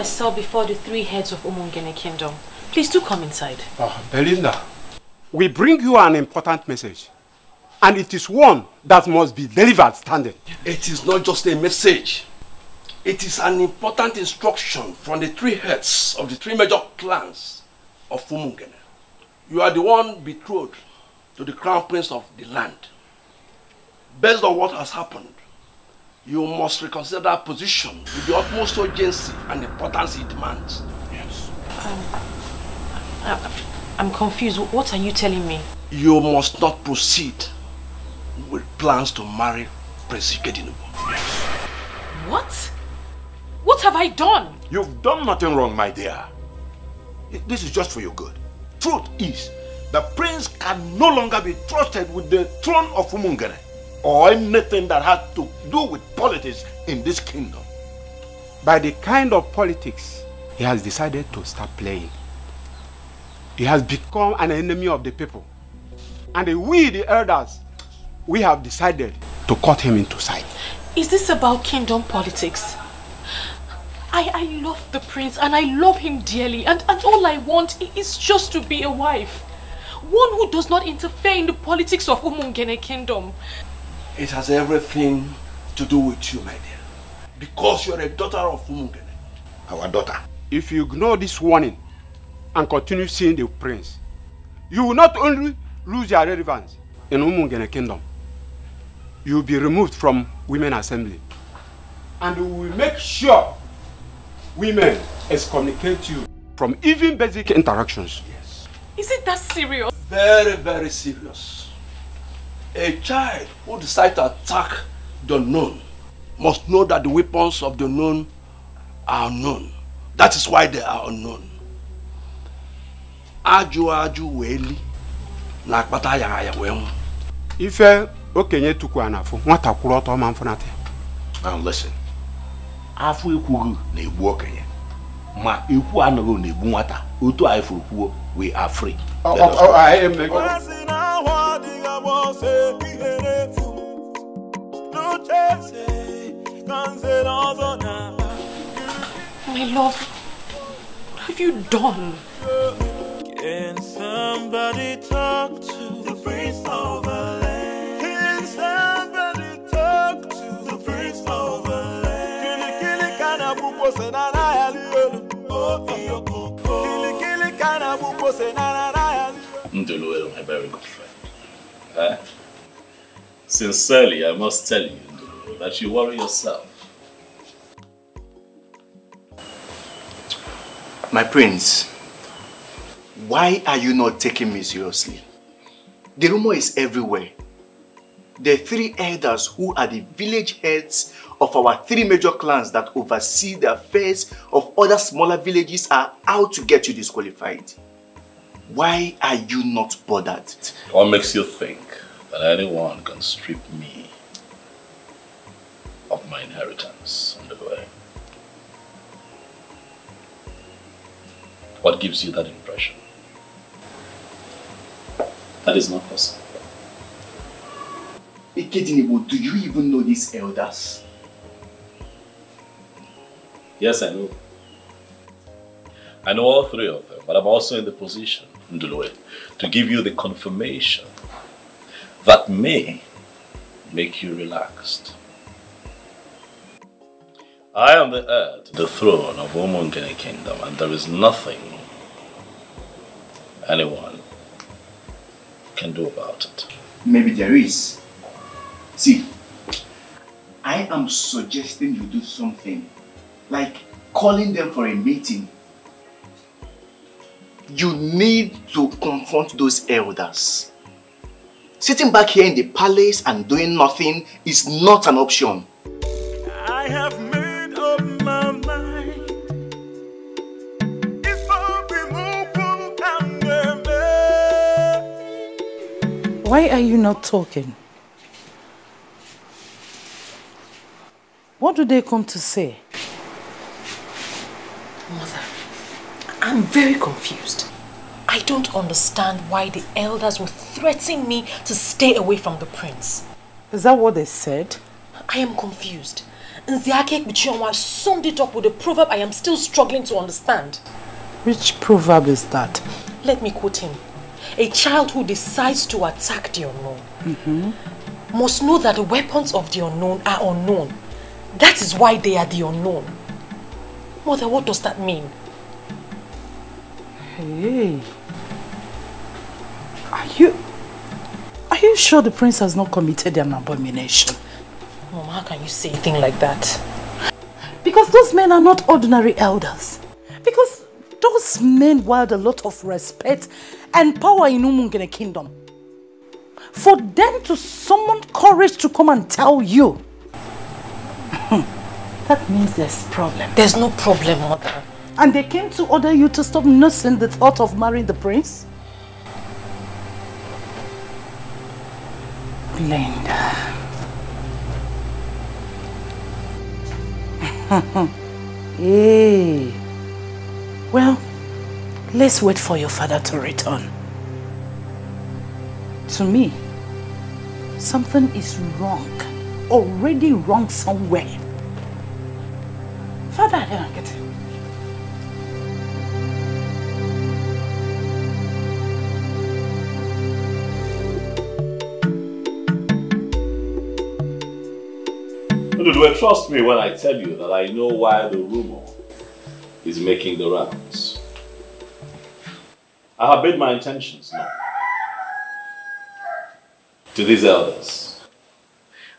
myself before the three heads of Umungene Kingdom. Please do come inside. Belinda, we bring you an important message. And it is one that must be delivered standing. It is not just a message. It is an important instruction from the three heads of the three major clans of Umungene. You are the one betrothed to the crown prince of the land. Based on what has happened, you must reconsider that position with the utmost urgency and importance it demands. Yes. I'm confused. What are you telling me? You must not proceed with plans to marry Prince Ikedinubu. Yes. What? What have I done? You've done nothing wrong, my dear. This is just for your good. Truth is, the prince can no longer be trusted with the throne of Umungene or anything that has to do with politics in this kingdom. By the kind of politics he has decided to start playing, he has become an enemy of the people. And we, the elders, we have decided to cut him into sight. Is this about kingdom politics? I love the prince and I love him dearly, and all I want is just to be a wife. One who does not interfere in the politics of Umungene Kingdom. It has everything to do with you, my dear. Because you're a daughter of Umungene. Our daughter. If you ignore this warning and continue seeing the prince, you will not only lose your relevance in Umungene Kingdom, you will be removed from Women Assembly. And we will make sure women excommunicate you from even basic interactions. Yes. Is it that serious? Very, very serious. A child who decides to attack the known must know that the weapons of the known are unknown. That is why they are unknown. Aju weli na akpata ya wemu. Ife okenye tuku anafu nwata kwuru ọtọ ma mfunate. Now listen. Afu ekwugu na egbu okenye. Ma ekwu anaghị na egbu nwata. Otu anyị furu kwuo, we are free. I am the My love, what have you done? Can somebody talk to the prince of the land? Can somebody talk to the prince of the land? Kili kana buko senana ya liolo. Oh iyoko. Kili kana buko senana ya liolo. Ndulu, my very good friend. Sincerely, I must tell you, Ndulu, that you worry yourself. My prince, why are you not taking me seriously? The rumor is everywhere. The three elders who are the village heads of our three major clans that oversee the affairs of other smaller villages are out to get you disqualified. Why are you not bothered? What makes you think that anyone can strip me of my inheritance on the way? What gives you that impression? That is not possible. Ikedinubu, do you even know these elders? Yes, I know. I know all three of them, but I'm also in the position, Ndulue, to give you the confirmation that may make you relaxed. I am the heir to the throne of Umungene Kingdom, and there is nothing anyone can do about it. Maybe there is. See, I am suggesting you do something, like calling them for a meeting. You need to confront those elders. Sitting back here in the palace and doing nothing is not an option. I have made up my mind. It's Why are you not talking? What do they come to say? Mother, I'm very confused. I don't understand why the elders were threatening me to stay away from the prince. Is that what they said? I am confused. Nziake Kuchionwa summed it up with a proverb I am still struggling to understand. Which proverb is that? Let me quote him. A child who decides to attack the unknown must know that the weapons of the unknown are unknown. That is why they are the unknown. Mother, what does that mean? Hey. Are you sure the prince has not committed an abomination? Mom, how can you say a thing like that? Because those men are not ordinary elders. Because those men wield a lot of respect and power in Umungene kingdom. For them to summon courage to come and tell you, that means there's a problem. There's no problem, Mother. And they came to order you to stop nursing the thought of marrying the prince? Linda. Hey. Well, let's wait for your father to return. To me, something is wrong. Already wrong somewhere. Father, I don't get it. Trust me when I tell you that I know why the rumor is making the rounds. I have made my intentions known to these elders.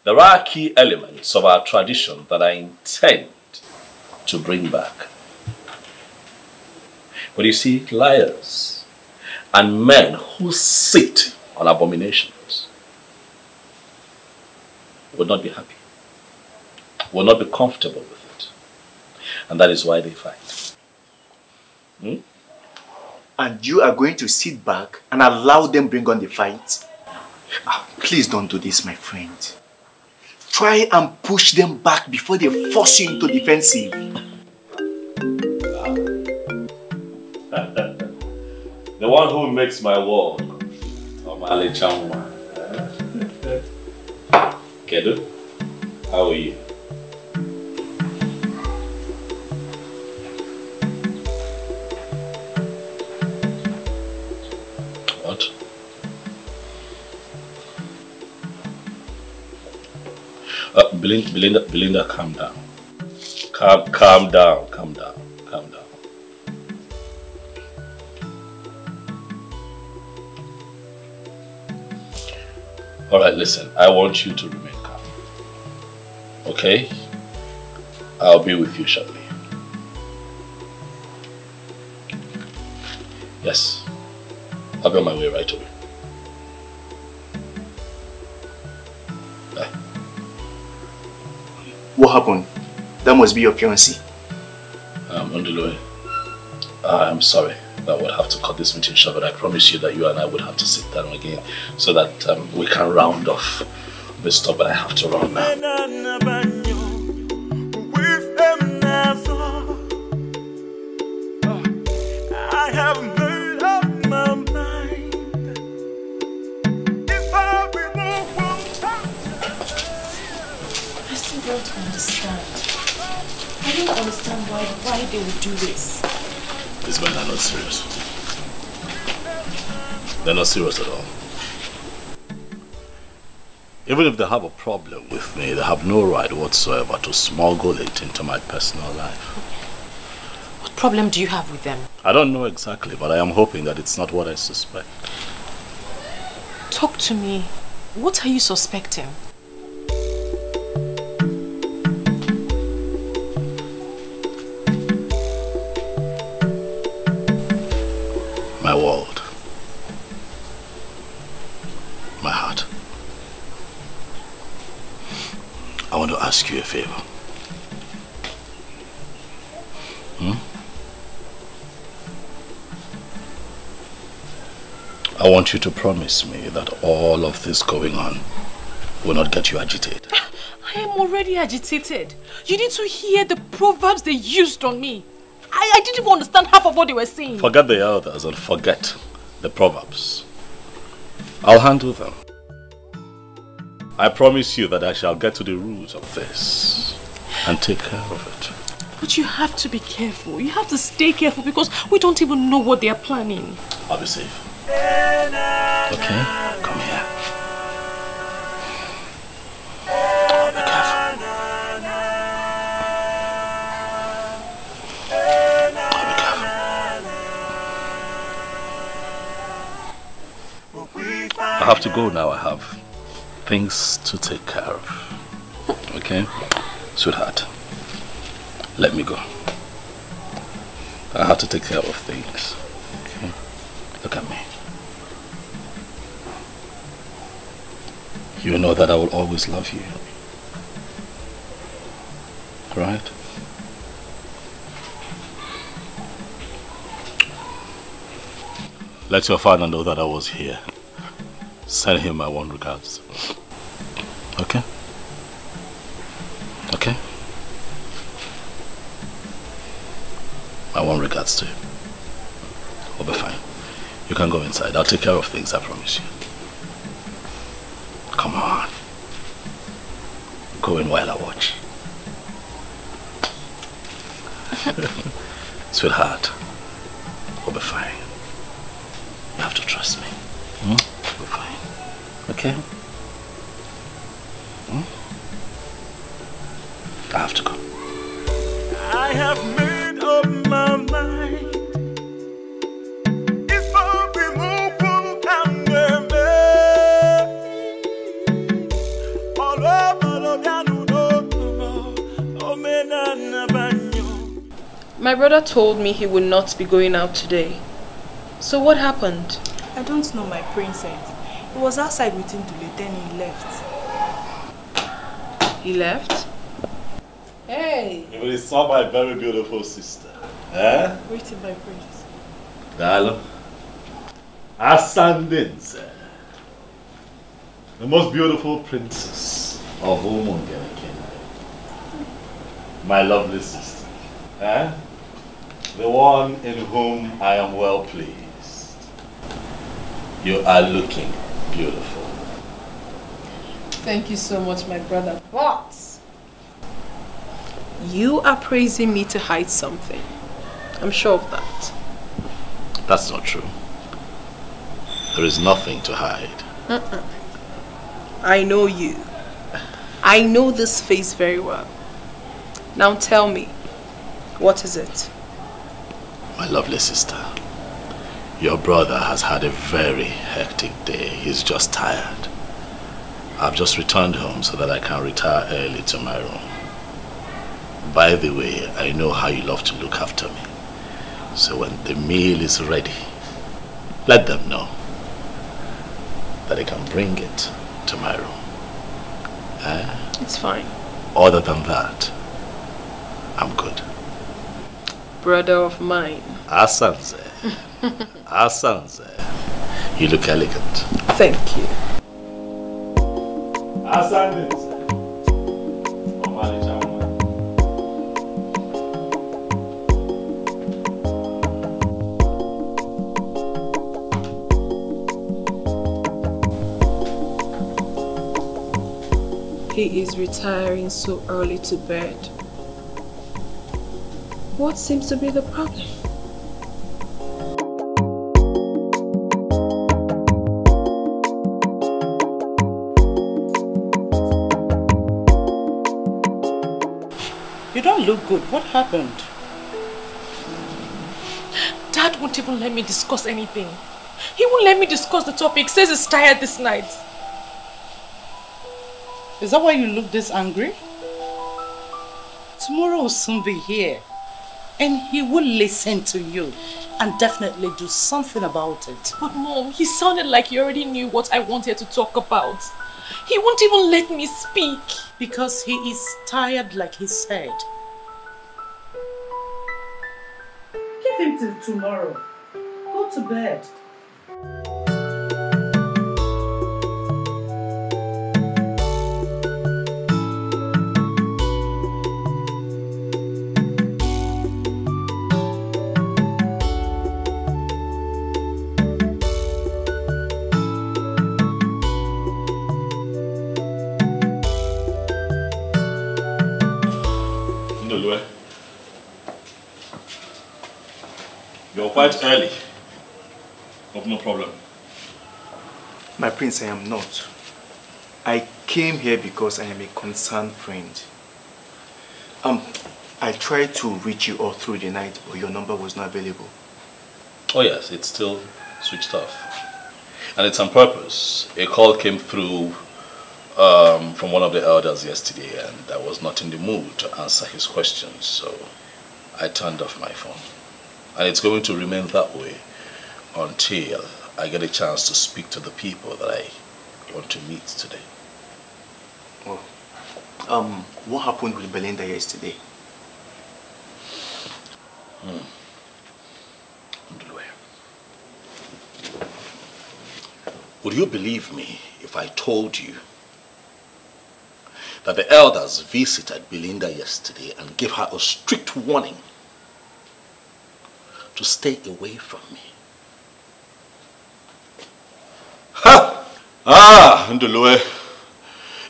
There are key elements of our tradition that I intend to bring back. But you see, liars and men who sit on abominations will not be happy, will not be comfortable with it. And that is why they fight. And you are going to sit back and allow them bring on the fight? Oh, please don't do this, my friend. Try and push them back before they force you into defensive. The one who makes my world, Omale Chamwa. Kedu, how are you? What? Belinda, calm down. Calm down. All right, listen, I want you to remain calm. Okay? I'll be with you shortly. Yes. I'll be on my way right away. Bye. What happened? That must be your fiancé. Onduluwe, I'm sorry. I would have to cut this meeting short, but I promise you that you and I would have to sit down again so that we can round off this stuff, but I have to run now. I have made up my mind. If I remove one time, I still don't understand. I don't understand why they would do this. These men are not serious. They're not serious at all. Even if they have a problem with me, they have no right whatsoever to smuggle it into my personal life. What problem do you have with them? I don't know exactly, but I am hoping that it's not what I suspect. Talk to me. What are you suspecting? My world. My heart. I want to ask you a favor. I want you to promise me that all of this going on will not get you agitated. I am already agitated. You need to hear the proverbs they used on me. I didn't even understand half of what they were saying. Forget the elders and forget the proverbs. I'll handle them. I promise you that I shall get to the root of this. and take care of it. But you have to be careful. You have to stay careful because we don't even know what they are planning. I'll be safe. Okay? Come here. Oh, be careful. I have to go now. I have things to take care of. Okay? Sweetheart, let me go. I have to take care of things. Okay? Look at me. You know that I will always love you. Right? Let your father know that I was here. Send him my warm regards. Okay? Okay? My warm regards to you. We'll be fine. You can go inside. I'll take care of things, I promise you. Come on. Go in while I watch. Sweetheart, we'll be fine. You have to trust me. We'll be fine. Okay? I have to go. I have made up my mind. It's for removal and My brother told me he would not be going out today. So what happened? I don't know, my princess. He was outside waiting to leave, then he left. He left? Hey! You really saw my very beautiful sister. Eh? Waiting, my prince. Darling. Ascendance. The most beautiful princess of Umungene Kingdom. My lovely sister. Eh? The one in whom I am well pleased. You are looking beautiful. Thank you so much, my brother. But you are praising me to hide something. I'm sure of that. That's not true. There is nothing to hide. I know you. I know this face very well. Now tell me, what is it? My lovely sister, your brother has had a very hectic day. He's just tired. I've just returned home so that I can retire early to my room. By the way, I know how you love to look after me. So when the meal is ready, let them know that I can bring it to my room. It's fine. Other than that, I'm good. Brother of mine. Asanze. Asanze. You look elegant. Thank you. Asanze. He is retiring so early to bed. What seems to be the problem? You don't look good. What happened? Dad won't even let me discuss anything. He won't let me discuss the topic. Says he's tired this night. Is that why you look this angry? Tomorrow will soon be here. And he will listen to you and definitely do something about it. But Mom, he sounded like he already knew what I wanted to talk about. He won't even let me speak. Because he is tired, like he said. Give him till tomorrow. Go to bed. quite early. Hope no problem. My prince, I am not. I came here because I am a concerned friend. I tried to reach you all through the night, but your number was not available. Oh yes, it's still switched off. And it's on purpose. A call came through from one of the elders yesterday, and I was not in the mood to answer his questions, so I turned off my phone. And it's going to remain that way until I get a chance to speak to the people that I want to meet today. Oh. What happened with Belinda yesterday? Would you believe me if I told you that the elders visited Belinda yesterday and gave her a strict warning to stay away from me? Ha! Ah, Ndulue.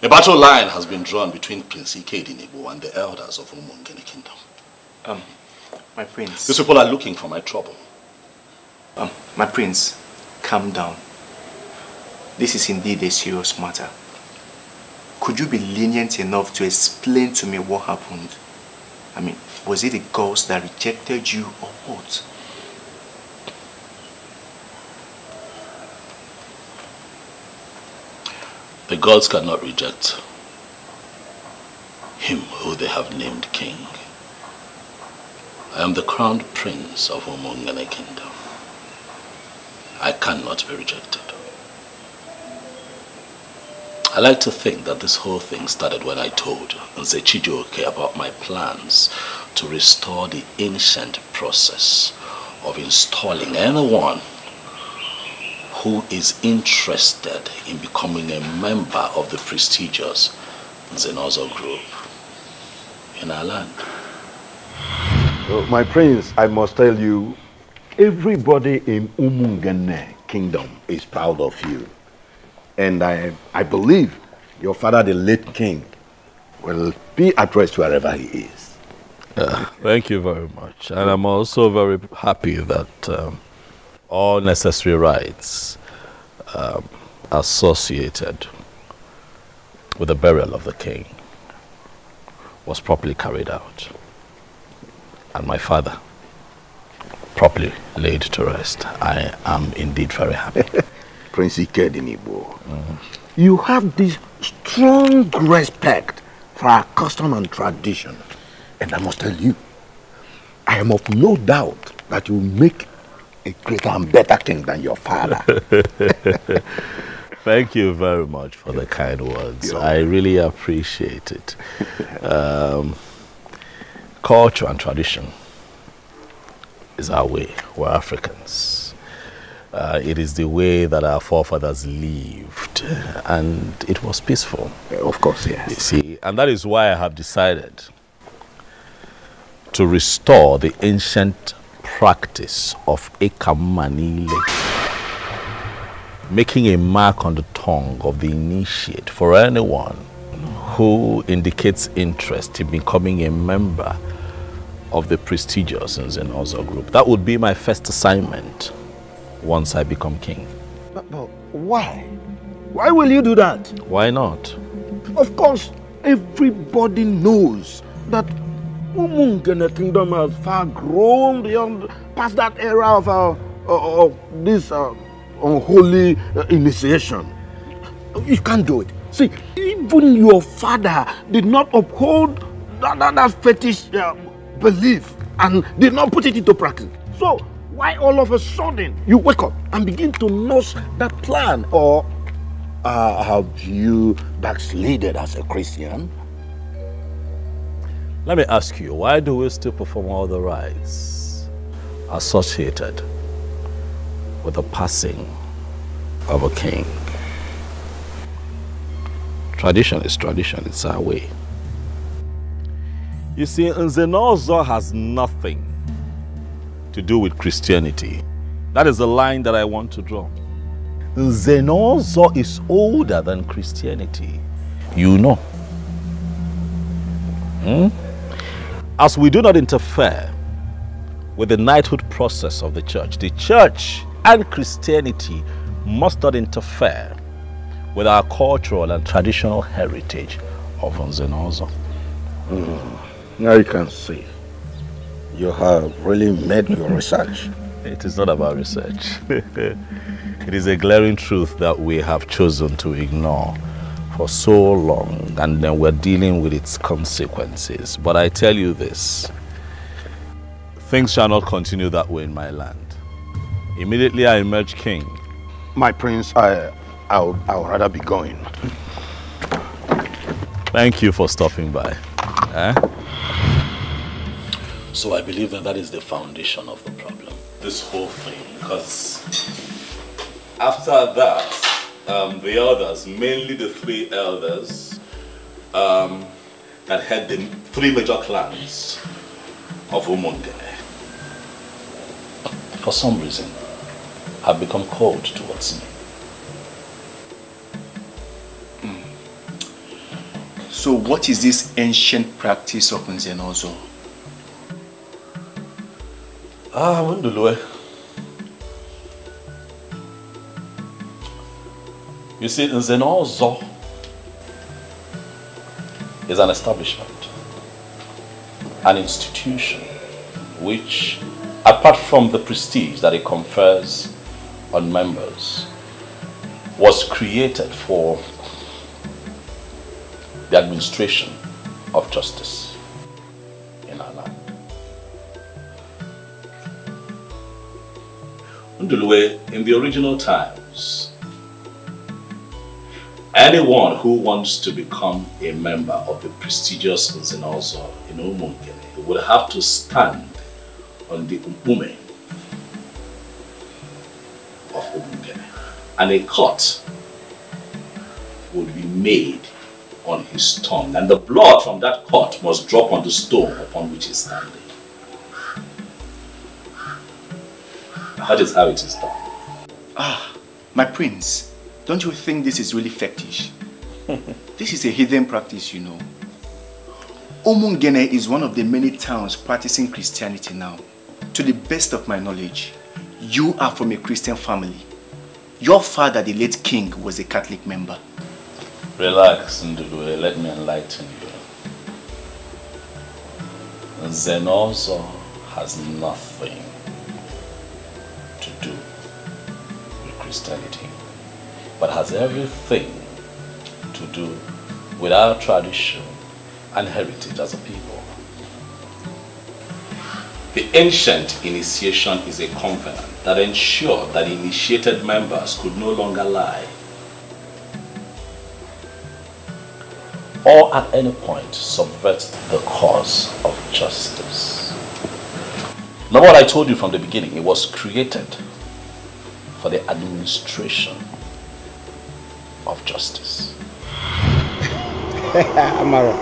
A battle line has been drawn between Prince Ikedinebo and the elders of Umungene Kingdom. My prince. These people are looking for my trouble. My prince, calm down. This is indeed a serious matter. Could you be lenient enough to explain to me what happened? I mean, was it the ghost that rejected you or what? The gods cannot reject him who they have named king. I am the crowned prince of Umungene Kingdom. I cannot be rejected. I like to think that this whole thing started when I told Nze Chijioke about my plans to restore the ancient process of installing anyone who is interested in becoming a member of the prestigious Nzenozo group in our land. My prince, I must tell you, everybody in Umungene Kingdom is proud of you. And I believe your father, the late king, will be at rest wherever he is. Thank you very much. And I'm also very happy that all necessary rites associated with the burial of the king was properly carried out. And my father properly laid to rest. I am indeed very happy. Prince Ikedinebo, you have this strong respect for our custom and tradition. And I must tell you, I am of no doubt that you will make a greater and better king than your father. Thank you very much for the kind words. I really appreciate it. Culture and tradition is our way. We're Africans. It is the way that our forefathers lived, and it was peaceful. Of course, yes. You see, and that is why I have decided to restore the ancient practice of Ekamanile, making a mark on the tongue of the initiate for anyone who indicates interest in becoming a member of the prestigious Nzenozo group. That would be my first assignment once I become king. But why? Why will you do that? Why not? Of course, everybody knows that Umungene Kingdom has far grown beyond past that era of this unholy initiation. You can't do it. See, even your father did not uphold that fetish belief and did not put it into practice. So, why all of a sudden you wake up and begin to nurse that plan? Or have you backslided as a Christian? Let me ask you, why do we still perform all the rites associated with the passing of a king? Tradition is tradition, it's our way. You see, Nzenozo has nothing to do with Christianity. That is the line that I want to draw. Nzenozo is older than Christianity. You know. As we do not interfere with the knighthood process of the church and Christianity must not interfere with our cultural and traditional heritage of Nzenozo. Now you can see. You have really made your research. It is not about research. It is a glaring truth that we have chosen to ignore for so long, and then we're dealing with its consequences. But I tell you this, things shall not continue that way in my land. Immediately I emerge king. My prince, I'll rather be going. Thank you for stopping by. So I believe that is the foundation of the problem. This whole thing, because after that, the elders, mainly the 3 elders that had the 3 major clans of Umungene, for some reason, have become cold towards me. So what is this ancient practice of Nzenozo? Wundulwe. You see, Nzenozo is an establishment, an institution which, apart from the prestige that it confers on members, was created for the administration of justice in our land. Undulwe, in the original times, anyone who wants to become a member of the prestigious Nzenozo in Umungene would have to stand on the Umpume of Umungene, and a cut would be made on his tongue, and the blood from that cut must drop on the stone upon which he is standing. That is how it is done. My prince, don't you think this is really fetish? This is a hidden practice, you know. Umungene is one of the many towns practicing Christianity now. To the best of my knowledge, you are from a Christian family. Your father, the late king, was a Catholic member. Relax, Ndulwe, let me enlighten you. Nzenozo has nothing to do with Christianity, but has everything to do with our tradition and heritage as a people. The ancient initiation is a covenant that ensured that initiated members could no longer lie or at any point subvert the cause of justice. Now, what I told you from the beginning, it was created for the administration of justice. Amara,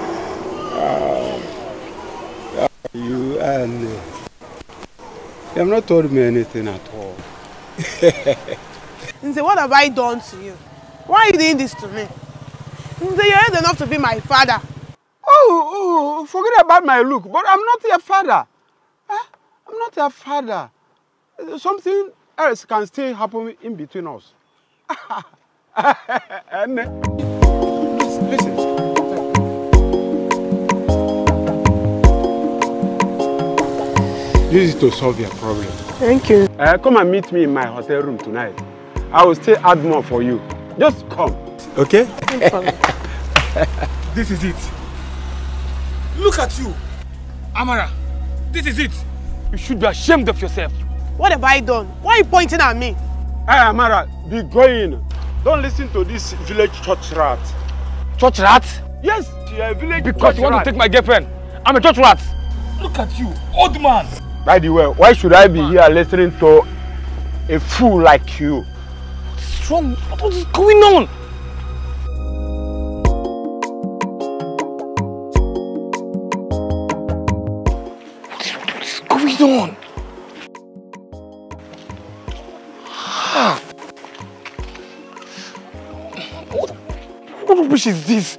you have not told me anything at all. Nze, what have I done to you? Why are you doing this to me? Nze, you're old enough to be my father. Oh, forget about my look, but I'm not your father. I'm not your father. Something else can still happen in between us. Listen. This is to solve your problem. Thank you. Come and meet me in my hotel room tonight. I will still add more for you. Just come. Okay? No problem. This is it. Look at you. Amara, this is it. You should be ashamed of yourself. What have I done? Why are you pointing at me? Hey, Amara, be going. Don't listen to this village church rat. Church rat? Yes, you're a village because you want to take my girlfriend. I'm a church rat. Look at you, old man. By the way, why should I be here listening to a fool like you? What's wrong? What is going on? What is going on? What rubbish is this?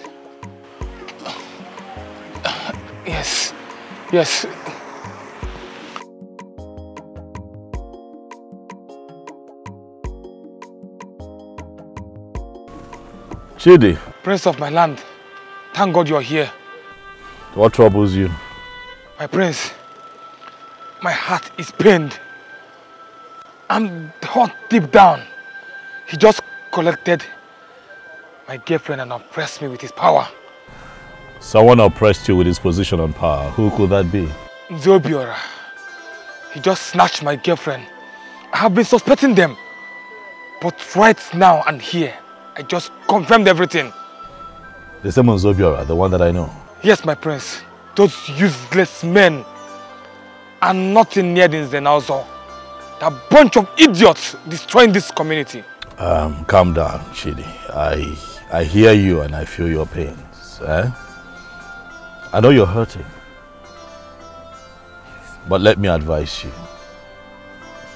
Yes. Chidi. Prince of my land, thank God you're here. What troubles you? My prince, my heart is pained. I'm hot deep down. He just collected my girlfriend and oppressed me with his power. Someone oppressed you with his position on power. Who could that be? Zobiora. He just snatched my girlfriend. I have been suspecting them. But right now and here, I just confirmed everything. The same on Zobiora, the one that I know. Yes, my prince. Those useless men are nothing near the Zenalzo. They're a bunch of idiots destroying this community. Calm down, Chidi. I hear you and I feel your pains. I know you're hurting. But let me advise you.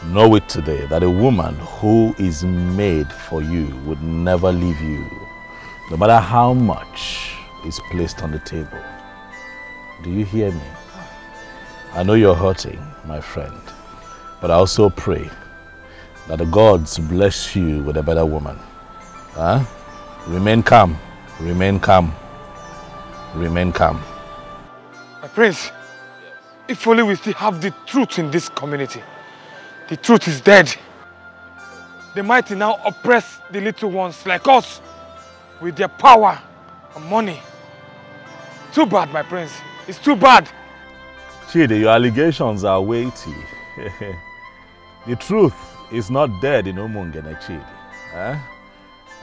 Know it today that a woman who is made for you would never leave you, no matter how much is placed on the table. Do you hear me? I know you're hurting, my friend, but I also pray that the gods bless you with a better woman. Remain calm, remain calm, remain calm. My prince, if only we still have the truth in this community. The truth is dead. The mighty now oppress the little ones like us with their power and money. Too bad, my prince. It's too bad. Chidi, your allegations are weighty. The truth is not dead in Umungene, Chidi.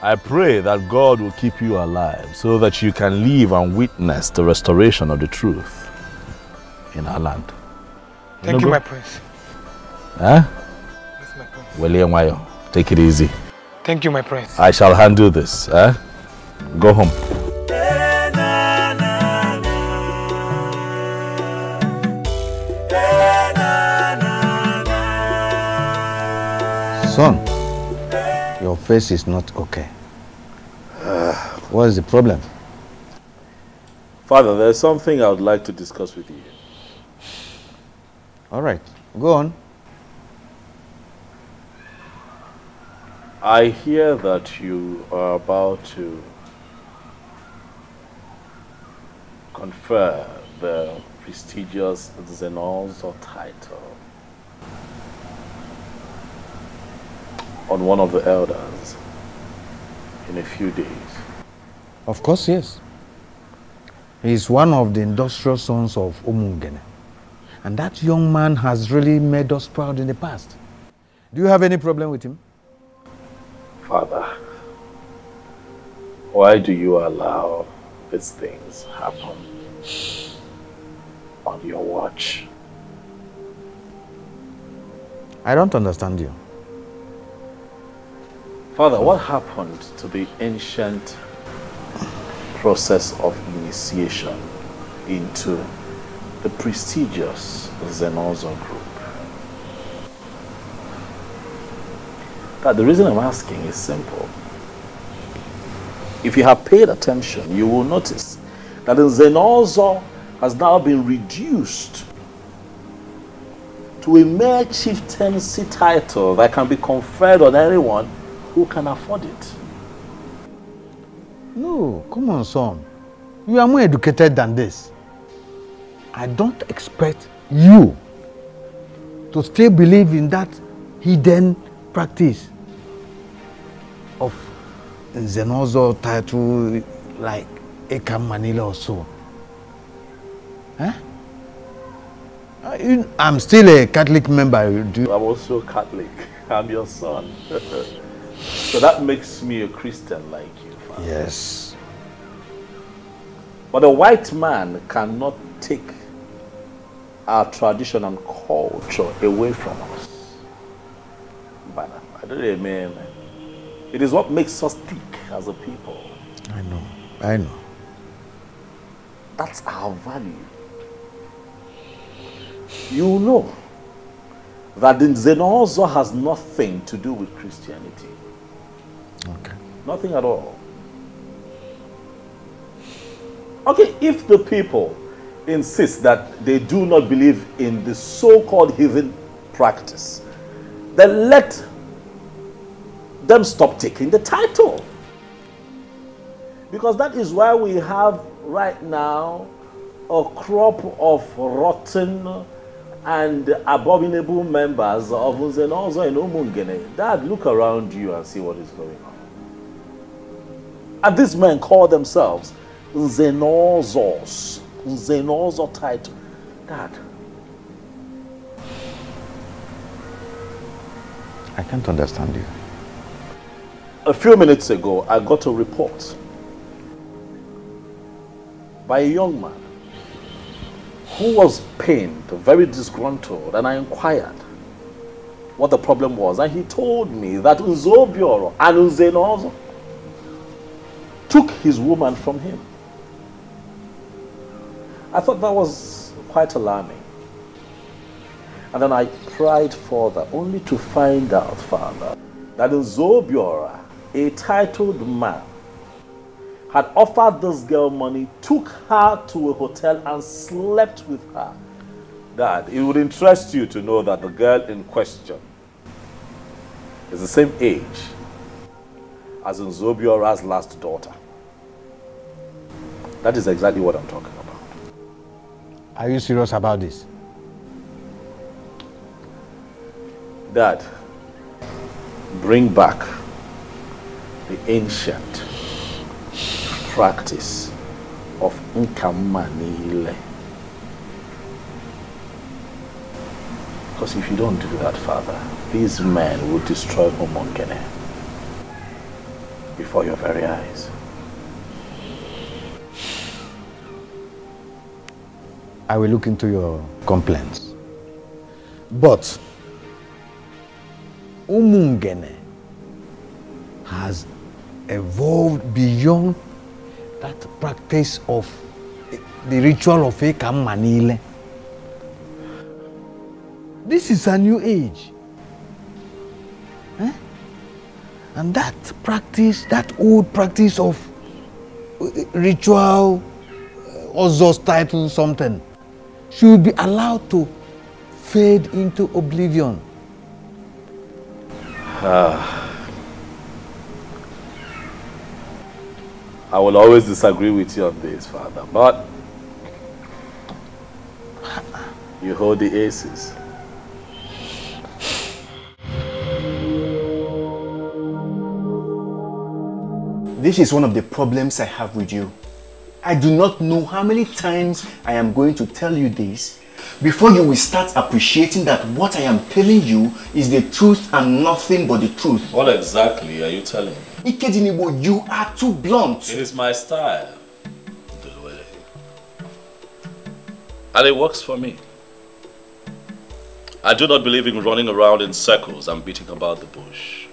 I pray that God will keep you alive so that you can live and witness the restoration of the truth in our land. Thank you, my prince. Yes, my prince. Take it easy. Thank you, my prince. I shall handle this. Go home. Son, your face is not okay. What is the problem? Father, there's something I would like to discuss with you. All right, go on. I hear that you are about to confer the prestigious Zenalzo title on one of the elders in a few days. Of course, yes. He is one of the industrial sons of Umungene. And that young man has really made us proud in the past. Do you have any problem with him? Father, why do you allow these things happen on your watch? I don't understand you. Father, what happened to the ancient process of initiation into the prestigious Zenalzo group? The reason I'm asking is simple. If you have paid attention, you will notice that the Zenalzo has now been reduced to a mere chieftaincy title that can be conferred on anyone who can afford it. No, come on, son. You are more educated than this. I don't expect you to still believe in that hidden practice of Zenalzo title like Ekam Manila or so. I'm still a Catholic member. I'm also Catholic. I'm your son. So that makes me a Christian like you, Father. Yes. But a white man cannot take our tradition and culture away from us. But I don't mean it is what makes us tick as a people. I know. I know. That's our value. You know that the Zenalzo has nothing to do with Christianity. Okay. Nothing at all. Okay, if the people insist that they do not believe in the so-called heathen practice, then let them stop taking the title. Because that is why we have right now a crop of rotten and abominable members of Nzenozo and Umungene. Dad, look around you and see what is going on. And these men call themselves Nzenozos. Nzenozo title. Dad. I can't understand you. A few minutes ago, I got a report by a young man who was pained, very disgruntled, and I inquired what the problem was, and he told me that Nzobioro and Nzenozo took his woman from him. I thought that was quite alarming. And then I pried further, only to find out, Father, that Nzobiora, a titled man, had offered this girl money, took her to a hotel and slept with her. Dad, it would interest you to know that the girl in question is the same age as Nzobiora's last daughter. That is exactly what I'm talking about. Are you serious about this? Dad, bring back the ancient practice of Nkamanile. Because if you don't do that, Father, these men will destroy Umungene before your very eyes. I will look into your complaints. But Umungene has evolved beyond that practice of the ritual of Ekamanile. This is a new age. And that practice, that old practice of ritual, Ozos title something, should be allowed to fade into oblivion. I will always disagree with you on this, Father, but you hold the aces. This is one of the problems I have with you. I do not know how many times I am going to tell you this before you will start appreciating that what I am telling you is the truth and nothing but the truth. What exactly are you telling me? Ikedinibo, you are too blunt. It is my style. And it works for me. I do not believe in running around in circles and beating about the bush.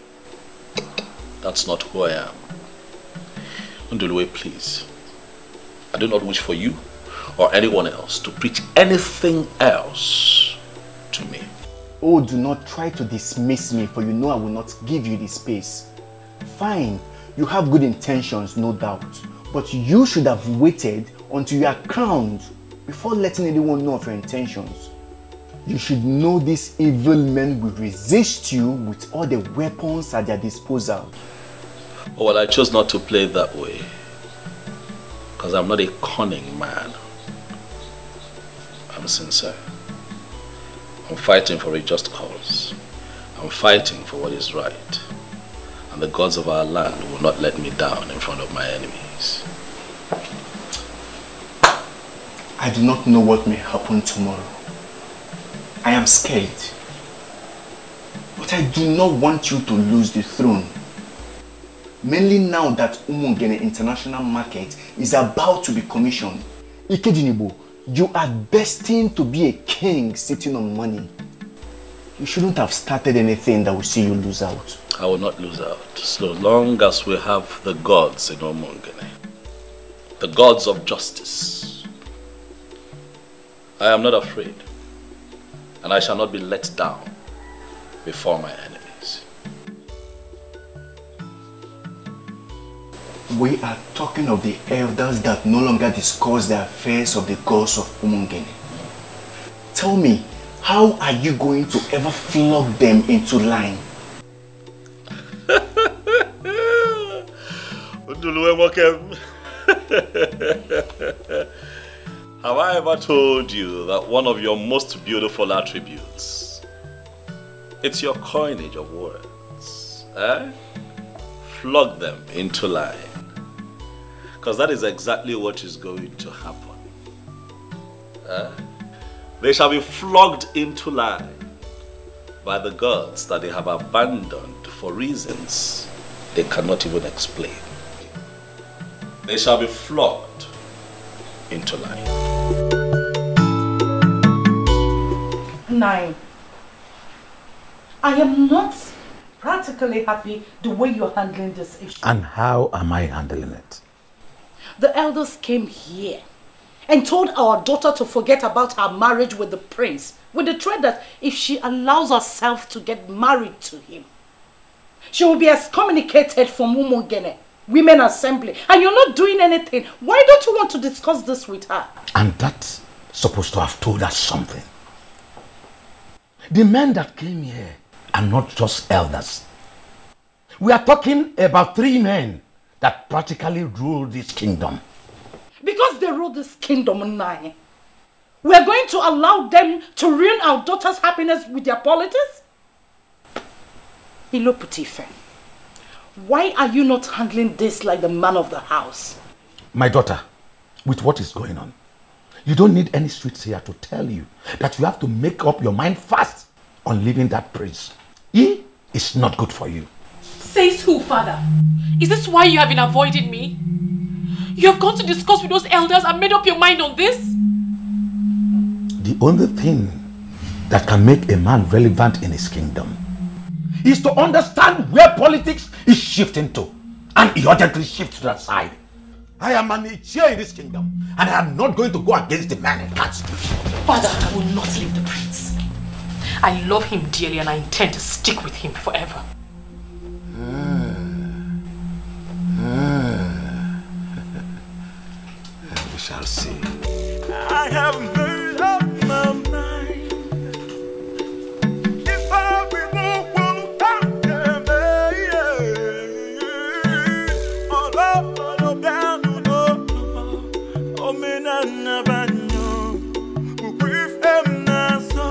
That's not who I am. Ndulwe, please. I do not wish for you or anyone else to preach anything else to me. Oh, do not try to dismiss me, for you know I will not give you the space. Fine, you have good intentions, no doubt. But you should have waited until you are crowned before letting anyone know of your intentions. You should know these evil men will resist you with all the weapons at their disposal. Oh, well, I chose not to play that way. Because I'm not a cunning man. I'm sincere. I'm fighting for a just cause. I'm fighting for what is right. And the gods of our land will not let me down in front of my enemies. I do not know what may happen tomorrow. I am scared. But I do not want you to lose the throne. Mainly now that Umungene International Market is about to be commissioned. Ikedinibo, you are destined to be a king sitting on money. You shouldn't have started anything that will see you lose out. I will not lose out, so long as we have the gods in Umungene. The gods of justice. I am not afraid, and I shall not be let down before my enemies. We are talking of the elders that no longer discuss the affairs of the gods of Umungene. Tell me, how are you going to ever flog them into line? Have I ever told you that one of your most beautiful attributes, it's your coinage of words, eh? Flog them into line. Because that is exactly what is going to happen. They shall be flogged into line by the gods that they have abandoned for reasons they cannot even explain. They shall be flogged into line. 9. I am not practically happy the way you're handling this issue. And how am I handling it? The elders came here and told our daughter to forget about her marriage with the prince, with the threat that if she allows herself to get married to him, she will be excommunicated from Umungene, Women Assembly. And you're not doing anything. Why don't you want to discuss this with her? And that's supposed to have told us something. The men that came here are not just elders. We are talking about 3 men that practically rule this kingdom. Because they rule this kingdom, 9. We are going to allow them to ruin our daughter's happiness with their politics? Iloputife, why are you not handling this like the man of the house? My daughter, with what is going on, you don't need any sweets here to tell you that you have to make up your mind fast on leaving that prince. He is not good for you. Says who, father? Is this why you have been avoiding me? You have gone to discuss with those elders and made up your mind on this? The only thing that can make a man relevant in his kingdom is to understand where politics is shifting to, and he urgently shifts to that side. I am an chair in this kingdom, and I am not going to go against the man in constitution. Father, I will not leave the prince. I love him dearly and I intend to stick with him forever. We shall see. I have made up my mind. If I be no one talking, all up, down, oh, me na banyo, with them na so.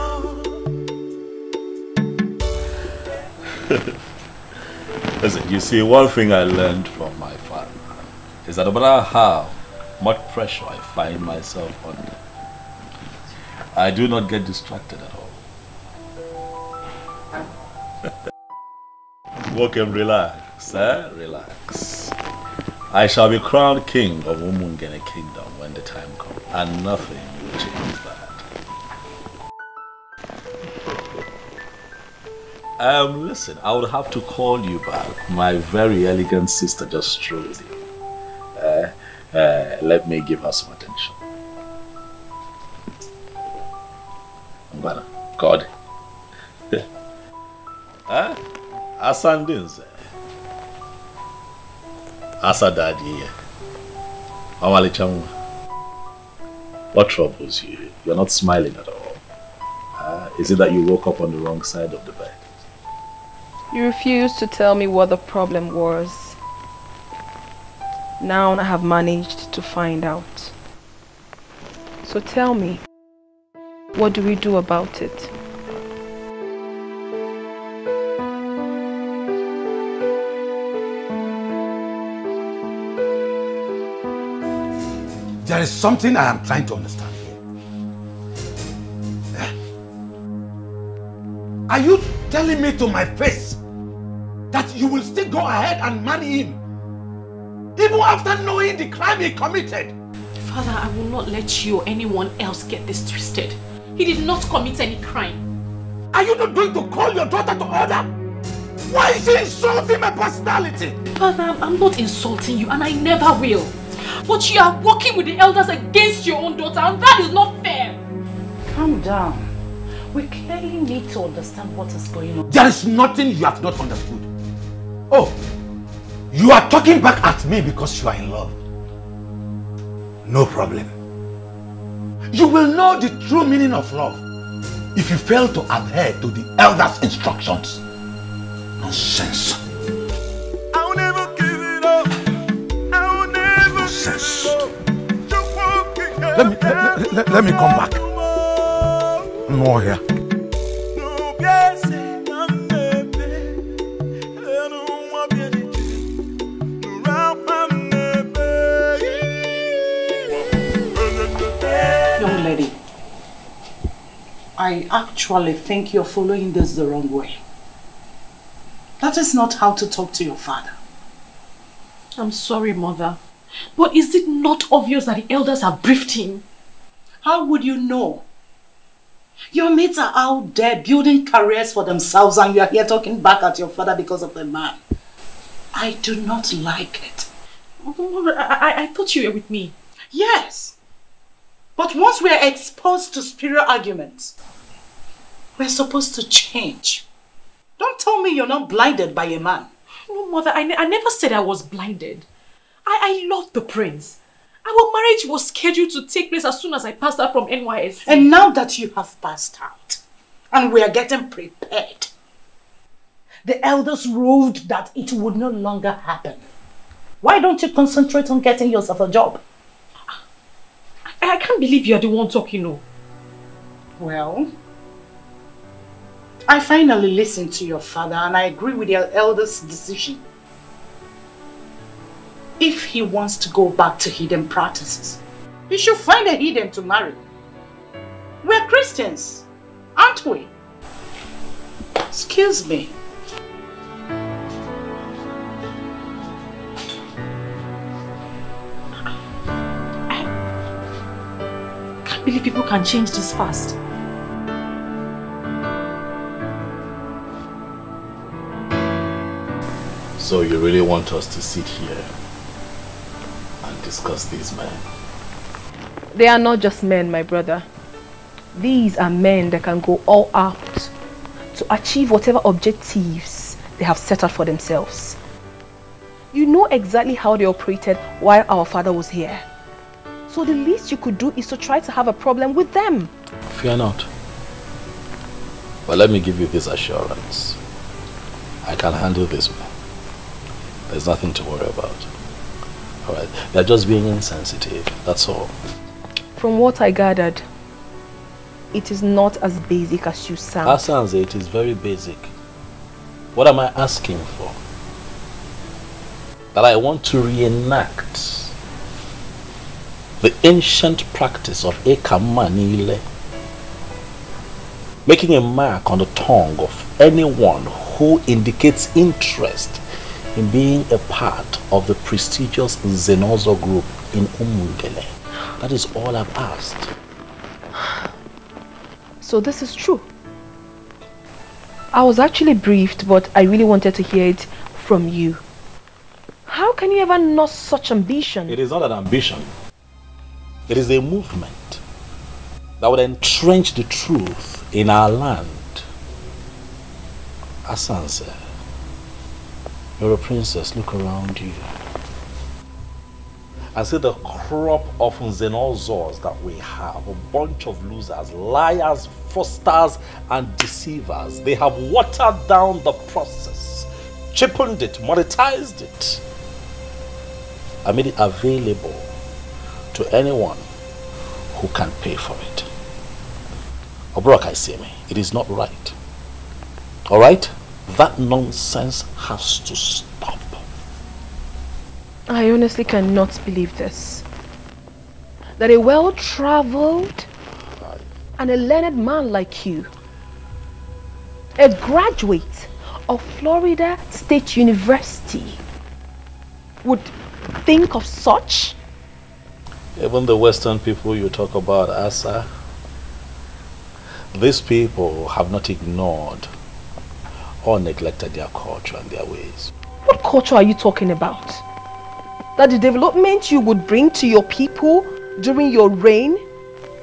Listen, you see, one thing I learned from my father is that no matter how much pressure I find myself under, I do not get distracted at all. Walk and relax, relax. I shall be crowned king of Umungene Kingdom when the time comes, and nothing will change that. Listen, I would have to call you back. My very elegant sister just strolled in. Let me give her some attention. God. Asandinze. Asadadi. Awalichamu. What troubles you? You're not smiling at all. Is it that you woke up on the wrong side of the bed? You refused to tell me what the problem was. Now I have managed to find out. So tell me, what do we do about it? There is something I am trying to understand here. Are you telling me to my face that you will still go ahead and marry him, even after knowing the crime he committed? Father, I will not let you or anyone else get this twisted. He did not commit any crime. Are you not going to call your daughter to order? Why is she insulting my personality? Father, I'm not insulting you and I never will. But you are working with the elders against your own daughter and that is not fair. Calm down. We clearly need to understand what is going on. There is nothing you have not understood. Oh, you are talking back at me because you are in love. No problem. You will know the true meaning of love if you fail to adhere to the elders' instructions. Nonsense. I'll never give it up. Let me come back. More here. Young lady, I actually think you're following this the wrong way. That is not how to talk to your father. I'm sorry, Mother. But is it not obvious that the elders have briefed him? How would you know? Your mates are out there building careers for themselves and you are here talking back at your father because of the man. I do not like it. I thought you were with me. Yes. But once we are exposed to spiritual arguments, we're supposed to change. Don't tell me you're not blinded by a man. No, Mother, I never said I was blinded. I love the prince. Our marriage was scheduled to take place as soon as I passed out from NYSC. And now that you have passed out, and we are getting prepared, the elders ruled that it would no longer happen. Why don't you concentrate on getting yourself a job? I can't believe you're the one talking, no. Well, I finally listened to your father and I agree with your elders' decision. If he wants to go back to hidden practices, he should find a heathen to marry. We're Christians, aren't we? Excuse me. I can't believe people can change this fast. So you really want us to sit here and discuss these men? They are not just men, my brother. These are men that can go all out to achieve whatever objectives they have set out for themselves. You know exactly how they operated while our father was here. So the least you could do is to try to have a problem with them. Fear not. But let me give you this assurance. I can handle this one. There's nothing to worry about. Alright, they're just being insensitive, that's all. From what I gathered, it is not as basic as you sound. That sounds it is very basic. What am I asking for? That I want to reenact the ancient practice of Ekamanile, making a mark on the tongue of anyone who indicates interest in being a part of the prestigious Zenozo group in Umungele. That is all I've asked. So this is true. I was actually briefed, but I really wanted to hear it from you. How can you ever know such ambition? It is not an ambition. It is a movement that would entrench the truth in our land. Asanse, you're a princess. Look around you and see the crop of Zenozors that we have. A bunch of losers, liars, fraudsters, and deceivers. They have watered down the process, cheapened it, monetized it, and made it available to anyone who can pay for it. Obrok, I say me, it is not right. Alright? That nonsense has to stop. I honestly cannot believe this. That a well-traveled and a learned man like you, a graduate of Florida State University, would think of such? Even the Western people you talk about, Asa, these people have not ignored or neglected their culture and their ways. What culture are you talking about? That the development you would bring to your people during your reign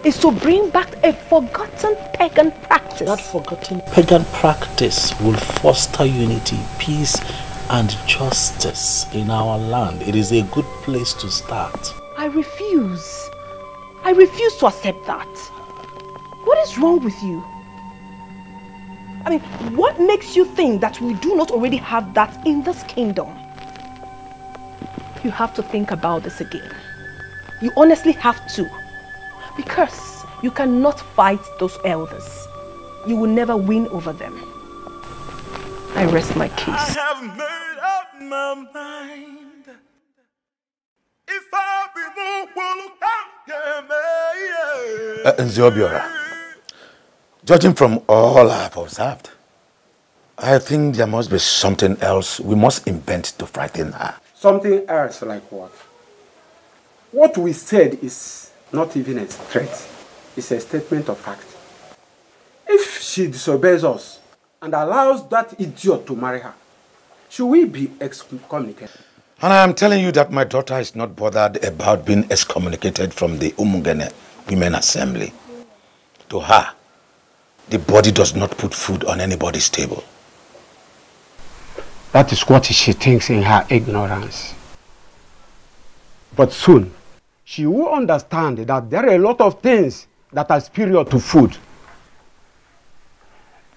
is to bring back a forgotten pagan practice. That forgotten pagan practice will foster unity, peace, and justice in our land. It is a good place to start. I refuse. I refuse to accept that. What is wrong with you? I mean, what makes you think that we do not already have that in this kingdom? You have to think about this again. You honestly have to. Because you cannot fight those elders. You will never win over them. I rest my case. I have made up my mind. If I be Nziobiora, judging from all I have observed, I think there must be something else we must invent to frighten her. Something else like what? What we said is not even a threat. It's a statement of fact. If she disobeys us and allows that idiot to marry her, should we be excommunicated? And I am telling you that my daughter is not bothered about being excommunicated from the Umungene Women Assembly. To her, the body does not put food on anybody's table. That is what she thinks in her ignorance. But soon, she will understand that there are a lot of things that are superior to food.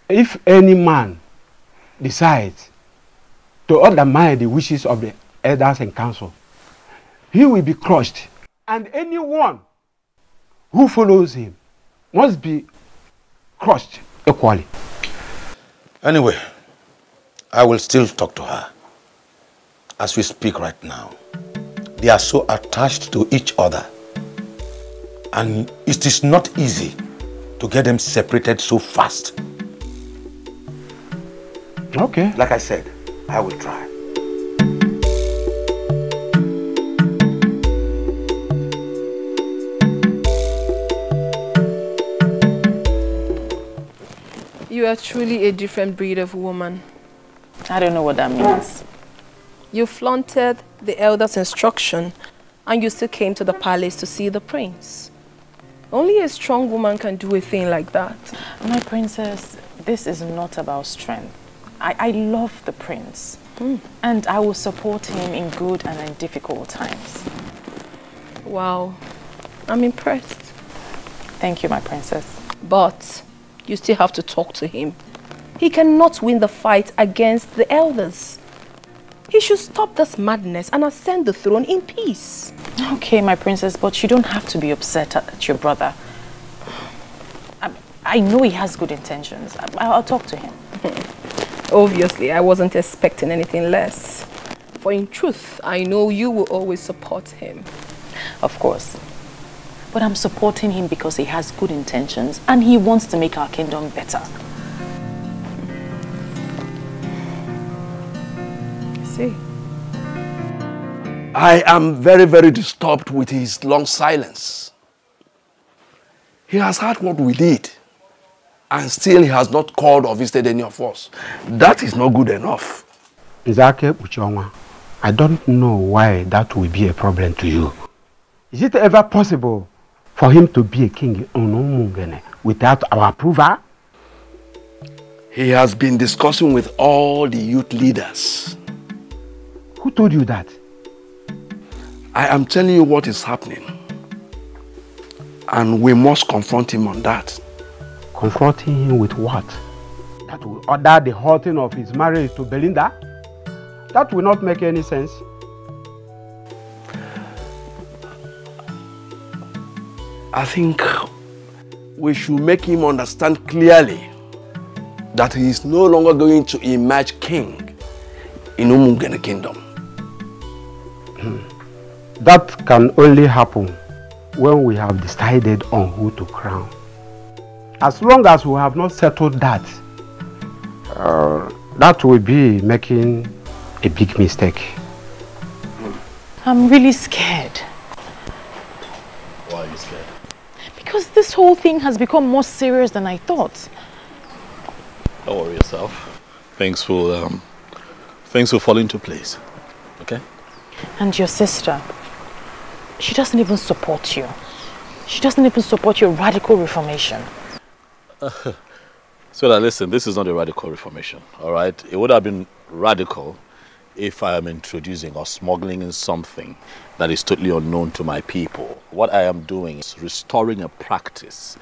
If any man decides to undermine the wishes of the elders and council, he will be crushed. And anyone who follows him must be crushed equally. Anyway, I will still talk to her. As we speak right now, they are so attached to each other. And it is not easy to get them separated so fast. Okay. Like I said, I will try. You are truly a different breed of woman. I don't know what that means. You flaunted the elder's instruction and you still came to the palace to see the prince. Only a strong woman can do a thing like that. My princess, this is not about strength. I love the prince. And I will support him in good and in difficult times. Wow, I'm impressed. Thank you, my princess. But you still have to talk to him. He cannot win the fight against the elders. He should stop this madness and ascend the throne in peace. Okay, my princess, but you don't have to be upset at your brother. I know he has good intentions. I'll talk to him. Obviously, I wasn't expecting anything less. For in truth, I know you will always support him. Of course. But I'm supporting him because he has good intentions and he wants to make our kingdom better. See? I am very, very disturbed with his long silence. He has heard what we did, and still he has not called or visited any of us. That is not good enough. Nzake Uchonwa, I don't know why that will be a problem to you. Is it ever possible for him to be a king in Umungene without our approval? He has been discussing with all the youth leaders. Who told you that? I am telling you what is happening. And we must confront him on that. Confronting him with what? That will order the halting of his marriage to Belinda? That will not make any sense. I think we should make him understand clearly that he is no longer going to emerge king in Umungene kingdom. That can only happen when we have decided on who to crown. As long as we have not settled that, that will be making a big mistake. I'm really scared. Why are you scared? Because this whole thing has become more serious than I thought. Don't worry yourself. Things will fall into place. Okay? And your sister, she doesn't even support you. She doesn't even support your radical reformation. So now listen, this is not a radical reformation, all right? It would have been radical if I am introducing or smuggling in something that is totally unknown to my people. What I am doing is restoring a practice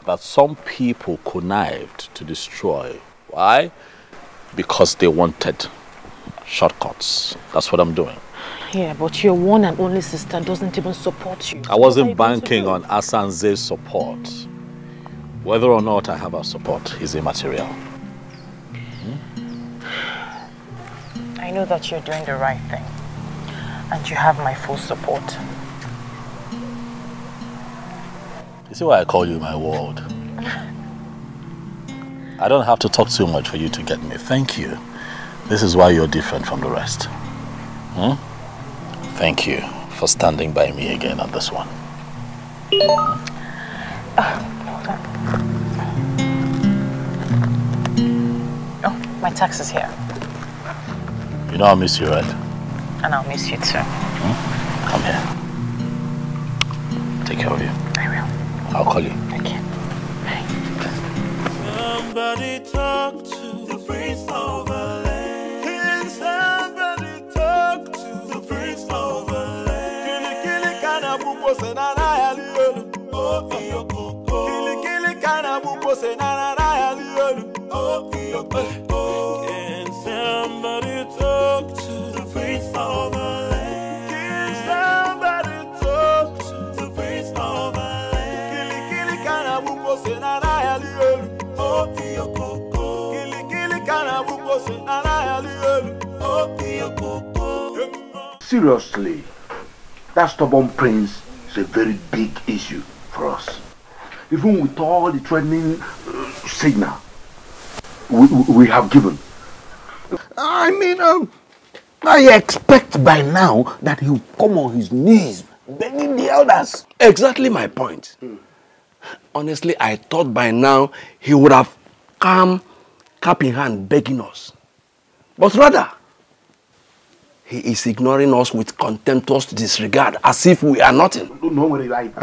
that some people connived to destroy. Why? Because they wanted shortcuts. That's what I'm doing. Yeah, but your one and only sister doesn't even support you. I wasn't banking on Asanze's support. Whether or not I have her support is immaterial. I know that you're doing the right thing. And you have my full support. You see why I call you my world? I don't have to talk too much for you to get me. Thank you. This is why you're different from the rest. Thank you for standing by me again on this one. Hold on. Oh, my tax is here. You know I'll miss you, right? And I'll miss you too. Come here. Take care of you. I will. I'll call you. Okay. Bye. Somebody talk to the prince of LA. Can somebody talk to the prince of LA? Kili kana buko senana ya liolu. Oh iyo koko. Kili kana buko senana ya liolu. Oh iyo koko. Can somebody talk to the prince of LA? Can somebody talk to the prince of LA? Kili kana buko senana ya liolu. Oh iyo koko. Kili kana buko senana ya liolu. Oh iyo koko. Seriously, that stubborn prince is a very big issue for us. Even with all the threatening signal we have given. I mean, I expect by now that he'll come on his knees begging the elders. Exactly my point. Honestly, I thought by now he would have come cap in hand begging us. But rather, he is ignoring us with contemptuous disregard, as if we are nothing. Nobody like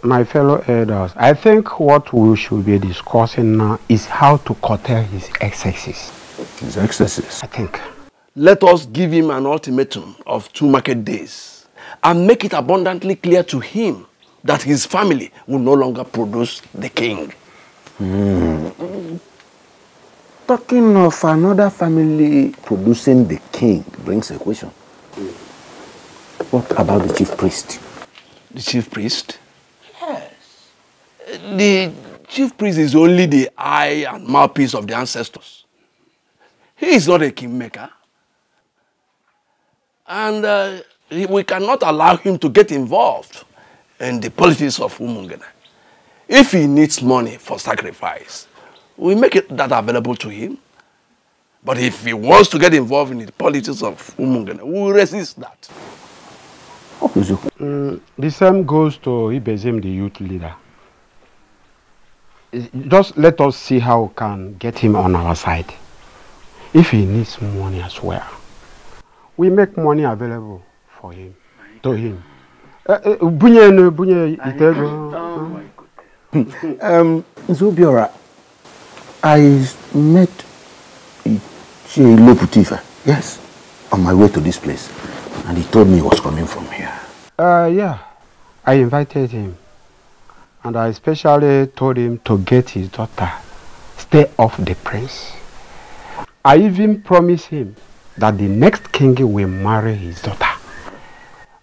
my fellow elders, I think what we should be discussing now is how to curtail his excesses. His excesses? I think. Let us give him an ultimatum of 2 market days and make it abundantly clear to him that his family will no longer produce the king. Talking of another family producing the king brings a question. What about the chief priest? The chief priest? Yes. The chief priest is only the eye and mouthpiece of the ancestors. He is not a kingmaker. And we cannot allow him to get involved in the politics of Umungene. If he needs money for sacrifice, we make that available to him. But if he wants to get involved in the politics of Umungene, we will resist that. The same goes to Ibezim, the youth leader. Just let us see how we can get him on our side. If he needs money as well, we make money available for him, to him. Zubiora, I met Loputifa, yes, on my way to this place, and he told me he was coming from here. Yeah, I invited him, and I especially told him to get his daughter, stay off the prince. I even promised him that the next king will marry his daughter.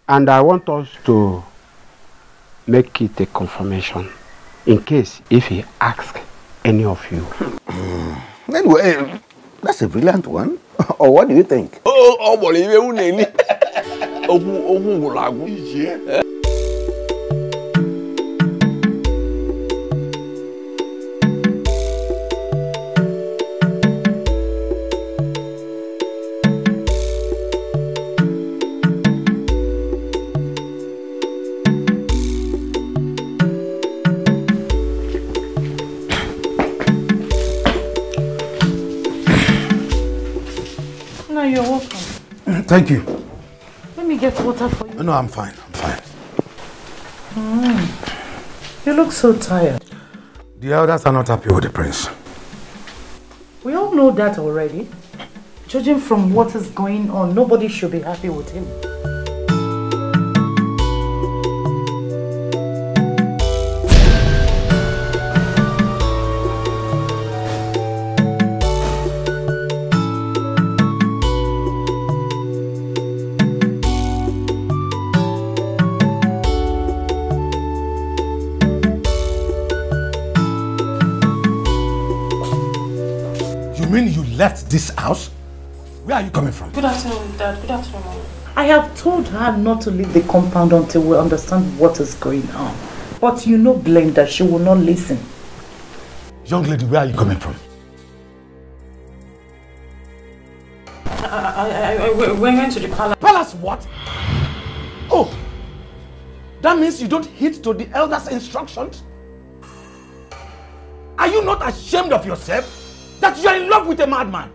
And I want us to make it a confirmation in case if he asks any of you. Anyway, that's a brilliant one. Or what do you think? You're welcome. Thank you. Let me get water for you. No, I'm fine. I'm fine. You look so tired. The elders are not happy with the prince. We all know that already. Judging from what is going on, nobody should be happy with him. left this house? Where are you coming from? Good afternoon, Dad. Good afternoon, Mom. I have told her not to leave the compound until we understand what is going on. But you know, Glenda, she will not listen. Young lady, where are you coming from? We went to the palace. Palace what? Oh, that means you don't heed to the elders' instructions? Are you not ashamed of yourself that you are in love with a madman?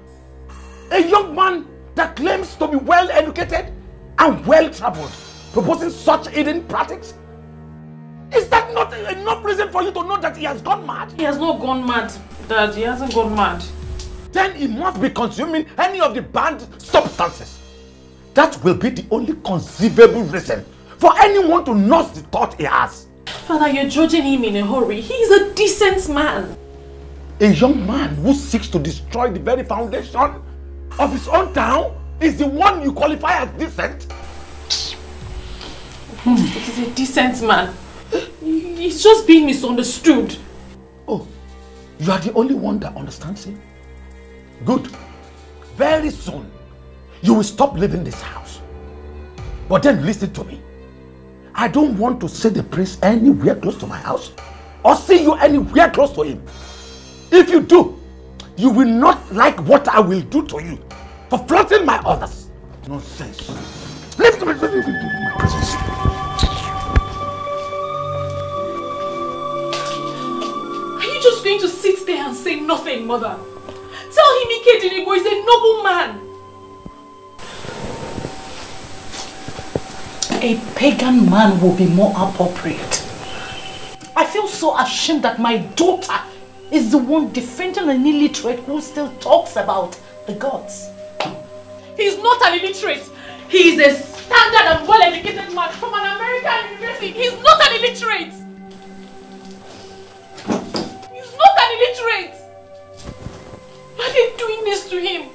A young man that claims to be well educated and well traveled, proposing such hidden practices? Is that not enough reason for you to know that he has gone mad? He has not gone mad, Dad. He hasn't gone mad. Then he must be consuming any of the banned substances. That will be the only conceivable reason for anyone to nurse the thought he has. Father, you're judging him in a hurry. He's a decent man. A young man who seeks to destroy the very foundation of his own town is the one you qualify as decent? He's a decent man. He's just being misunderstood. Oh, you are the only one that understands him? Good. Very soon, you will stop leaving this house. But then listen to me. I don't want to see the prince anywhere close to my house or see you anywhere close to him. If you do, you will not like what I will do to you for flaunting my orders. Nonsense. Leave my presence. Are you just going to sit there and say nothing, Mother? Tell him Ikedinigo is a noble man. A pagan man will be more appropriate. I feel so ashamed that my daughter is the one defending an illiterate who still talks about the gods. He's not an illiterate. He is a standard and well-educated man from an American university. He's not an illiterate. He's not an illiterate. Why are they doing this to him?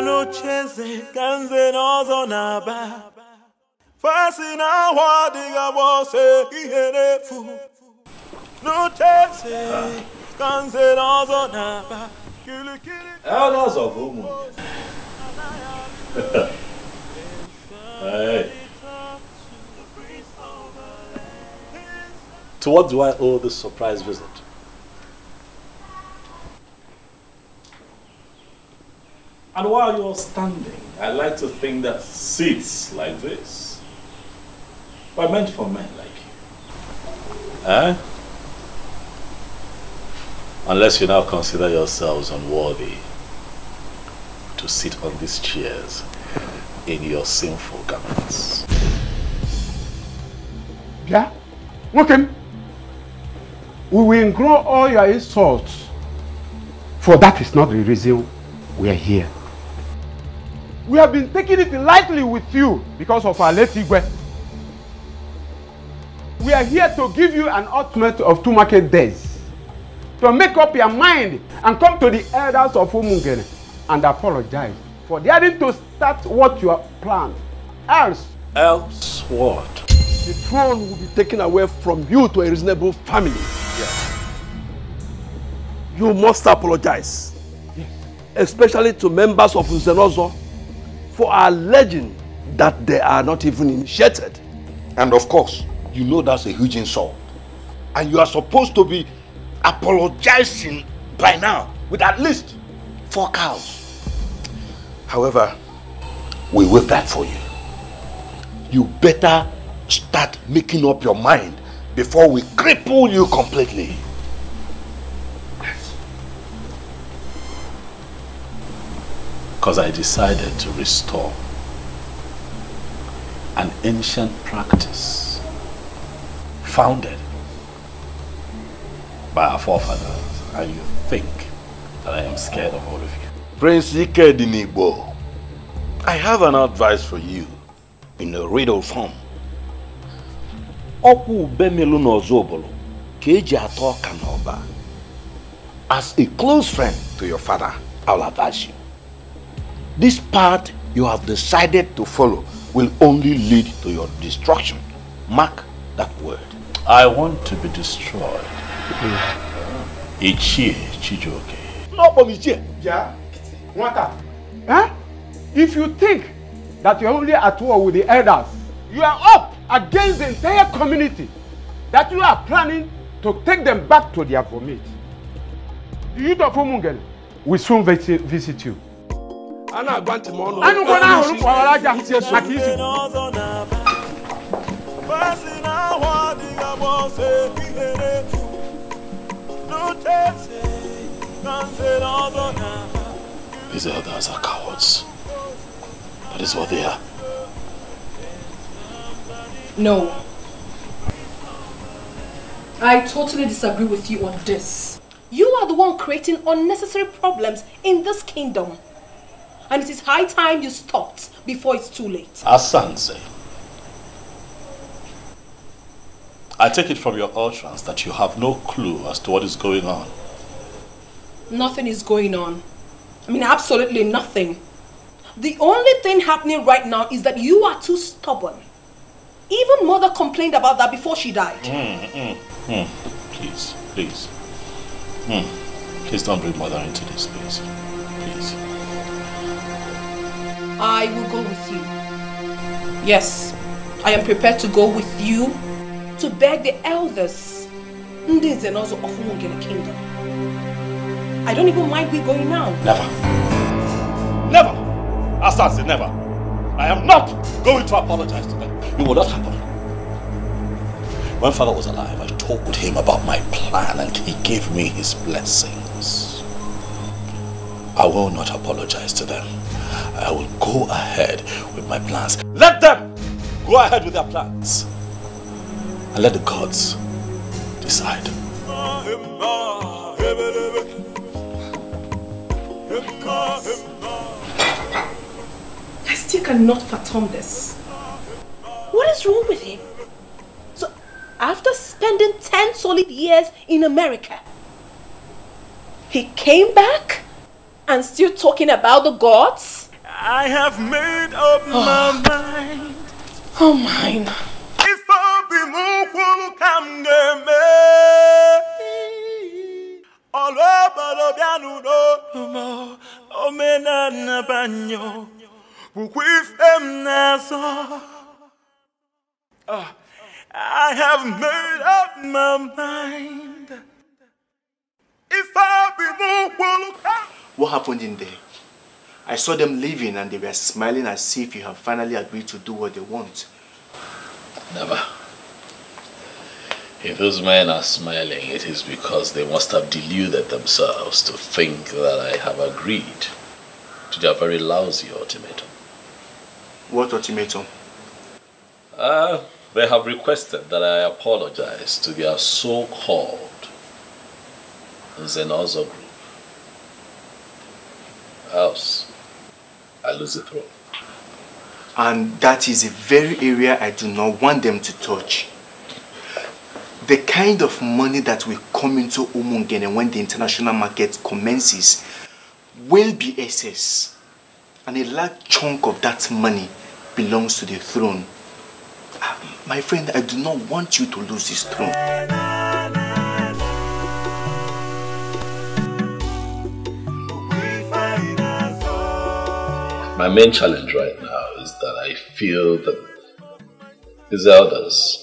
No cheze kanze nozo naba fasi na wadiga bose iherefu no cheze kanze nozo naba Elders of Umu. Hey. To what do I owe this surprise visit? And while you're standing, I like to think that seats like this were meant for men like you. Eh? Unless you now consider yourselves unworthy to sit on these chairs in your sinful garments. Yeah? Okay. We will ignore all your insults, for that is not the reason we are here. We have been taking it lightly with you because of our late Igwe. We are here to give you an ultimatum of 2 market days to make up your mind and come to the elders of Umungene and apologize for daring to start what you have planned. Else what? The throne will be taken away from you to a reasonable family. Yes. You must apologize. Yes. Especially to members of Uzenozo for alleging that they are not even initiated. And of course, you know that's a huge insult. And you are supposed to be apologizing by now with at least 4 cows. However, we waive that for you. You better start making up your mind before we cripple you completely. Because I decided to restore an ancient practice founded by our forefathers, and you think that I am scared of all of you. Prince Ikedinibo, I have an advice for you in a riddle form. As a close friend to your father, I'll advise you. This path you have decided to follow will only lead to your destruction. Mark that word. I want to be destroyed. Ichie Chijoke. No, Ichie. Yeah. What? Huh? If you think that you're only at war with the elders, you are up against the entire community that you are planning to take them back to their vomit. The youth of Umungene will soon visit you. I'm going to These elders are cowards. That is what they are. No. I totally disagree with you on this. You are the one creating unnecessary problems in this kingdom. And it is high time you stopped before it's too late. Asanze, I take it from your utterance that you have no clue as to what is going on. Nothing is going on. I mean, absolutely nothing. The only thing happening right now is that you are too stubborn. Even Mother complained about that before she died. Please, please. Please don't bring Mother into this space. Please. I will go with you. Yes, I am prepared to go with you to beg the elders in the Zenozo of Umungene Kingdom. I don't even mind we going now. Never. Never! Asanze, never. I am not going to apologize to them. It will not happen. When Father was alive, I told him about my plan and he gave me his blessings. I will not apologize to them. I will go ahead with my plans. Let them go ahead with their plans. And let the gods decide. I still cannot fathom this. What is wrong with him? So, after spending 10 solid years in America, he came back and still talking about the gods? I have made up my mind. Oh, mine. If I be more come me, all over the piano, no, oh, man, na banyo, with them naso. I have made up my mind. If I be more What happened in there? I saw them leaving and they were smiling as if you have finally agreed to do what they want. Never. If those men are smiling, it is because they must have deluded themselves to think that I have agreed to their very lousy ultimatum. What ultimatum? They have requested that I apologize to their so-called Zenozo group. Else, I lose the throne. And that is a very area I do not want them to touch. The kind of money that will come into Umungene when the international market commences will be excess. And a large chunk of that money belongs to the throne. My friend, I do not want you to lose this throne. My main challenge right now is that I feel that these elders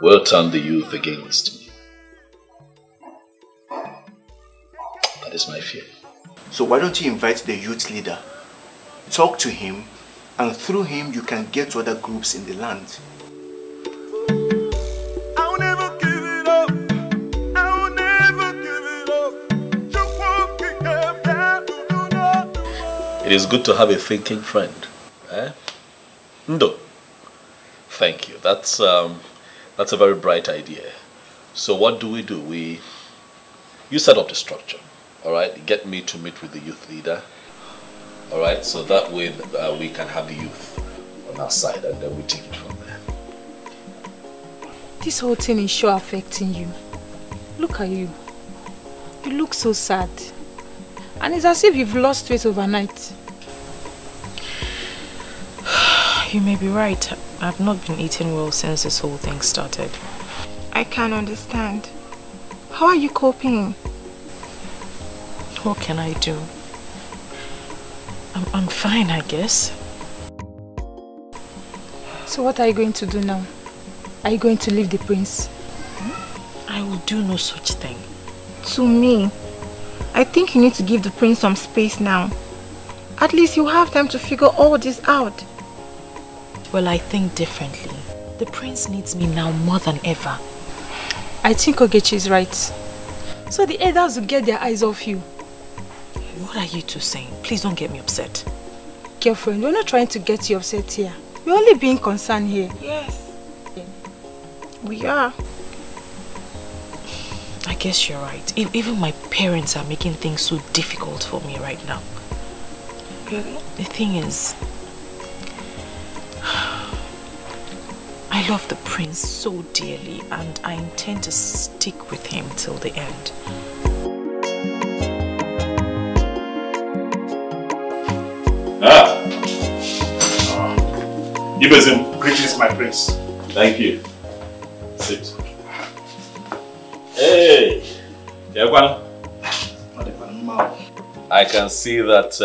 will turn the youth against me. That is my fear. So why don't you invite the youth leader, talk to him, and through him you can get to other groups in the land. I'll never give it up. I'll never give it up. It is good to have a thinking friend. Eh? Ndo. Thank you. That's a very bright idea. So what do? You set up the structure. Alright? Get me to meet with the youth leader. Alright? So that way we can have the youth on our side and then we take it from there. This whole thing is sure affecting you. Look at you. You look so sad. And it's as if you've lost weight overnight. You may be right. I've not been eating well since this whole thing started. I can't understand. How are you coping? What can I do? I'm fine, I guess. So what are you going to do now? Are you going to leave the prince? I will do no such thing. To me, I think you need to give the prince some space now. At least you have time to figure all this out. Well, I think differently. The prince needs me now more than ever. I think Ogechi is right. So the elders will get their eyes off you. What are you two saying? Please don't get me upset. Girlfriend, we're not trying to get you upset here. We're only being concerned here. Yes. We are. I guess you're right. Even my parents are making things so difficult for me right now. Really? The thing is, I love the prince so dearly and I intend to stick with him till the end. Ibezim, greetings, my prince. Thank you. Sit. Hey, I can see that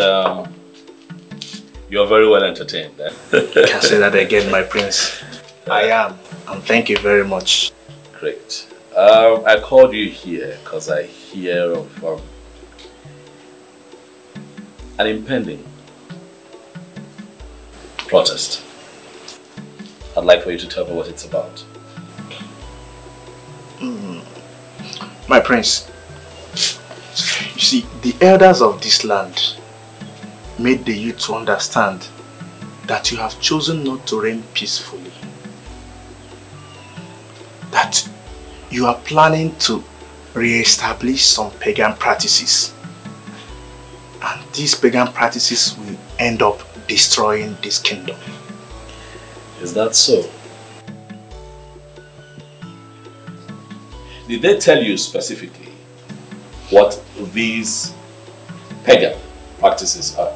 you're very well entertained. Eh? Can't say that again, my prince. I am, and thank you very much. Great. I called you here because I hear of an impending protest. I'd like for you to tell me what it's about. My prince, you see, the elders of this land made the youth to understand that you have chosen not to reign peacefully. That you are planning to re-establish some pagan practices. And these pagan practices will end up destroying this kingdom. Is that so? Did they tell you specifically what these pagan practices are?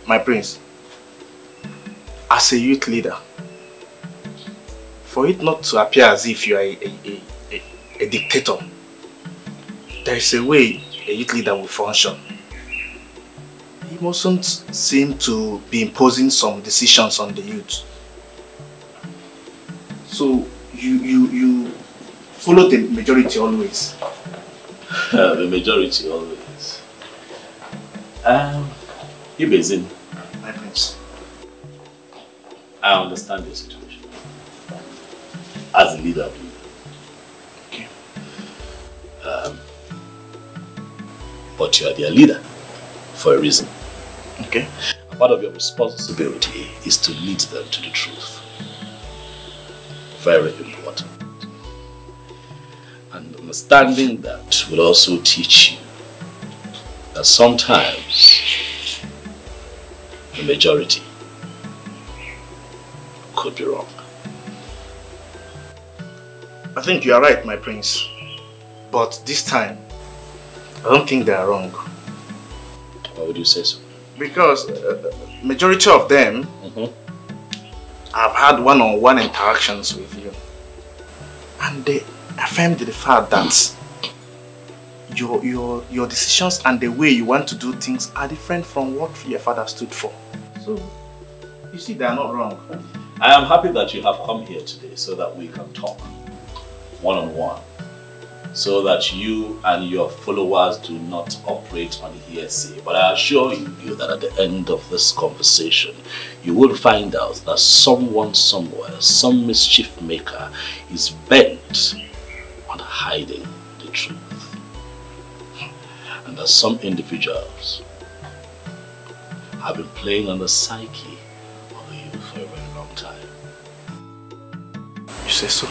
My prince, as a youth leader, for it not to appear as if you are a dictator, there is a way a youth leader will function. He mustn't seem to be imposing some decisions on the youth. So you follow the majority always. The majority always. Ibezim, my prince, I understand your situation as a leader of you. Okay. But you are their leader for a reason. Okay. And part of your responsibility is to lead them to the truth. Very important. And understanding that will also teach you that sometimes the majority could be wrong. I think you are right, my prince. But this time, I don't think they are wrong. Why would you say so? Because majority of them have had one-on-one interactions with you. And they affirmed the fact that your decisions and the way you want to do things are different from what your father stood for. So, you see, they are not wrong. I am happy that you have come here today so that we can talk one-on-one, so that you and your followers do not operate on hearsay. But I assure you that at the end of this conversation, you will find out that someone somewhere, some mischief maker, is bent on hiding the truth. And that some individuals have been playing on the psyche of the youth for a very long time. You say so?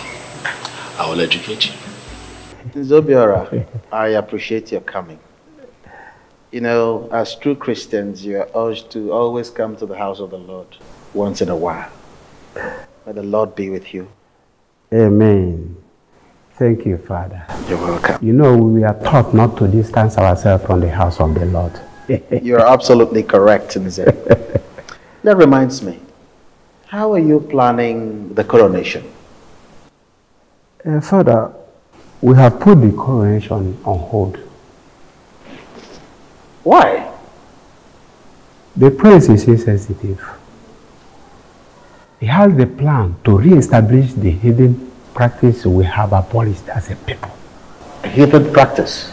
I will educate you. Zobiora, I appreciate your coming. You know, as true Christians, you are urged to always come to the house of the Lord once in a while. May the Lord be with you. Amen. Thank you, Father. You're welcome. You know, we are taught not to distance ourselves from the house of the Lord. You're absolutely correct, Nze. That reminds me, how are you planning the coronation? Father, we have put the coronation on hold. Why? The prince is insensitive. He has the plan to re-establish the hidden practice we have abolished as a people. A hidden practice?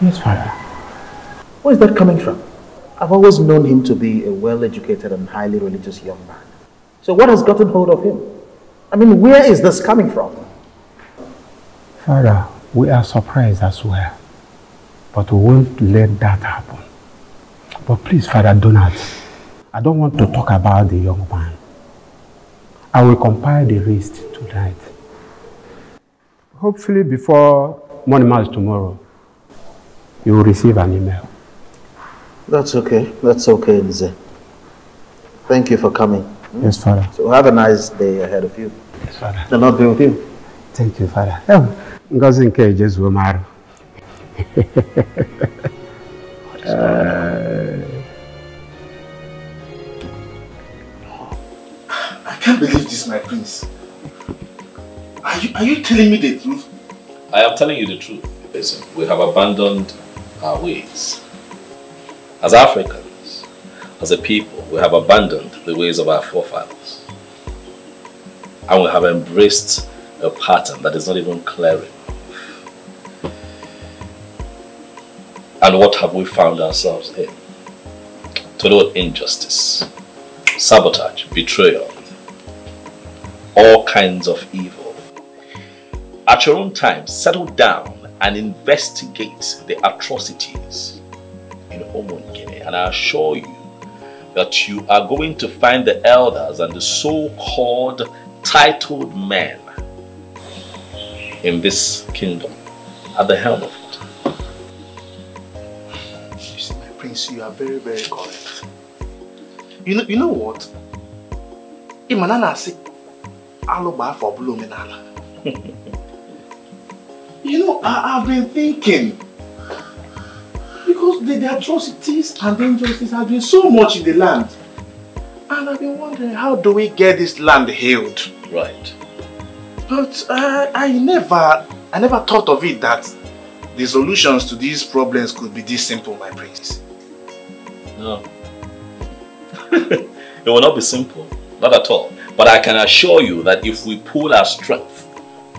Yes, Father. Where is that coming from? I've always known him to be a well-educated and highly religious young man. So what has gotten hold of him? I mean, where is this coming from? Father, we are surprised as well. But we won't let that happen. But please, Father Donald, I don't want to talk about the young man. I will compile the list tonight. Hopefully before morning mass tomorrow, you will receive an email. That's okay. That's okay, Nze. Thank you for coming. Yes, Father. So have a nice day ahead of you. Yes, Father. The Lord be with you. Thank you, Father. Ngozi nke Jesu Omar. I can't believe this, my prince. Are you telling me the truth? I am telling you the truth. We have abandoned our ways. As Africans, as a people, we have abandoned the ways of our forefathers. And we have embraced a pattern that is not even clear enough. And what have we found ourselves in? Total injustice, sabotage, betrayal, all kinds of evil. At your own time, settle down and investigate the atrocities in Guinea, and I assure you that you are going to find the elders and the so-called titled men in this kingdom at the helm of it. You see, my prince, you are very, very correct. You know what? Imanana say, "Aloba for blumenala." You know, I've been thinking, because the atrocities and the injustice have been so much in the land, and I've been wondering, how do we get this land healed? Right. But I never thought of it that the solutions to these problems could be this simple, my prince. No. It will not be simple, not at all. But I can assure you that if we pool our strength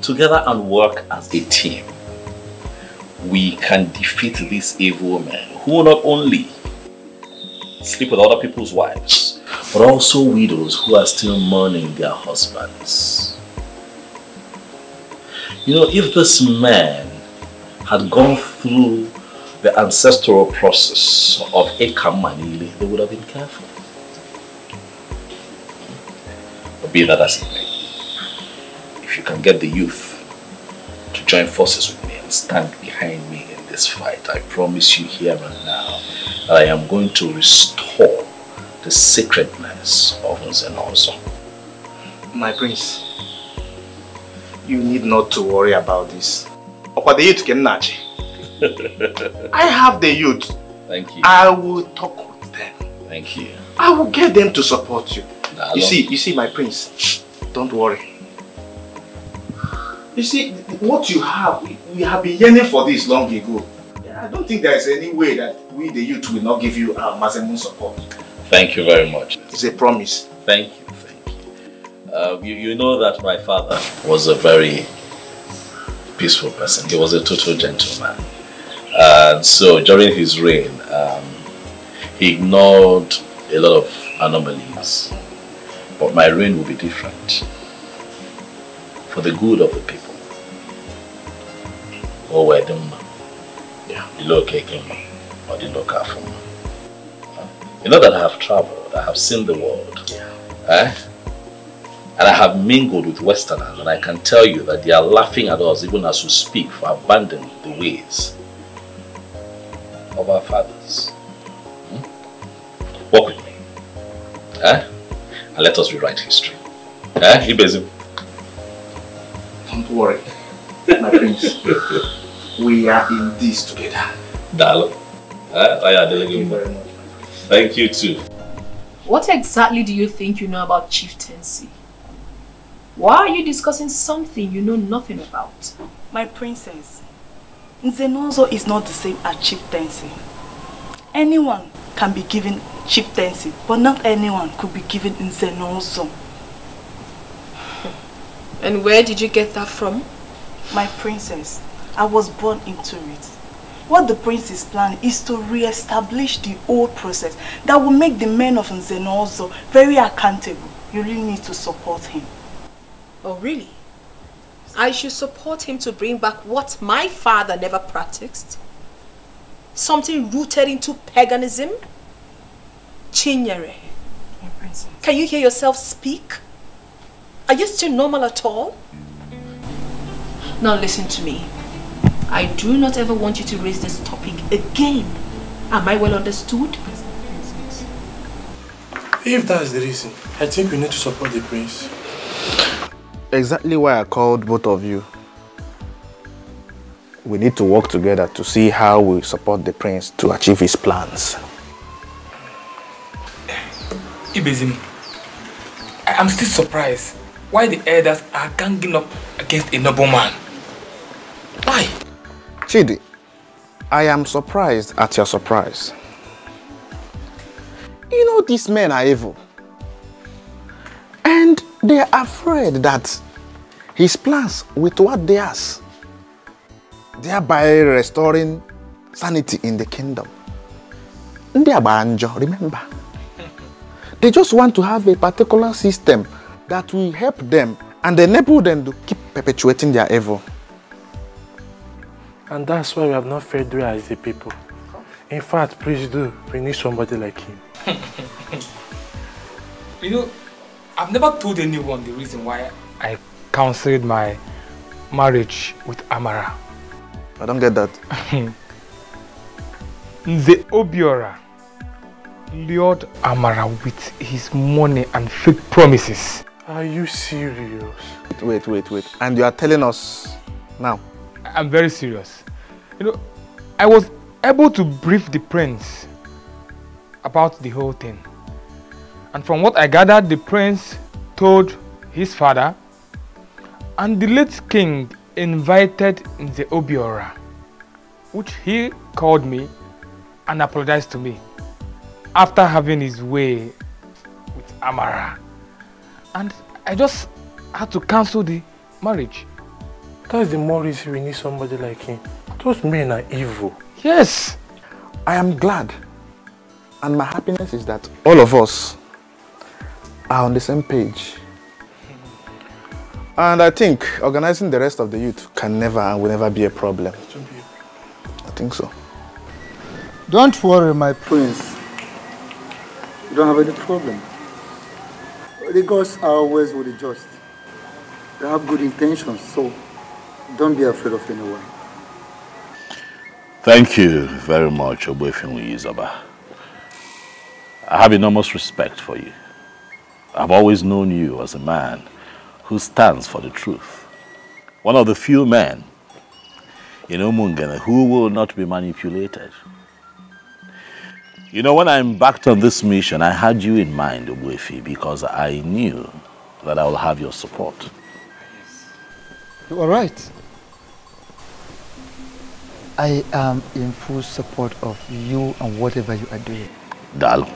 together and work as a team, we can defeat these evil men who not only sleep with other people's wives, but also widows who are still mourning their husbands. You know, if this man had gone through the ancestral process of Ekamanili, they would have been careful. But be that as it may, if you can get the youth to join forces with me and stand behind me in this fight, I promise you here and now that I am going to restore the sacredness of Nzenonso. My prince, you need not to worry about this. I have the youth. Thank you. I will talk with them. Thank you. I will get them to support you. Nah, you see, my prince, don't worry. You see, what you have, we have been yearning for this long ago. I don't think there is any way that we, the youth, will not give you our maximum support. Thank you very much. It's a promise. Thank you, you know that my father was a very peaceful person. He was a total gentleman. And so during his reign, he ignored a lot of anomalies. But my reign will be different. For the good of the people. Oh, where them? Yeah. The local or the local form. You know that I have traveled, I have seen the world. Yeah. And I have mingled with Westerners, and I can tell you that they are laughing at us even as we speak for abandoning the ways of our fathers. Walk with me. And let us rewrite history. Ibezim. Don't worry, my prince. We are in this together. Darling. Thank you very much. Thank you too. What exactly do you think you know about chieftaincy? Why are you discussing something you know nothing about? My princess, Nzenozo is not the same as chieftaincy. Anyone can be given chieftaincy, but not anyone could be given Nzenozo. And where did you get that from? My princess, I was born into it. What the prince is planning is to re-establish the old process that will make the men of Nzenozo very accountable. You really need to support him. Oh, really? I should support him to bring back what my father never practiced? Something rooted into paganism? Chinyere, my princess. Can you hear yourself speak? Are you still normal at all? Now listen to me. I do not ever want you to raise this topic again. Am I well understood? If that's the reason, I think we need to support the prince. Exactly why I called both of you. We need to work together to see how we support the prince to achieve his plans. Ibezim, I am still surprised why the elders are ganging up against a noble man. Why? Chidi, I am surprised at your surprise. You know these men are evil. And they are afraid that his plans will thwart theirs, thereby restoring sanity in the kingdom. Remember, they just want to have a particular system that will help them and enable them to keep perpetuating their evil. And that's why we have not Frederick as the people. In fact, please do. We need somebody like him. You know, I've never told anyone the reason why I cancelled my marriage with Amara. I don't get that. The Obiora lured Amara with his money and fake promises. Are you serious? Wait. And you are telling us now? I'm very serious. You know, I was able to brief the prince about the whole thing. And from what I gathered, the prince told his father, and the late king invited the Obiora, which he called me and apologized to me after having his way with Amara. And I just had to cancel the marriage. That's the more reason we need somebody like him. Those men are evil. Yes. I am glad. And my happiness is that all of us are on the same page. And I think organizing the rest of the youth can never and will never be a problem. I think so. Don't worry, my prince. You don't have any problem. The gods are always with the just. They have good intentions, so don't be afraid of anyone. Thank you very much, Oboefinwi Izaba. I have enormous respect for you. I've always known you as a man who stands for the truth. One of the few men in Umungene who will not be manipulated. You know, when I embarked on this mission, I had you in mind, Oboefi, because I knew that I will have your support. You are right. I am in full support of you and whatever you are doing. Dal.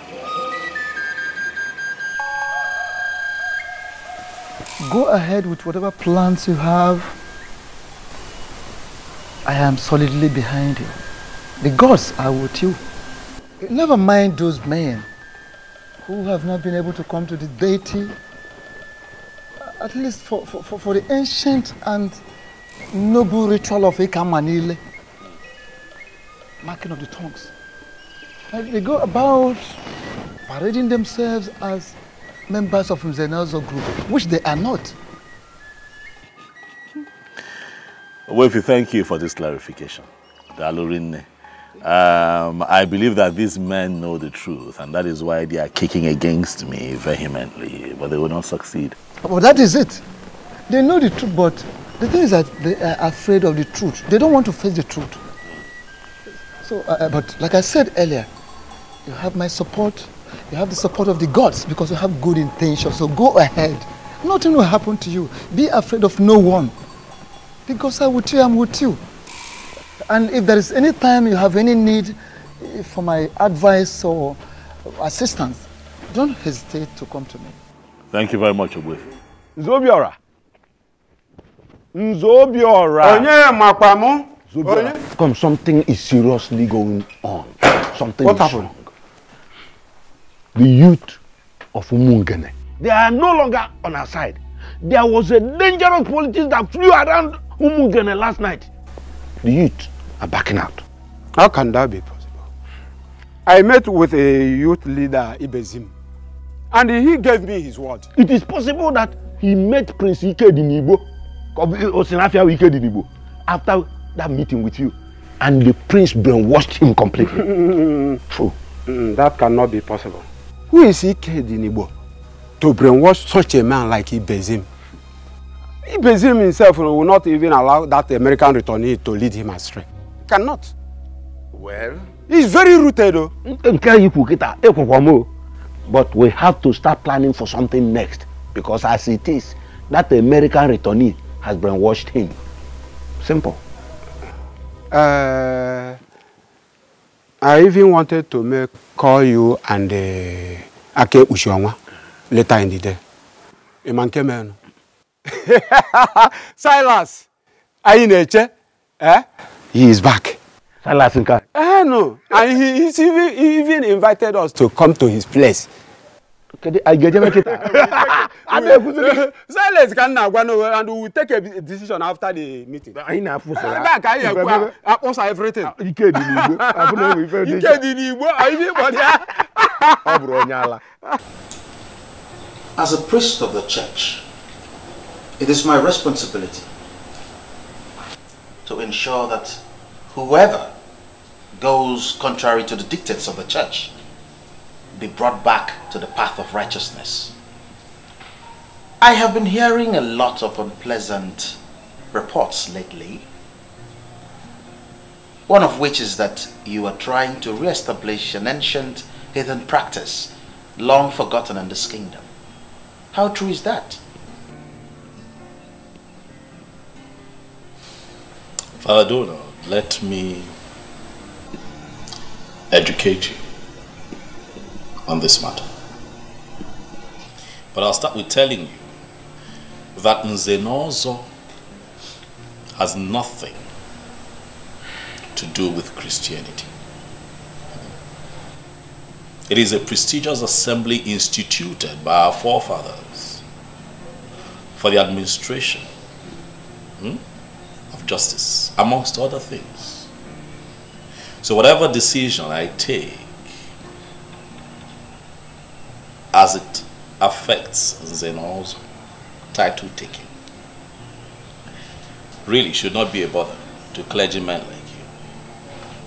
Go ahead with whatever plans you have. I am solidly behind you. The gods are with you. Never mind those men who have not been able to come to the deity, at least for the ancient and noble ritual of Ekamanile, marking of the tongues. Like they go about parading themselves as members of Nzenozo group, which they are not. Oboefi, thank you for this clarification. I believe that these men know the truth, and that is why they are kicking against me vehemently, but they will not succeed. Well, that is it. They know the truth, but the thing is that they are afraid of the truth. They don't want to face the truth. So, but like I said earlier, you have my support. You have the support of the gods because you have good intentions. So go ahead. Nothing will happen to you. Be afraid of no one. Because I'm with you, I'm with you. And if there is any time you have any need for my advice or assistance, don't hesitate to come to me. Thank you very much, Ogbuefi. Nzobiora. Nzobiora. Onye makwamu. Zobiora. Come, something is seriously going on. Something What is happened? wrong. The youth of Umungene, they are no longer on our side. There was a dangerous politics that flew around Umungene last night. The youth are backing out. How can that be possible? I met with a youth leader, Ibezim, and he gave me his word. It is possible that he met Prince Ikedinibo, after that meeting with you, and the prince brainwashed him completely. True. That cannot be possible. Who is Ikedinibo to brainwash such a man like Ibezim? Ibezim himself will not even allow that American returnee to lead him astray. Cannot. Well, he's very rooted though. But we have to start planning for something next, because as it is, that American returnee has brainwashed him. Simple. I even wanted to call you and Ake Ushionwa later in the day. Imankemeno. Silas, are you in Eche? He is back. Silas Nka? No. And he even invited us to come to his place. Silas can now go and we will take a decision after the meeting. Everything. As a priest of the church, it is my responsibility to ensure that whoever goes contrary to the dictates of the church be brought back to the path of righteousness. I have been hearing a lot of unpleasant reports lately, one of which is that you are trying to re-establish an ancient heathen practice long forgotten in this kingdom. How true is that? Father Donald, let me educate you on this matter. But I'll start with telling you that Nzenozo has nothing to do with Christianity. It is a prestigious assembly instituted by our forefathers for the administration of justice, amongst other things. So whatever decision I take as it affects Nzenozo title taking really should not be a bother to clergymen like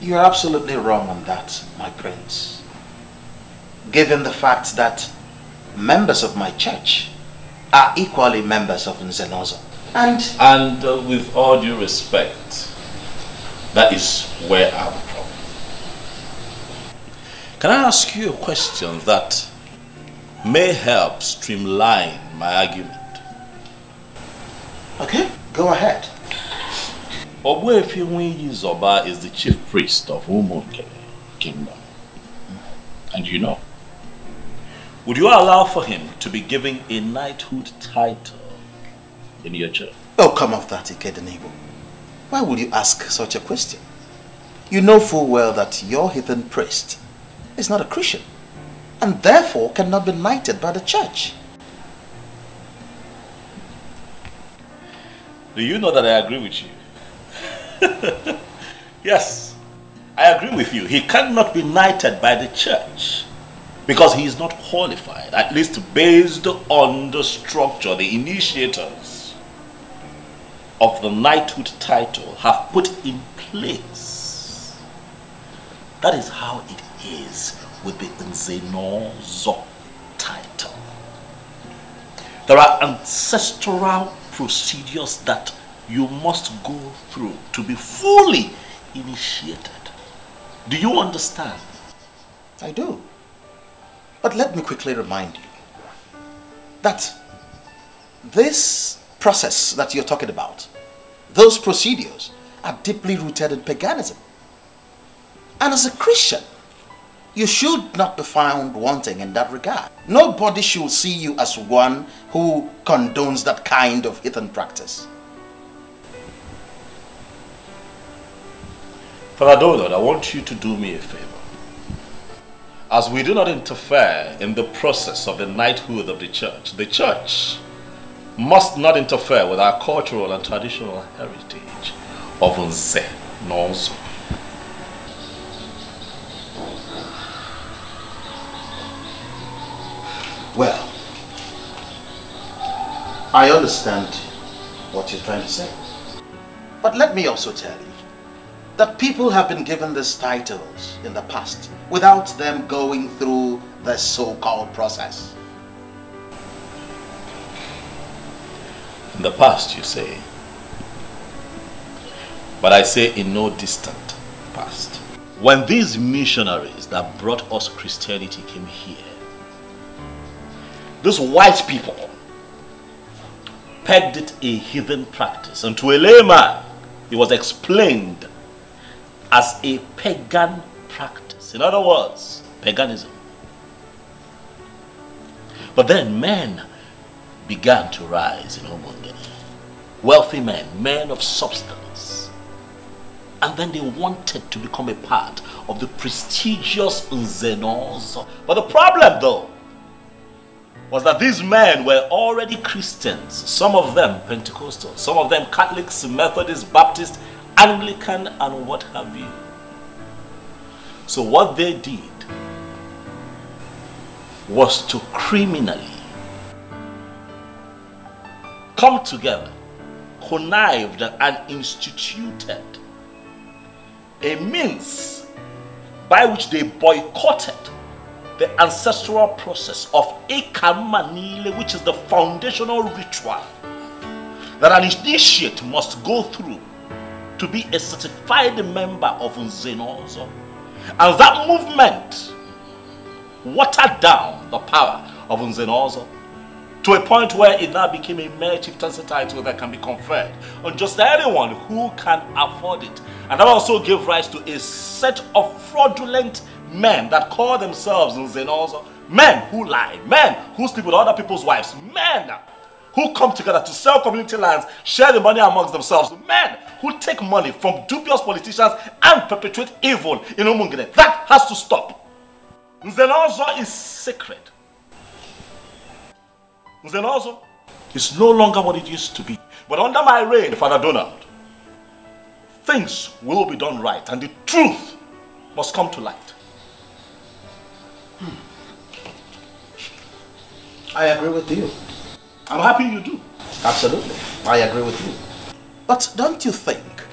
you. You are absolutely wrong on that, my prince. Given the fact that members of my church are equally members of Nzenozo. And with all due respect, that is where I'm from. Can I ask you a question that may help streamline my argument? Okay, go ahead. Ogbuefi Zoba is the chief priest of Umungene Kingdom. And you know, would you allow for him to be given a knighthood title in your church? Oh, come off that, Ikedenibo. Why would you ask such a question? You know full well that your heathen priest is not a Christian, and therefore cannot be knighted by the church. Do you know that I agree with you? Yes, I agree with you. He cannot be knighted by the church because he is not qualified, at least based on the structure the initiators of the knighthood title have put in place. That is how it is with the Nzenozo title. There are ancestral procedures that you must go through to be fully initiated. Do you understand? I do. But let me quickly remind you that this process that you're talking about, those procedures are deeply rooted in paganism. And as a Christian, you should not be found wanting in that regard. Nobody should see you as one who condones that kind of heathen practice. Father Donald, I want you to do me a favor. As we do not interfere in the process of the knighthood of the church must not interfere with our cultural and traditional heritage of Nze Nonzo. Well, I understand what you're trying to say. But let me also tell you that people have been given these titles in the past without them going through the so-called process. In the past, you say. But I say in no distant past. When these missionaries that brought us Christianity came here, those white people pegged it a heathen practice, and to a layman it was explained as a pagan practice. In other words, paganism. But then men began to rise in Umungene. Wealthy men, men of substance. And then they wanted to become a part of the prestigious Nze Nonzo. But the problem though was that these men were already Christians, some of them Pentecostal, some of them Catholics, Methodist, Baptist, Anglican, and what have you. So what they did was to criminally come together, connived and instituted a means by which they boycotted the ancestral process of Ekamanile, which is the foundational ritual that an initiate must go through to be a certified member of Nze Nonzo. And that movement watered down the power of Nze Nonzo to a point where it now became a mere chieftaincy title that can be conferred on just anyone who can afford it. And that also gave rise to a set of fraudulent men that call themselves Nze Nonzo. Men who lie, men who sleep with other people's wives, men who come together to sell community lands, share the money amongst themselves, men who take money from dubious politicians and perpetuate evil in Umungene. That has to stop. Nze Nonzo is sacred. Nze Nonzo is no longer what it used to be. But under my reign, Father Donald, things will be done right and the truth must come to light. I agree with you. I'm happy you do. Absolutely. I agree with you. But don't you think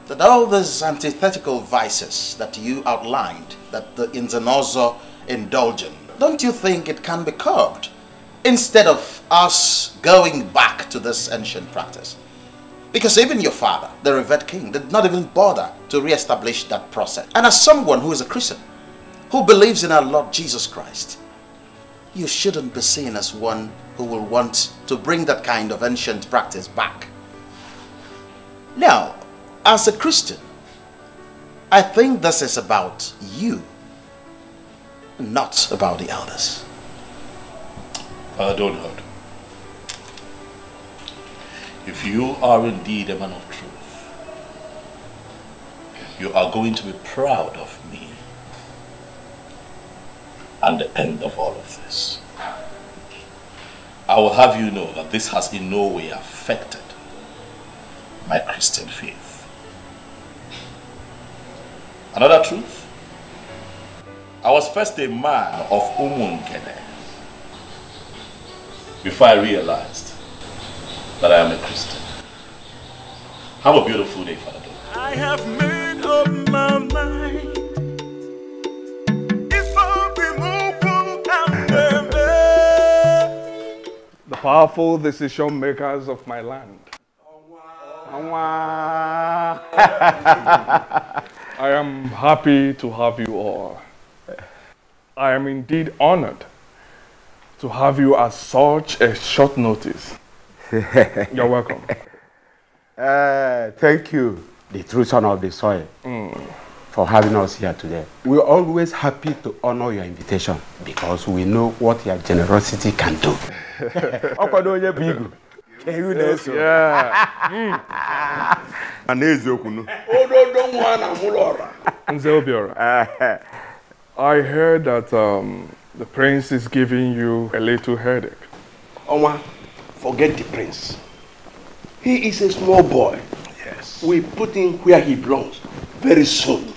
that all these antithetical vices that you outlined, that the Nze Nonzo indulge in, don't you think it can be curbed instead of us going back to this ancient practice? Because even your father, the revered king, did not even bother to re-establish that process. And as someone who is a Christian, who believes in our Lord Jesus Christ, you shouldn't be seen as one who will want to bring that kind of ancient practice back. Now, as a Christian, I think this is about you, not about the elders. Father Donald, if you are indeed a man of truth, you are going to be proud of me and the end of all of this. I will have you know that this has in no way affected my Christian faith. Another truth, I was first a man of Umungene before I realized that I am a Christian. Have a beautiful day, Father Donald. I have made up my mind. The powerful decision makers of my land. I am happy to have you all. I am indeed honored to have you at such a short notice. You're welcome. Thank you, the true son of the soil, for having us here today. We're always happy to honor your invitation because we know what your generosity can do. I heard that the prince is giving you a little headache. Oma, forget the prince. He is a small boy. Yes. We put him where he belongs very soon.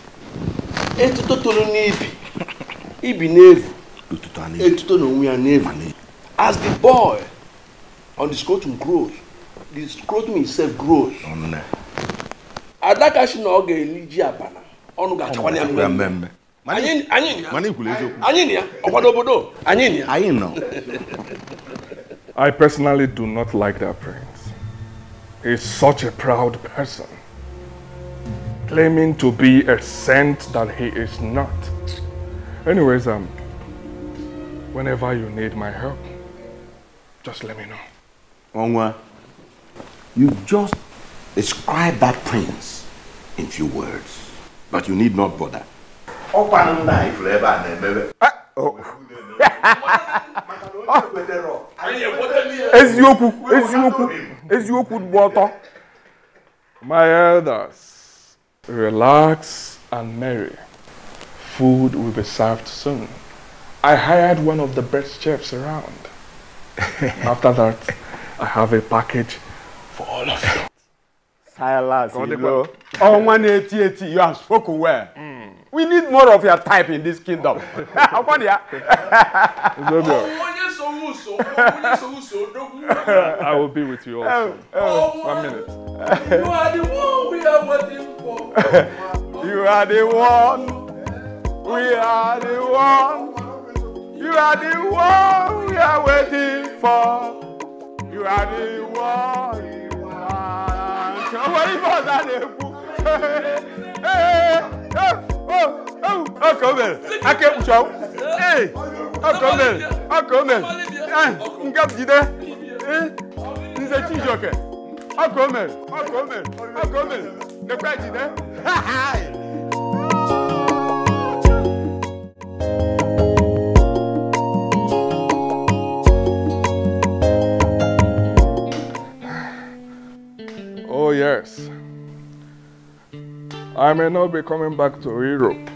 As the boy on the scrotum grows, the scrotum itself grows. Adakashi no oge eliji abana. Onu ga chawani amembe. I personally do not like that prince. He's such a proud person, claiming to be a saint that he is not. Anyways, whenever you need my help, just let me know. Onwa, you just describe that prince in few words, but you need not bother. My elders, relax and merry. Food will be served soon. I hired one of the best chefs around. After that, I have a package for all of you. Silas, you have spoken well. We need more of your type in this kingdom. I will be with you also. 1 minute. You are the one we are waiting for. You are the one. We are the one. You are the one we are waiting for. You are the one. Come here. I can't show. Hey, come here. Come here. This is a cheese joker. Come here. Come here. Come here. The president. Oh yes. I may not be coming back to Europe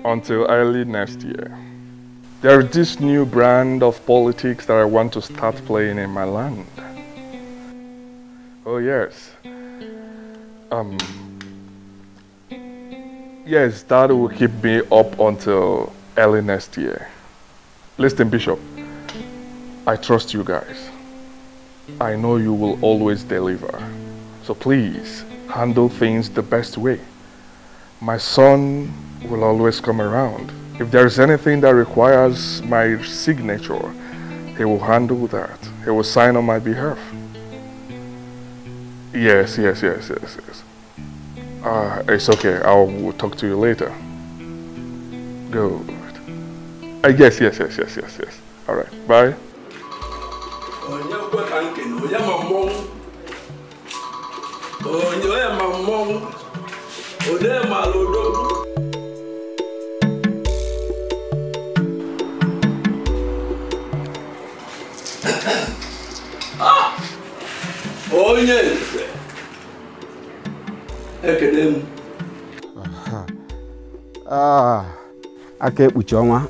until early next year. There is this new brand of politics that I want to start playing in my land. Oh yes. Yes, that will keep me up until early next year. Listen, Bishop, I trust you guys. I know you will always deliver. So please, handle things the best way. My son will always come around. If there's anything that requires my signature, he will handle that. He will sign on my behalf. Yes. It's okay. I will talk to you later. Good. Yes. All right. Bye. Akebujoma,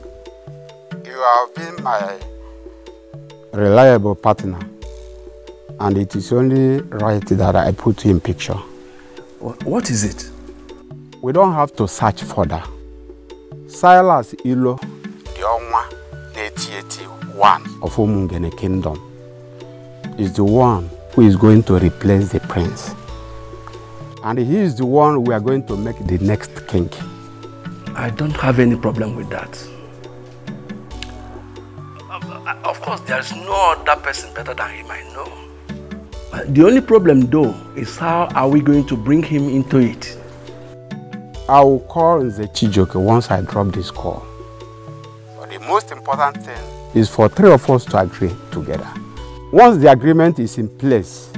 you have been my reliable partner, and it is only right that I put you in picture. What is it? We don't have to search further. Silas Ilo, the Onwa 81 of Umungene Kingdom, is the one who is going to replace the prince. And he is the one we are going to make the next king. I don't have any problem with that. Of course, there's no other person better than him, I know. The only problem though is how are we going to bring him into it? I will call the Chijoke once I drop this call. But the most important thing is for 3 of us to agree together. Once the agreement is in place,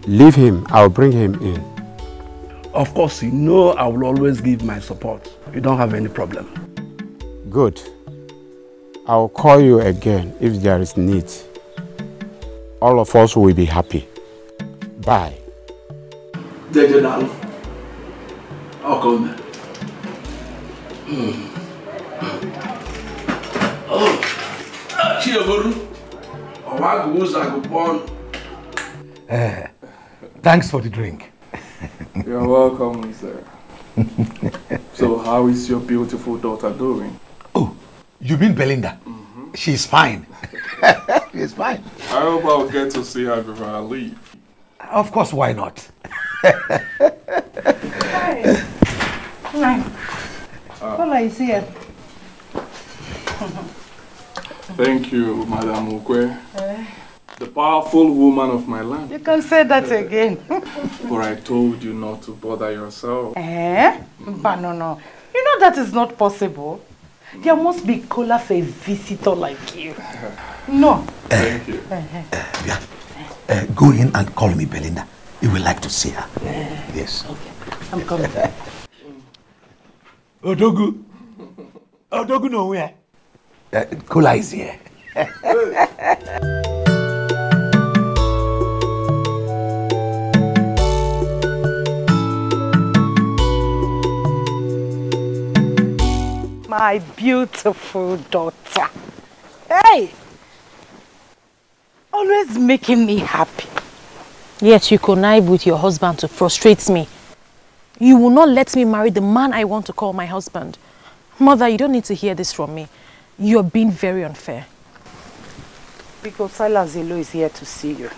leave him, I'll bring him in. Of course, you know I will always give my support. You don't have any problem. Good. I'll call you again if there is need. All of us will be happy. Bye. I'll come. Oh, thanks for the drink. You're welcome, sir. So how is your beautiful daughter doing? Oh, you mean Belinda? She's fine. She's fine. I hope I'll get to see her before I leave. Of course, why not? Hi. Kola is here. Thank you, Madam Ukwe. The powerful woman of my land. You can say that again. But I told you not to bother yourself. But no. You know that is not possible. There must be cola for a visitor like you. No. Thank you. Go in and call me Belinda. You will like to see her. Yes. Okay. I'm coming. Odogu. Odogu nowhere. Cola is here. My beautiful daughter. Hey! Always making me happy. Yet you connive with your husband to frustrate me. You will not let me marry the man I want to call my husband. Mother, you don't need to hear this from me. You're being very unfair. Because Silas Zelo is here to see you.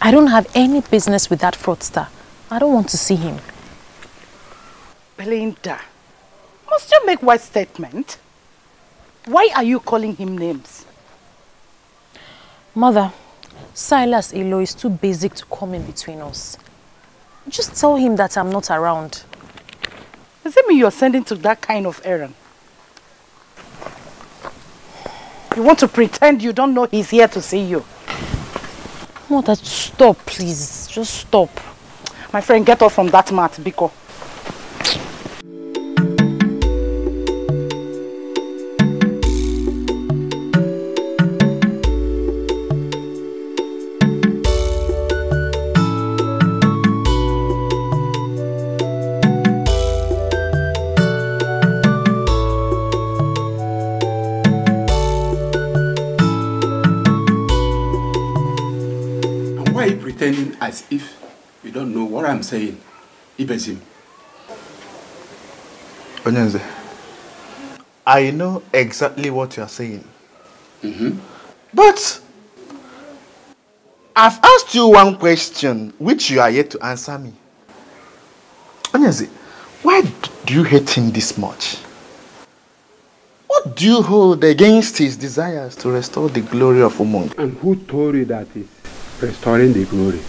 I don't have any business with that fraudster. I don't want to see him. Belinda, must you make what statement? Why are you calling him names? Mother, Silas Elo is too basic to come in between us. Just tell him that I'm not around. Does it mean you're sending to that kind of errand? You want to pretend you don't know he's here to see you? Mother, stop, please. Just stop. My friend, get off from that mat, Biko. Pretending as if you don't know what I'm saying. Ibezim. Onyenze, I know exactly what you are saying. But I've asked you one question which you are yet to answer me. Onyenze, why do you hate him this much? What do you hold against his desires to restore the glory of Umung? And who told you that is restoring the glory?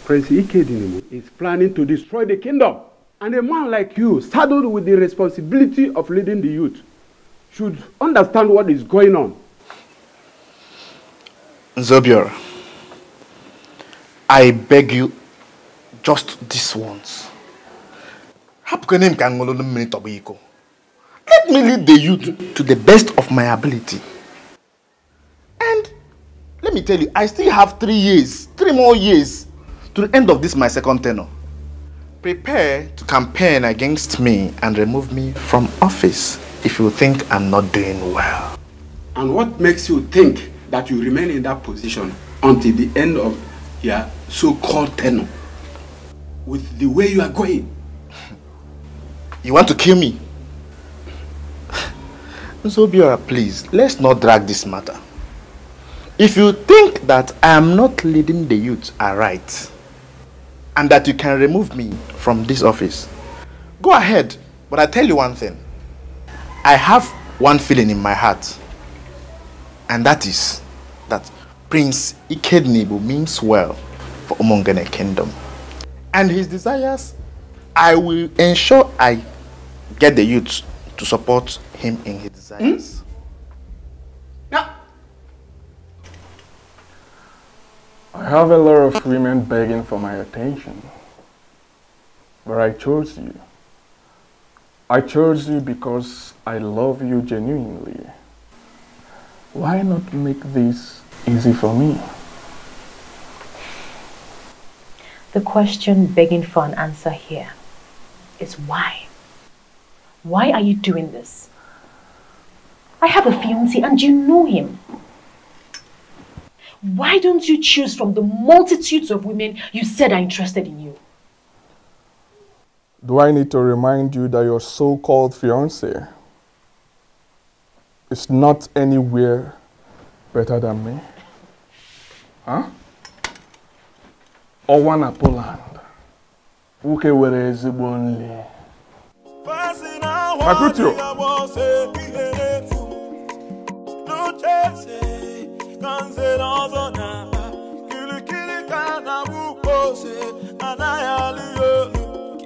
Prince Ikedinimo is planning to destroy the kingdom. And a man like you, saddled with the responsibility of leading the youth, should understand what is going on. Zobior, I beg you, just this once. Let me lead the youth to the best of my ability. And let me tell you, I still have 3 more years to the end of this my second tenure. Prepare to campaign against me and remove me from office if you think I'm not doing well. And what makes you think that you remain in that position until the end of your so-called tenure? With the way you are going. You want to kill me? Zobiora, please, let's not drag this matter. If you think that I am not leading the youth aright, and that you can remove me from this office, go ahead. But I tell you one thing. I have one feeling in my heart. And that is that Prince Ikednibu means well for Umungene Kingdom. And his desires I will ensure I get the youth to support him in his desires. I have a lot of women begging for my attention, but I chose you. I chose you because I love you genuinely. Why not make this easy for me? The question begging for an answer here is why? Why are you doing this? I have a fiancé and you know him. Why don't you choose from the multitudes of women you said are interested in you? Do I need to remind you that your so-called fiancé is not anywhere better than me? Huh? Owana Poland. Uke were ezigbo nli. Makutio.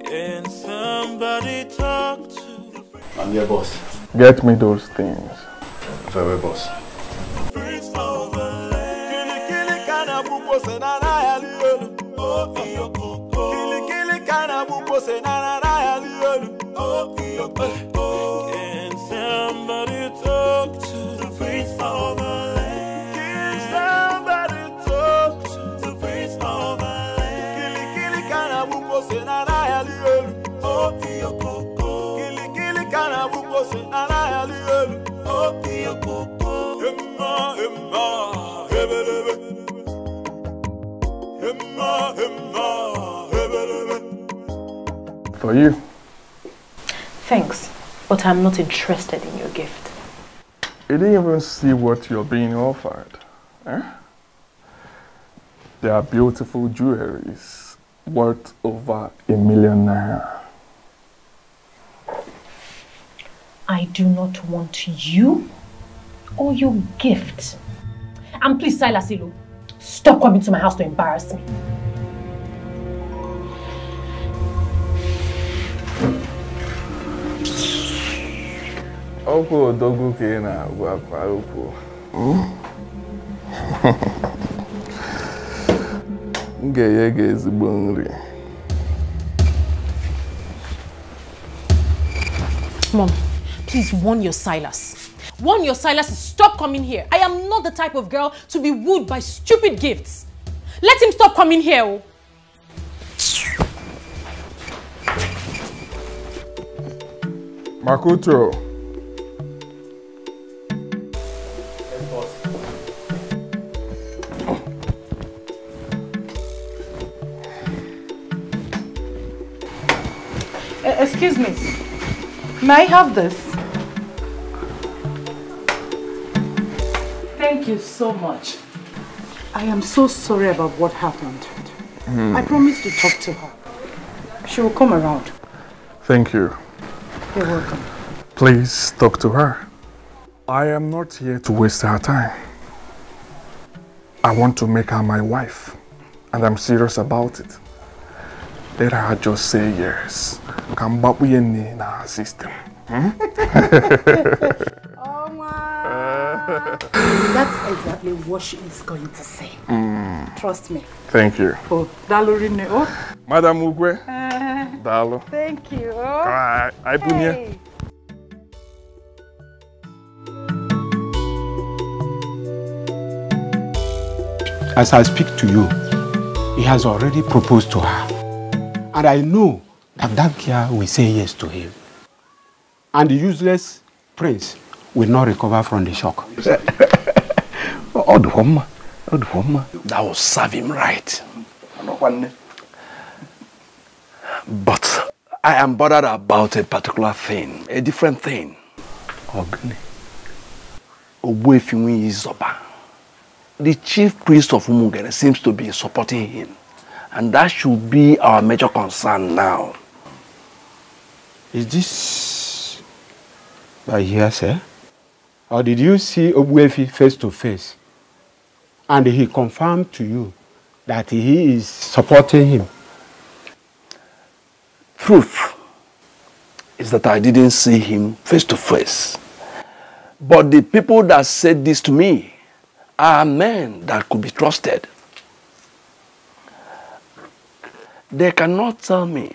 Can somebody talk to? I'm your boss. Get me those things. Very boss. Can somebody talk to the prince of the land? Can somebody talk to the prince of the land? Kili kana buko se na na yali elu. Oh iyo koko. Kili kana buko se na na yali elu. Oh iyo koko. Emma hebelebe. Emma hebelebe. For you. Thanks, but I'm not interested in your gift. You didn't even see what you're being offered. Eh? They are beautiful jewelries worth over ₦1 million. I do not want you or your gift. And please, Silas Ilu, stop coming to my house to embarrass me. Oko dogu ke na agwa kwa oko. Ngeyege ezigbo nri. Mom, please warn your Silas. Warn your Silas to stop coming here. I am not the type of girl to be wooed by stupid gifts. Let him stop coming here. Oh. Makuto. Excuse me. May I have this? Thank you so much. I am so sorry about what happened. I promised to talk to her. She will come around. Thank you. You're welcome. Please talk to her. I am not here to waste her time. I want to make her my wife, and I'm serious about it. Let her just say yes. Come back with in our system. That's exactly what she is going to say. Trust me. Thank you. Oh, Dalorine. Oh. Madam Ugwe. Dalo. Thank you. Alright. I put here. As I speak to you, he has already proposed to her. And I know that that girl will say yes to him. And the useless prince will not recover from the shock. That will serve him right. But I am bothered about a particular thing, a different thing. The chief priest of Umungene seems to be supporting him. And that should be our major concern now. Is this by hearsay? Or did you see Obuefi face to face? And he confirmed to you that he is supporting him? Truth is that I didn't see him face to face. But the people that said this to me are men that could be trusted. They cannot tell me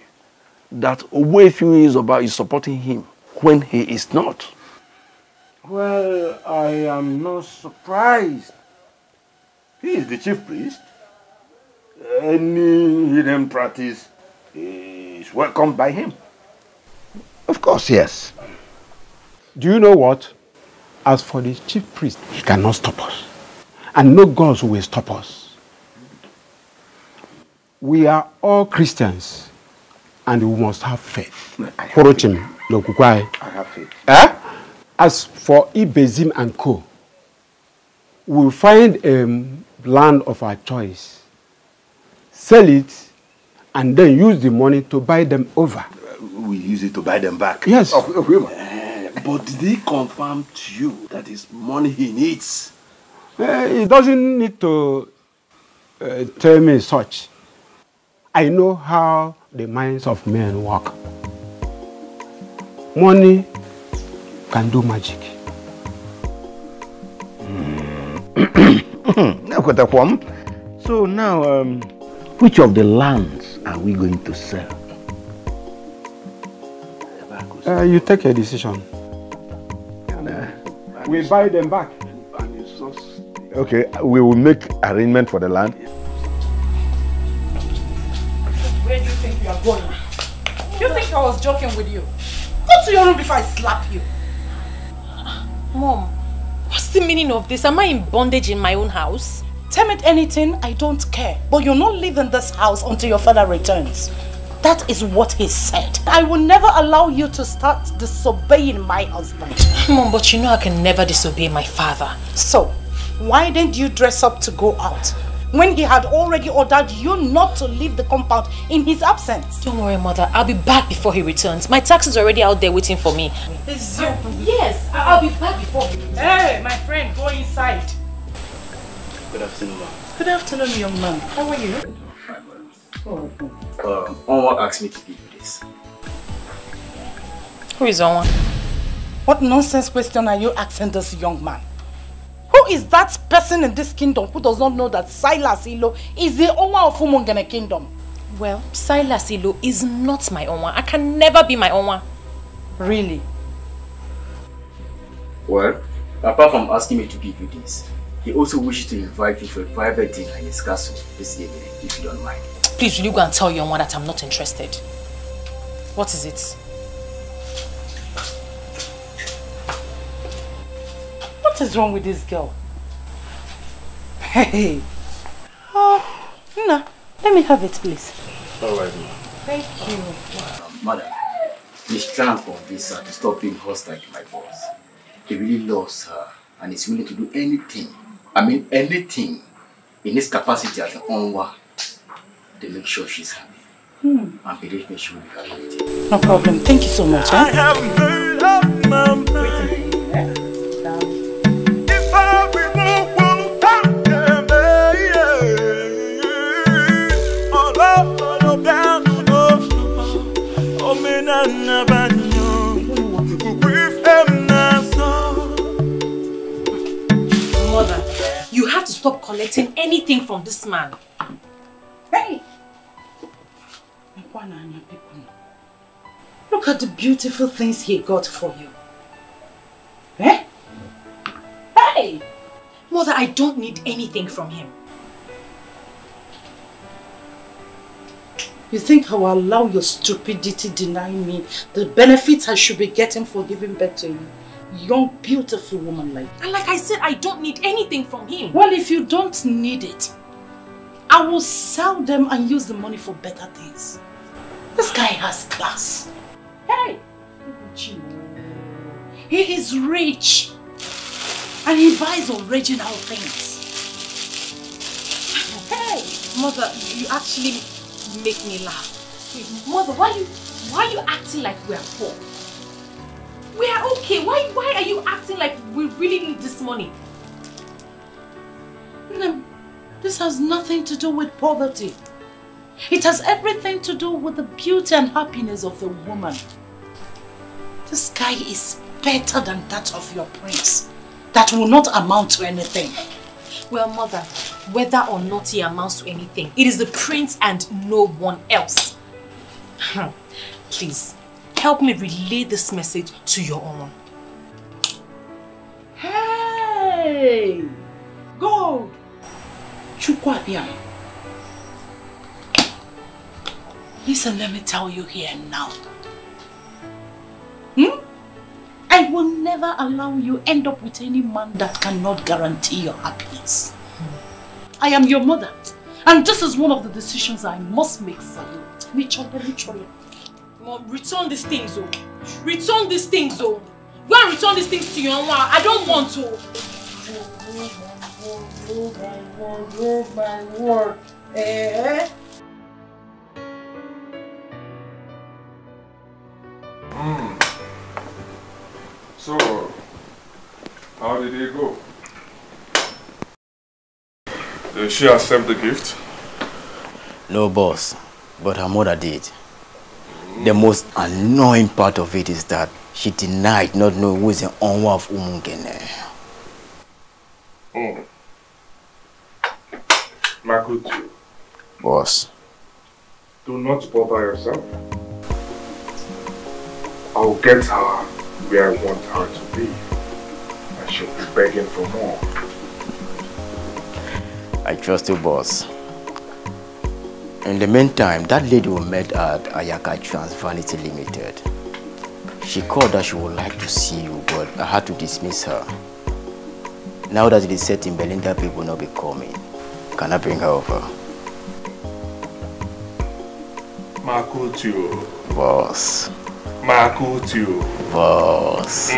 that Owefiu is supporting him when he is not. Well, I am not surprised. He is the chief priest. Any hidden practice is welcomed by him. Of course, yes. Do you know what? As for the chief priest, he cannot stop us. And no gods will stop us. We are all Christians. And we must have faith. I have faith. As for Ibezim and Co., we'll find a land of our choice, sell it, and then use the money to buy them over. We use it to buy them back. Yes. But did he confirm to you that it's money he needs? He doesn't need to tell me such. I know how the minds of men work. Money can do magic. So now, which of the lands are we going to sell? You take a decision. We buy them back. Okay, we will make arrangement for the land. Where do you think you are going? You think I was joking with you? Go to your room before I slap you. Mom, what's the meaning of this? Am I in bondage in my own house? Tell me anything, I don't care. But you're not leaving this house until your father returns. That is what he said. I will never allow you to start disobeying my husband. Mom, but you know I can never disobey my father. So, why didn't you dress up to go out? When he had already ordered you not to leave the compound in his absence. Don't worry, Mother. I'll be back before he returns. My taxi is already out there waiting for me. Yes, I'll be back before he returns. Hey, my friend, go inside. Good afternoon, ma'am. Good afternoon, young man. How are you? Onwa asked me to give you this. Who is Onwa? What nonsense question are you asking this young man? Who is that person in this kingdom who does not know that Silas Ilo is the Onwa of Umungene kingdom? Well, Silas Ilo is not my Onwa. I can never be my Onwa. Really? Well, apart from asking me to give you this, he also wishes to invite you for a private dinner in his castle this evening, if you don't mind. Please, will you go and tell your Onwa that I'm not interested? What is it? What is wrong with this girl? Hey. Oh, no. Let me have it, please. Alright, ma'am. Thank you. Madam, he's trying to convince her to stop being hostile to my boss. He really loves her and is willing to do anything, anything in his capacity as an Onwa to make sure she's happy. And believe me, she will be happy with it. No problem. Thank you so much. I have made up my mind. If I remove Mother, you have to stop collecting anything from this man. Hey! Look at the beautiful things he got for you. Eh? Hey! Mother, I don't need anything from him. You think I will allow your stupidity deny me the benefits I should be getting for giving birth to you? Young, beautiful woman like you. And like I said, I don't need anything from him. Well, if you don't need it, I will sell them and use the money for better things. This guy has class. Hey! He is rich. And he buys original things. Hey! Mother, you actually make me laugh. Wait, Mother, why are you acting like we are poor? We are okay. Why are you acting like we really need this money? No, this has nothing to do with poverty. It has everything to do with the beauty and happiness of the woman. This guy is better than that of your prince. That will not amount to anything. Well, mother, whether or not he amounts to anything, it is the prince and no one else. Please, help me relay this message to your own. Hey! Go! Chukwabiam. Listen, let me tell you here now. I will never allow you end up with any man that cannot guarantee your happiness. I am your mother, and this is one of the decisions I must make for you. Literally. Mom, return these things, oh. Return these things, oh. Go and return these things to your mom. I don't want to. Oh my word. Eh? So, how did it go? Did she accept the gift? No, boss, but her mother did. The most annoying part of it is that she denied not knowing who is the owner of Umungene. Makutu. Boss. Do not bother yourself. I'll get her where I want her to be. And she'll be begging for more. I trust you, boss. In the meantime, that lady we met at Ayaka Trans Vanity Limited. She called that she would like to see you, but I had to dismiss her. Now that it is set in Berlin that people will not be coming, can I bring her over? Makutu. Boss. Makutu. Boss.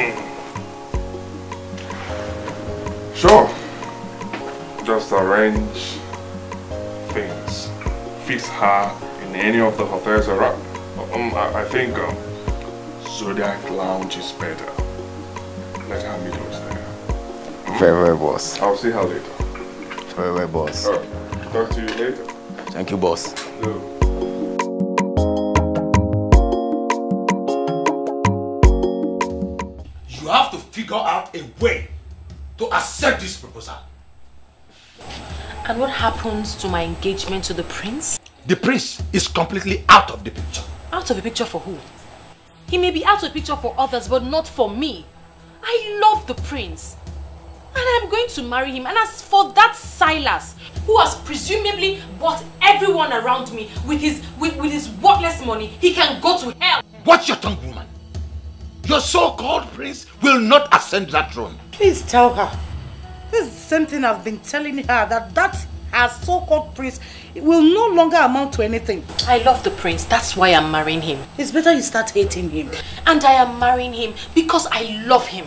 Sure. Just arrange things. Fix her in any of the hotels around. I think Zodiac Lounge is better. Let her meet us there. Very well, boss. I'll see her later. Very well, boss. Alright. Talk to you later. Thank you, boss. No. You have to figure out a way to accept this proposal. And what happens to my engagement to the prince? The prince is completely out of the picture. Out of the picture for who? He may be out of the picture for others, but not for me. I love the prince. And I'm going to marry him. And as for that Silas, who has presumably bought everyone around me with his worthless money, he can go to hell. Watch your tongue, woman. Your so-called prince will not ascend that throne. Please tell her. This is the same thing I've been telling her, that her so-called prince will no longer amount to anything. I love the prince. That's why I'm marrying him. It's better you start hating him. And I am marrying him because I love him.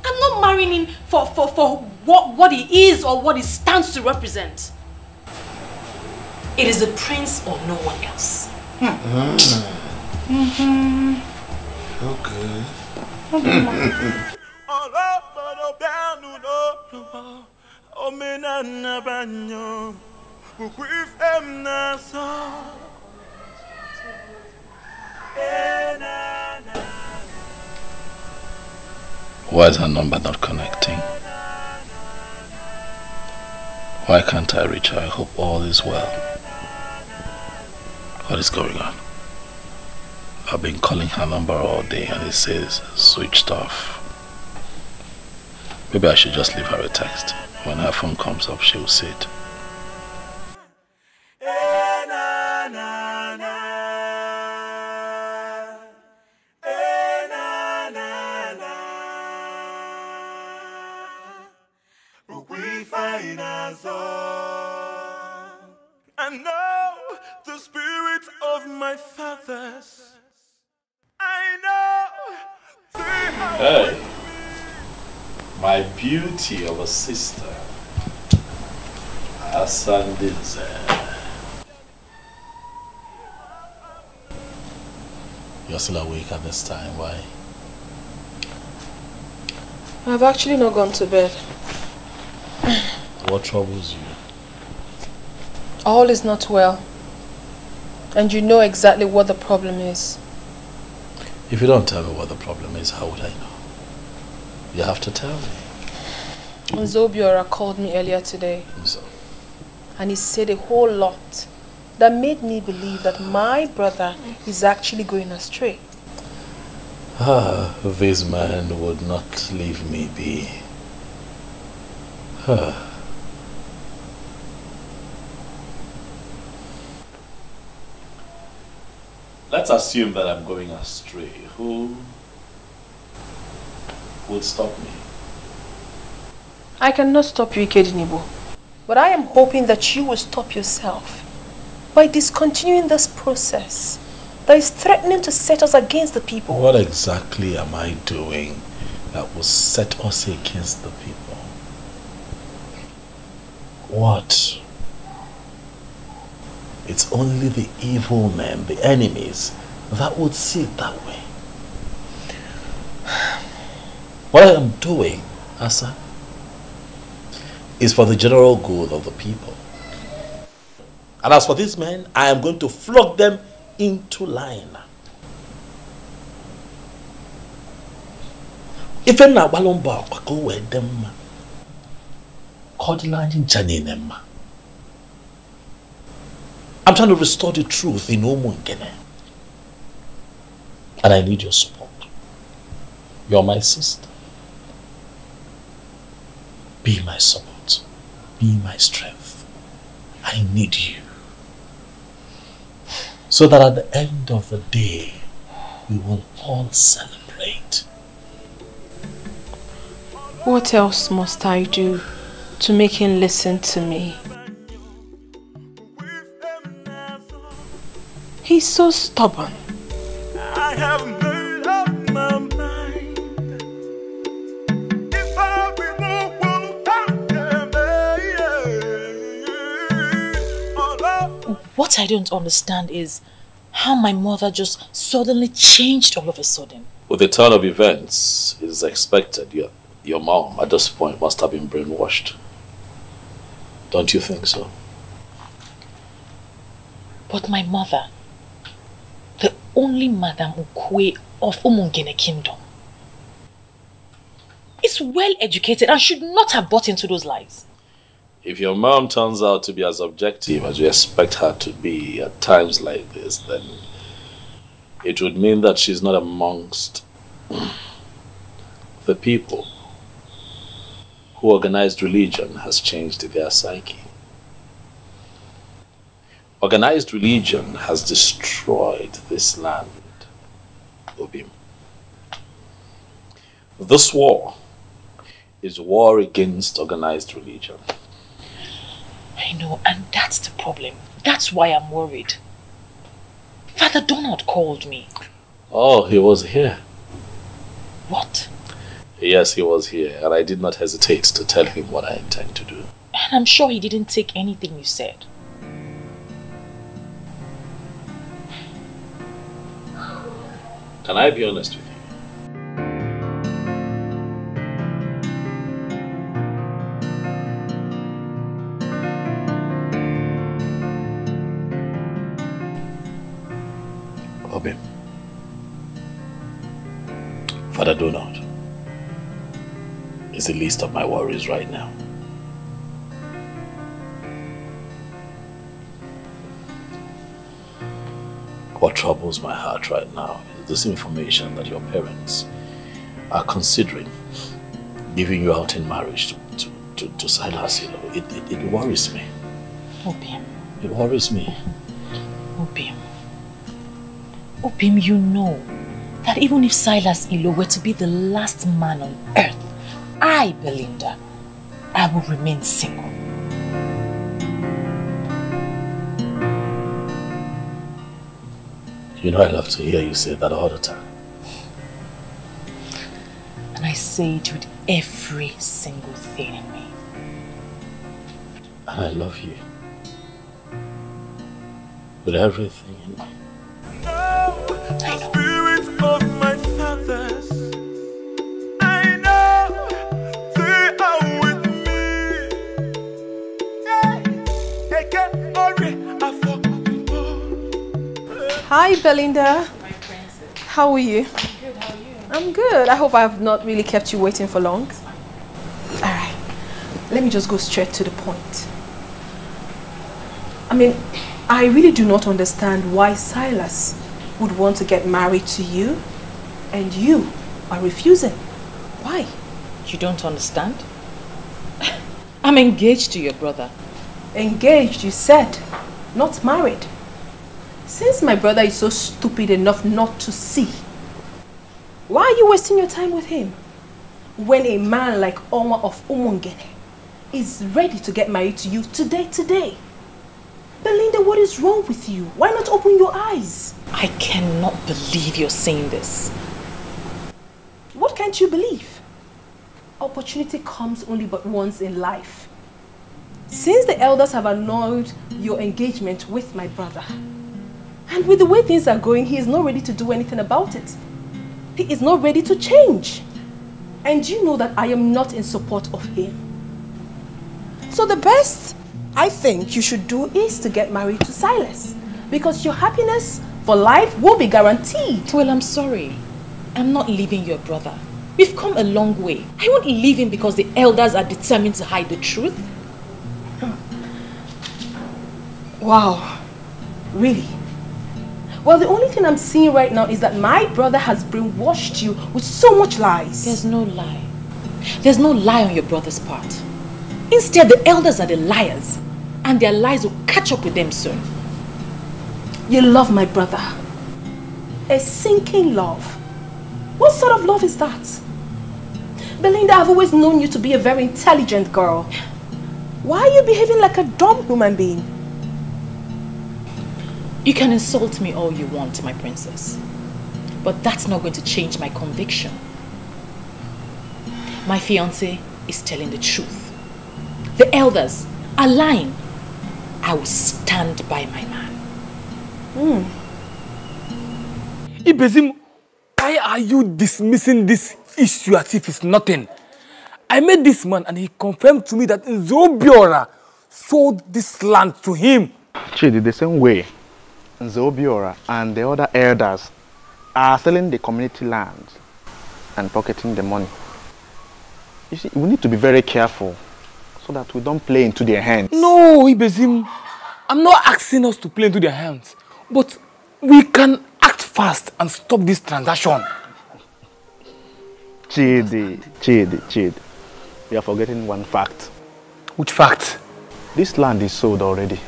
I'm not marrying him for what he is or what he stands to represent. It is the prince or no one else. Okay. Why is her number not connecting? Why can't I reach her? I hope all is well. What is going on? I've been calling her number all day and it says switched off. Maybe I should just leave her a text. When her phone comes up, she'll see it. I know the spirit of my fathers. I know Hey, my beauty of a sister, Asandinze. You're still awake at this time, why? I've actually not gone to bed. What troubles you? All is not well. And you know exactly what the problem is. If you don't tell me what the problem is, how would I know? You have to tell me. Zobiora called me earlier today. So? And he said a whole lot that made me believe that my brother is actually going astray. This man would not leave me be. Let's assume that I'm going astray. Who would stop me? I cannot stop you, Ikedinibo. But I am hoping that you will stop yourself by discontinuing this process that is threatening to set us against the people. What exactly am I doing that will set us against the people? What? It's only the evil men, the enemies, that would see it that way. What I am doing, Asa, is for the general good of the people. And as for these men, I am going to flog them into line. If I'm not balomba, I go with them. I'm trying to restore the truth in Umungene. And I need your support. You're my sister. Be my support. Be my strength. I need you. So that at the end of the day, we will all celebrate. What else must I do to make him listen to me? He's so stubborn. I have made up my mind. If I What I don't understand is how my mother just suddenly changed all of a sudden. With the turn of events, it is expected your mom at this point must have been brainwashed. Don't you think so? But my mother, the only Madam Ukwe of Umungene Kingdom, is well educated and should not have bought into those lies. If your mom turns out to be as objective as you expect her to be at times like this, then it would mean that she's not amongst the people who organized religion has changed their psyche. Organized religion has destroyed this land, Obim. This war is war against organized religion. I know, and that's the problem. That's why I'm worried. Father Donald called me. Oh, he was here. What? Yes, he was here, and I did not hesitate to tell him what I intend to do. And I'm sure he didn't take anything you said. Can I be honest with you? Obim, Father Donald is the least of my worries right now. What troubles my heart right now is this information that your parents are considering giving you out in marriage to Silas. You know, it worries me. Obim. It worries me. Obim. Obim, you know that even if Silas Ilo were to be the last man on earth, I, Belinda, I will remain single. You know I love to hear you say that all the time. And I say it with every single thing in me. And I love you. With everything in me. The spirit of my fathers, I know they are with me. They can already Hi, Belinda. My princess. How are you? I'm good, how are you? I'm good. I hope I have not really kept you waiting for long. Alright, let me just go straight to the point. I mean, I really do not understand why Silas would want to get married to you and you are refusing. Why? You don't understand? I'm engaged to your brother. Engaged, you said, not married. Since my brother is so stupid enough not to see, why are you wasting your time with him? When a man like Onwa of Umungene is ready to get married to you today. Belinda, what is wrong with you? Why not open your eyes? I cannot believe you're saying this. What can't you believe? Opportunity comes only but once in life. Since the elders have annulled your engagement with my brother, and with the way things are going, he is not ready to do anything about it. He is not ready to change. And you know that I am not in support of him. So the best I think you should do is to get married to Silas, because your happiness for life will be guaranteed. Well, I'm sorry. I'm not leaving your brother. We've come a long way. I won't leave him because the elders are determined to hide the truth. Wow. Really? Well, the only thing I'm seeing right now is that my brother has brainwashed you with so much lies. There's no lie. There's no lie on your brother's part. Instead, the elders are the liars, and their lies will catch up with them soon. You love my brother. A sinking love. What sort of love is that? Belinda, I've always known you to be a very intelligent girl. Why are you behaving like a dumb human being? You can insult me all you want, my princess. But that's not going to change my conviction. My fiancé is telling the truth. The elders are lying. I will stand by my man. Ibezim, why are you dismissing this issue as if it's nothing? I met this man and he confirmed to me that Nzobiora sold this land to him. Chidi, the same way Nzobiora and the other elders are selling the community land and pocketing the money. You see, we need to be very careful so that we don't play into their hands. No, Ibezim, I'm not asking us to play into their hands, but we can act fast and stop this transaction. Chidi, you are forgetting one fact. Which fact? This land is sold already.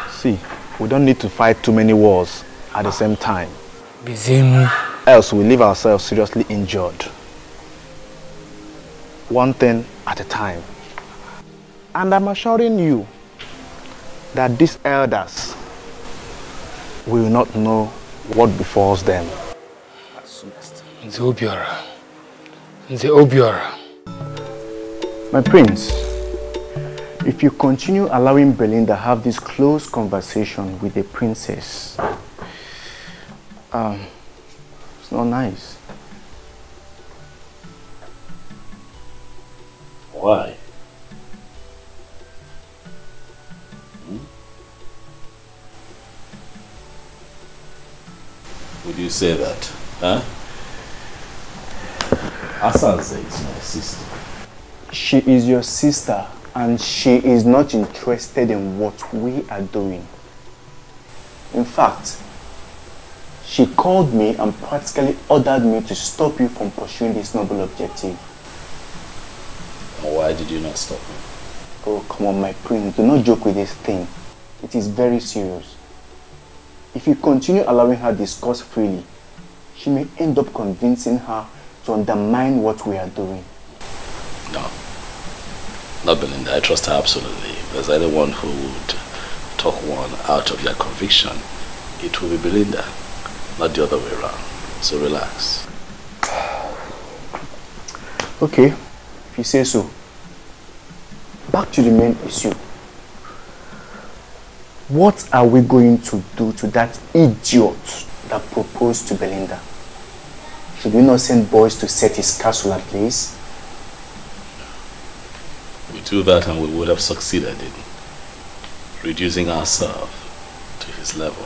See, we don't need to fight too many wars at the same time. Bizim. Else we leave ourselves seriously injured. One thing at a time. And I'm assuring you that these elders will not know what befalls them. Nzobiora. My prince, if you continue allowing Belinda have this close conversation with the princess, it's not nice. Why? Would you say that? Huh? Asanze is my sister. She is your sister and she is not interested in what we are doing. In fact, she called me and practically ordered me to stop you from pursuing this noble objective. Why did you not stop me? Oh, come on, my prince. Do not joke with this thing. It is very serious. If you continue allowing her discuss freely, she may end up convincing her to undermine what we are doing. No. Not Belinda. I trust her absolutely. If there's anyone who would talk one out of their conviction, it will be Belinda, not the other way around. So relax. Okay, if you say so. Back to the main issue. What are we going to do to that idiot that proposed to Belinda? Should we not send boys to set his castle ablaze? We do that and we would have succeeded in reducing ourselves to to his level.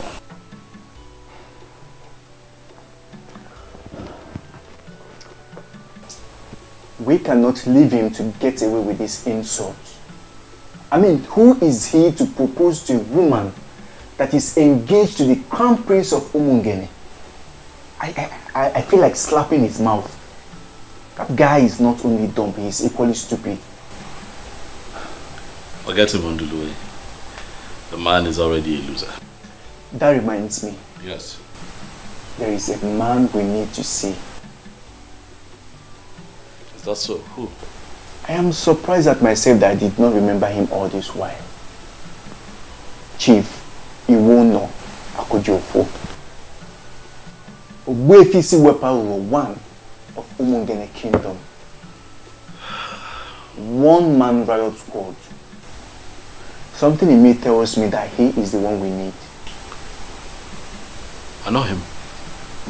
We cannot leave him to get away with this insult. I mean, who is he to propose to a woman that is engaged to the crown prince of Umungene? I feel like slapping his mouth. That guy is not only dumb, he is equally stupid. Forget him, Onduluwe. The man is already a loser. That reminds me. Yes. There is a man we need to see. Is that so? Who? I am surprised at myself that I did not remember him all this while. Chief Iwono Akojofo. Ogbuefisi Weparo one of Umungene Kingdom. One man riot squad. Something in me tells me that he is the one we need. I know him.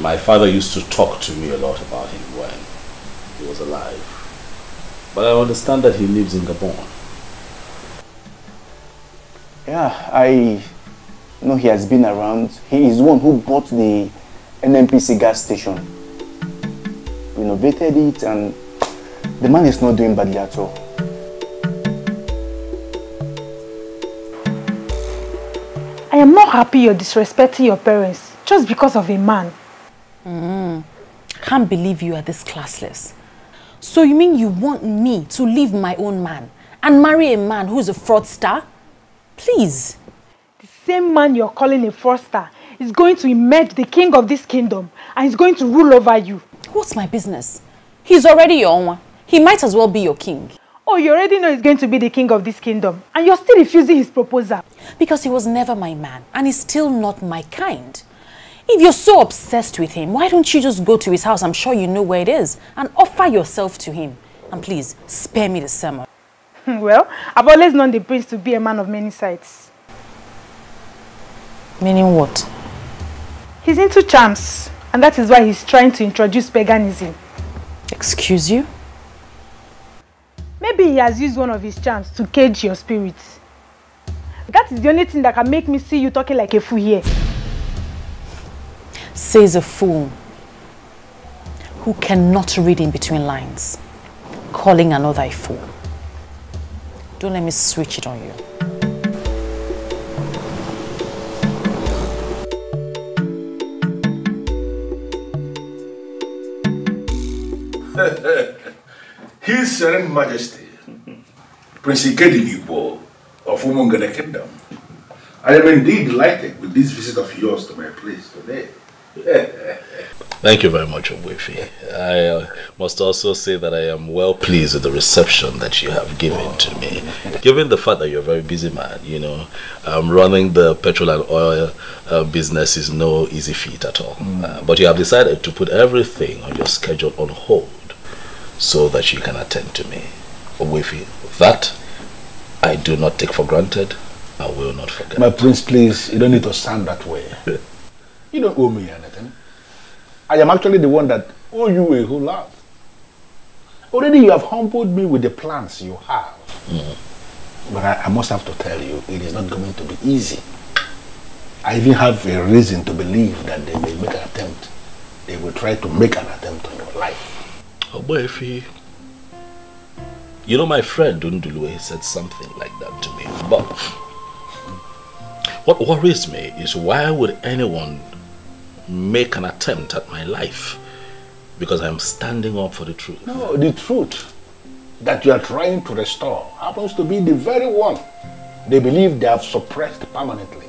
My father used to talk to me a lot about him when he was alive. But I understand that he lives in Gabon. Yeah, I know he has been around. He is the one who bought the NNPC gas station. Renovated it, and the man is not doing badly at all. I am not happy you're disrespecting your parents just because of a man. Can't believe you are this classless. So you mean you want me to leave my own man and marry a man who's a fraudster? Please. The same man you're calling a fraudster is going to emerge the king of this kingdom and is going to rule over you. What's my business? He's already your own. He might as well be your king. Oh, you already know he's going to be the king of this kingdom and you're still refusing his proposal. Because he was never my man and he's still not my kind. If you're so obsessed with him, why don't you just go to his house? I'm sure you know where it is, and offer yourself to him. And please, spare me the sermon. Well, I've always known the prince to be a man of many sides. Meaning what? He's into charms, and that is why he's trying to introduce paganism. Excuse you? Maybe he has used one of his charms to cage your spirit. That is the only thing that can make me see you talking like a fool here. Says a fool who cannot read in between lines, calling another a fool. Don't let me switch it on you. His Serene Majesty, Prince Ikedivipo of Umungene Kingdom, I am indeed delighted with this visit of yours to my place today. Thank you very much, Ogbuefi. I must also say that I am well pleased with the reception that you have given to me. Given the fact that you're a very busy man, you know, running the petrol and oil business is no easy feat at all. But you have decided to put everything on your schedule on hold so that you can attend to me. Ogbuefi, that I do not take for granted. I will not forget. My prince, please, you don't need to sound that way. You don't owe me anything. I am actually the one that owe you a whole lot. Already you have humbled me with the plans you have. But I must have to tell you, it is not going to be easy. I even have a reason to believe that they may make an attempt. They will try to make an attempt on your life. Oh boy, if you know, my friend Unduluwe said something like that to me. But what worries me is, why would anyone make an attempt at my life? Because I'm standing up for the truth. No, the truth that you are trying to restore happens to be the very one they believe they have suppressed permanently.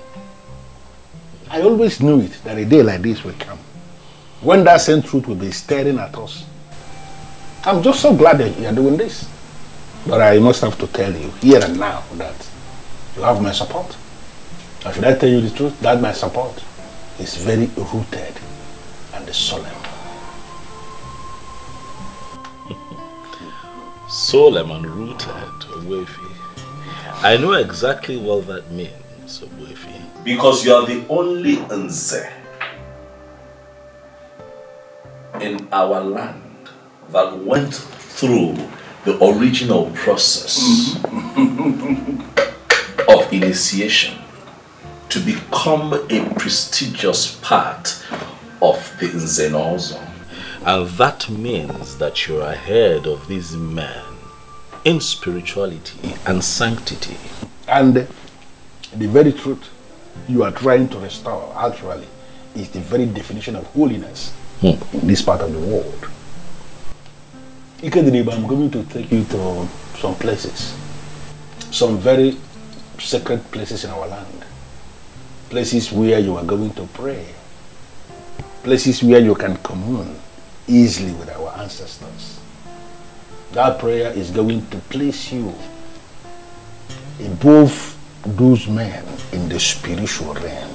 I always knew it, that a day like this will come, when that same truth will be staring at us. I'm just so glad that you are doing this. But I must have to tell you, here and now, that you have my support. Or should I tell you the truth? That my support is very rooted and solemn. Solemn and rooted, Ogbuefi. I know exactly what that means, Ogbuefi. Because you are the only Nze in our land that went through the original process of initiation to become a prestigious part of the Nzenozo. And that means that you're ahead of these men in spirituality and sanctity. And the very truth you are trying to restore, actually, is the very definition of holiness in this part of the world. Ikedriba, I'm going to take you to some places, some very sacred places in our land, places where you are going to pray, places where you can commune easily with our ancestors. That prayer is going to place you above those men in the spiritual realm.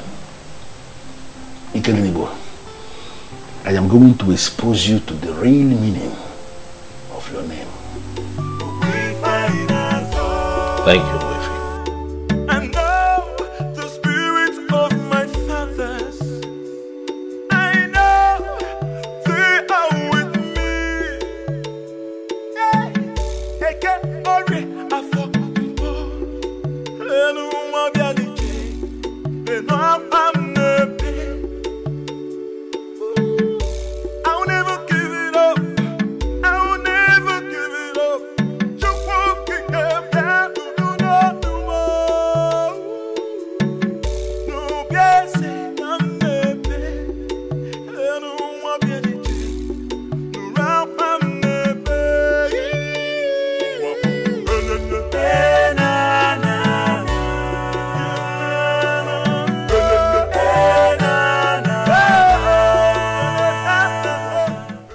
Ikedriba, I am going to expose you to the real meaning of your name. Thank you, Boyfi. I know the spirit of my fathers. I know they are with me. Eke ori afọ mpo. Lenu mabia nije. Lenu amnepe. I'll never give it up. I'll never give it up. You won't pick up that.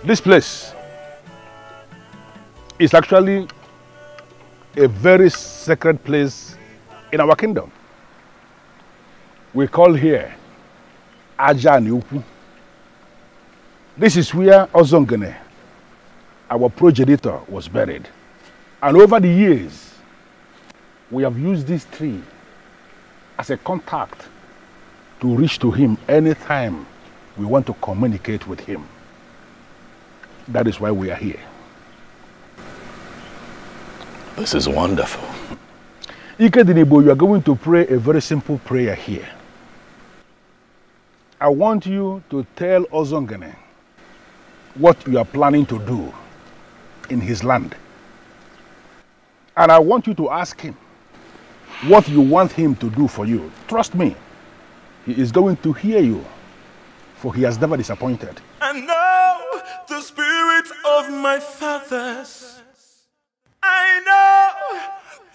This place is actually a very sacred place in our kingdom. We call here Aja Niupu. This is where Ozongene, our progenitor, was buried. And over the years, we have used this tree as a contact to reach to him anytime we want to communicate with him. That is why we are here. This is wonderful. Ikedinibo, you are going to pray a very simple prayer here. I want you to tell Ozongene what you are planning to do in his land. And I want you to ask him what you want him to do for you. Trust me, he is going to hear you, for he has never disappointed. I know the spirit of my fathers. I know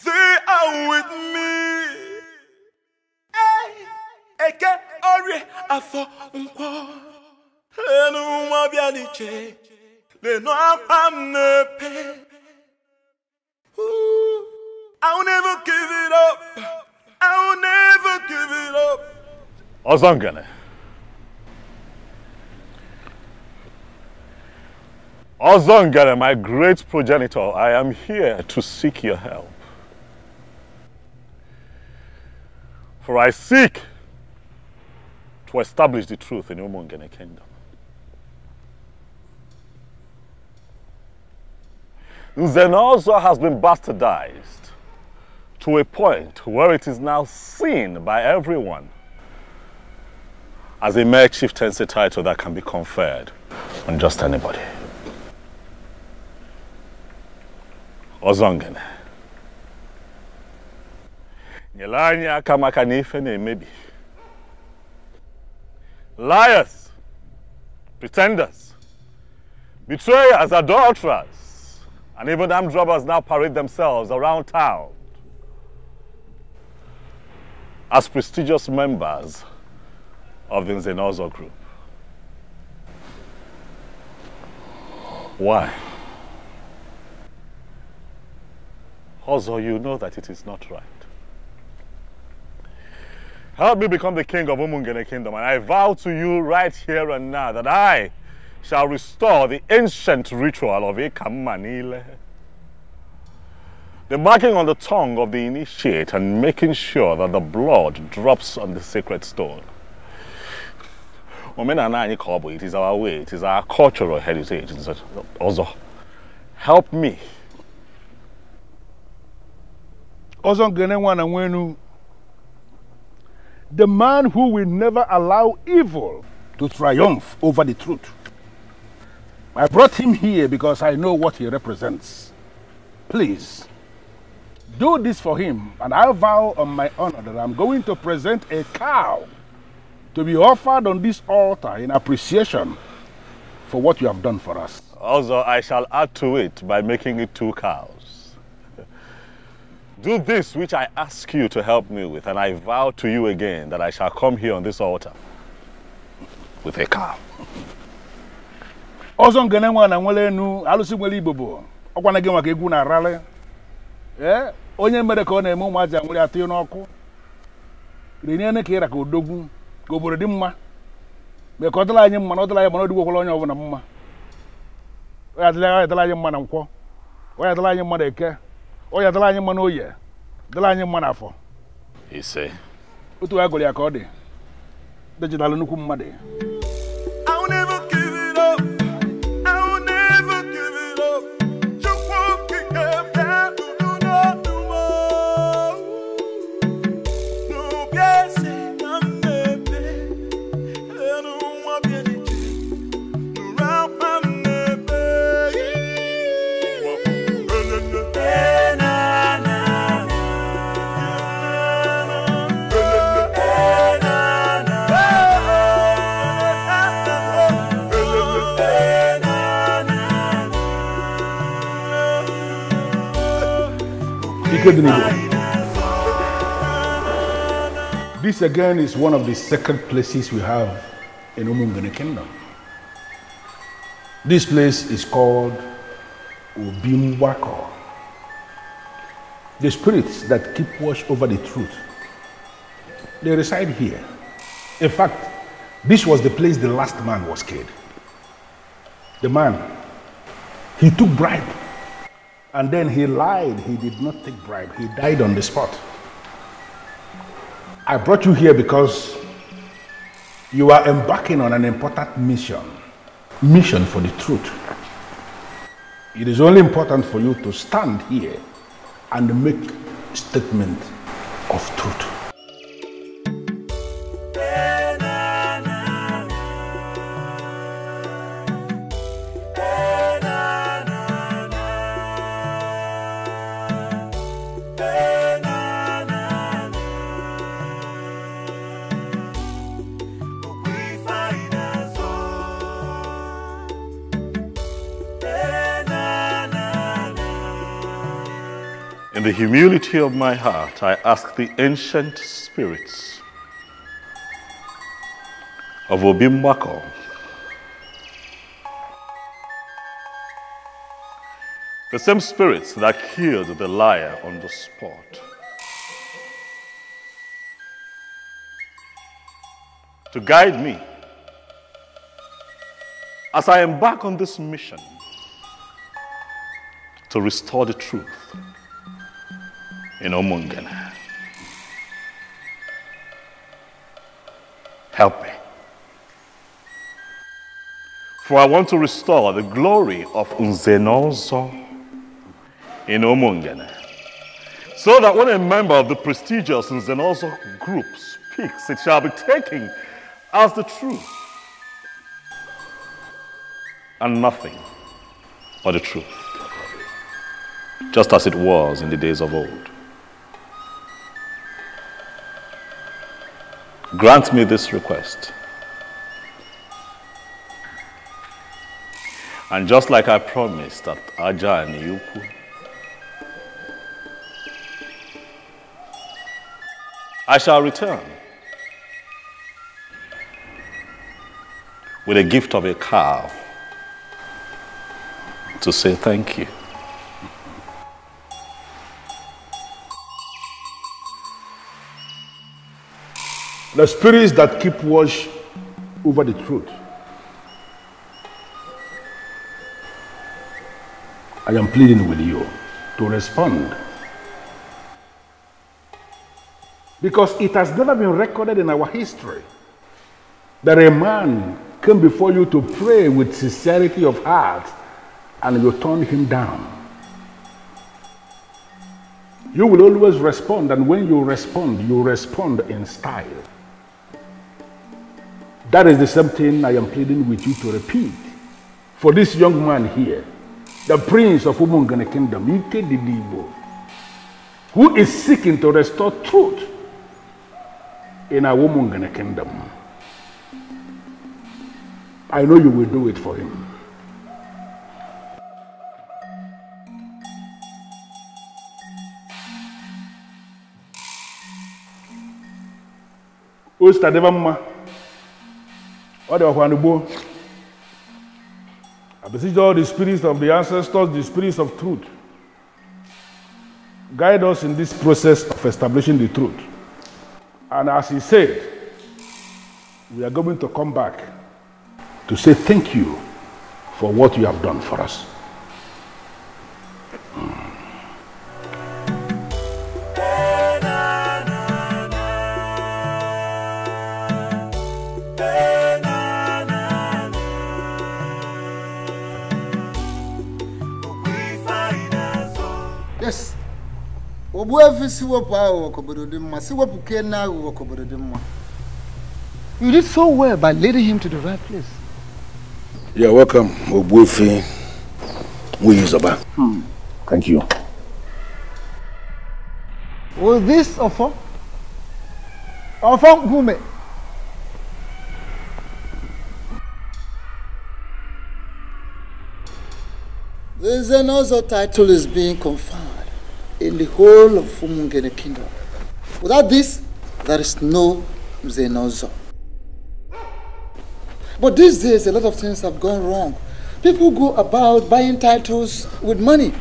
they are with me. Eke ori afọ mpo. Lenu mabia nije. Lenu amnepe. I'll never give it up. I'll never give it up. Ozongene. Ozongene, my great progenitor, I am here to seek your help. For I seek to establish the truth in Umungene kingdom. Nzenozo has been bastardized to a point where it is now seen by everyone as a mere chieftaincy title that can be conferred on just anybody. Ozongene. Nyelanya kamaka nife ne maybe. Liars, pretenders, betrayers, adulterers, and even armed robbers now parade themselves around town as prestigious members of the Nzenozo group. Why? Also, you know that it is not right. Help me become the king of Umungene kingdom, and I vow to you right here and now that I shall restore the ancient ritual of Ekamanile. The marking on the tongue of the initiate and making sure that the blood drops on the sacred stone. It is our way, it is our cultural heritage. Also, help me. Ozongene wana wenu The man who will never allow evil to triumph over the truth. I brought him here because I know what he represents. Please, do this for him, and I vow on my honor that I'm going to present a cow to be offered on this altar in appreciation for what you have done for us. Also, I shall add to it by making it 2 cows. Do this which I ask you to help me with, and I vow to you again that I shall come here on this altar with a cow. Ọzọ ngene nwa na nwele enu alụsị nwele Igbo bụ ọkwana gị maka egwu na arale. Onye mere ka ọ na-eme ụmụaja nwere atụ n'ọkụ. Reniene ka ịra ka odogwu ka obodo dị mma. Me ka ọ dịla anyị mma na ọ dịla anyị ma ọ dịgwokwala onye ọbụla mma. Ọ ya dịla anyị mma na Nkwọ. Ọ ya dịla anyị mma na Eke. Ọ ya dịla anyị mma na Oye. Dịla anyị mma na Afọ. Ise. Otu agụrụ ya ka ọ dị. Dejidalụ nnukwu mmadụ. This again is one of the sacred places we have in Umungene Kingdom. This place is called Obimwako. The spirits that keep watch over the truth, they reside here. In fact, this was the place the last man was killed. The man, he took bribe. And then he lied. He did not take bribe. He died on the spot. I brought you here because you are embarking on an important mission. Mission for the truth. It is only important for you to stand here and make a statement of truth. In the humility of my heart, I ask the ancient spirits of Obimwako the same spirits that killed the liar on the spot, to guide me as I embark on this mission to restore the truth in Umungene. Help me. For I want to restore the glory of Unzenozo in Umungene, so that when a member of the prestigious Unzenozo group speaks, it shall be taken as the truth and nothing but the truth, just as it was in the days of old. Grant me this request. And just like I promised at Aja and Yuku, I shall return with a gift of a cow to say thank you. The spirits that keep watch over the truth, I am pleading with you to respond. Because it has never been recorded in our history that a man came before you to pray with sincerity of heart and you turned him down. You will always respond, and when you respond in style. That is the same thing I am pleading with you to repeat. For this young man here, the prince of Umungene Kingdom, Ike Didibo, who is seeking to restore truth in our Umungene Kingdom. I know you will do it for him. Ostadevamma. I beseech all the spirits of the ancestors, the spirits of truth. Guide us in this process of establishing the truth. And as he said, we are going to come back to say thank you for what you have done for us. Yes. You did so well by leading him to the right place. You're welcome, Obuefi Muyizoba. Thank you. Was this Ofo? Ofo Gume? The Zenozo title is being conferred in the whole of Umungene Kingdom. Without this, there is no Zenozo. But these days, a lot of things have gone wrong. People go about buying titles with money.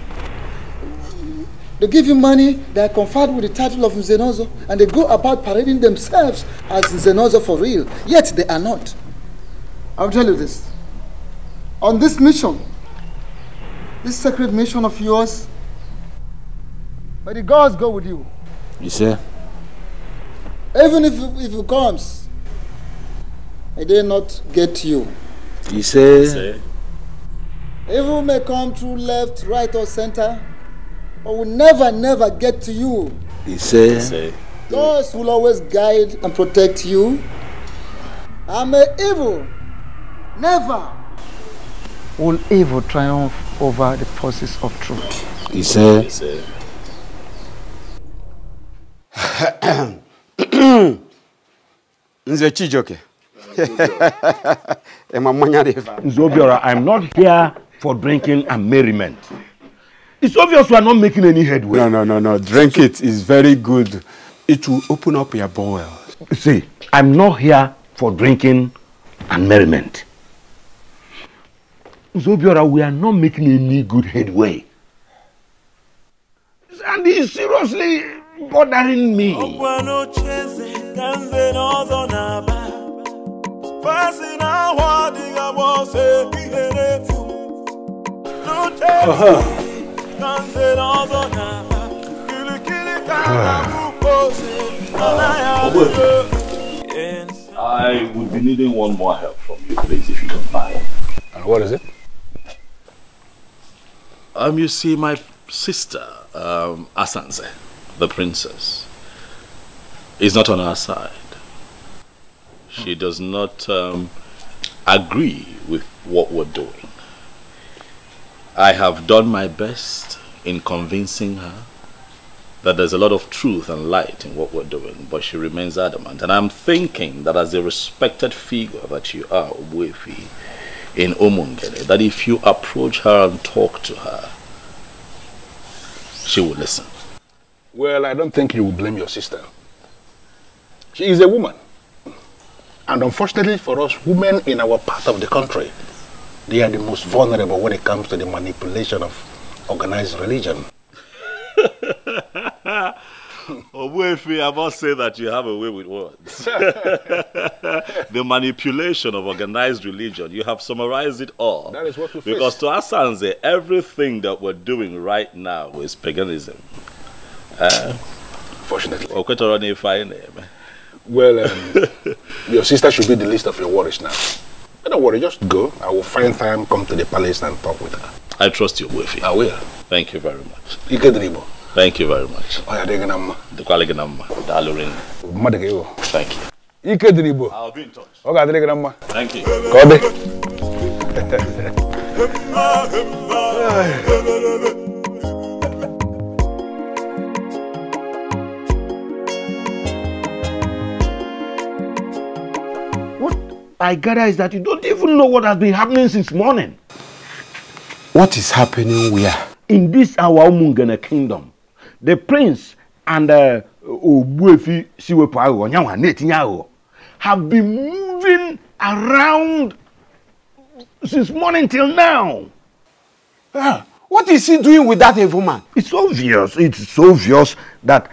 They give you money, they are conferred with the title of Zenozo, and they go about parading themselves as Zenozo for real, yet they are not. I'll tell you this. On this mission, this sacred mission of yours, may the gods go with you. You say? Even if it comes, may they not get you. You say? Evil may come through left, right, or center, but will never get to you. You say? Those will always guide and protect you. And may evil never will evil triumph over the forces of truth. You say? Nze Chijoke. Nzobiora, I'm not here for drinking and merriment. It's obvious we are not making any headway. No. Drink it. It's very good. It will open up your bowels. See, I'm not here for drinking and merriment. Nzobiora, we are not making any good headway. And it's seriously bothering me. I would be needing one more help from you, please, if you don't mind. And what is it? You see, my sister, Asanze, the princess, is not on our side. She does not agree with what we're doing. I have done my best in convincing her that there's a lot of truth and light in what we're doing, but she remains adamant. And I'm thinking that as a respected figure that you are, Obuefi, in Umungene, that if you approach her and talk to her, she will listen. Well, I don't think you will blame your sister. She is a woman. And unfortunately for us, women in our part of the country, they are the most vulnerable when it comes to the manipulation of organized religion. Obuefi, I must say that you have a way with words. The manipulation of organized religion, you have summarized it all. That is what we face. Because to Asanze, everything that we're doing right now is paganism. Fortunately. Well, your sister should be the least of your worries now. But don't worry, just go. I will find time, come to the palace and talk with her. I trust you, Obuefi. I will. Thank you very much. Thank you very much. Thank you. I'll be in touch. Okay, Grandma. Thank you. Kobe. What I gather is that you don't even know what has been happening since morning. What is happening where? In this our Umungene kingdom. The prince and Obuefi Siwepo Onyawa Netinyawo have been moving around since morning till now. What is he doing with that evil man? It's obvious that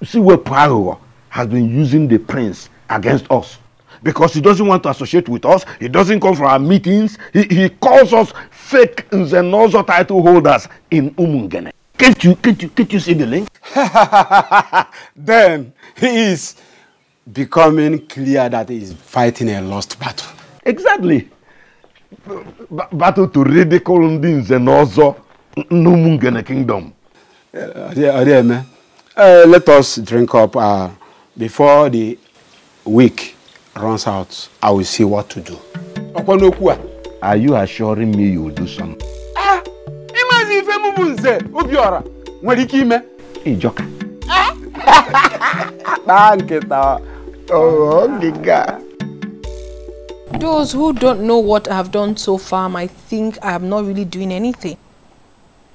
Siwepo has been using the prince against us. Because he doesn't want to associate with us, he doesn't come for our meetings, he calls us fake Nzenozo title holders in Umungene. Can't you see the link? Then he is becoming clear that he is fighting a lost battle. Exactly. Battle to ridicule Nzenozo Umungene kingdom. Let us drink up before the week runs out. I will see what to do. Are you assuring me you will do something? Ijoka. Those who don't know what I have done so far might think I am not really doing anything.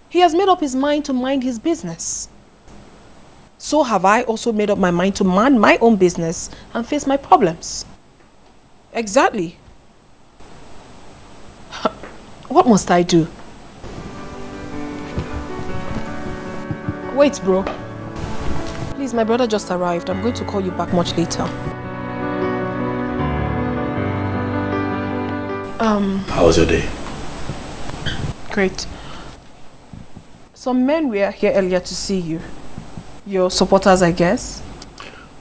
He has made up his mind to mind his business. So have I also made up my mind to mind my own business and face my problems. Exactly. What must I do? Wait, bro. Please, my brother just arrived. I'm going to call you back much later. How was your day? Great. Some men were here earlier to see you. Your supporters, I guess?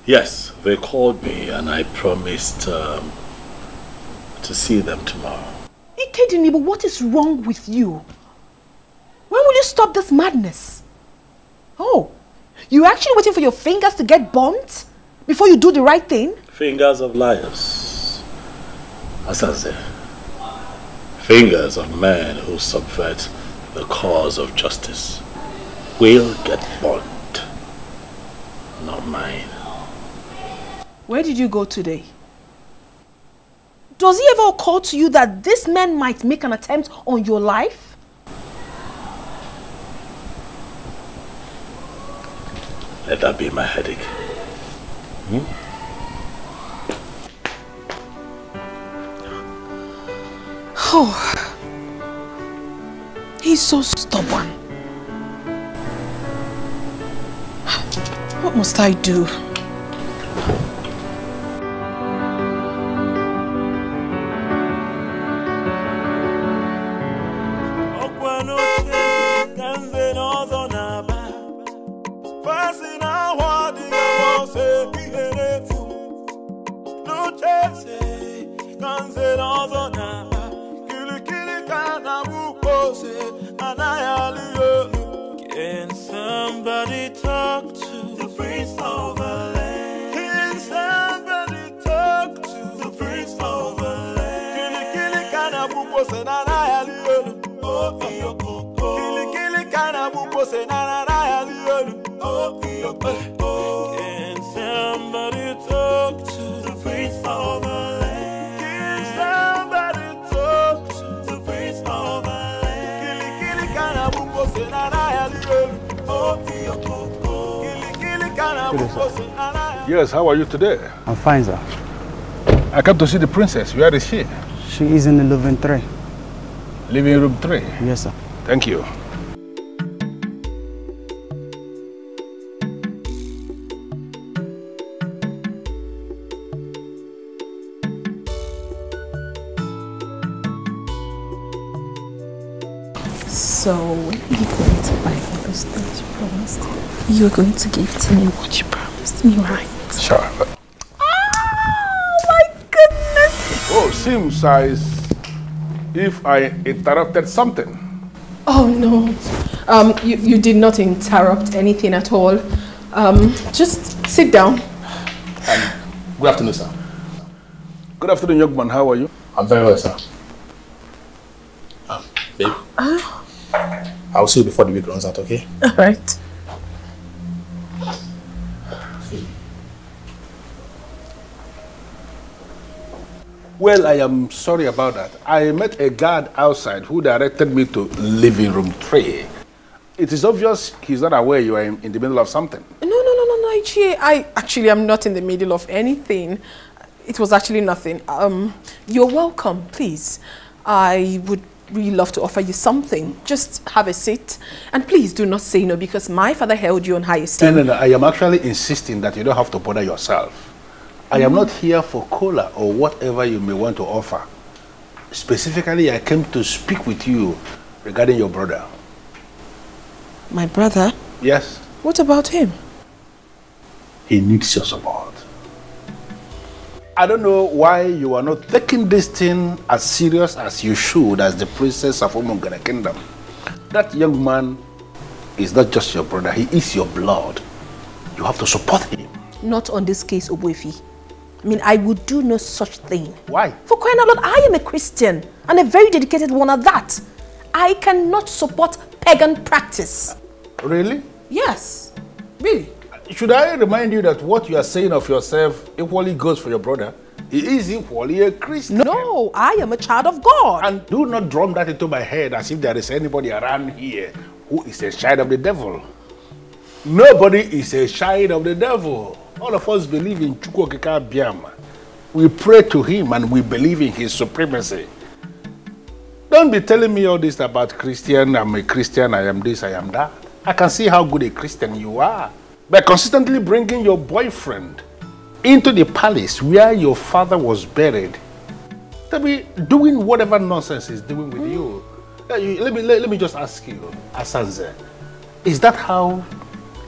Yes, they called me and I promised to see them tomorrow. Ikedini, but what is wrong with you? When will you stop this madness? Oh, you're actually waiting for your fingers to get burnt before you do the right thing? Fingers of liars. Asanze. Fingers of men who subvert the cause of justice will get burnt. Not mine. Where did you go today? Does it ever occur to you that this man might make an attempt on your life? Let that be my headache. Oh, he's so stubborn. What must I do? Can somebody talk to the prince of LA? Can somebody talk to the prince of LA? Kili kana buko senana ya liolu. Oh iyo kili kana buko senana ya liolu. Oh iyo Can somebody talk to the prince of LA? Can somebody talk to the prince of LA? Kili kana buko senana ya liolu. Yes, how are you today? I'm fine, sir. I come to see the princess. Where is she? She is in the living 3. Living room 3? Yes, sir. Thank you. So, when are you going to buy all those things you promised? You're going to give to me what you promised me, right? Sure. Oh my goodness! Oh, seems as if I interrupted something. Oh no, you did not interrupt anything at all. Just sit down. Good afternoon, sir. Good afternoon, young man. How are you? I'm very well, sir. Babe. I'll see you before the week runs out, okay? All right. Well, I am sorry about that. I met a guard outside who directed me to living room 3. It is obvious he's not aware you are in the middle of something. No, Ichie. I actually am not in the middle of anything. It was actually nothing. You're welcome, please. I would really love to offer you something. Just have a seat. And please do not say no, because my father held you on high esteem. No. I am actually insisting that you don't have to bother yourself. I am not here for cola or whatever you may want to offer. Specifically, I came to speak with you regarding your brother. My brother? Yes. What about him? He needs your support. I don't know why you are not taking this thing as serious as you should as the princess of Umungene Kingdom. That young man is not just your brother, he is your blood. You have to support him. Not on this case, Obuefi. I mean, I would do no such thing. Why? For crying out loud, I am a Christian and a very dedicated one at that. I cannot support pagan practice. Really? Yes, really. Should I remind you that what you are saying of yourself equally goes for your brother? He is equally a Christian. No, I am a child of God. And do not drum that into my head as if there is anybody around here who is a child of the devil. Nobody is a child of the devil. All of us believe in Chukwokeka Biama. We pray to him and we believe in his supremacy. Don't be telling me all this about Christian, I'm a Christian, I am this, I am that. I can see how good a Christian you are. By consistently bringing your boyfriend into the palace where your father was buried, to be doing whatever nonsense he's doing with you. Let me just ask you, Asanze, is that how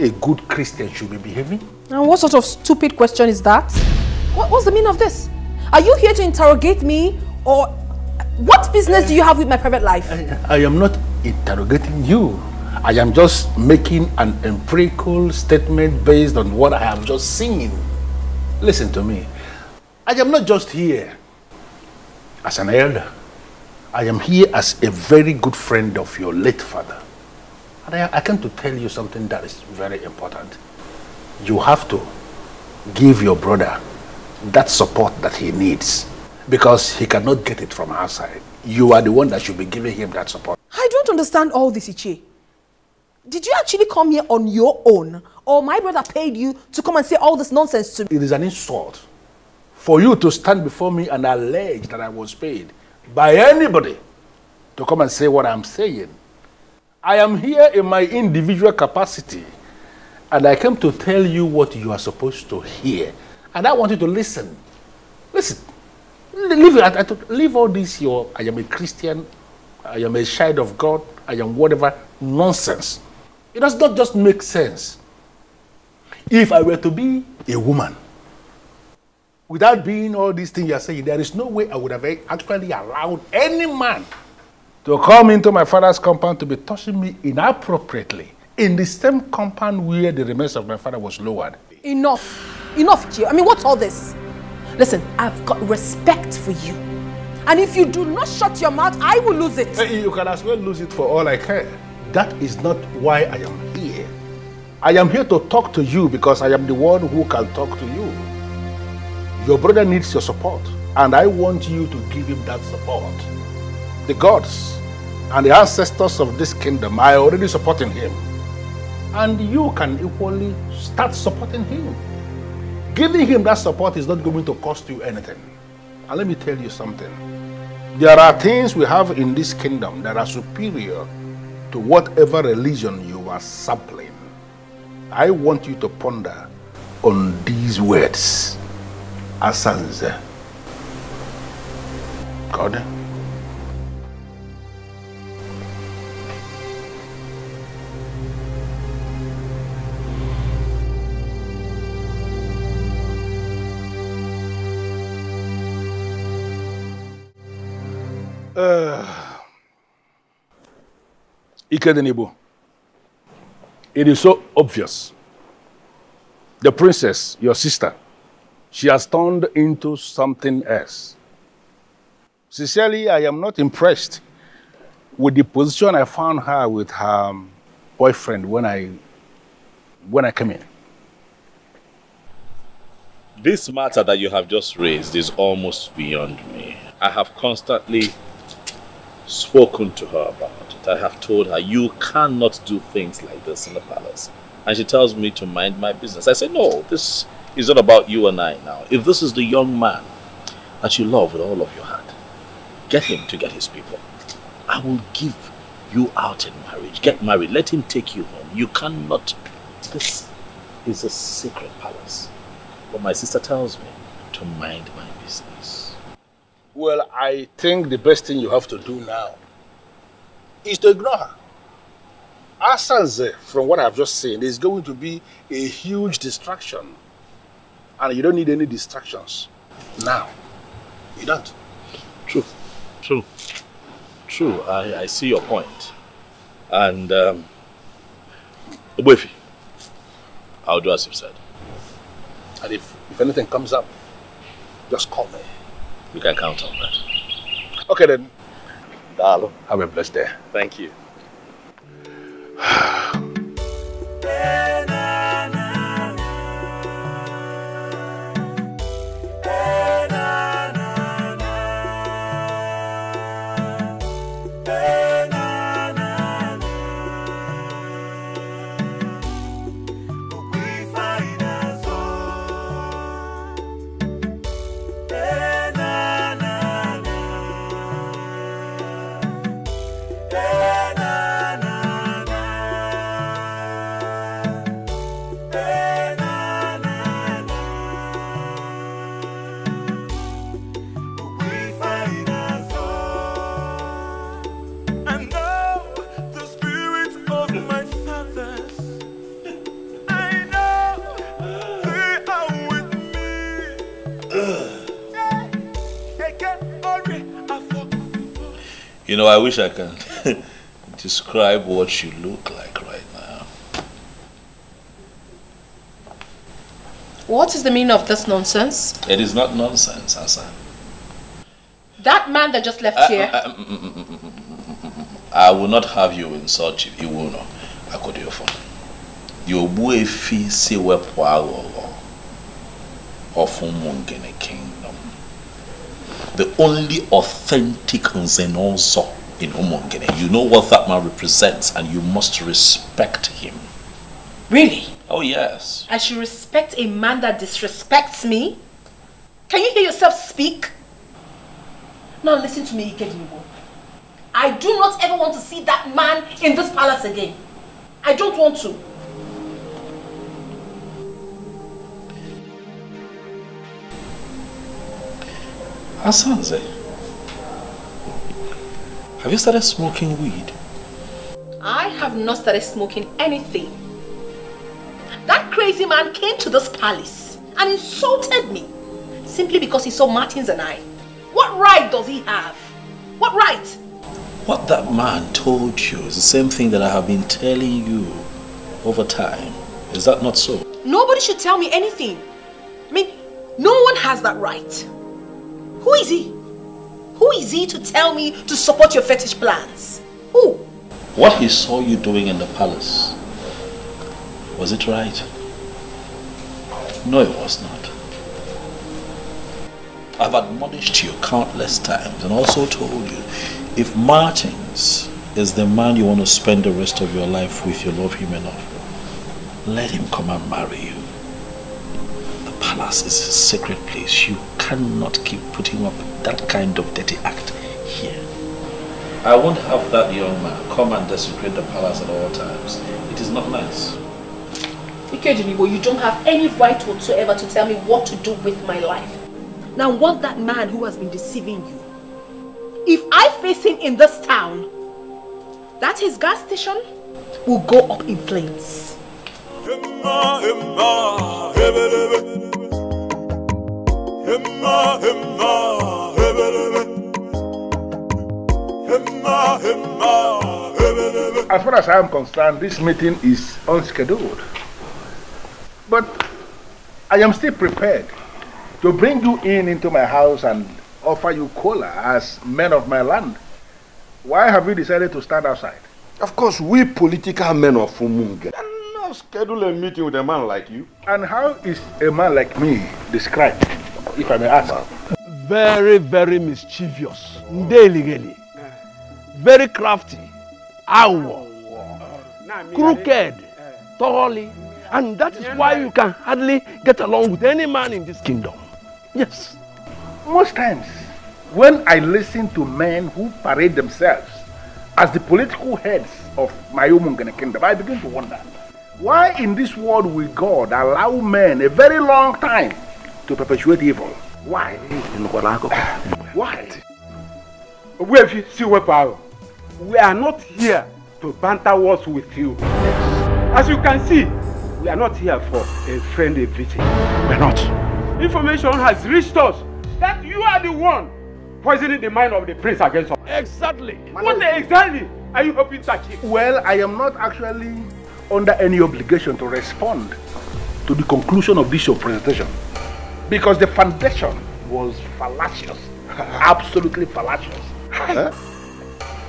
a good Christian should be behaving? And what sort of stupid question is that? What's the meaning of this? Are you here to interrogate me, or what business do you have with my private life? I am not interrogating you. I am just making an empirical statement based on what I have just seen. Listen to me. I am not just here as an elder. I am here as a very good friend of your late father. And I came to tell you something that is very important. You have to give your brother that support that he needs, because he cannot get it from outside. You are the one that should be giving him that support. I don't understand all this, Ichie. Did you actually come here on your own, or my brother paid you to come and say all this nonsense to me? It is an insult for you to stand before me and allege that I was paid by anybody to come and say what I'm saying. I am here in my individual capacity, and I came to tell you what you are supposed to hear. And I want you to listen. Listen. Leave all this, I am a Christian, I am a child of God, I am whatever nonsense. It does not just make sense. If I were to be a woman, without being all these things you are saying, there is no way I would have actually allowed any man to come into my father's compound to be touching me inappropriately in the same compound where the remains of my father was lowered. Enough. Enough, Chio. I mean, what's all this? Listen, I've got respect for you. And if you do not shut your mouth, I will lose it. Hey, you can as well lose it for all I care. That is not why I am here. I am here to talk to you because I am the one who can talk to you. Your brother needs your support, and I want you to give him that support. The gods and the ancestors of this kingdom are already supporting him. And you can equally start supporting him. Giving him that support is not going to cost you anything. And let me tell you something. There are things we have in this kingdom that are superior to whatever religion you are sampling. I want you to ponder on these words. Asanze. God. Ikedenibo, it is so obvious. The princess, your sister, she has turned into something else. Sincerely, I am not impressed with the position I found her with her boyfriend when I came in. This matter that you have just raised is almost beyond me. I have constantly spoken to her about it. I have told her, you cannot do things like this in the palace. And she tells me to mind my business. I say, no, this is not about you and I now. If this is the young man that you love with all of your heart, get him to get his people. I will give you out in marriage. Get married. Let him take you home. You cannot. This is a sacred palace. But my sister tells me to mind my business. Well, I think the best thing you have to do now is to ignore her. Asanze, from what I've just seen, is going to be a huge distraction. And you don't need any distractions now. You don't. True. True. True. I see your point. And, Obuefi, I'll do as you've said. And if anything comes up, just call me. You can count on that. Okay then. Dalo, have a blessed day. Thank you. You know, I wish I can describe what you look like right now. What is the meaning of this nonsense? It is not nonsense, Asa. That man that just left here. I will not have you insult you. You will not. I could do your phone. You will see where power of Umungene Kingdom. The only authentic Nzenozo in Umungene. You know what that man represents, and you must respect him. Really? Oh, yes. I should respect a man that disrespects me? Can you hear yourself speak? Now listen to me, Ikedibo. I do not ever want to see that man in this palace again. I don't want to. Asanze, have you started smoking weed? I have not started smoking anything. That crazy man came to this palace and insulted me simply because he saw Martins and I. What right does he have? What right? What that man told you is the same thing that I have been telling you over time. Is that not so? Nobody should tell me anything. I mean, no one has that right. Who is he? Who is he to tell me to support your fetish plans? Who? What he saw you doing in the palace, was it right? No, it was not. I've admonished you countless times and also told you, if Martins is the man you want to spend the rest of your life with, you love him enough, let him come and marry you. The palace is a sacred place. You cannot keep putting up that kind of dirty act here. I won't have that young man come and desecrate the palace at all times. It is not nice. Ikedibo, you don't have any right whatsoever to tell me what to do with my life. Now, what that man who has been deceiving you, if I face him in this town, that his gas station will go up in flames. As far as I am concerned, this meeting is unscheduled. But I am still prepared to bring you into my house and offer you cola as men of my land. Why have you decided to stand outside? Of course, we political men of Umungene cannot schedule a meeting with a man like you. And how is a man like me described, if I may ask? Very, very mischievous. Ndeligeli. Very crafty. Awo. Crooked. Thoroughly. And that is why you can hardly get along with any man in this kingdom. Yes. Most times, when I listen to men who parade themselves as the political heads of my Umungene kingdom, I begin to wonder, why in this world will God allow men a very long time to perpetuate evil? Why? Why? We are not here to banter words with you. As you can see, we are not here for a friendly visit. We're not. Information has reached us that you are the one poisoning the mind of the prince against us. Exactly. What exactly are you hoping to achieve? Well, I am not actually under any obligation to respond to the conclusion of this show presentation because the foundation was fallacious. Absolutely fallacious.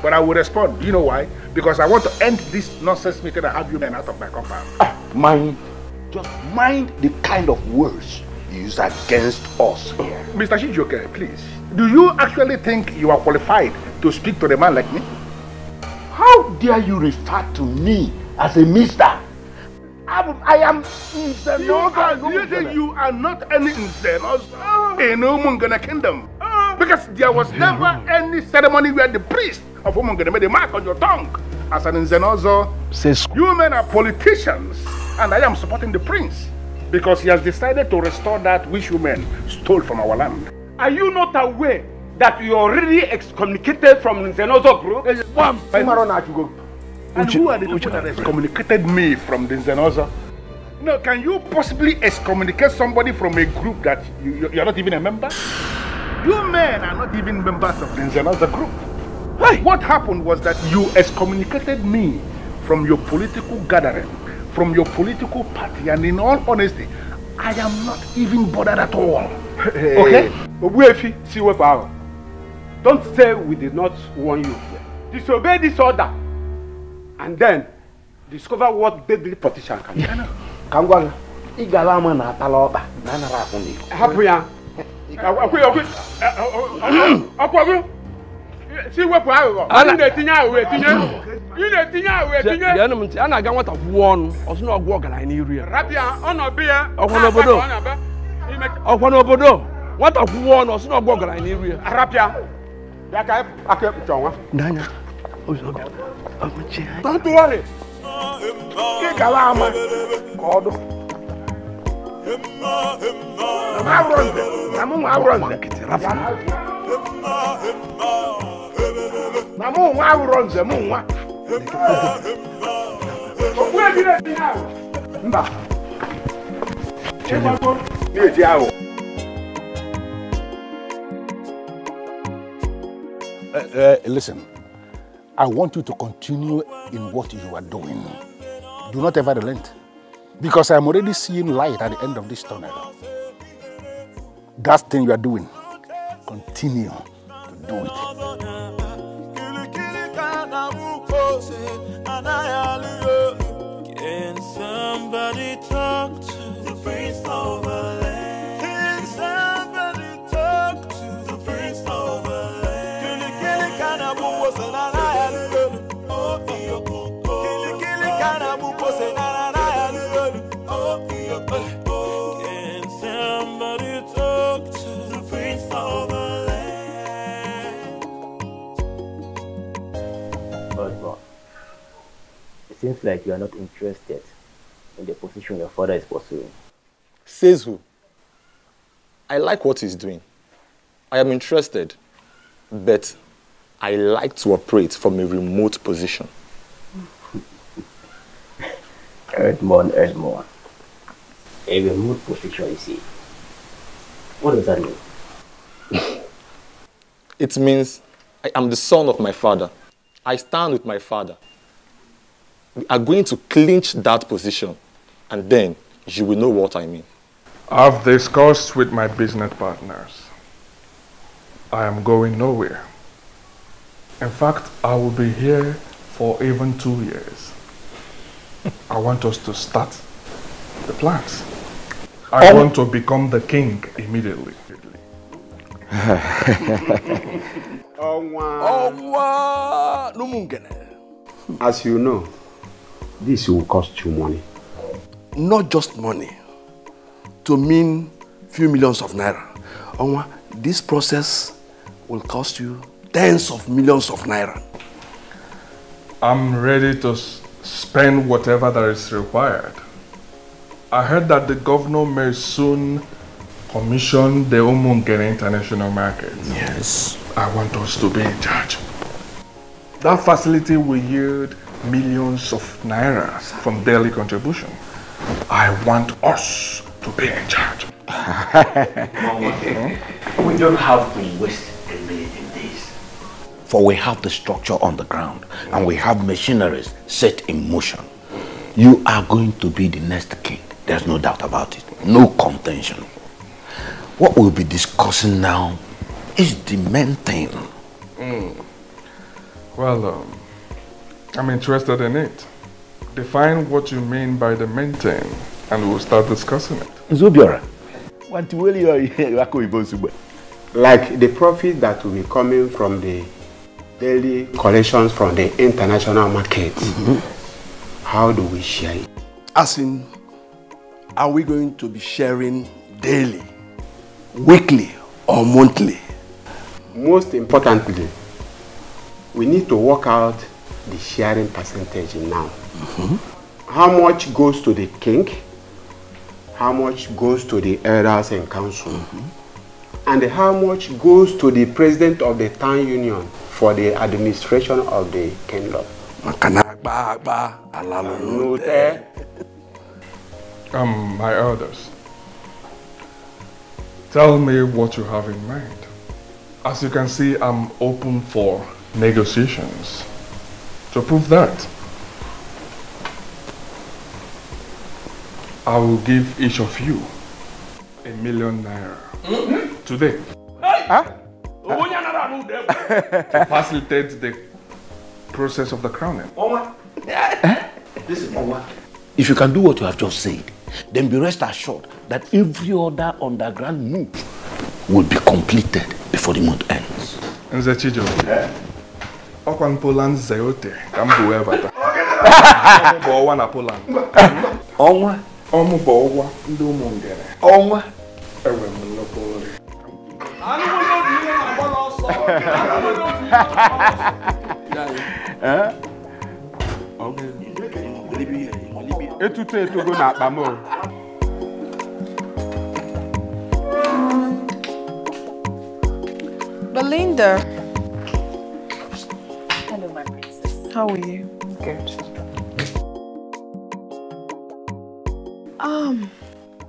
But I will respond. You know why? Because I want to end this nonsense meeting and have you men out of my compound. Just mind the kind of words you use against us here. Mr. Shijoke, please. Do you actually think you are qualified to speak to a man like me? How dare you refer to me as a mister? I am Nzenozo. You think you are not any Nzenozo in Umungene kingdom? Because there was never any ceremony where the priest of Umungene made a mark on your tongue as an Nzenozo. You men are politicians, and I am supporting the prince because he has decided to restore that which you men stole from our land. Are you not aware that you are already excommunicated from the Nzenozo group? And who are the people that excommunicated me from the Nzenozo? No, can you possibly excommunicate somebody from a group that you're not even a member? You men are not even members of the Nzenozo group. Hey. What happened was that you excommunicated me from your political gathering, from your political party, and in all honesty, I am not even bothered at all. Okay? Don't say we did not warn you. Disobey this order and then discover what deadly politician can do. Kangwanga, igalama na taloba, na narafundi. Happy ya. See what power. I'm the tinya we tinya. You the tinya we tinya. Ya no mti ana ga nwata won, oso na ogwo ogala ni area. Rapia ono bia. Okwa no obodo. Nwata won oso na ogwo ogala ni area. Rapia. Ya ka akep chonwa. Ndanya. Don't worry. Igalama. Kodo. Listen, I want you to continue in what you are doing. Do not ever relent. Because I am already seeing light at the end of this tunnel. That thing you are doing, continue to do it. Can somebody talk to the prince of the land? Can somebody talk to the prince of the land? Can somebody talk to the prince of the land? But it seems like you are not interested in the position your father is pursuing. Says who? I like what he's doing. I am interested, but I like to operate from a remote position. Edmond. A remote position, you see. What does that mean? It means I am the son of my father. I stand with my father. We are going to clinch that position, and then you will know what I mean. I've discussed with my business partners. I am going nowhere. In fact, I will be here for even 2 years. I want us to start the plans. I want to become the king immediately. As you know, this will cost you money. Not just money. To mean few millions of naira. Onwa, this process will cost you tens of millions of naira. I'm ready to spend whatever that is required. I heard that the governor may soon commission the Umungene International Market. Yes. I want us to be in charge. That facility will yield millions of naira from daily contribution. I want us to be in charge. We don't have to waste a minute in this. For we have the structure on the ground and we have machineries set in motion. You are going to be the next king. There's no doubt about it. No contention. What we'll be discussing now is the main thing. Well, I'm interested in it. Define what you mean by the main thing and we'll start discussing it. Zubiora. Like the profit that will be coming from the daily collections from the international market. How do we share it? As in, are we going to be sharing daily, weekly, or monthly? Most importantly, we need to work out the sharing percentage now. How much goes to the king? How much goes to the elders and council? And how much goes to the president of the town union for the administration of the kingdom? My elders, tell me what you have in mind. As you can see, I'm open for negotiations. To prove that, I will give each of you $1 million today. To facilitate the process of the crowning. If you can do what you have just said, then be rest assured that every other underground move will be completed before the month ends. Nze Chijo, Okwan Poland Zeote, Kambu Evata. Omu na Poland. Onwa? Omu Bowa, Ndu Mungere. Onwa? Ewe Mulopoli. Belinda. Hello, my princess. How are you? Good.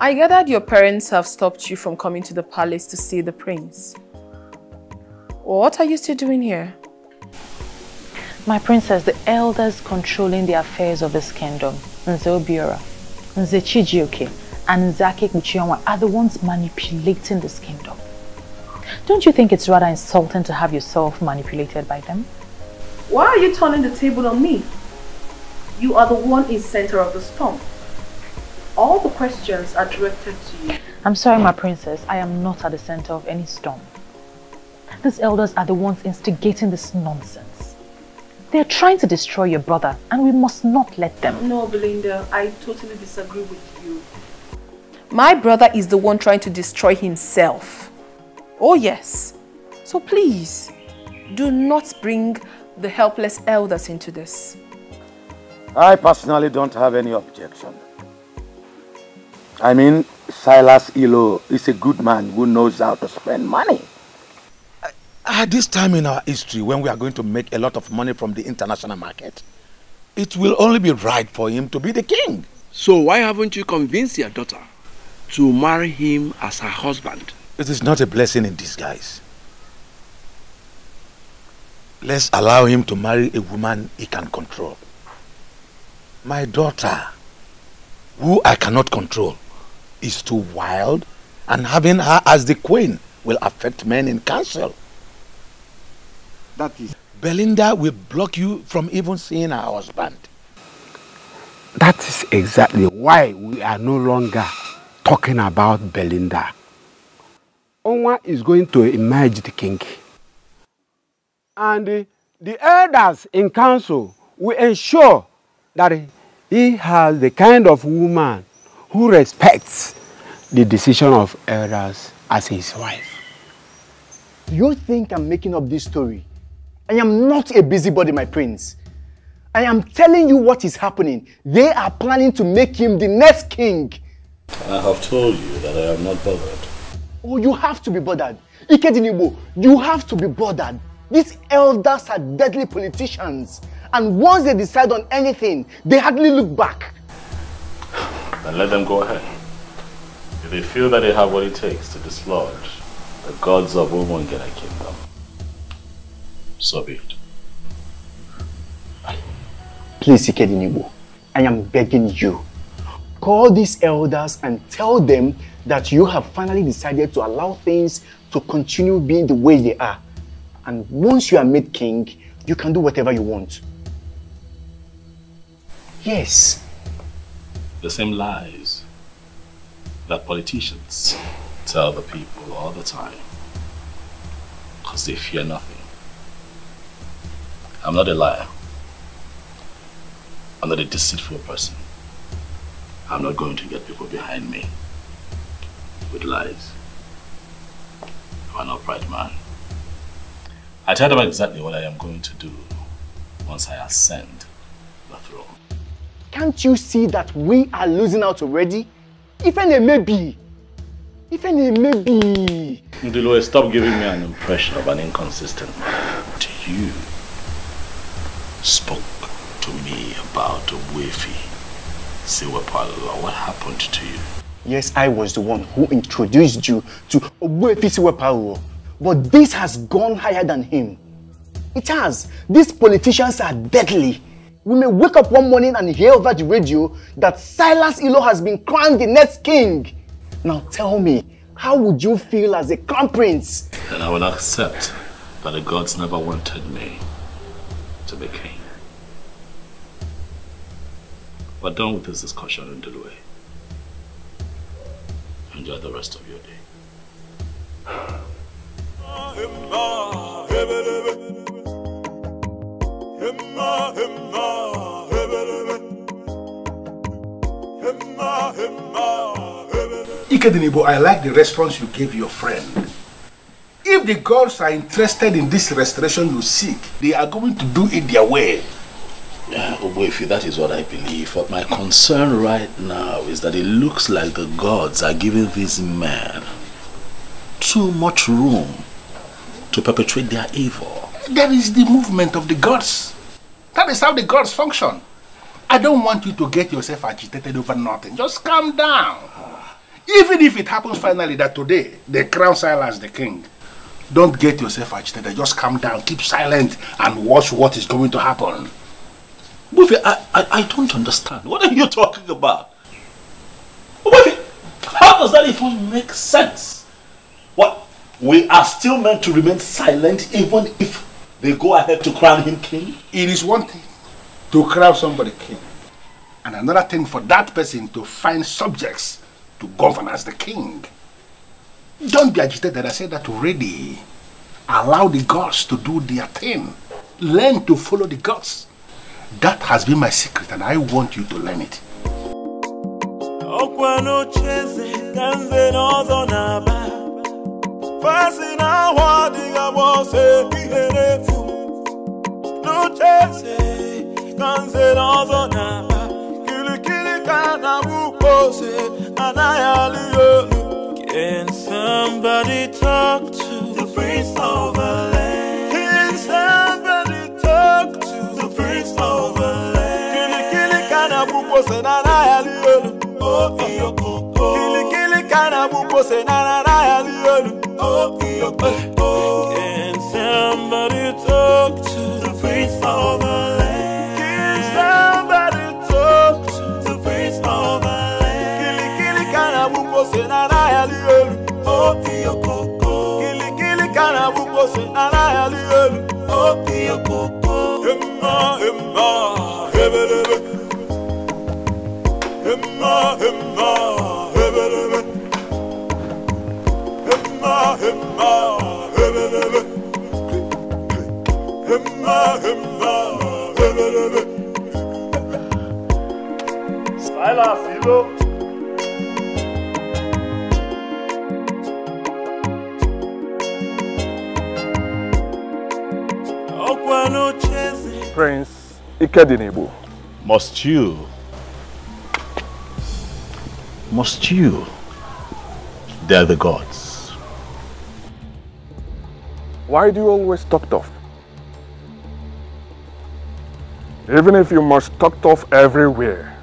I gathered your parents have stopped you from coming to the palace to see the prince. What are you still doing here? My princess, the elders controlling the affairs of this kingdom, Nze Obiora, Nze Chijioke, and Nzake Kuchionwa are the ones manipulating this kingdom. Don't you think it's rather insulting to have yourself manipulated by them? Why are you turning the table on me? You are the one in center of the storm. All the questions are directed to you. I'm sorry, my princess. I am not at the center of any storm. These elders are the ones instigating this nonsense. They're trying to destroy your brother, and we must not let them. No, Belinda, I totally disagree with you. My brother is the one trying to destroy himself. Oh yes. So please, do not bring the helpless elders into this. I personally don't have any objection. I mean, Silas Ilo is a good man who knows how to spend money. At this time in our history, when we are going to make a lot of money from the international market, it will only be right for him to be the king. So why haven't you convinced your daughter to marry him as her husband? It is not a blessing in disguise. Let's allow him to marry a woman he can control. My daughter, who I cannot control, is too wild, and having her as the queen will affect men in council. That is... Belinda will block you from even seeing her husband. That is exactly why we are no longer talking about Belinda. Onwa is going to emerge the king. And the elders in council will ensure that he has the kind of woman who respects the decision of elders as his wife. You think I'm making up this story? I am not a busybody, my prince. I am telling you what is happening. They are planning to make him the next king. I have told you that I am not bothered. Oh, you have to be bothered. Ikedinibo, you have to be bothered. These elders are deadly politicians. And once they decide on anything, they hardly look back. Then let them go ahead. If they feel that they have what it takes to dislodge the gods of Umongene Kingdom, so be it. Please, Ikedinibo, I am begging you. Call these elders and tell them that you have finally decided to allow things to continue being the way they are. And once you are made king, you can do whatever you want. Yes. The same lies that politicians tell the people all the time, because they fear nothing. I'm not a liar. I'm not a deceitful person. I'm not going to get people behind me with lies. I'm an upright man. I tell them exactly what I am going to do once I ascend the throne. Can't you see that we are losing out already? If any may be. If any may be. Ndilo, stop giving me an impression of an inconsistent man. You spoke to me about Wefi. Siwepalo. What happened to you? Yes, I was the one who introduced you to Wefi Siwepalo. But this has gone higher than him. It has. These politicians are deadly. We may wake up one morning and hear over the radio that Silas Ilo has been crowned the next king. Now tell me, how would you feel as a crown prince? Then I will accept that the gods never wanted me to be king. We're done with this discussion in Delaware. Enjoy the rest of your day. Ikedinibo, I like the response you gave your friend. If the gods are interested in this restoration you seek, they are going to do it their way. Yeah, Oboifi, that is what I believe. But my concern right now is that it looks like the gods are giving these men too much room to perpetrate their evil. There is the movement of the gods. That is how the gods function. I don't want you to get yourself agitated over nothing. Just calm down. Even if it happens finally that today they crown Silas the king, don't get yourself agitated. Just calm down, keep silent, and watch what is going to happen. Buffy, I don't understand. What are you talking about? Buffy, how does that even make sense? What? We are still meant to remain silent even if they go ahead to crown him king? It is one thing to crown somebody king, and another thing for that person to find subjects to govern as the king. Don't be agitated. I said that already. Allow the gods to do their thing. Learn to follow the gods. That has been my secret, and I want you to learn it. Can somebody talk to the prince of the land? Can somebody talk to the prince of the land? Kili kana buko se na na yaliyo. Oh iyo kili kana buko se na na yaliyo. Oh iyo Can somebody talk to the prince of the land? Can somebody talk to the prince of the land? Kili kana buko bukose anayalielu. Oh, iyo koko. Emma, emma, hebelebe. Emma, emma, hebelebe. Emma, emma, hebelebe. Emma, emma, hebelebe. Silas, Ilo. Prince Ikedinebo. Must you dare the gods? Why do you always talk tough? Even if you must talk tough everywhere,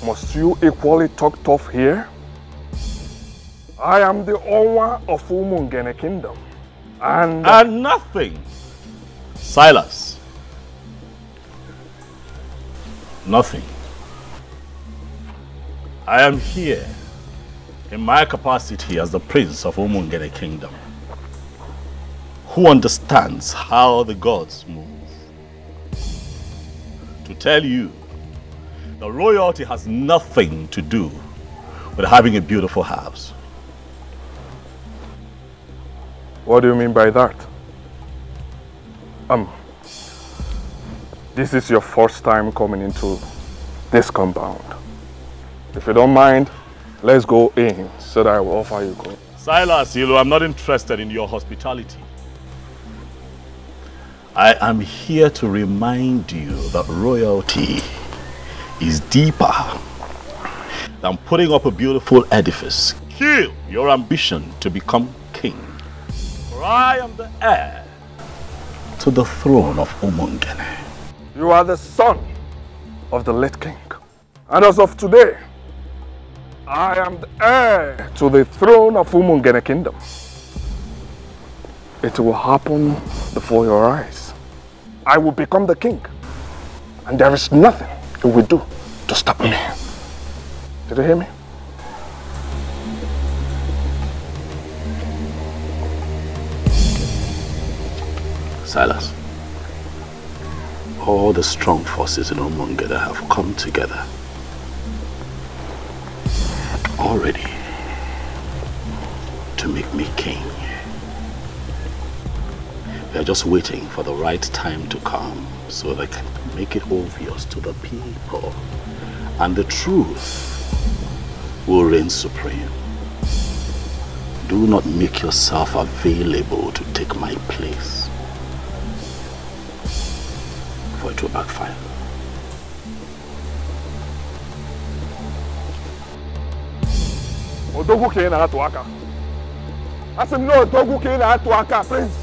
must you equally talk tough here? I am the owner of Umungene Kingdom. And nothing. Silas. Nothing. I am here in my capacity as the prince of Umungene Kingdom, who understands how the gods move. To tell you, the royalty has nothing to do with having a beautiful house. What do you mean by that? This is your first time coming into this compound. If you don't mind, let's go in so that I will offer you coin. Silas, I'm not interested in your hospitality. I am here to remind you that royalty is deeper than putting up a beautiful edifice. Kill your ambition to become king. For I am the heir to the throne of Umungene. You are the son of the late king. And as of today, I am the heir to the throne of Umungene Kingdom. It will happen before your eyes. I will become the king. And there is nothing you will do to stop me. Did you hear me? Silas, all the strong forces in Umungene have come together already to make me king. They are just waiting for the right time to come so they can make it obvious to the people, and the truth will reign supreme. Do not make yourself available to take my place, for it will backfire. Odogu ke na atu aka. Asim no odogu ke na atu aka, Prince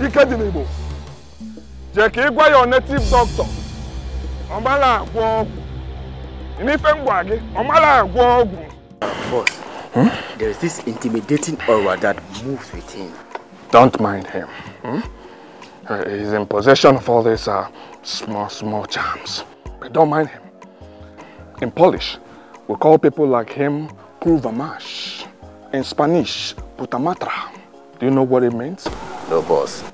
Ikedinebo. Je ke gwa your native doctor. Omala agwo. Inife ngwa gi, omala agwo. Boss, there is this intimidating aura that moves with him. Don't mind him. He's in possession of all these small charms. But don't mind him. In Polish, we call people like him Kurvamash. In Spanish, Putamatra. Do you know what it means? No, boss.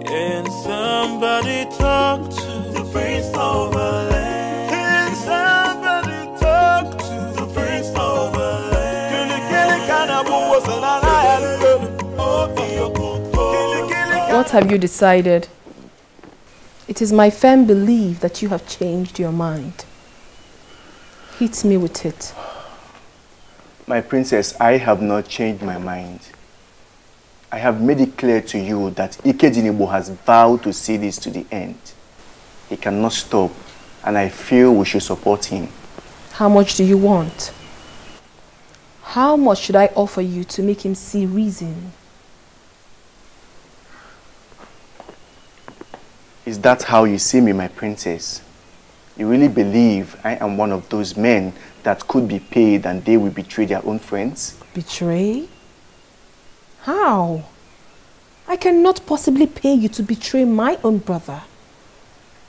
Can somebody talk to the prince of the land? Can somebody talk to the prince of the land? What have you decided? It is my firm belief that you have changed your mind. Hit me with it. My princess, I have not changed my mind. I have made it clear to you that Ikedinebo has vowed to see this to the end. He cannot stop, and I feel we should support him. How much do you want? How much should I offer you to make him see reason? Is that how you see me, my princess? You really believe I am one of those men that could be paid and they will betray their own friends? Betray? How? I cannot possibly pay you to betray my own brother.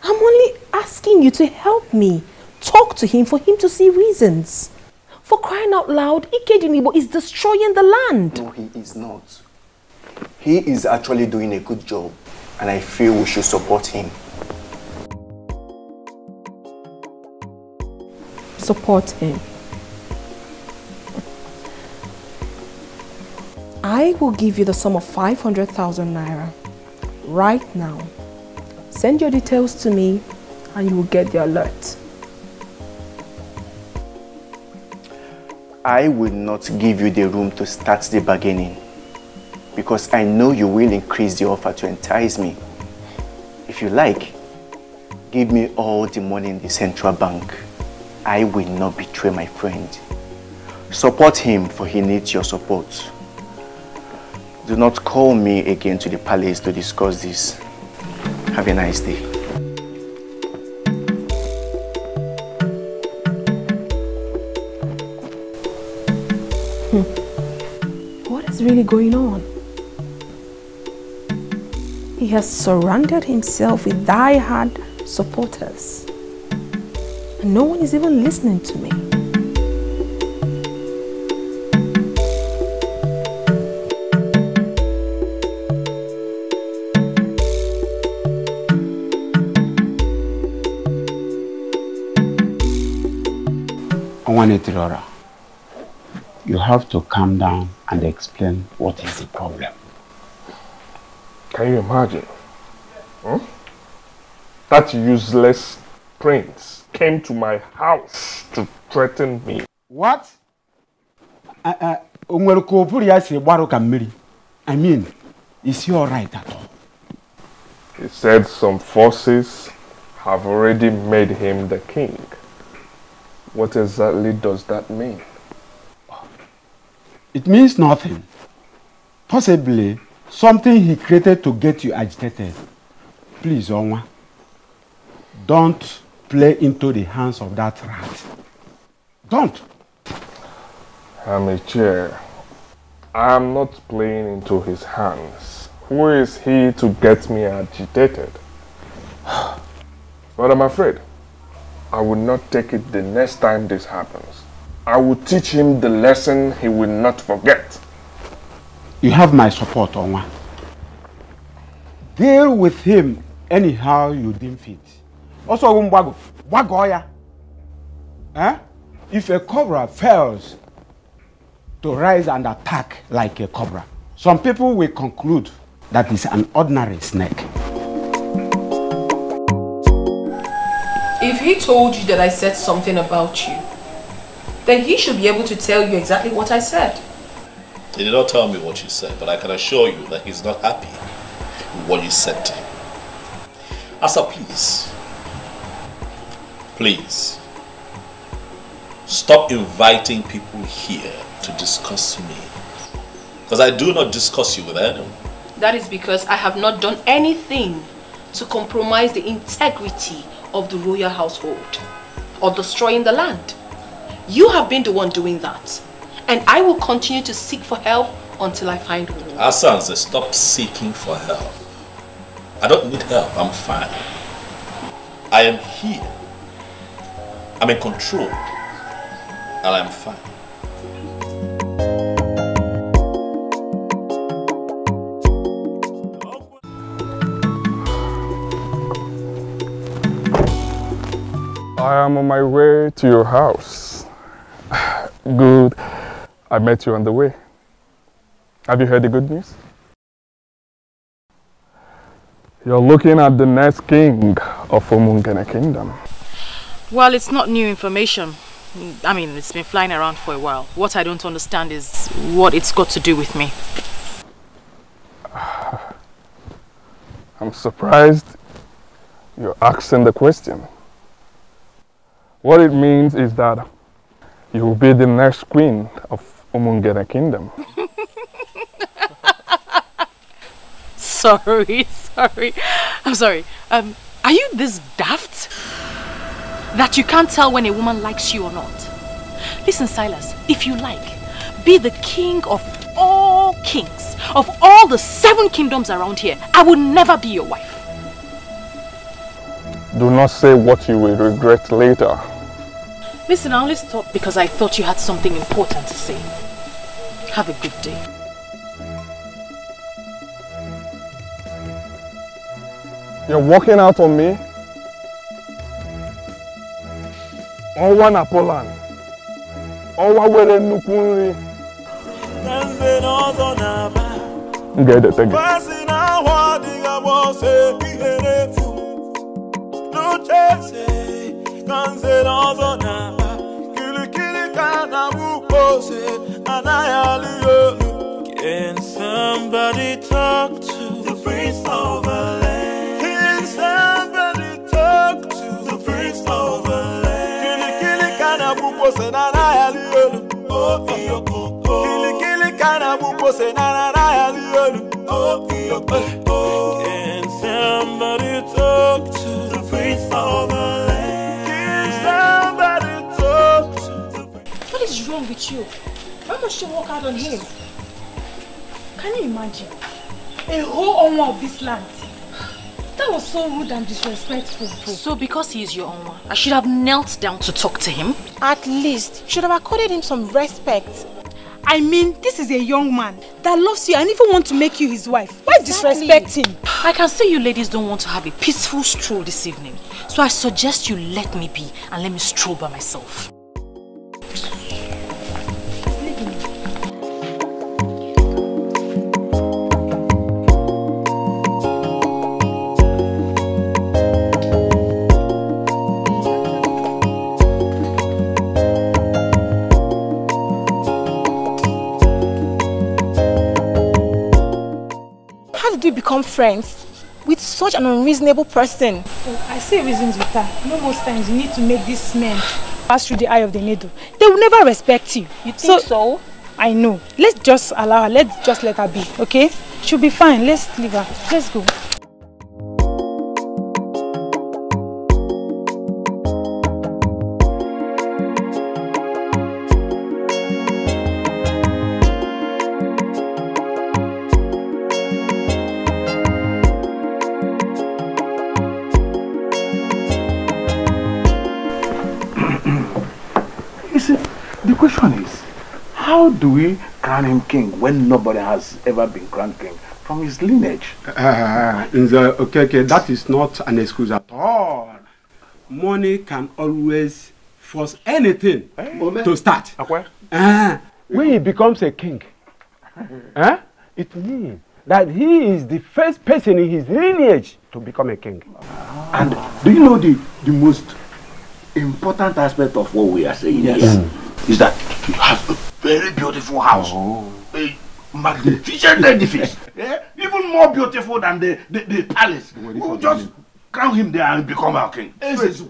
I'm only asking you to help me. Talk to him for him to see reasons. For crying out loud, Ikedinibo is destroying the land. No, he is not. He is actually doing a good job, and I feel we should support him. Support him. I will give you the sum of 500,000 naira right now. Send your details to me and you will get the alert. I will not give you the room to start the bargaining because I know you will increase the offer to entice me. If you like, give me all the money in the central bank. I will not betray my friend. Support him, for he needs your support. Do not call me again to the palace to discuss this. Have a nice day. What is really going on? He has surrounded himself with die-hard supporters. And no one is even listening to me. Owanetirora, you have to calm down and explain what is the problem. Can you imagine? That useless prince came to my house to threaten me. What? I mean, is he alright at all? He said some forces have already made him the king. What exactly does that mean? It means nothing. Possibly something he created to get you agitated. Please, Onwa, don't play into the hands of that rat. Don't. Amateur, I am not playing into his hands. Who is he to get me agitated? But I'm afraid I will not take it the next time this happens. I will teach him the lesson he will not forget. You have my support, Onwa. Deal with him anyhow you deem fit. Also, Wagoya. If a cobra fails to rise and attack like a cobra, some people will conclude that it's an ordinary snake. If he told you that I said something about you, then he should be able to tell you exactly what I said. He did not tell me what you said, but I can assure you that he's not happy with what you said to him. Asa, please, stop inviting people here to discuss me. Because I do not discuss you with anyone. That is because I have not done anything to compromise the integrity of the royal household or destroying the land. You have been the one doing that. And I will continue to seek for help until I find one. Asanze, stop seeking for help. I don't need help, I'm fine. I am here. I'm in control. And I'm fine. I am on my way to your house. Good. I met you on the way. Have you heard the good news? You're looking at the next king of Umungene Kingdom. Well, it's not new information. I mean, it's been flying around for a while. What I don't understand is what it's got to do with me. I'm surprised you're asking the question. What it means is that you will be the next queen of Umungene Kingdom. Sorry. I'm sorry. Are you this daft that you can't tell when a woman likes you or not? Listen, Silas, if you like, be the king of all kings, of all the 7 kingdoms around here. I will never be your wife. Do not say what you will regret later. Listen, I only stopped because I thought you had something important to say. Have a good day. You're walking out on me? Owa na Poland. Owa were nukuri. Get it again. Can somebody talk to the prince of the land? Can somebody talk to the prince of the land? Kili kana buko se na na yaliyo. Oh iyoko. Kili kana buko se na na yaliyo. Oh iyoko. Can somebody talk to the prince of the land? Can somebody talk to the prince? What is wrong with you? Why must you walk out on him? Can you imagine? A whole owner of this land. That was so rude and disrespectful. So because he is your owner, I should have knelt down to talk to him? At least, you should have accorded him some respect. I mean, this is a young man that loves you and even wants to make you his wife. Why disrespect him? I can see you ladies don't want to have a peaceful stroll this evening. So I suggest you let me be and let me stroll by myself. Become friends with such an unreasonable person. Oh, I see reasons with her. You know, most times you need to make these men pass through the eye of the needle. They will never respect you. You think so? I know. Let's just allow her. Let's just let her be, okay? She'll be fine. Let's leave her. Let's go. The question is, how do we crown him king when nobody has ever been crowned king from his lineage? Okay, that is not an excuse at all. Money can always force anything to start. When he becomes a king, it means that he is the first person in his lineage to become a king. And do you know the most important aspect of what we are saying here? Is that he has a very beautiful house, a magnificent edifice, even more beautiful than the palace. We'll just crown him there and become our king. Chijoke,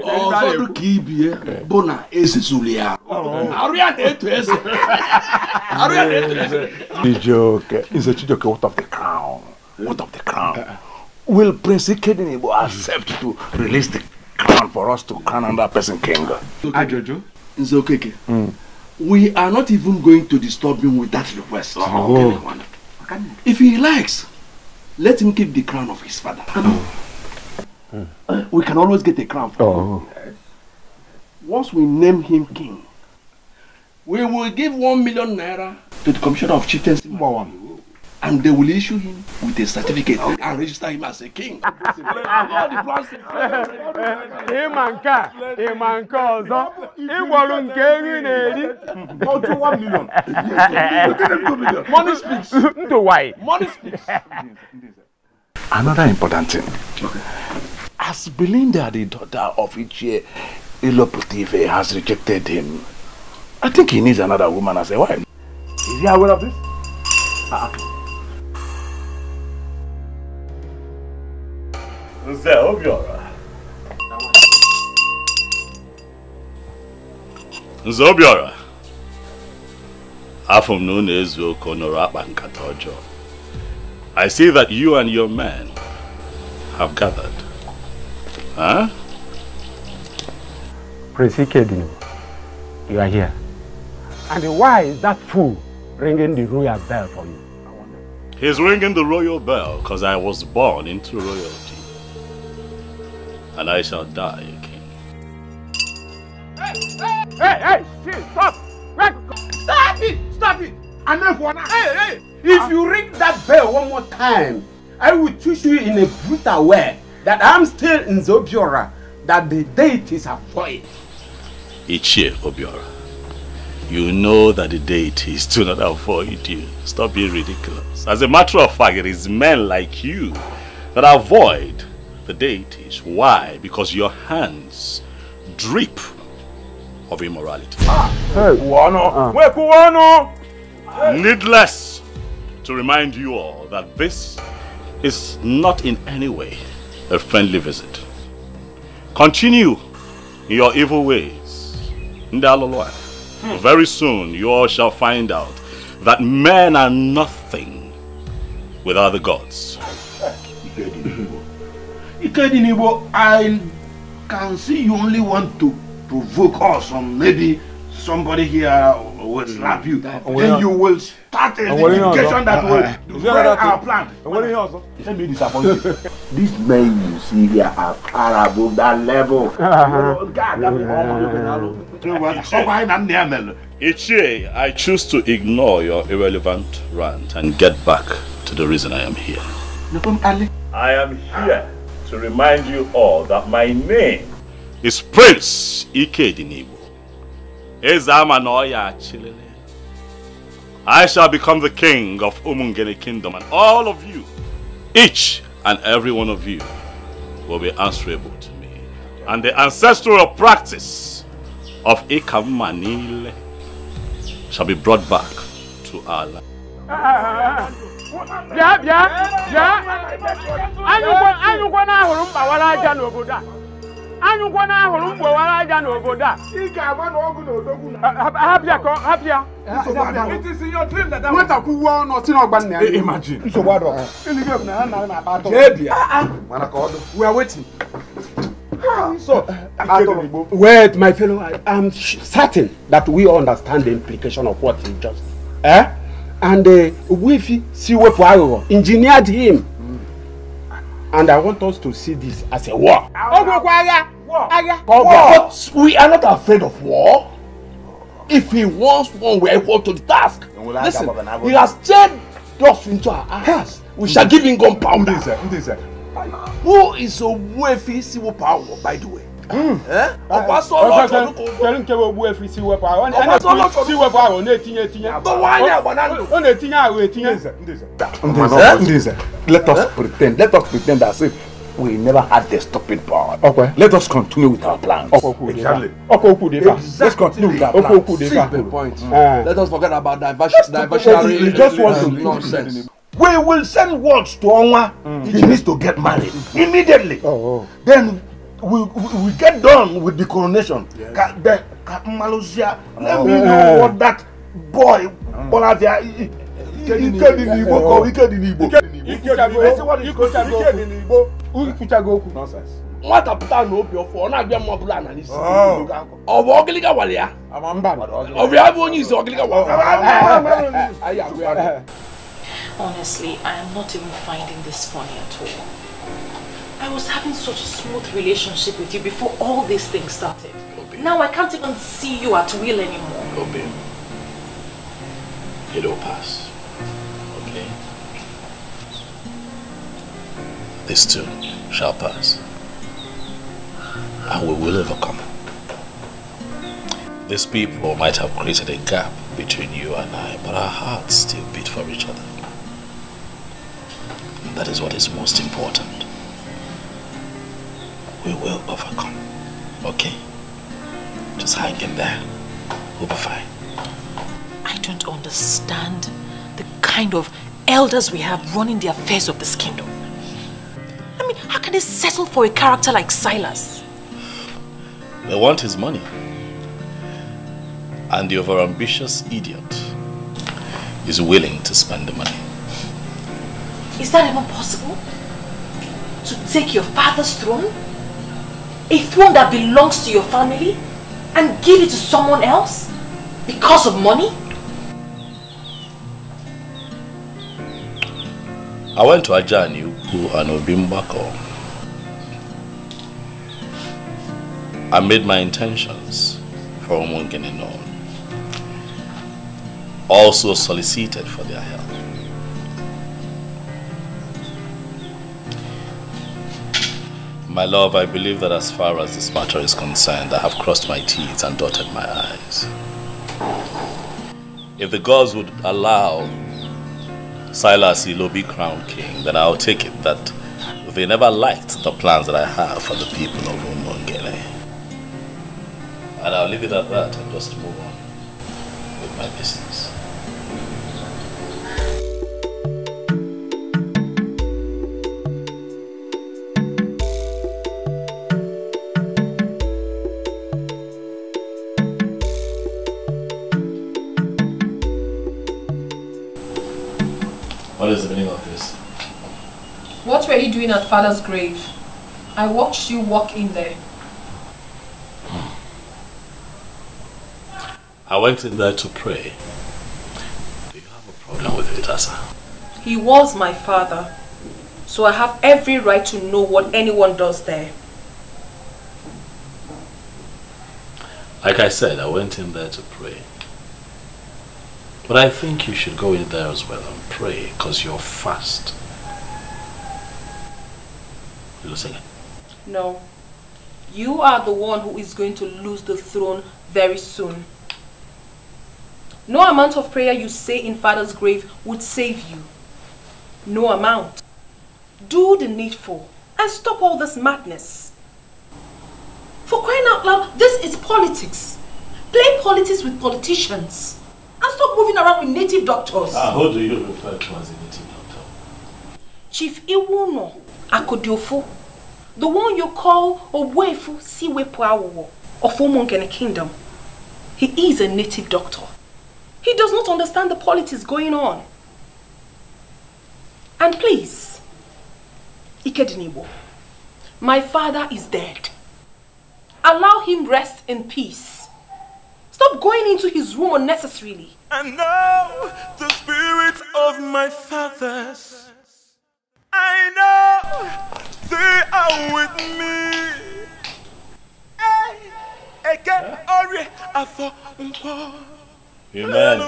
what of the crown? What of the crown? Will Prince Ikedinebo accept to release the crown for us to crown another person king? Ajojo, it's okay. We are not even going to disturb him with that request. If he likes, let him keep the crown of his father. We can always get a crown for him. Once we name him king, we will give 1 million naira to the commissioner of chieftaincy, and they will issue him with a certificate and register him as a king. Money speaks. Money speaks. Another important thing. As Belinda, the daughter of Ichie Iloputive, has rejected him, I think he needs another woman as a wife. Is he aware of this? Nzobiora. I see that you and your men have gathered. Huh? Prince Ikedinebo, you are here. And why is that fool ringing the royal bell for you? He's ringing the royal bell because I was born into royalty. And I shall die a king. Hey, stop! Stop it! Stop it! Hey, if you ring that bell one more time, I will teach you in a brutal way that I'm still in Zobiora, that the deities are void. Ichie Obiora, you know that the deities do not avoid you. Stop being ridiculous. As a matter of fact, it is men like you that avoid the deities. Why? Because your hands drip of immorality. Needless to remind you all that this is not in any way a friendly visit. Continue in your evil ways. Very soon you all shall find out that men are nothing without the gods. Ikedinibo, I can see you only want to provoke us, or maybe somebody here will slap you. Then you will start a litigation that will destroy our plan. Let me disappoint you. These men you see here are far above that level. Ichie, I choose to ignore your irrelevant rant and get back to the reason I am here. I am here to remind you all that my name is Prince Ikedinibo. I shall become the king of Umungene Kingdom, and all of you, each and every one of you, will be answerable to me. And the ancestral practice of Ikamanile shall be brought back to our land. It is in your dream that imagine. We are waiting. So, wait, my fellow, I'm certain that we understand the implication of what he just said. And Wifi Siwe engineered him. And I want us to see this as a war. But we are not afraid of war. If he wants one, we are equal to the task. Listen, he has chained us into our hands. We shall give him gunpowder. Who is a Wifi Siwe power, by the way? Let us pretend as if we never had the stupid power. Okay. Let us continue with our plans. Exactly. Let's continue with our plans. See the point. Let us forget about diversionary. We just want to nonsense. We will send words to Onwa. He needs to get married immediately. Then we get done with the coronation. Let me know what that boy nonsense. What a plan no be for na bia mo bula na ni. Obo ogiliga walia. Obi abonyi is ogiliga walia. Honestly, I am not even finding this funny at all. I was having such a smooth relationship with you before all these things started. Now I can't even see you at will anymore. Obi, it'll pass. Okay? This too shall pass. And we will overcome. These people might have created a gap between you and I, but our hearts still beat for each other. That is what is most important. We will overcome. Okay? Just hang in there. We'll be fine. I don't understand the kind of elders we have running the affairs of this kingdom. I mean, how can they settle for a character like Silas? They want his money. And the overambitious idiot is willing to spend the money. Is that even possible? To take your father's throne? A throne that belongs to your family? And give it to someone else? Because of money? I went to Ajani Ukwu and Obimbako. I made my intentions for Umungene known. Also solicited for their help. My love, I believe that as far as this matter is concerned, I have crossed my T's and dotted my I's. If the gods would allow Silas Ilobi crowned king, then I'll take it that they never liked the plans that I have for the people of Umungene. And I'll leave it at that and just move on with my business. What is the meaning of this? What were you doing at Father's grave? I watched you walk in there. I went in there to pray. Do you have a problem with it, Asa? He was my father, so I have every right to know what anyone does there. Like I said, I went in there to pray. But I think you should go in there as well and pray, because you're fast. You listening? No. You are the one who is going to lose the throne very soon. No amount of prayer you say in Father's grave would save you. No amount. Do the needful and stop all this madness. For crying out loud, this is politics. Play politics with politicians. And stop moving around with native doctors. Who do you refer to as a native doctor? Chief Iwuno Akodiofo, the one you call Owefu Siwepuawo of Umungene Kingdom. He is a native doctor. He does not understand the politics going on. And please, Ikedinibo, my father is dead. Allow him rest in peace. Stop going into his room unnecessarily. And now the spirit of my fathers, I know they are with me. Amen.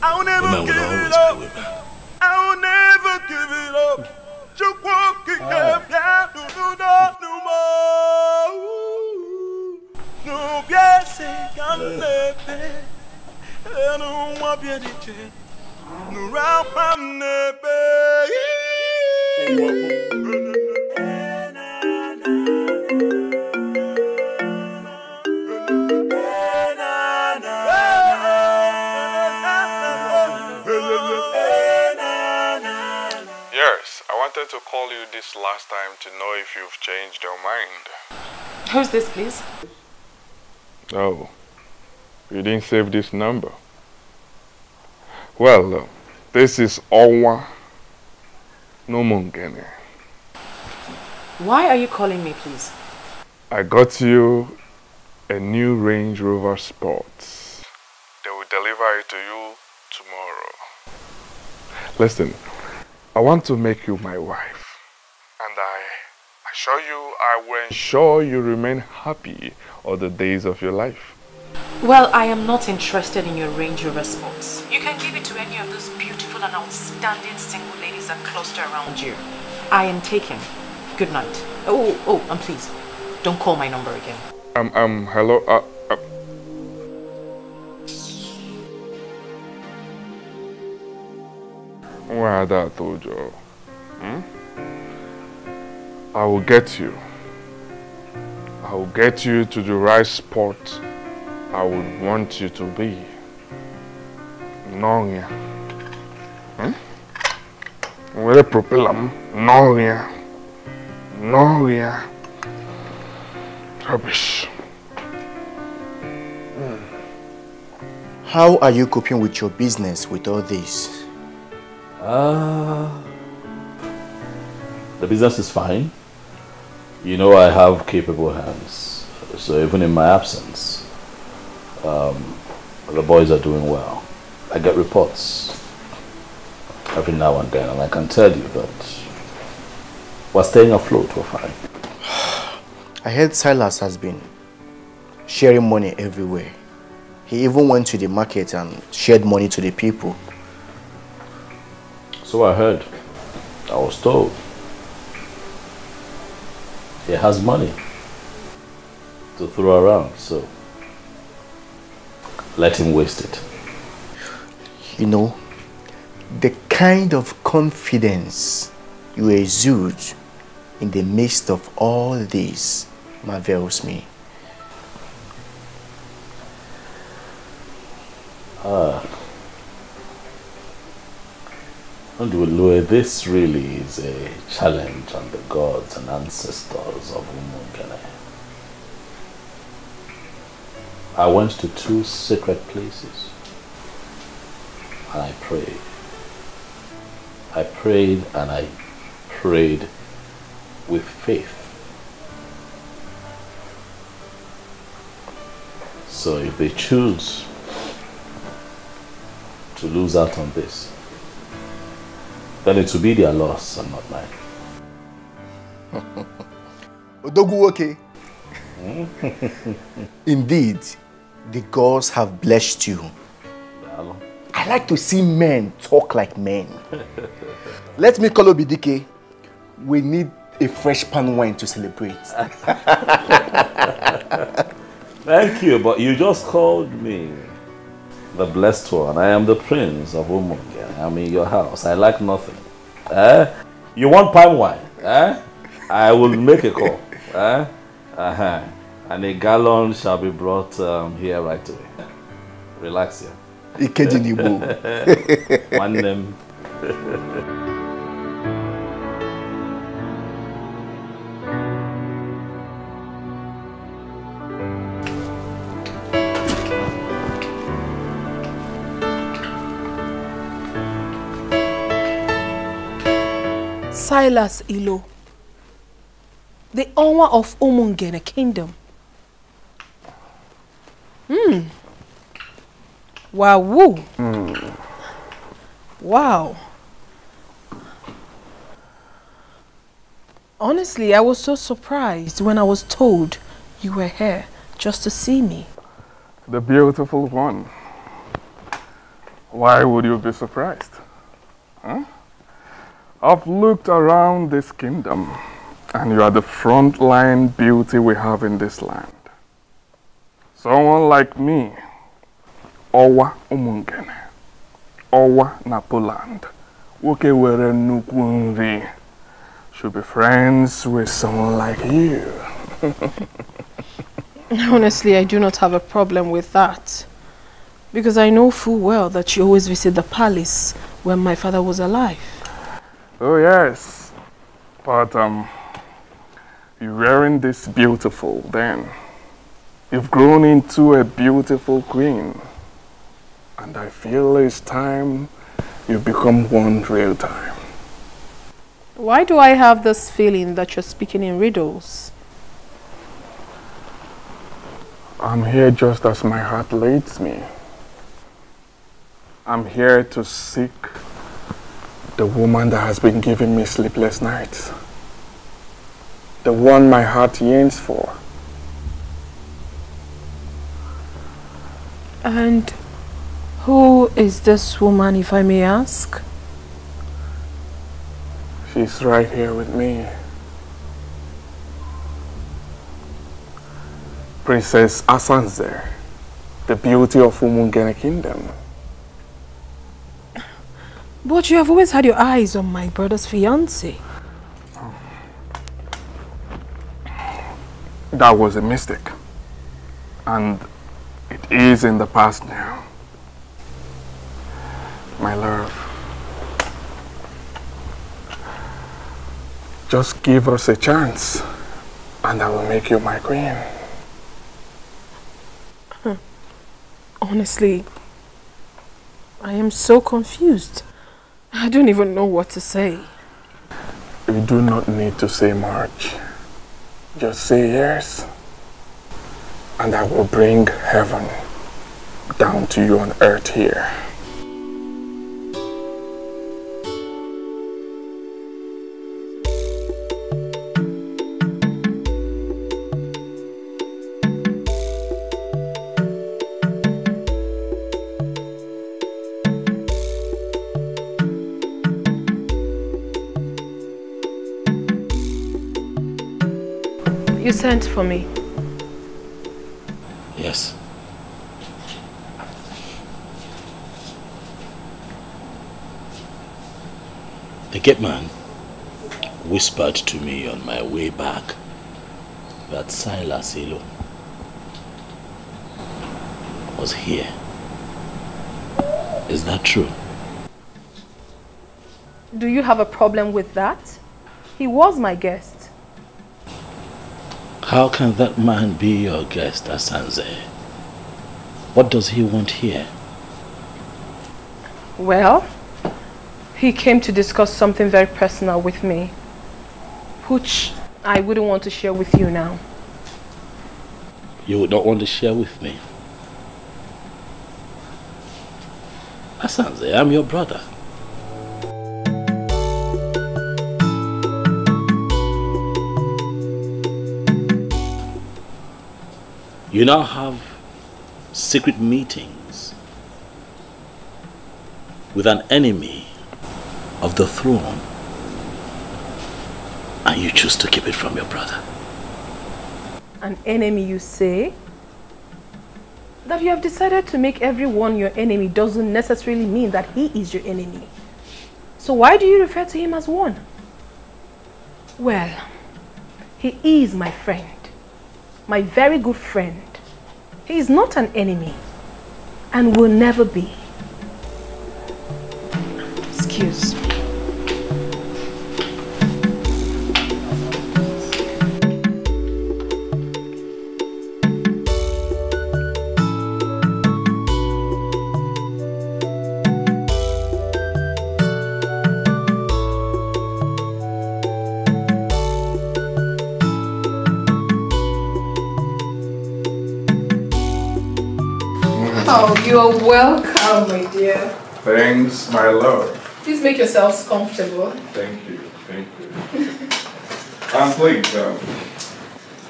I'll never give it up. I'll never give it up. Yes, I wanted to call you this last time to know if you've changed your mind. Who's this, please? Oh, you didn't save this number. Well, this is Owa Nomungene. Why are you calling me, please? I got you a new Range Rover Sports. They will deliver it to you tomorrow. Listen, I want to make you my wife. And I assure you I will ensure you remain happy all the days of your life. Well, I am not interested in your Range Rover Sports. You can give it to any of those beautiful and outstanding single ladies that cluster around you. I am taken. Good night. Oh, and please, don't call my number again. Hello, Where that told you? I will get you. I will get you to the right spot I would want you to be. Nongia. Where propeller? Nongia. Nongia. Rubbish. How are you coping with your business with all this? The business is fine. You know I have capable hands, so even in my absence, the boys are doing well. I get reports every now and then, and I can tell you that we're staying afloat, we're fine. I heard Silas has been sharing money everywhere. He even went to the market and shared money to the people. So I heard. I was told. He has money to throw around, so let him waste it. You know, the kind of confidence you exude in the midst of all this marvels me. This really is a challenge on the gods and ancestors of Umungene. I went to 2 sacred places and I prayed. I prayed and I prayed with faith. So if they choose to lose out on this, then it will be their loss and not mine. Odoguwoke. Indeed, the gods have blessed you. I like to see men talk like men. Let me call Obidike. We need a fresh pan wine to celebrate. Thank you, but you just called me the blessed one. I am the prince of Umunge. I'm in your house. I like nothing. You want palm wine? I will make a call. And a gallon shall be brought here right away. Relax here. One name. Silas Ilo, the owner of Umungene Kingdom. Wow. Wow. Honestly, I was so surprised when I was told you were here just to see me. The beautiful one. Why would you be surprised? Huh? I've looked around this kingdom, and you are the frontline beauty we have in this land. Someone like me, Owa Umungene, Owa Napoland, Woke were Nukunri, should be friends with someone like you. Honestly, I do not have a problem with that, because I know full well that you always visit the palace when my father was alive. Oh yes, but you weren't this beautiful then. You've grown into a beautiful queen, and I feel it's time you become one real time. Why do I have this feeling that you're speaking in riddles? I'm here just as my heart leads me. I'm here to seek the woman that has been giving me sleepless nights. The one my heart yearns for. And who is this woman, if I may ask? She's right here with me. Princess Asanze, the beauty of Umungene Kingdom. But you have always had your eyes on my brother's fiancé. That was a mistake. And it is in the past now. My love, just give us a chance and I will make you my queen. Honestly, I am so confused. I don't even know what to say. You do not need to say much. Just say yes, and I will bring heaven down to you on earth here. You sent for me. Yes. The gate man whispered to me on my way back that Silas Ilo was here. Is that true? Do you have a problem with that? He was my guest. How can that man be your guest, Asanze? What does he want here? Well, he came to discuss something very personal with me, which I wouldn't want to share with you now. You would not want to share with me? Asanze, I'm your brother. You now have secret meetings with an enemy of the throne, and you choose to keep it from your brother. An enemy, you say? That you have decided to make everyone your enemy doesn't necessarily mean that he is your enemy. So why do you refer to him as one? Well, he is my friend. My very good friend. He is not an enemy and will never be. Excuse me. Oh, you are welcome, my dear. Thanks, my lord. Please make yourselves comfortable. Thank you, thank you. And please,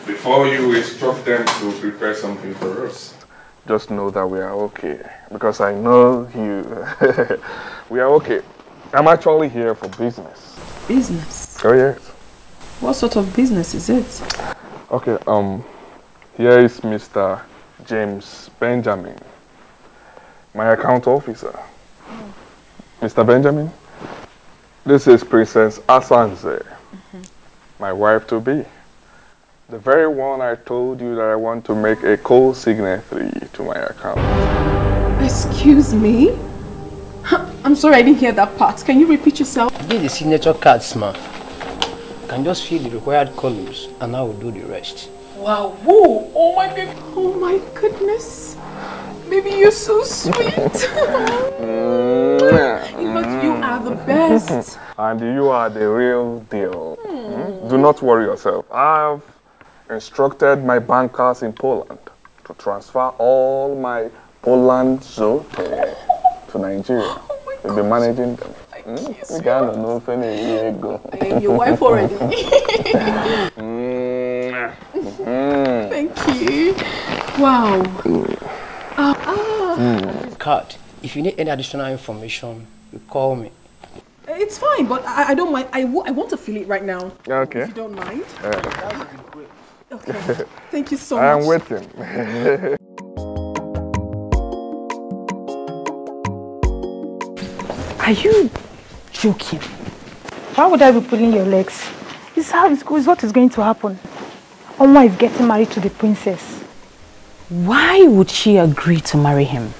before you instruct them to prepare something for us, just know that we are okay. Because I know you. We are okay. I'm actually here for business. Business? Oh, yes. What sort of business is it? Okay, here is Mr. James Benjamin, my account officer. Mr. Benjamin, this is Princess Asanze, my wife-to-be. The very one I told you that I want to make a co-signatory to my account. Excuse me? I'm sorry, I didn't hear that part. Can you repeat yourself? This is the signature cards, ma. You can just fill the required columns and I will do the rest. Wow, whoa, oh my baby, oh my goodness. Baby, you're so sweet. In fact, you are the best. And you are the real deal. Do not worry yourself. I've instructed my bankers in Poland to transfer all my Poland zote to Nigeria. We'll be managing them. I am your wife already. Thank you. Wow. Card. If you need any additional information, you call me. It's fine, but I don't mind. I want to feel it right now. Okay. If you don't mind. That would be great. Okay. Thank you so much. I am waiting. Are you joking? Why would I be pulling your legs? This is what is going to happen. Oma is getting married to the princess. Why would she agree to marry him?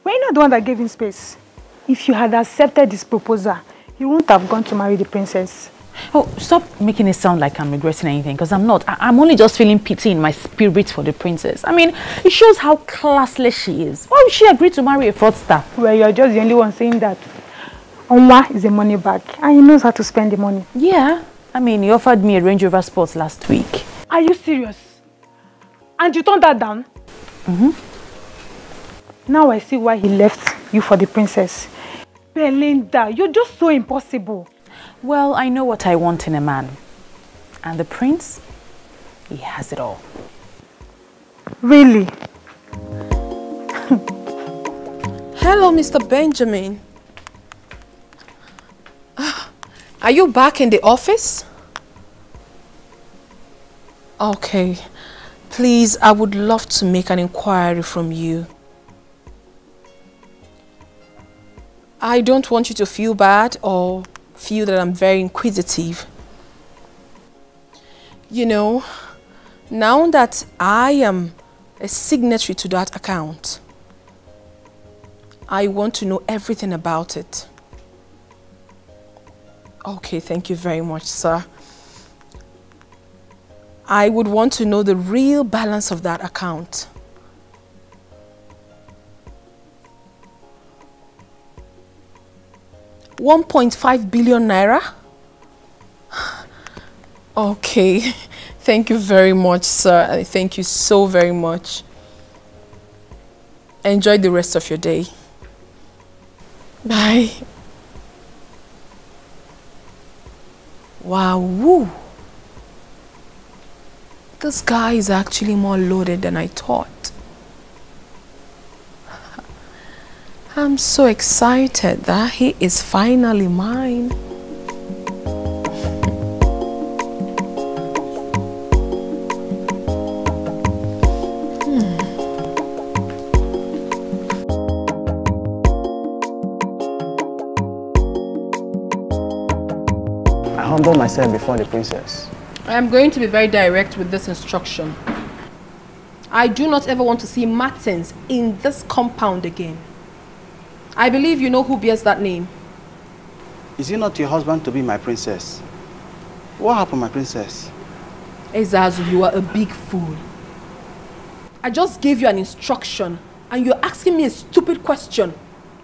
We're not the one that gave him space. If you had accepted this proposal, he wouldn't have gone to marry the princess. Oh, stop making it sound like I'm regretting anything, because I'm not. I'm only just feeling pity in my spirit for the princess. I mean, it shows how classless she is. Why would she agree to marry a fraudster? Well, you're just the only one saying that. Oma is a money bag, and he knows how to spend the money. Yeah, I mean, he offered me a Range Rover Sport last week. Are you serious? And you turned that down? Now I see why he left you for the princess. Belinda, you're just so impossible. Well, I know what I want in a man. And the prince, he has it all. Really? Hello, Mr. Benjamin. Are you back in the office? Okay. Please, I would love to make an inquiry from you. I don't want you to feel bad or feel that I'm very inquisitive. You know, now that I am a signatory to that account, I want to know everything about it. Okay, thank you very much, sir. I would want to know the real balance of that account. $1.5 billion naira? Okay, thank you very much, sir. Thank you so very much. Enjoy the rest of your day. Bye. Wow, woo. This guy is actually more loaded than I thought. I'm so excited that he is finally mine. I humble myself before the princess. I am going to be very direct with this instruction. I do not ever want to see Martins in this compound again. I believe you know who bears that name. Is it not your husband to be my princess? What happened, my princess? Ezazu, you are a big fool. I just gave you an instruction and you're asking me a stupid question.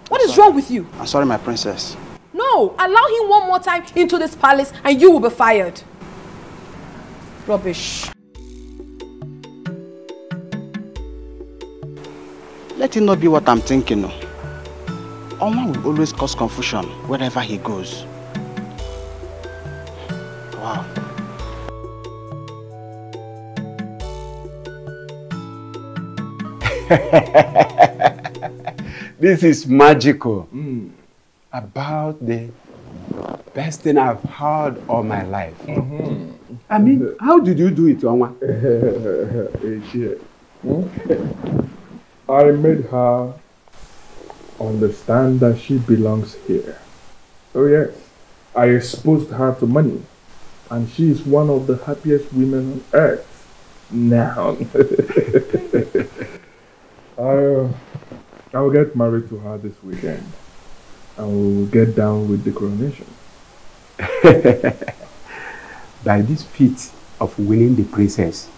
What is wrong with you? I'm sorry, my princess. No, allow him one more time into this palace and you will be fired. Rubbish. Let it not be what I'm thinking. No. Oma will always cause confusion wherever he goes. Wow. This is magical. About the best thing I've heard all my life. I mean, how did you do it, Onwa? I made her understand that she belongs here. Oh yes, I exposed her to money, and she is one of the happiest women on earth now. I will get married to her this weekend, and we will get down with the coronation. By this feat of winning the princess,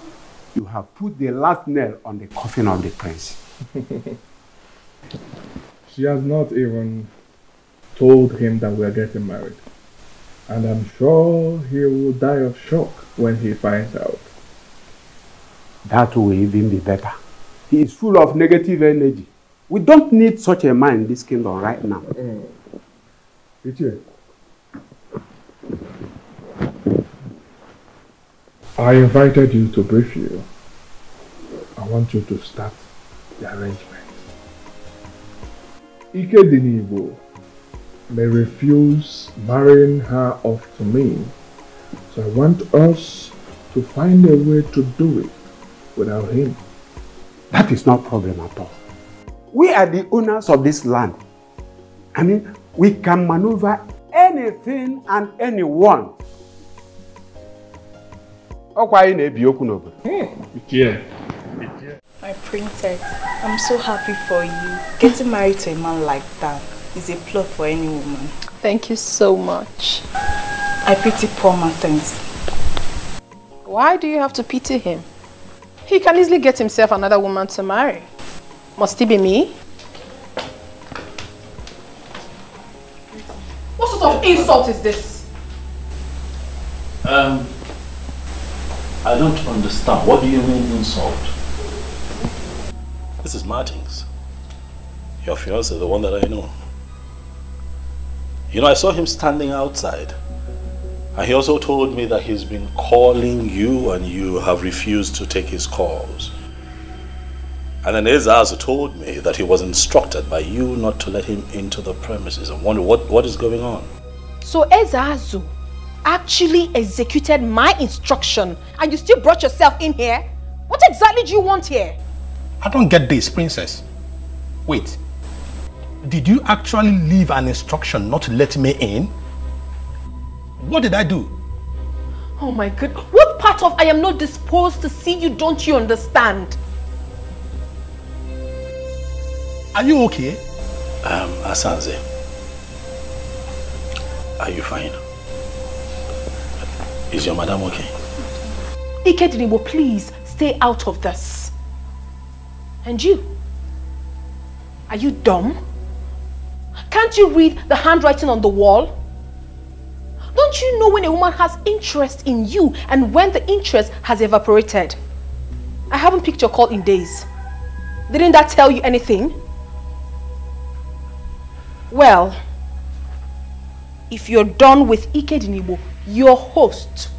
you have put the last nail on the coffin of the prince. She has not even told him that we are getting married. And I'm sure he will die of shock when he finds out. That will even be better. He is full of negative energy. We don't need such a man in this kingdom right now. I invited you to brief you. I want you to start the arrangement. Ike Dinibo may refuse marrying her off to me, so I want us to find a way to do it without him. That is not a problem at all. We are the owners of this land. I mean, we can maneuver anything and anyone. My princess, I'm so happy for you. Getting married to a man like that is a plot for any woman. Thank you so much. I pity poor Martins. Why do you have to pity him? He can easily get himself another woman to marry. Must it be me? What sort of insult is this? I don't understand. What do you mean insult? This is Martins. Your fiance, the one that I know. You know, I saw him standing outside. And he also told me that he's been calling you and you have refused to take his calls. And then Ezazu told me that he was instructed by you not to let him into the premises. I wonder what is going on. So Ezazu actually executed my instruction and you still brought yourself in here? What exactly do you want here? I don't get this, princess. Wait. Did you actually leave an instruction not to let me in? What did I do? Oh my God. What part of I am not disposed to see you don't you understand? Are you okay? Asanze. Are you fine? Is your madam okay? Ikedinibo, please stay out of this. And you? Are you dumb? Can't you read the handwriting on the wall? Don't you know when a woman has interest in you and when the interest has evaporated? I haven't picked your call in days. Didn't that tell you anything? Well, if you're done with Ikedinibo, your host,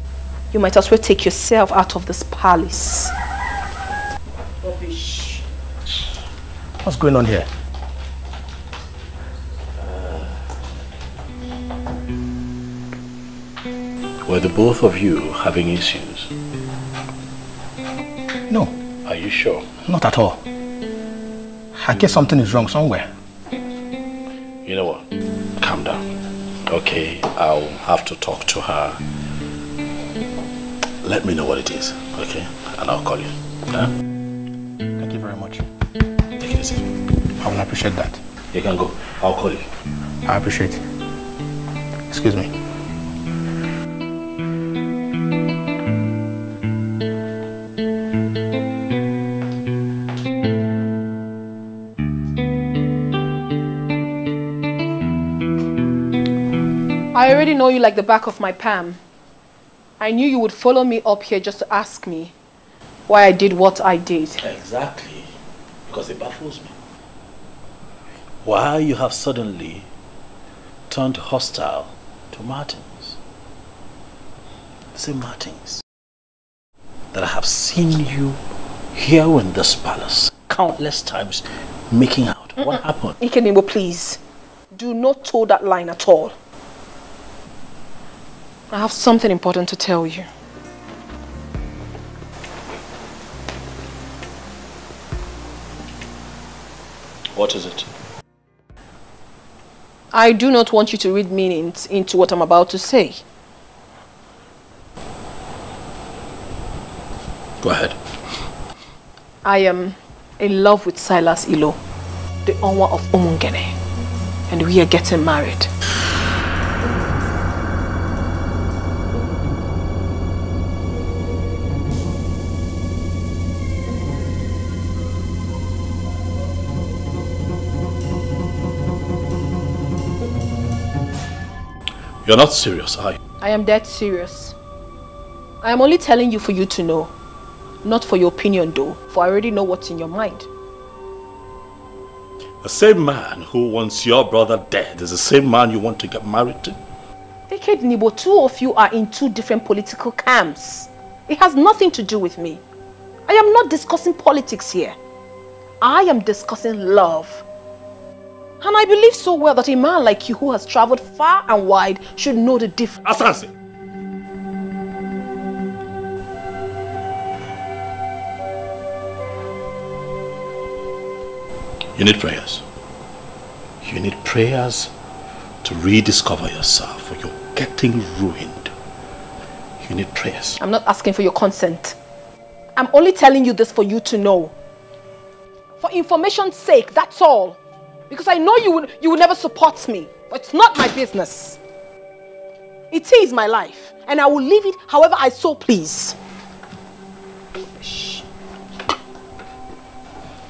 you might as well take yourself out of this palace. Rubbish. What's going on here? Were the both of you having issues? No. Are you sure? Not at all. I guess something is wrong somewhere. You know what? Calm down. Okay, I'll have to talk to her. Let me know what it is, okay? And I'll call you. Huh? Thank you very much. Take it easy. I will appreciate that. You can go. I'll call you. I appreciate it. Excuse me. I already know you like the back of my palm. I knew you would follow me up here just to ask me why I did what I did. Exactly. Because it baffles me. Why you have suddenly turned hostile to Martins. The same Martins that I have seen you here in this palace countless times making out. What happened? Ikenebo, please. Do not toe that line at all. I have something important to tell you. What is it? I do not want you to read meanings into what I'm about to say. Go ahead. I am in love with Silas Ilo, the Onwa of Umungene, and we are getting married. You're not serious, are you? I am dead serious. I am only telling you for you to know. Not for your opinion though, for I already know what's in your mind. The same man who wants your brother dead is the same man you want to get married to? Eked Nibo, two of you are in two different political camps. It has nothing to do with me. I am not discussing politics here. I am discussing love. And I believe so well that a man like you who has traveled far and wide should know the difference. Asansi! You need prayers. You need prayers to rediscover yourself, or you're getting ruined. You need prayers. I'm not asking for your consent. I'm only telling you this for you to know. For information's sake, that's all. Because I know you would never support me. But it's not my business. It is my life. And I will live it however I so please.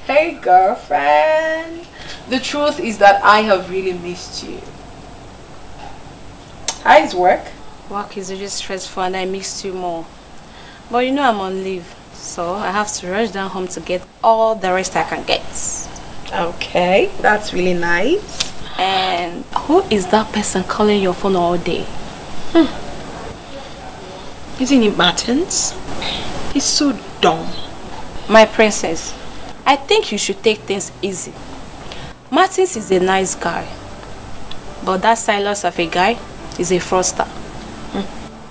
Hey girlfriend. The truth is that I have really missed you. How's work? Work is really stressful and I missed you more. But you know I'm on leave, so I have to rush down home to get all the rest I can get. Okay, that's really nice. And who is that person calling your phone all day? Isn't it Martins? He's so dumb. My princess, I think you should take things easy. Martins is a nice guy, but that Silas of a guy is a fraudster.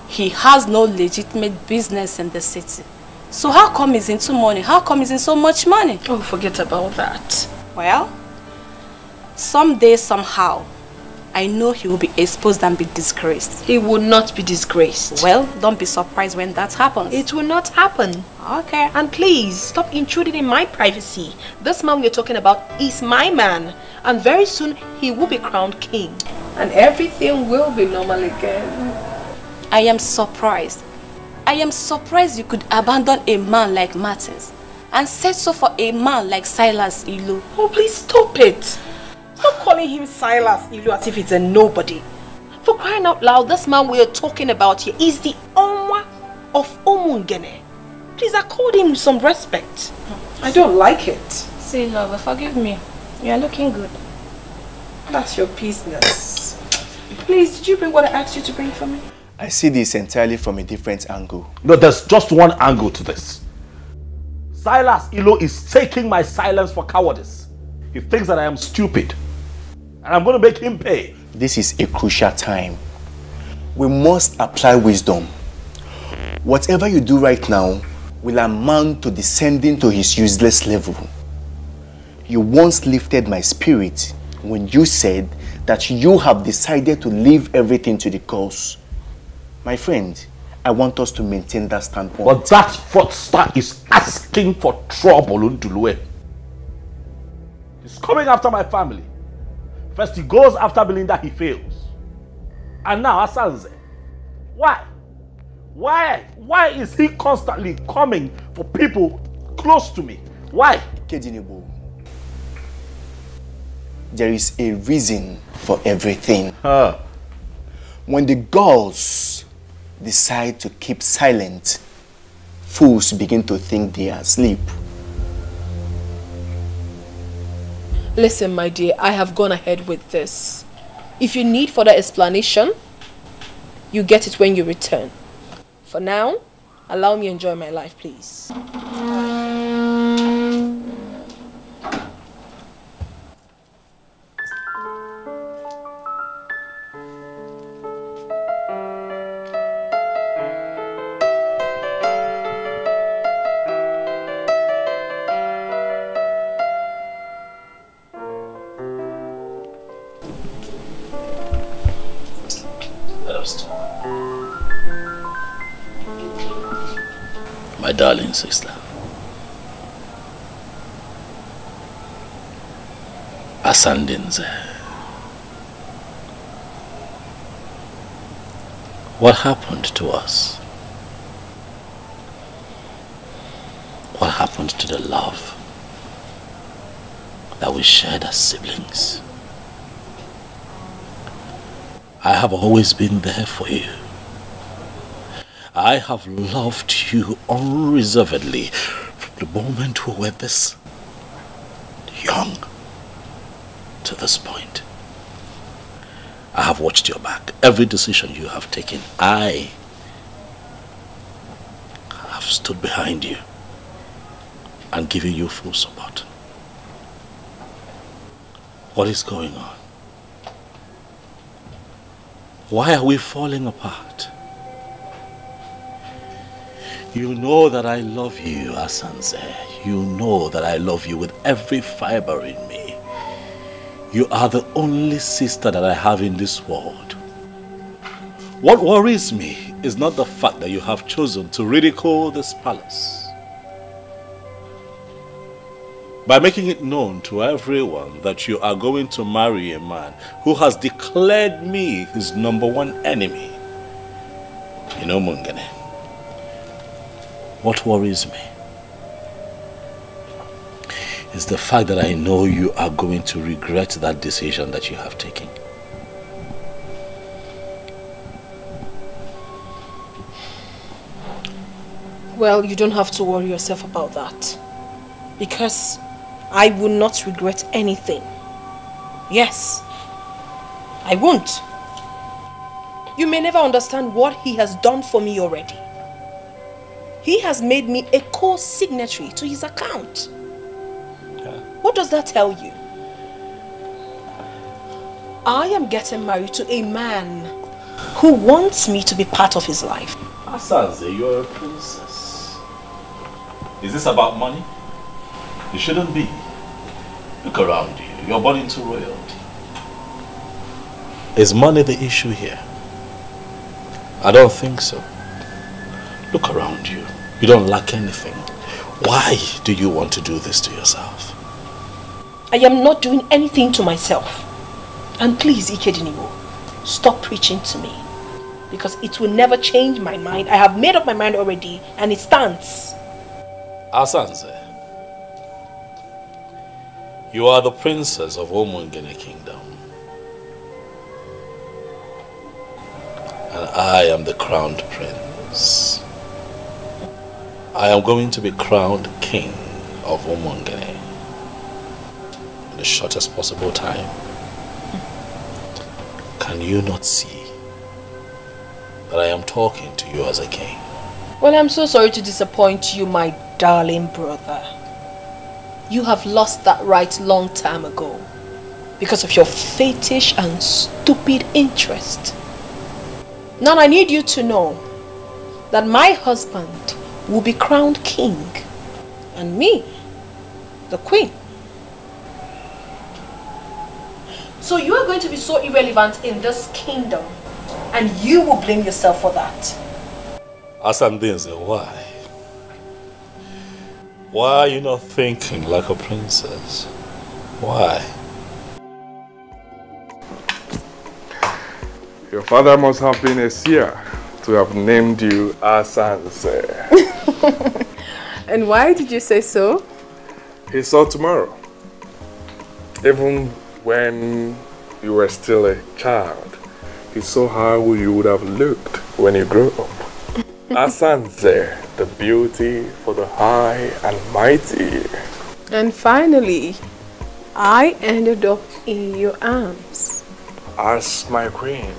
He has no legitimate business in the city. So how come he's into money? How come he's in so much money? Oh, forget about that. Well, someday, somehow, I know he will be exposed and be disgraced. He will not be disgraced. Well, don't be surprised when that happens. It will not happen. Okay. And please, stop intruding in my privacy. This man we're talking about is my man. And very soon, he will be crowned king. And everything will be normal again. I am surprised. I am surprised you could abandon a man like Martins and settle for a man like Silas Ilu. Oh, please stop it. Stop calling him Silas Ilu as if it's a nobody. For crying out loud, this man we are talking about here is the Onwa of Omungene. Please accord him some respect. I don't like it. See, lover, forgive me. You are looking good. That's your business. Please, did you bring what I asked you to bring for me? I see this entirely from a different angle. No, there's just one angle to this. Silas Ilo is taking my silence for cowardice. He thinks that I am stupid. And I'm going to make him pay. This is a crucial time. We must apply wisdom. Whatever you do right now will amount to descending to his useless level. You once lifted my spirit when you said that you have decided to leave everything to the cause. My friend, I want us to maintain that standpoint. But that fraudster is asking for trouble, Undulue. He's coming after my family. First he goes after Belinda, he fails. And now Asanze. Why? Why is he constantly coming for people close to me? Why? Kedinebo, there is a reason for everything. When the girls decide to keep silent, fools begin to think they are asleep. Listen, my dear, I have gone ahead with this. If you need further explanation, you get it when you return. For now, allow me to enjoy my life, please. My darling sister, Asandinze, what happened to us? What happened to the love that we shared as siblings? I have always been there for you. I have loved you unreservedly from the moment we were this young to this point. I have watched your back. Every decision you have taken, I have stood behind you and given you full support. What is going on? Why are we falling apart? You know that I love you, Asanze. You know that I love you with every fiber in me. You are the only sister that I have in this world. What worries me is not the fact that you have chosen to ridicule this palace. By making it known to everyone that you are going to marry a man who has declared me his #1 enemy. You know, Mungene, what worries me is the fact that I know you are going to regret that decision that you have taken. Well, you don't have to worry yourself about that. Because I will not regret anything. Yes, I won't. You may never understand what he has done for me already. He has made me a co-signatory to his account. What does that tell you? I am getting married to a man who wants me to be part of his life. Asanze, you're a princess. Is this about money? It shouldn't be. Look around you. You're born into royalty. Is money the issue here? I don't think so. Look around you. You don't lack anything. Why do you want to do this to yourself? I am not doing anything to myself. And please, Ikediniwo, stop preaching to me. Because it will never change my mind. I have made up my mind already and it stands. Asanze, you are the princess of Omungene Kingdom. And I am the crowned prince. I am going to be crowned king of Omungene in the shortest possible time. Can you not see that I am talking to you as a king? Well, I'm so sorry to disappoint you, my darling brother. You have lost that right long time ago because of your fetish and stupid interest. Now I need you to know that my husband will be crowned king and me, the queen. So you are going to be so irrelevant in this kingdom and you will blame yourself for that. Asandenze, why? Why are you not thinking like a princess? Why? Your father must have been a seer to have named you Asanze. And why did you say so? He saw tomorrow. Even when you were still a child, he saw how you would have looked when you grew up. Asanze, the beauty for the high and mighty. And finally, I ended up in your arms. As my queen,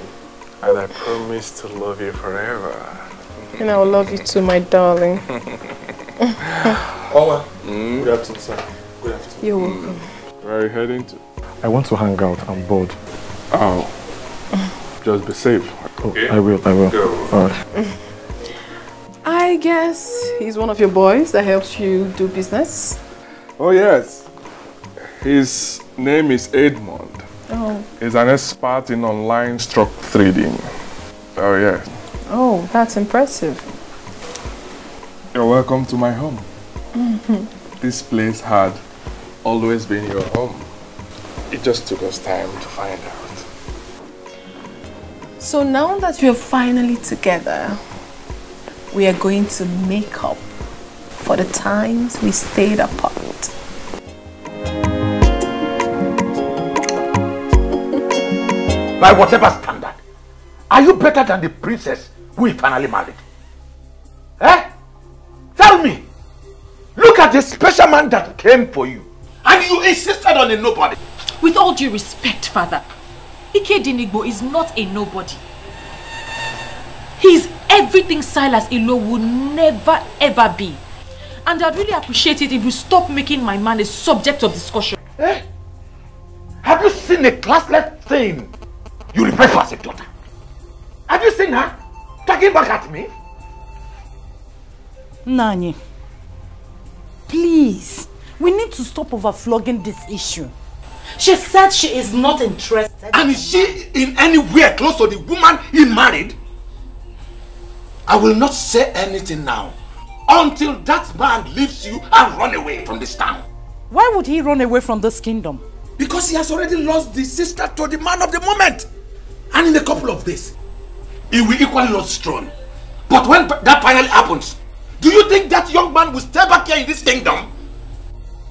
and I promise to love you forever. And I will love you too, my darling. Oma, good afternoon, sir. Good afternoon. You're welcome. Where are you heading to? I want to hang out. I'm bored. Oh. Just be safe. Okay. I will. Go. All right. I guess he's one of your boys that helps you do business. Oh, yes. His name is Edmund. Oh. He's an expert in online stock trading. Oh, yes. Oh, that's impressive. You're welcome to my home. This place had always been your home. It just took us time to find out. So now that we're finally together, we are going to make up for the times we stayed apart. By whatever standard, are you better than the princess who we finally married? Eh? Tell me. Look at the special man that came for you. And you insisted on a nobody. With all due respect, father, Ikedinigbo is not a nobody. He is everything Silas Ilo would never ever be. And I'd really appreciate it if you stop making my man a subject of discussion. Eh? Have you seen a classless thing you refer to as a daughter? Have you seen her talking back at me? Nani, please, we need to stop overflogging this issue. She said she is not interested. And is she in anywhere close to the woman he married? I will not say anything now until that man leaves you and run away from this town. Why would he run away from this kingdom? Because he has already lost the sister to the man of the moment. And in a couple of days, he will equally lose his throne. But when that finally happens, do you think that young man will stay back here in this kingdom?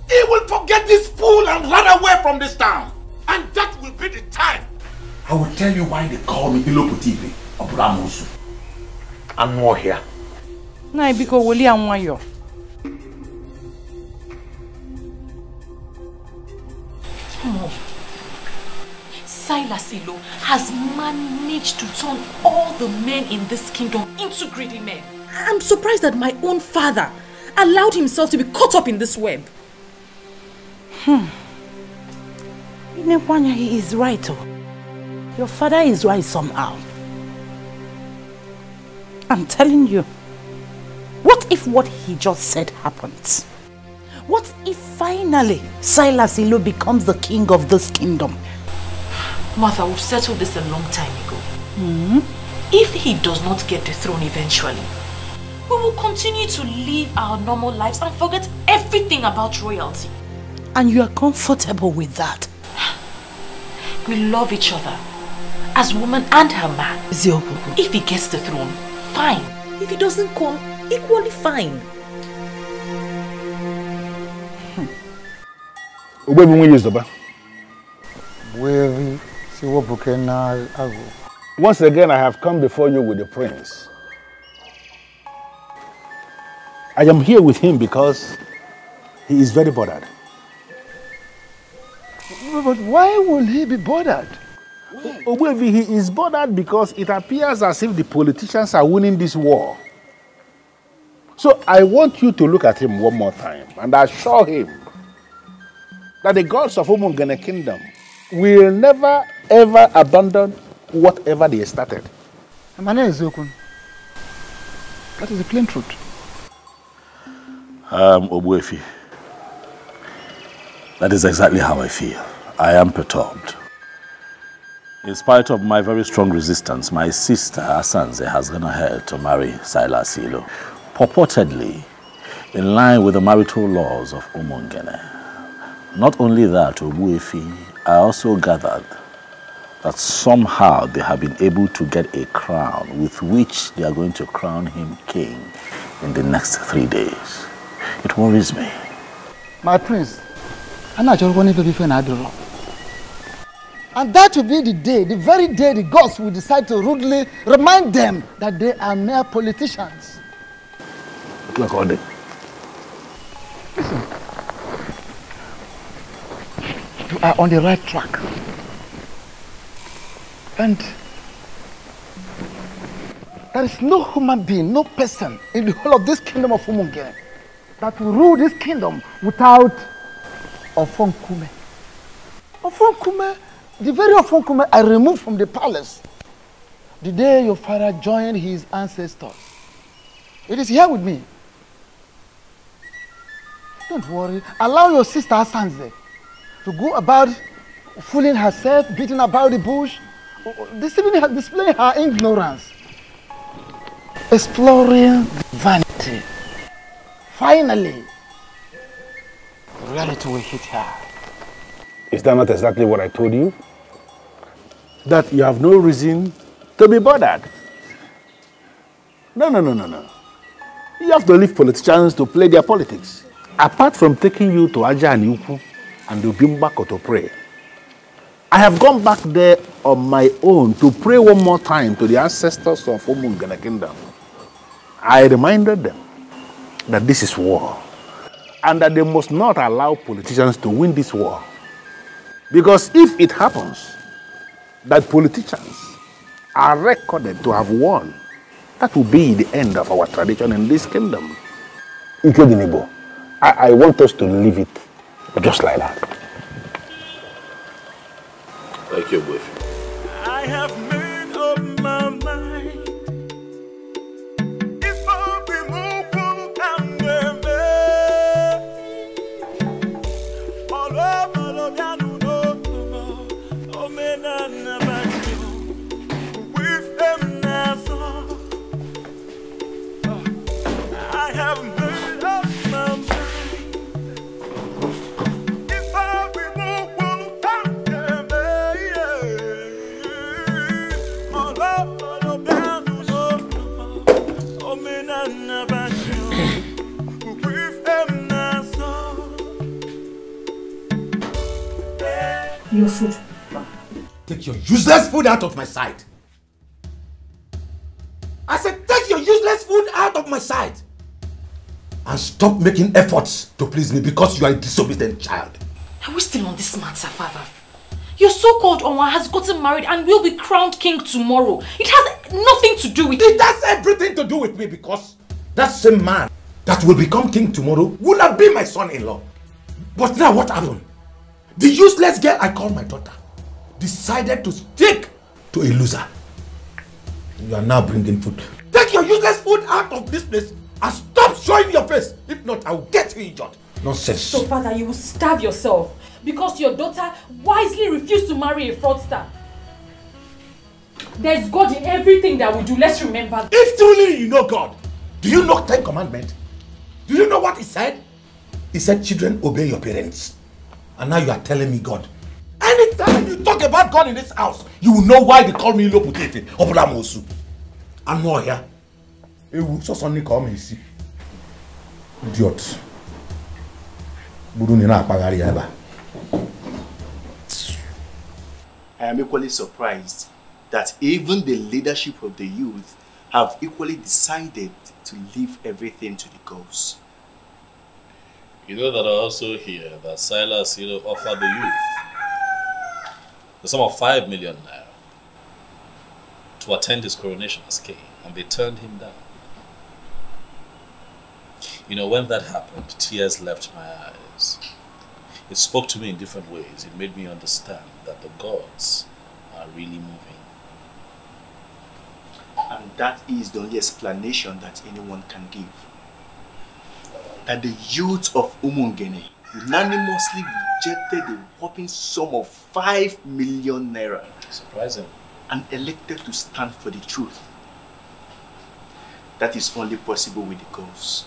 He will forget this fool and run away from this town. And that will be the time. I will tell you why they call me Iloputibi of Ramusu. I'm more here. Na biko woli anwayo. Mom, Silas Ilo has managed to turn all the men in this kingdom into greedy men. I'm surprised that my own father allowed himself to be caught up in this web. Inepwanya, he is right. Oh. Your father is right somehow. I'm telling you. What if what he just said happens? What if finally Silas Ilo becomes the king of this kingdom? Martha, we've settled this a long time ago. If he does not get the throne eventually, we will continue to live our normal lives and forget everything about royalty. And you are comfortable with that? We love each other as woman and her man. If he gets the throne, fine. If he doesn't come, equally fine. Once again, I have come before you with the prince. I am here with him because he is very bothered. But why will he be bothered? He is bothered because it appears as if the politicians are winning this war. So I want you to look at him one more time and assure him that the gods of Umungene Kingdom will never ever abandon whatever they started. My name is Okun. That is the plain truth. Obuefi, that is exactly how I feel. I am perturbed. In spite of my very strong resistance, my sister Asanze has gone ahead to marry Silas Ilo, purportedly in line with the marital laws of Umungene. Not only that, Obuefi, I also gathered that somehow they have been able to get a crown with which they are going to crown him king in the next 3 days. It worries me. My prince, I'm not sure when to be and that will be the day, the very day the gods will decide to rudely remind them that they are mere politicians. Look on it. Listen, you are on the right track. And there is no human being, no person in the whole of this kingdom of Umungene that will rule this kingdom without Ofonkume. Ofonkume, the very Ofonkume I removed from the palace the day your father joined his ancestors. It is here with me. Don't worry. Allow your sister Asanze to go about fooling herself, beating about the bush, displaying her ignorance, exploring vanity. Finally, reality will hit her. Is that not exactly what I told you? That you have no reason to be bothered. No. You have to leave politicians to play their politics. Apart from taking you to Aja and Yuku and Ubimbako to pray, I have gone back there on my own to pray one more time to the ancestors of Umungene Kingdom. I reminded them that this is war and that they must not allow politicians to win this war. Because if it happens that politicians are recorded to have won, that will be the end of our tradition in this kingdom. Ikebinibo, I want us to leave it just like that. Thank you, boyfriend. I have made up my mind. It's for the move and the all over the with them now. I have made up my mind. It's for the move and Your food. Take your useless food out of my sight. I said, take your useless food out of off my side and stop making efforts to please me because you are a disobedient child. Are we still on this matter, father? Your so-called Onwa has gotten married and will be crowned king tomorrow. It has nothing to do with it. It has everything to do with me because that same man that will become king tomorrow will not be my son-in-law. But now what happened? The useless girl I call my daughter decided to stick to a loser. You are now bringing food. Take your useless food out of this place and stop showing your face. If not, I will get you injured. Nonsense. So father, you will starve yourself because your daughter wisely refused to marry a fraudster. There's God in everything that we do. Let's remember. If truly you know God, do you know 10 commandments? Do you know what he said? He said, children, obey your parents. And now you are telling me God. Anytime you talk about God in this house, you will know why they call me Loputete or Bramosu. I'm not here. It will just only call me, see. Idiot. I am equally surprised that even the leadership of the youth have equally decided to leave everything to the gods. You know that I also hear that Silas, offered the youth the sum of 5 million naira to attend his coronation as king, and they turned him down. When that happened, tears left my eyes. It spoke to me in different ways. It made me understand that the gods are really moving. And that is the only explanation that anyone can give. That the youth of Umungene unanimously rejected the whopping sum of 5 million naira. Surprising. And elected to stand for the truth. That is only possible with the gods.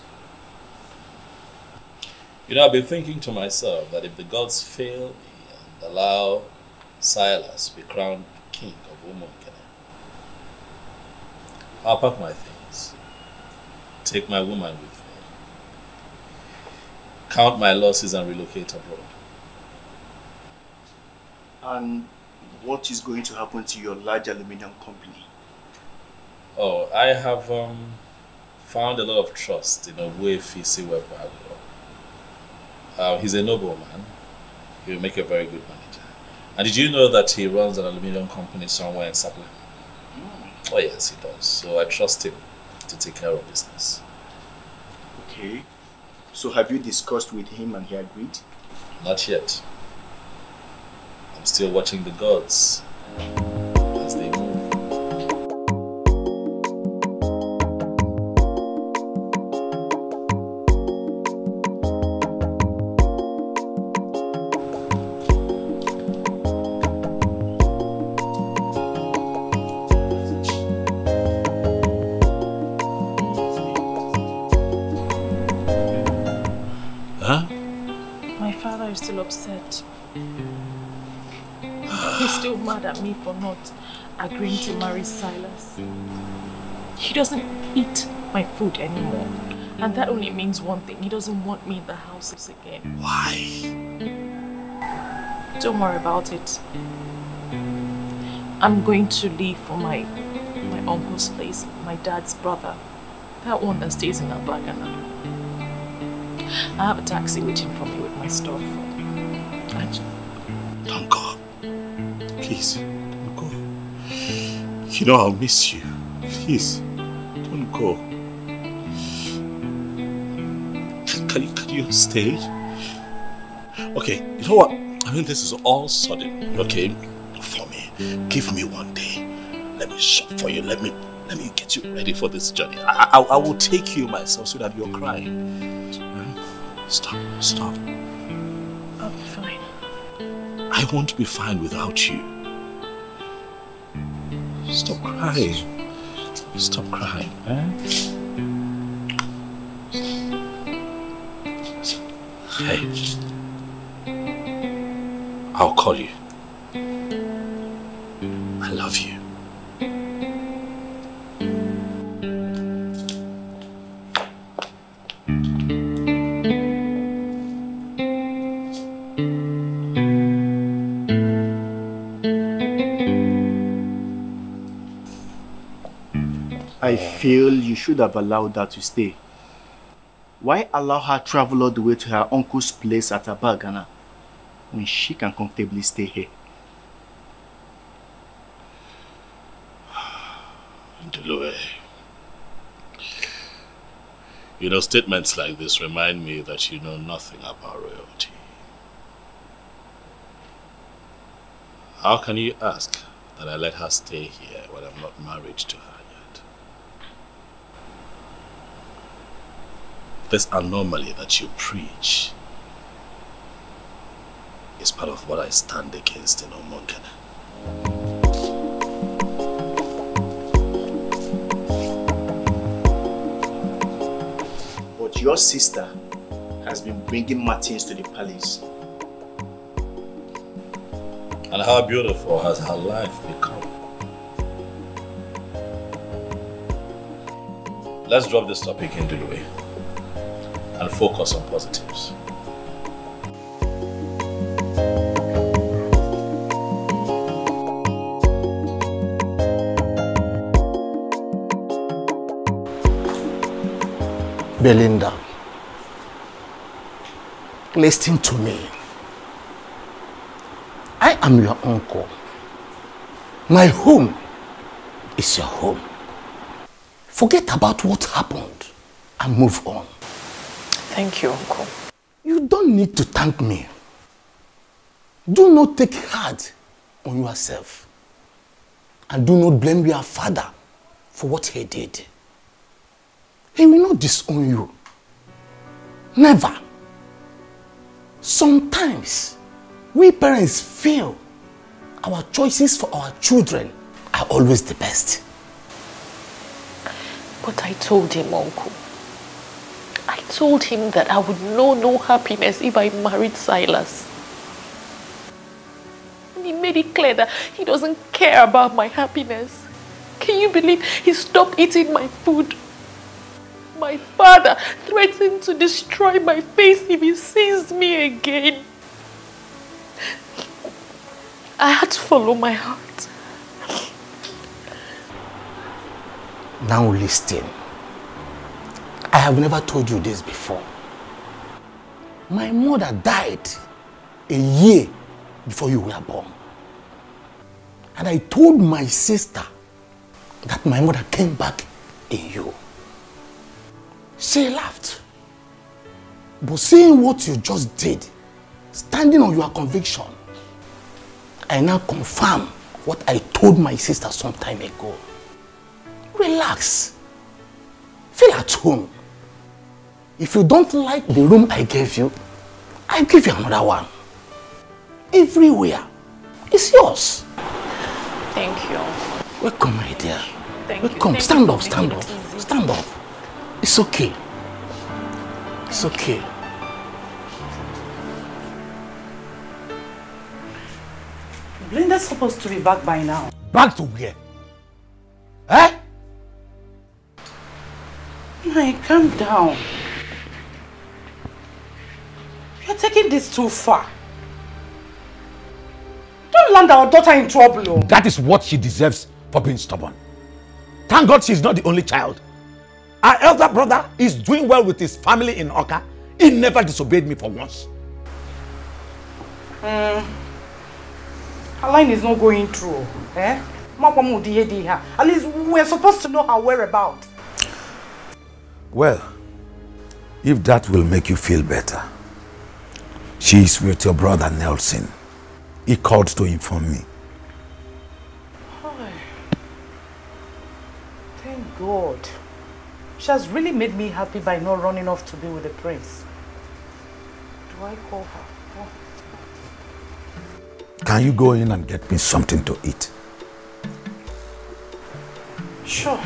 I've been thinking to myself that if the gods fail me and allow Silas to be crowned king of Umungene, I'll pack my things, take my woman with me, count my losses and relocate abroad. And what is going to happen to your large aluminium company? Oh, I have found a lot of trust in Obuefi Webalo. He's a nobleman. He will make a very good manager. And did you know that he runs an aluminium company somewhere in Sapele? Oh yes, he does. So I trust him to take care of business. Okay. So have you discussed with him and he agreed? Not yet. I'm still watching the gods as they move. Still upset. He's still mad at me for not agreeing to marry Silas. He doesn't eat my food anymore. And that only means one thing. He doesn't want me in the houses again. Why? Don't worry about it. I'm going to leave for my uncle's place, my dad's brother. That one that stays in Abagana. I have a taxi waiting for me with my stuff. Don't go. Please, don't go. I'll miss you. Please, don't go. Can you stay? Okay, you know what? This is all sudden, okay? For me. Give me one day. Let me shop for you. Let me get you ready for this journey. I will take you myself so that you're crying. Stop. I'll be fine. I won't be fine without you. Stop crying. Stop crying, Hey. I'll call you. I love you. I feel you should have allowed her to stay. Why allow her travel all the way to her uncle's place at Abagana when she can comfortably stay here? Ndulue. You know, statements like this remind me that you know nothing about royalty. How can you ask that I let her stay here when I'm not married to her yet? This anomaly that you preach is part of what I stand against in Omonkana. But your sister has been bringing Martins to the palace. And how beautiful has her life become? Let's drop this topic in Ndulue and focus on positives. Belinda, listen to me. I am your uncle. My home is your home. Forget about what happened and move on. Thank you, Uncle. You don't need to thank me. Do not take hard on yourself. And do not blame your father for what he did. He will not disown you. Never. Sometimes, we parents feel our choices for our children are always the best. But I told him, Uncle. I told him that I would know no happiness if I married Silas. And he made it clear that he doesn't care about my happiness. Can you believe he stopped eating my food? My father threatened to destroy my face if he sees me again. I had to follow my heart. Now listen. I have never told you this before. My mother died a year before you were born. And I told my sister that my mother came back in you. She laughed. But seeing what you just did, standing on your conviction, I now confirm what I told my sister some time ago. Relax. Feel at home. If you don't like the room I gave you, I'll give you another one. Everywhere. It's yours. Thank you. Welcome, my dear. Thank you. Welcome. Stand up, stand up. Stand up. It's okay. It's okay. Blinda's supposed to be back by now. Back to where? Eh? Hey, calm down. You're taking this too far. Don't land our daughter in trouble. Oh. That is what she deserves for being stubborn. Thank God she's not the only child. Our elder brother is doing well with his family in Oka. He never disobeyed me for once. Her line is not going through. Eh? At least we're supposed to know her whereabouts. Well, if that will make you feel better, she is with your brother Nelson. He called to inform me. Thank God. She has really made me happy by not running off to be with the prince. Do I call her? Oh. Can you go in and get me something to eat? Sure.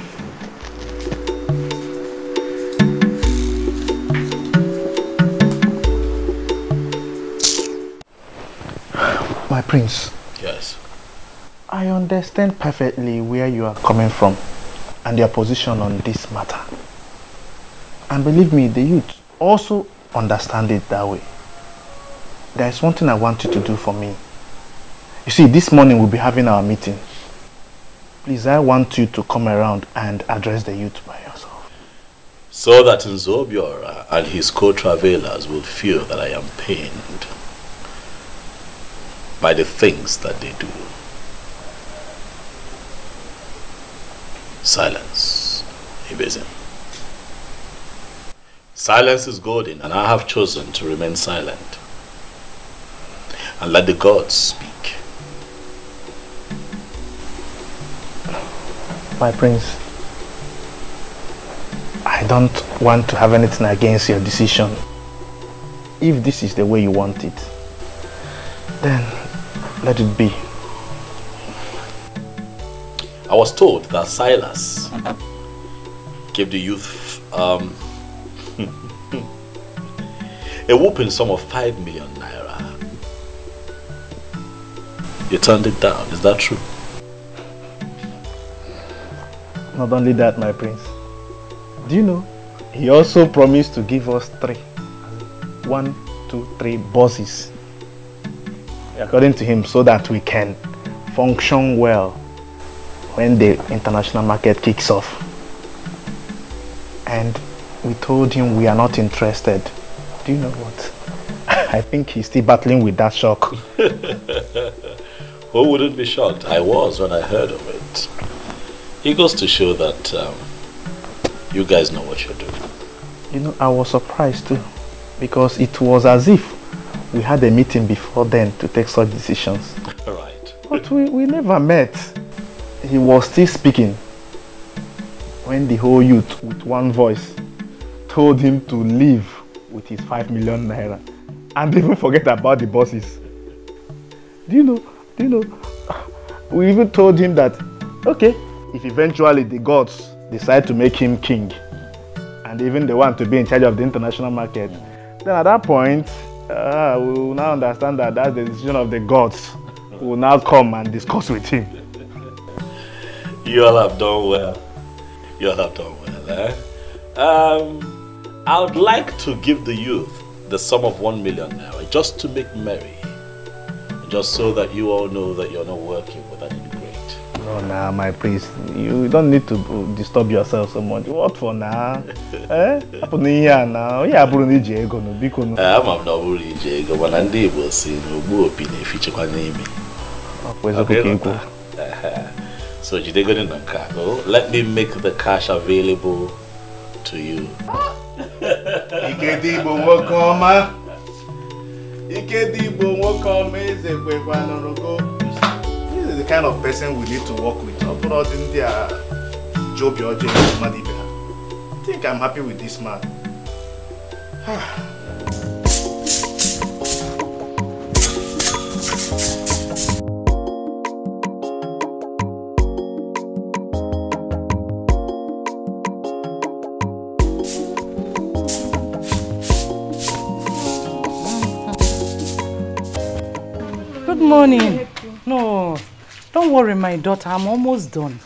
My prince. Yes. I understand perfectly where you are coming from and your position on this matter. And believe me, the youth also understand it that way. There is one thing I want you to do for me. You see, this morning we'll be having our meeting. Please, I want you to come around and address the youth by yourself. So that Nzobiora and his co-travelers will feel that I am pained by the things that they do. Silence, Ibezim. Silence is golden, and I have chosen to remain silent and let the gods speak. My prince, I don't want to have anything against your decision. If this is the way you want it, then let it be. I was told that Silas gave the youth a whooping sum of 5 million naira. You turned it down, is that true? Not only that, my prince. Do you know, he also promised to give us 3. 1, 2, 3 bosses. According to him, so that we can function well when the international market kicks off. And we told him we are not interested. Do you know what? I think he's still battling with that shock. Who wouldn't be shocked? I was when I heard of it. It goes to show that you guys know what you're doing. You know, I was surprised too, because it was as if we had a meeting before then to take such decisions. Right. But we never met. He was still speaking when the whole youth with one voice told him to leave with his 5 million naira and even forget about the bosses. Do you know, we even told him that, okay, if eventually the gods decide to make him king and even they want to be in charge of the international market, then at that point, we will now understand that that's the decision of the gods. We will now come and discuss with him. You all have done well. You all have done well, eh? I would like to give the youth the sum of 1 million naira just to make merry. Just so that you all know that you're not working with an ingrate. No, nah, my priest. You don't need to disturb yourself so much. What for now? Eh? I'm not Ego, but I'm able to no opinion feature on me. So you take it in cargo. Let me make the cash available to you. This is the kind of person we need to work with. I think I'm happy with this man. Good morning. No, don't worry, my daughter. I'm almost done.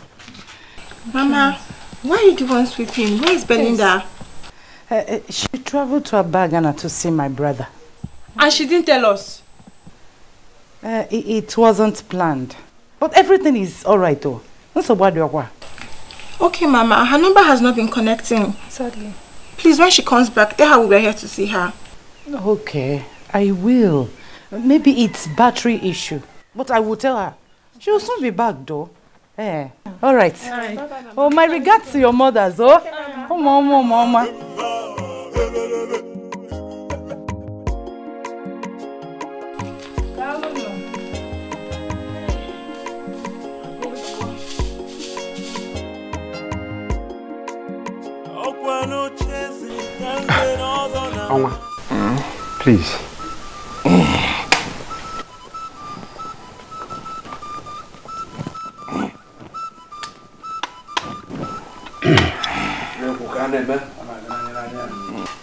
Mama, why are you the one sweeping? Where is Belinda? She traveled to Abagana to see my brother. And she didn't tell us? It wasn't planned. But everything is alright though. Okay, Mama. Her number has not been connecting. Sadly. Please, when she comes back, tell her we were here to see her. Okay, I will. Maybe it's battery issue. But I will tell her. She will soon be back though. Eh. Alright. Oh, my regards to your mothers, oh. Oh, mama. Please.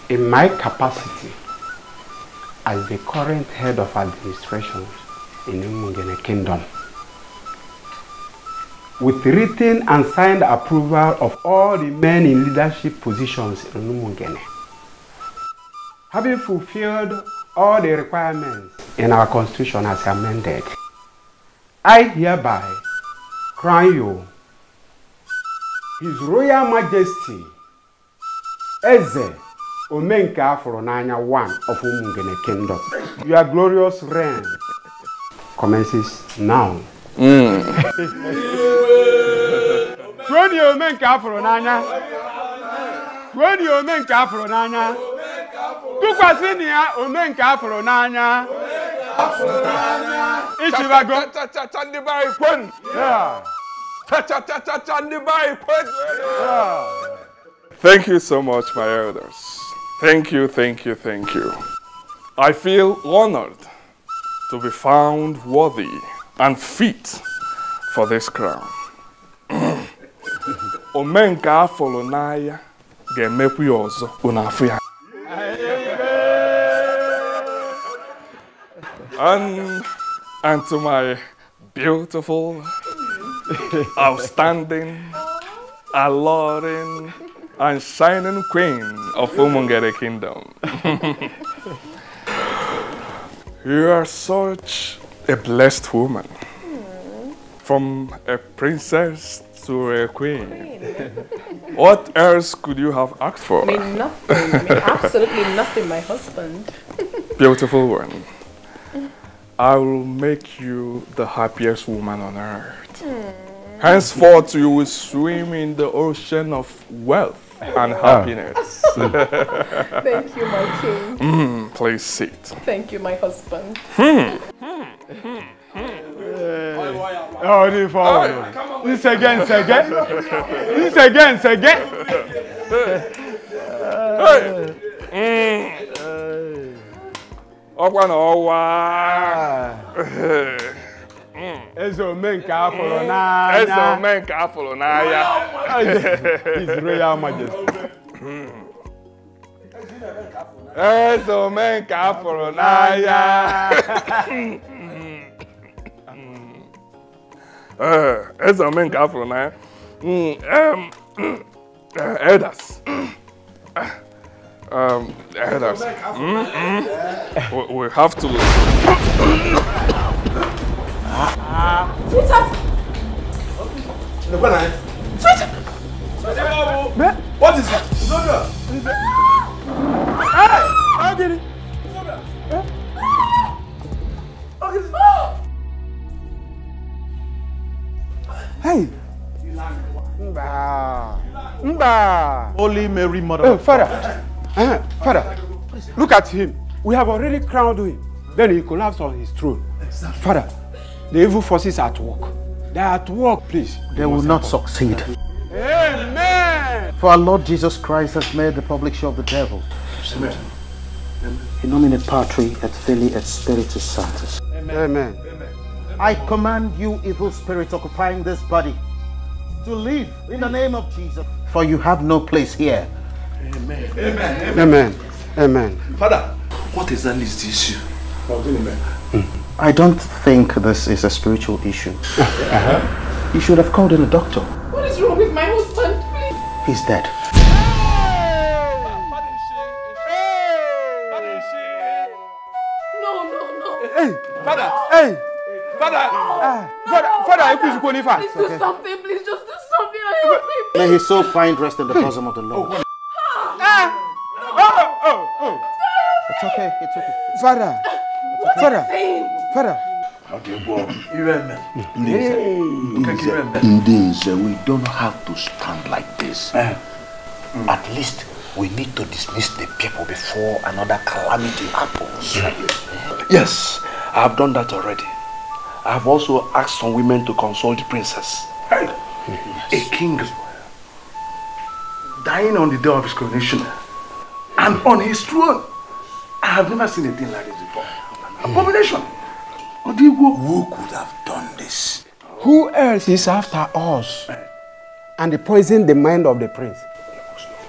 In my capacity as the current head of administration in Umungene Kingdom, with written and signed approval of all the men in leadership positions in Umungene, having fulfilled all the requirements in our constitution as amended, I hereby crown you His Royal Majesty Eze Omenka Afronanya one of Umungene Kingdom. Your glorious reign commences now. When you Omenka Afronanya, Tukwasinia Omenka Afronanya. Ichivago. Thank you so much, my elders. Thank you, thank you, thank you. I feel honored to be found worthy and fit for this crown. Omenka Folonaya Gemepu Yozo Unafia. And to my beautiful, outstanding, alluring, and shining queen of Umungere Kingdom. You are such a blessed woman. From a princess to a queen. What else could you have asked for? I mean, nothing. I mean, absolutely nothing, my husband. Beautiful one. I will make you the happiest woman on earth. Henceforth, you will swim in the ocean of wealth and happiness. Thank you, my king. Please sit. Thank you, my husband. Oh, this again. Ezo Omenka Folonaya. His Royal Majesty. Ezo Omenka Folonaya. Ezo Omenka Folonaya. Elders. Elders. We have to. Sweetheart! Sweetheart! What is it? Hey! How did it? Hey! Mba! Holy Mary, Mother of God. Father, look at him. We have already crowned him. Then he collapsed on his throne. Father, the evil forces are at work. They are at work, please. They will not succeed. Amen. For our Lord Jesus Christ has made the public show of the devil. Amen. In nomine Patri et Filii et Spiritus Sanctus. Amen. I command you, evil spirits occupying this body, to leave in the name of Jesus. For you have no place here. Amen. Amen. Amen. Amen. Father, what exactly is the issue? I don't think this is a spiritual issue. You should have called in a doctor. What is wrong with my husband, please? He's dead. No. Hey, Father. Hey, Father. Father, please do something. Please just do something. Help me. May his soul find rest in the bosom of the Lord. It's okay. It's okay. Father. Father. We don't have to stand like this. At least we need to dismiss the people before another calamity happens. Yes, I have done that already. I have also asked some women to console the princess. A king dying on the day of his coronation and on his throne. I have never seen a thing like this before. Abomination. Who could have done this? Who else is after us and poisoned the mind of the prince?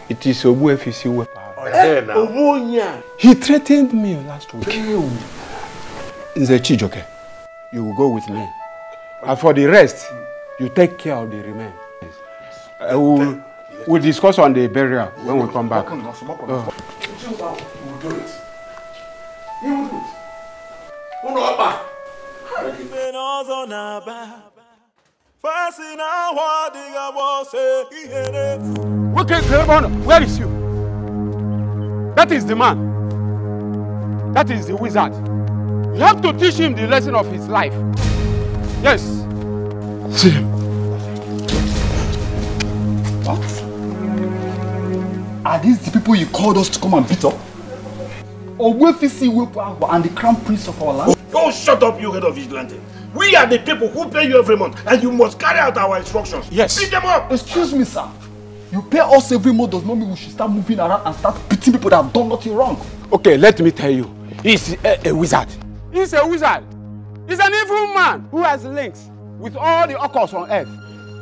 It is Obuefisi. He threatened me last week. Nze Chijoke, you will go with me. And for the rest, you take care of the remains. We'll discuss on the burial when we come back. You will do it. You will do it. Okay, Clement, where is you? That is the man. That is the wizard. You have to teach him the lesson of his life. Yes. See him. What? Are these the people you called us to come and beat up? Or Wefisi Wepo and the crown prince of our land? Oh, shut up, you head of vigilante. We are the people who pay you every month, and you must carry out our instructions. Yes. Beat them up. Excuse me, sir. You pay us every month does not mean we should start moving around and start beating people that have done nothing wrong. Okay, let me tell you. He's a wizard. He's a wizard. He's an evil man who has links with all the occurs on earth.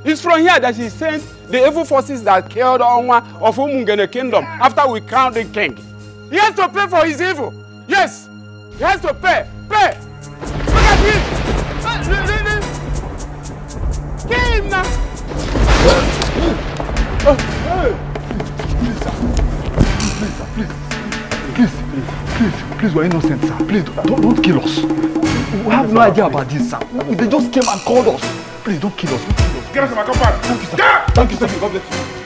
It's from here that he sent the evil forces that killed Onwa of Umungene kingdom after we crowned the king. He has to pay for his evil. Yes. He has to pay. Pay. Look at him. Kill him now. Please, we're innocent, sir. Please, don't kill us. We have no idea about this, sir. They just came and called us. Please, don't kill us. Get us to my compound. Thank you, sir. Thank you, sir. God bless you.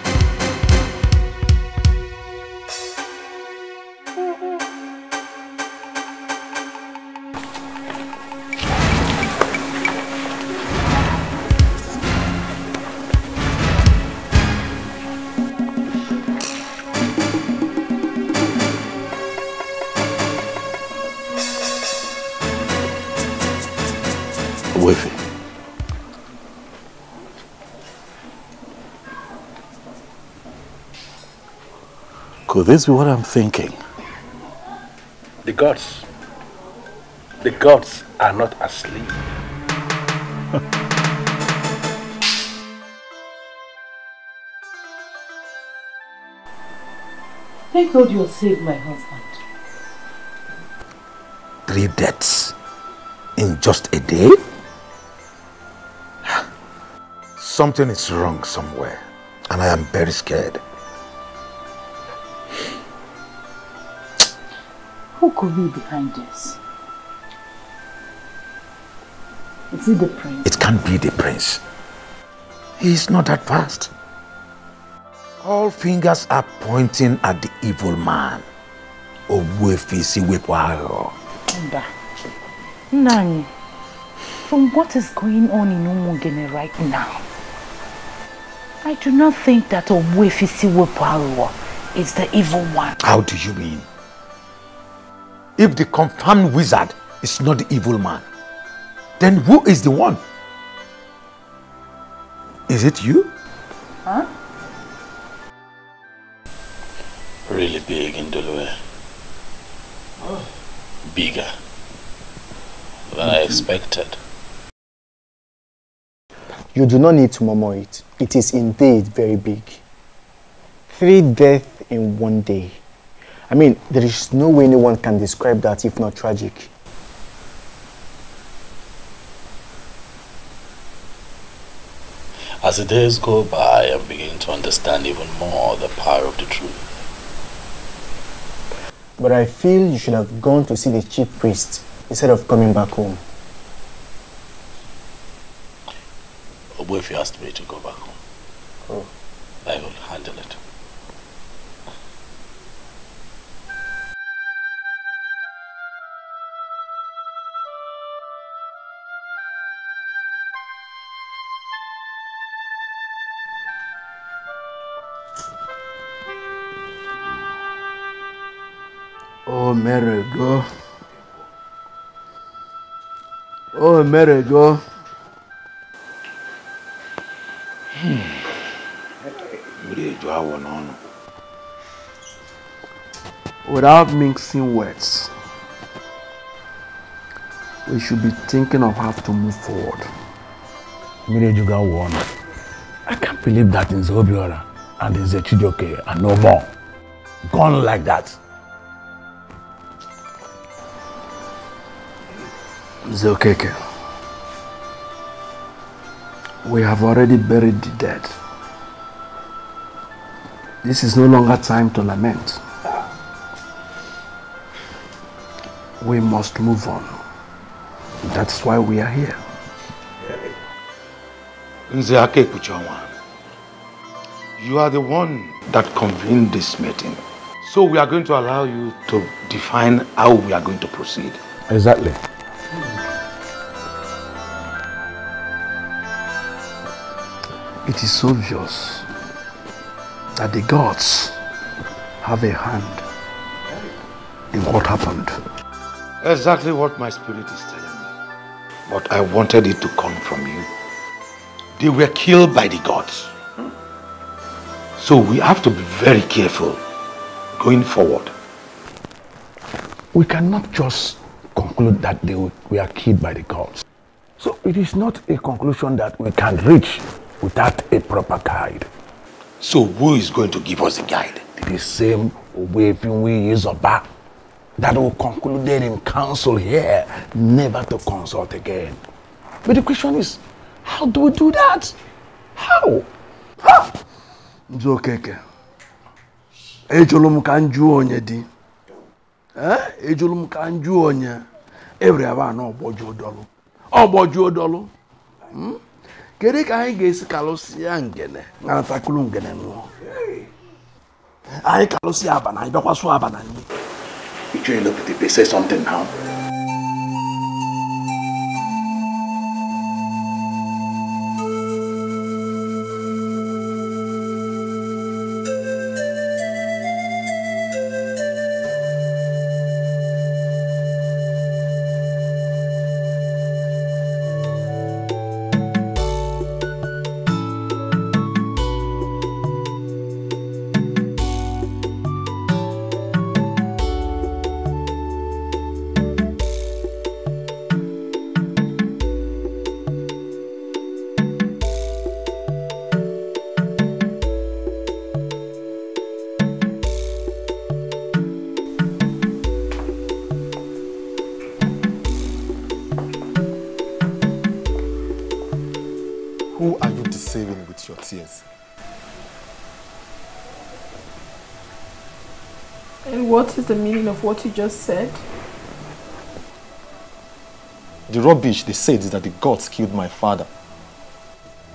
Could this be what I'm thinking? The gods are not asleep. Thank God you saved my husband. 3 deaths in just a day? Something is wrong somewhere, and I am very scared. Who could be behind this? Is it the prince? It can't be the prince. He's not that fast. All fingers are pointing at the evil man. Wefisi Wepo. Nani, from what is going on in Umungene right now, I do not think that Wefisi Wepo is the evil one. How do you mean? If the confirmed wizard is not the evil man, then who is the one? Is it you? Huh? Really big in Dulwe. Bigger than I expected. You do not need to murmur it. It is indeed very big. 3 deaths in 1 day. I mean, there is no way anyone can describe that if not tragic. As the days go by, I'm beginning to understand even more the power of the truth. But I feel you should have gone to see the chief priest instead of coming back home. What if you asked me to go back home? Oh. I will handle it. Oh, Mary, go. Oh, Mary, go. Without mixing words, we should be thinking of how to move forward. I can't believe that in Zobiora and in Zechijoke and no more. Gone like that. Zokeke, we have already buried the dead. This is no longer time to lament. We must move on. That's why we are here. You are the one that convened this meeting. So we are going to allow you to define how we are going to proceed. Exactly. It is obvious that the gods have a hand in what happened. Exactly what my spirit is telling me. But I wanted it to come from you. They were killed by the gods. So we have to be very careful going forward. We cannot just conclude that they were killed by the gods. So it is not a conclusion that we can reach without a proper guide. So who is going to give us the guide? The same Owefinwi Izoba that we concluded in council here never to consult again. But the question is, how do we do that? How? Nzokeke. Ejolum kanju onye di. Ejolum kanju onye. Every aba no oboju odolu. Oboju odolu. Kere ka anyị ga-esi kalụsịa ngene nganatakulu ngene nụọ. Anyị kalụsịa abana, anyị bịakwasụ abana nyi. You look at it, they say something now. Who are you deceiving with your tears? And what is the meaning of what you just said? The rubbish they said is that the gods killed my father.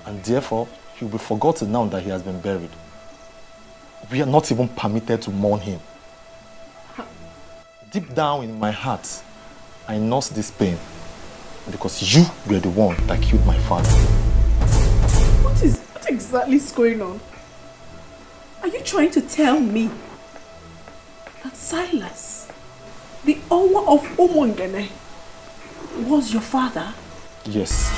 And therefore, he will be forgotten now that he has been buried. We are not even permitted to mourn him. Deep down in my heart, I nurse this pain because you were the one that killed my father. What exactly is going on? Are you trying to tell me that Silas, the owner of Omongene, was your father? Yes.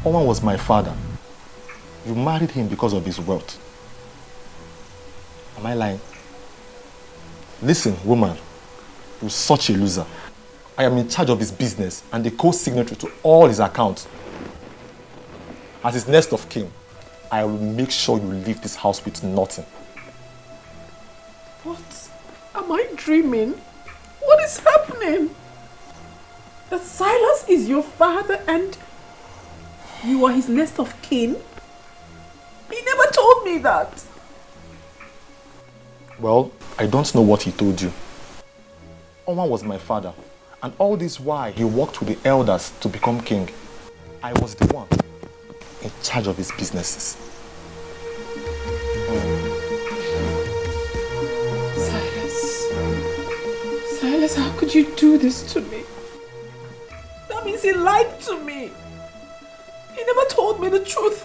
Oman was my father. You married him because of his wealth. Am I lying? Listen, woman, you're such a loser. I am in charge of his business and the co-signatory to all his accounts. As his next of kin, I will make sure you leave this house with nothing. What? Am I dreaming? What is happening? That Silas is your father and you are his next of kin? He never told me that. Well, I don't know what he told you. Oman was my father, and all this while he worked with the elders to become king. I was the one in charge of his businesses. Silas, how could you do this to me? That means he lied to me. He never told me the truth.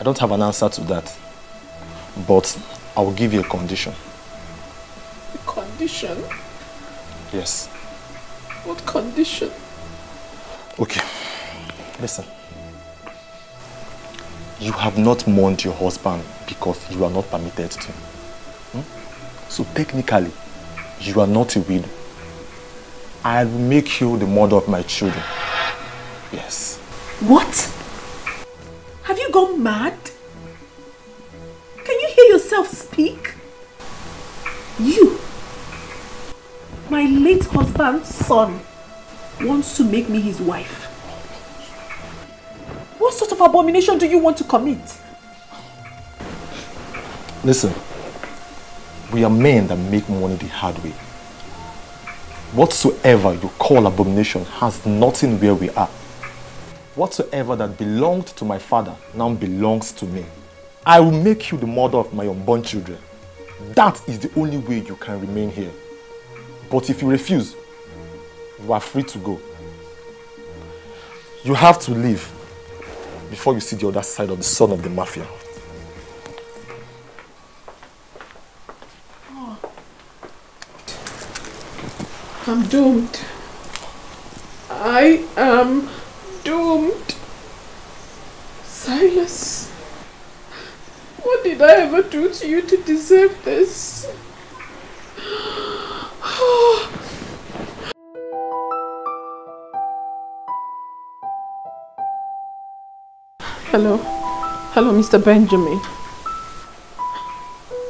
I don't have an answer to that, but I will give you a condition. A condition? Yes. What condition? Okay, listen. You have not mourned your husband because you are not permitted to. So technically, you are not a widow. I will make you the mother of my children. Yes. What? Have you gone mad? Can you hear yourself speak? You, my late husband's son, wants to make me his wife. What sort of abomination do you want to commit? Listen, we are men that make money the hard way. Whatsoever you call abomination has nothing where we are. Whatsoever that belonged to my father now belongs to me. I will make you the mother of my unborn children. That is the only way you can remain here. But if you refuse, you are free to go. You have to leave before you see the other side of the son of the mafia. I'm doomed. I am doomed. Silas, what did I ever do to you to deserve this? Hello. Hello, Mr. Benjamin.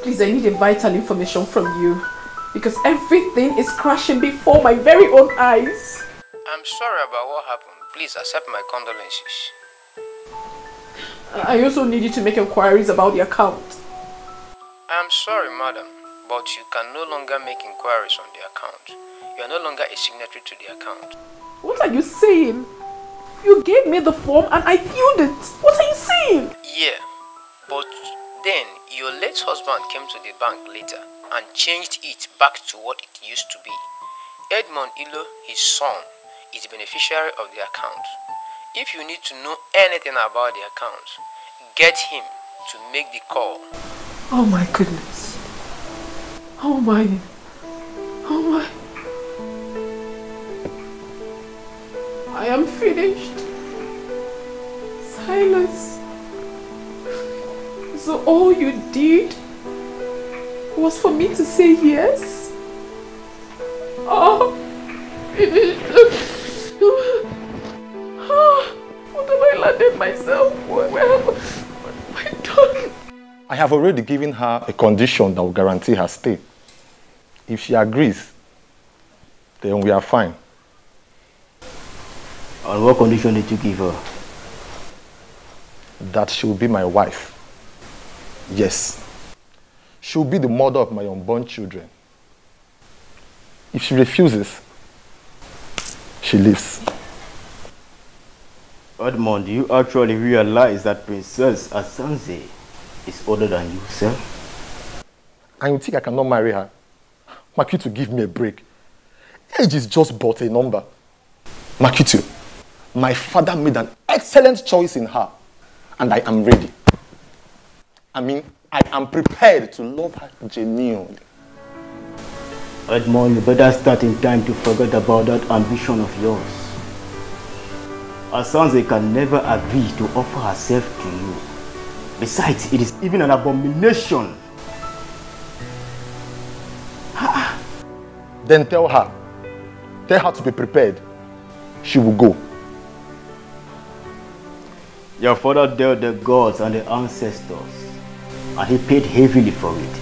Please, I need a vital information from you because everything is crashing before my very own eyes. I'm sorry about what happened. Please accept my condolences. I also need you to make inquiries about the account. I'm sorry, madam, but you can no longer make inquiries on the account. You are no longer a signatory to the account. What are you saying? You gave me the form and I filled it. What are you saying? Yeah, but then your late husband came to the bank later and changed it back to what it used to be. Edmond Ilo, his son, is the beneficiary of the account. If you need to know anything about the account, get him to make the call. Oh my goodness. Oh my. Oh my. I am finished. Silas. So all you did was for me to say yes? Oh, finished. What have I landed myself? What have I done? I have already given her a condition that will guarantee her stay. If she agrees, then we are fine. On what condition did you give her? That she will be my wife. Yes. She will be the mother of my unborn children. If she refuses, she leaves. Edmond, do you actually realize that Princess Asanze is older than you, sir? And you think I cannot marry her? Makitu, give me a break. Age is just but a number. Makitu, my father made an excellent choice in her, and I am ready. I mean, I am prepared to love her genuinely. Edmond, you better start in time to forget about that ambition of yours. Asanze can never agree to offer herself to you. Besides, it is even an abomination. Then tell her to be prepared. She will go. Your father dealt the gods and the ancestors, and he paid heavily for it.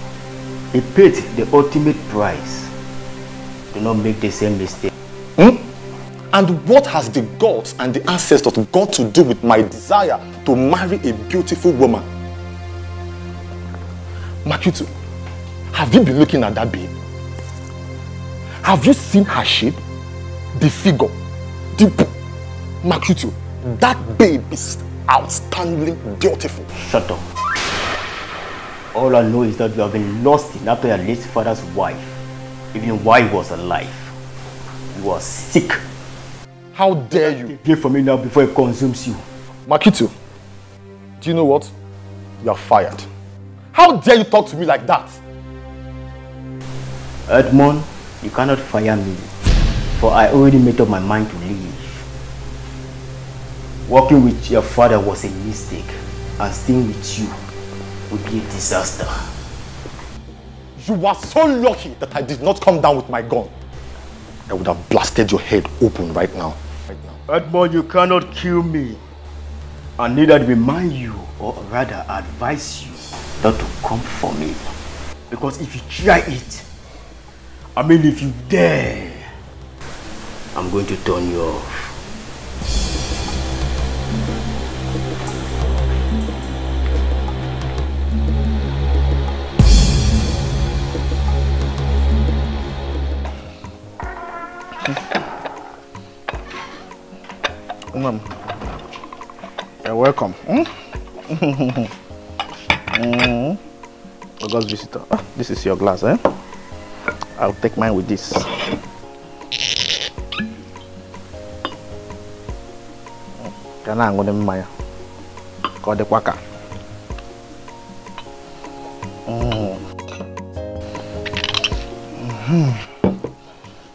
He paid the ultimate price. Do not make the same mistake. And what has the gods and the ancestors got to do with my desire to marry a beautiful woman? Makitu, have you been looking at that babe? Have you seen her shape? The figure? Makitu, that babe is outstandingly beautiful. Shut up. All I know is that you have been lost in after your late father's wife, even while he was alive. You are sick. How dare you? Get from me now before it consumes you. Makitu, do you know what? You are fired. How dare you talk to me like that? Edmond, you cannot fire me, for I already made up my mind to leave. Working with your father was a mistake, and staying with you would be a disaster. You are so lucky that I did not come down with my gun. I would have blasted your head open right now. Edmond, you cannot kill me. I neither remind you, or rather advise you, not to come for me. Because if you try it, I mean if you dare, I'm going to turn you off. Mom, You're welcome. August visitor. Oh, this is your glass, eh? I'll take mine with this. Can I go to my called the quaka?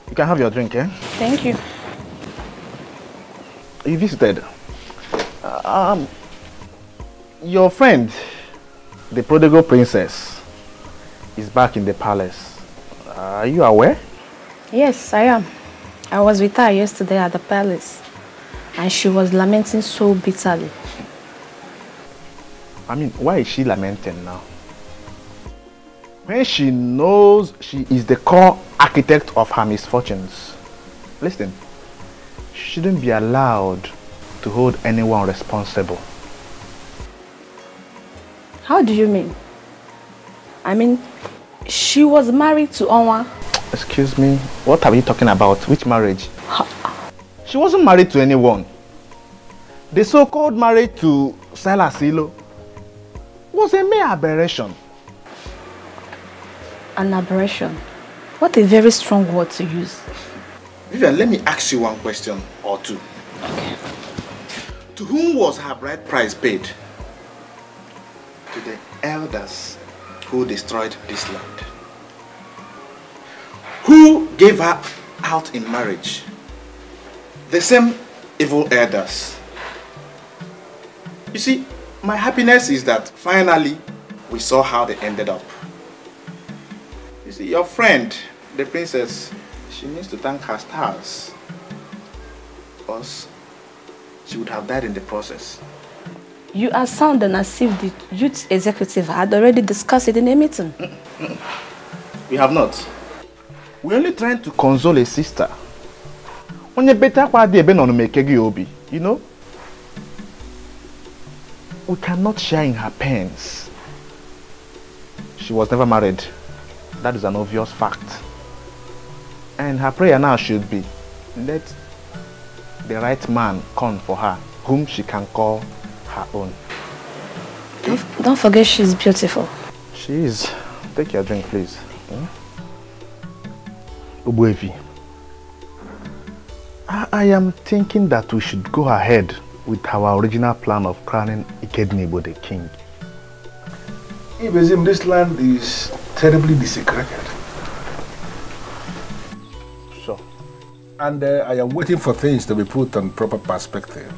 You can have your drink, eh? Thank you. You visited. Your friend, the prodigal princess, is back in the palace. Are you aware? Yes, I am. I was with her yesterday at the palace, and she was lamenting so bitterly. I mean, why is she lamenting now? When she knows she is the core architect of her misfortunes. Listen, she shouldn't be allowed to hold anyone responsible. How do you mean? I mean, she was married to Onwa. Excuse me, what are you talking about? Which marriage? She wasn't married to anyone. The so-called marriage to Salasilo was a mere aberration. An aberration? What a very strong word to use. Vivian, let me ask you one question or two. Okay. To whom was her bride price paid? To the elders who destroyed this land. Who gave her out in marriage? The same evil elders. You see, my happiness is that finally we saw how they ended up. You see, your friend, the princess, she needs to thank her stars. Because she would have died in the process. You are sounding as if the youth executive had already discussed it in a meeting. We have not. We're only trying to console a sister. You know? We cannot share in her pains. She was never married. That is an obvious fact. And her prayer now should be, let the right man come for her, whom she can call her own. Don't forget she's beautiful. She is. Take your drink, please. Ubuevi, I am thinking that we should go ahead with our original plan of crowning Ikednibo the king. Ibezim, this land is terribly desecrated. So? And I am waiting for things to be put on proper perspective.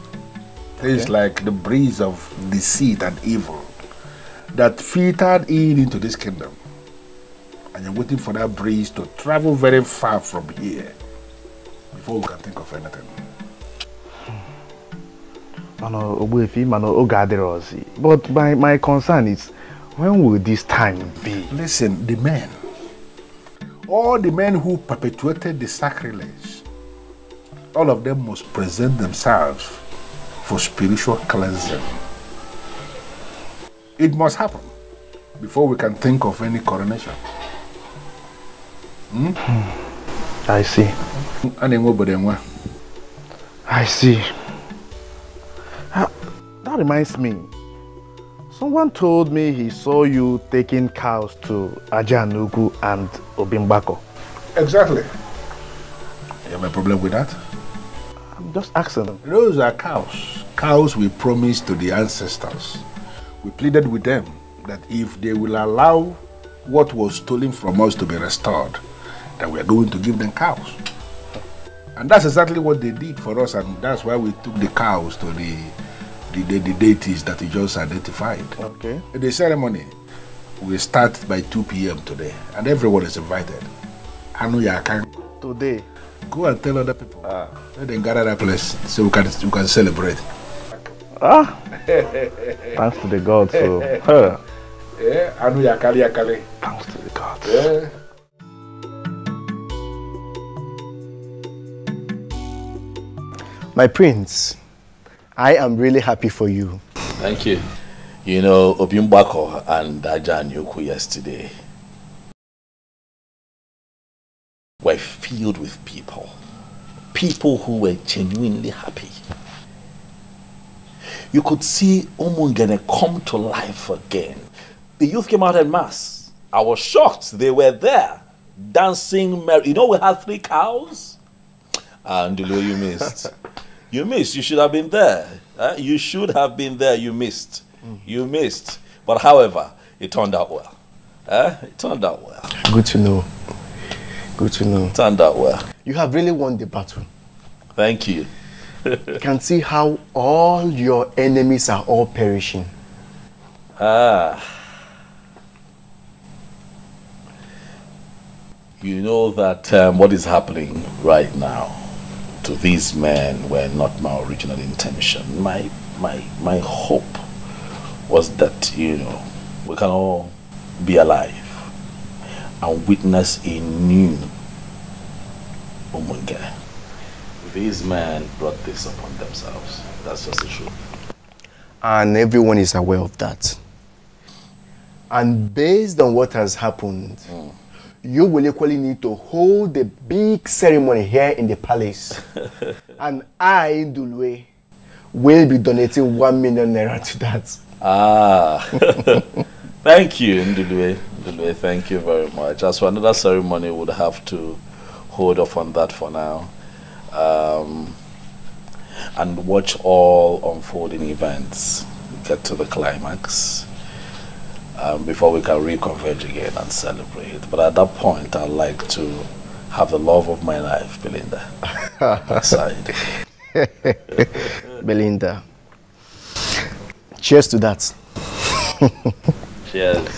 Things like the breeze of deceit and evil that filtered into this kingdom. And I'm waiting for that breeze to travel very far from here before we can think of anything. But my concern is, when will this time be? Listen, the men, all the men who perpetuated the sacrilege, all of them must present themselves for spiritual cleansing. It must happen before we can think of any coronation. I see. I see. That reminds me. Someone told me he saw you taking cows to Ajanugu and Obimbako. Exactly. You have a problem with that? I'm just asking them. Those are cows. Cows we promised to the ancestors. We pleaded with them that if they will allow what was stolen from us to be restored, that we are going to give them cows. And that's exactly what they did for us, and that's why we took the cows to the deities that you just identified. Okay. The ceremony will start by 2 p.m. today, and everyone is invited. I know you can. Today? Go and tell other people. Let them gather that place so we can celebrate. Thanks to the gods. So. Yeah, I know you can. Thanks to the gods. Yeah. My prince, I am really happy for you. Thank you. You know, Obimbako and Ajanyuku yesterday were filled with people who were genuinely happy. you could see Umungene come to life again. The youth came out en masse. I was shocked. They were there, dancing. You know, we had 3 cows. And you missed. You missed. You should have been there. You should have been there. You missed. You missed. But however, it turned out well. It turned out well. Good to know. Good to know. It turned out well. You have really won the battle. Thank you. You can see how all your enemies are all perishing. You know that what is happening right now to these men were not my original intention. My hope was that, you know, we can all be alive and witness a new Umunge. These men brought this upon themselves. That's just the truth. And everyone is aware of that. And based on what has happened, you will equally need to hold a big ceremony here in the palace. And I, Ndulwe, will be donating 1 million naira to that. Thank you, Ndulwe. Ndulwe, thank you very much. As for another ceremony, we would have to hold off on that for now. And watch all unfolding events get to the climax before we can reconverge again and celebrate. But at that point, I'd like to have the love of my life, Belinda, aside. Belinda, cheers to that. Cheers.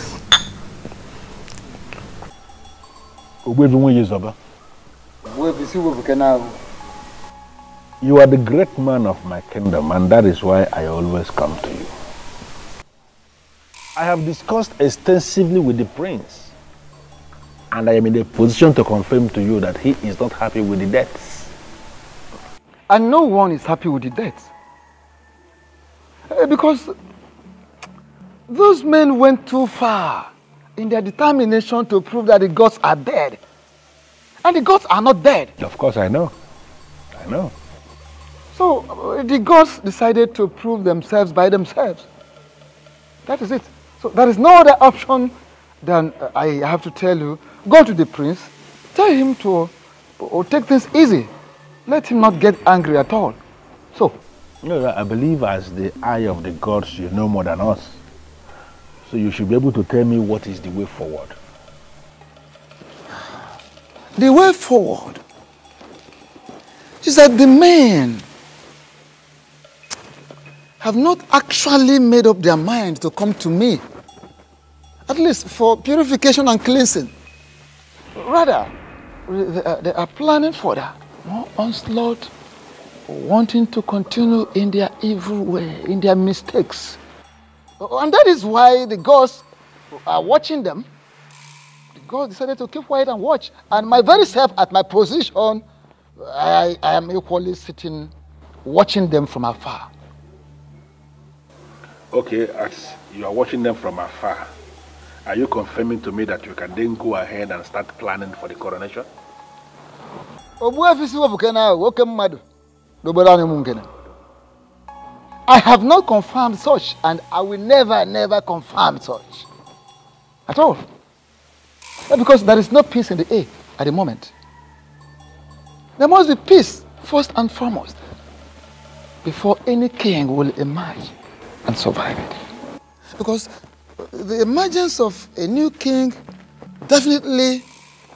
You are the great man of my kingdom, and that is why I always come to you. I have discussed extensively with the prince, and I am in a position to confirm to you that he is not happy with the deaths. And no one is happy with the deaths. Because those men went too far in their determination to prove that the gods are dead. And the gods are not dead. Of course, I know. I know. So the gods decided to prove themselves by themselves. That is it. So there is no other option than I have to tell you, go to the prince, tell him to take things easy. Let him not get angry at all. So. No, I believe as the eye of the gods, you know more than us. So you should be able to tell me what is the way forward. The way forward is that the men have not actually made up their mind to come to me, at least for purification and cleansing. Rather, they are planning for that more onslaught, wanting to continue in their evil way, in their mistakes. And that is why the gods are watching them. The gods decided to keep quiet and watch. And my very self, at my position, I am equally sitting, watching them from afar. Okay, as you are watching them from afar, are you confirming to me that you can then go ahead and start planning for the coronation? I have not confirmed such, and I will never confirm such. At all. Because there is no peace in the air at the moment. There must be peace, first and foremost, before any king will emerge and survive it. Because the emergence of a new king definitely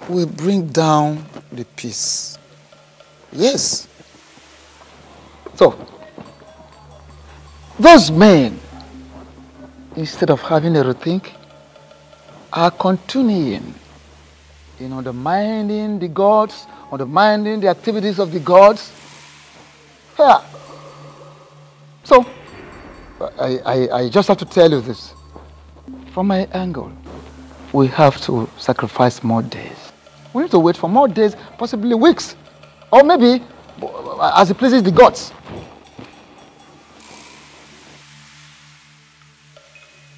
will bring down the peace. Yes. So, those men, instead of having a rethink, are continuing in undermining the gods, undermining the activities of the gods. Yeah. So, I just have to tell you this. From my angle, we have to sacrifice more days. We need to wait for more days, possibly weeks, or maybe as it pleases the gods.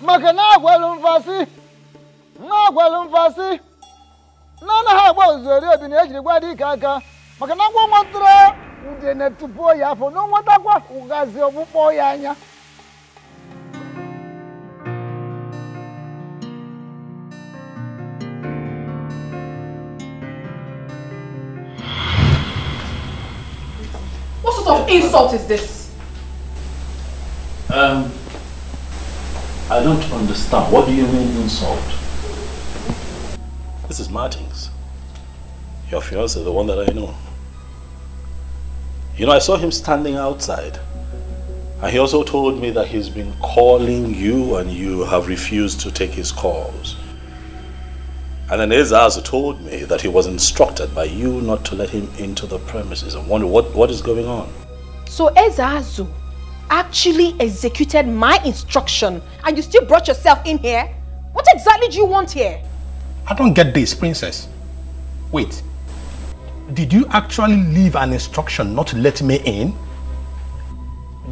Makana gwalumfasi, na gwalumfasi, na ha gwazori obini ejiri gwadi kaka. Makana gwo montro ude na tupo ya fo no wata kwa ugazi obupo ya anya. What sort of insult is this? I don't understand. What do you mean insult? This is Martins. Your fiancé, the one that I know. You know, I saw him standing outside. And he also told me that he's been calling you and you have refused to take his calls. And then Ezazu told me that he was instructed by you not to let him into the premises. I wonder what is going on. So Ezazu actually executed my instruction and you still brought yourself in here? What exactly do you want here? I don't get this, princess. Wait. Did you actually leave an instruction not to let me in?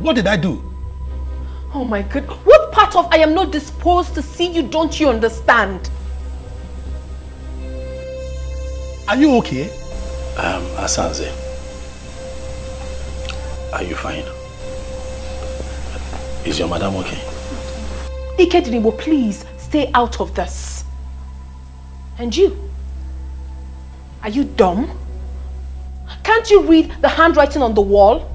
What did I do? Oh my God. What part of I am not disposed to see you don't you understand? Are you okay? Asanze, are you fine? Is your madam okay? Ikedinibo, please stay out of this. And you? Are you dumb? Can't you read the handwriting on the wall?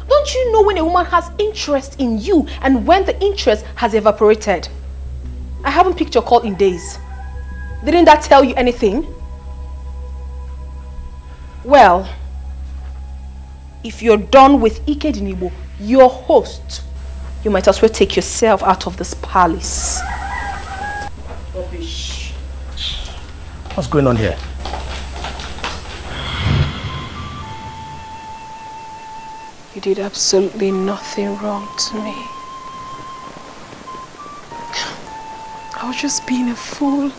Don't you know when a woman has interest in you and when the interest has evaporated? I haven't picked your call in days. Didn't that tell you anything? Well, if you're done with Ikedinibo, your host, you might as well take yourself out of this palace. Rubbish. What's going on here? You did absolutely nothing wrong to me. I was just being a fool.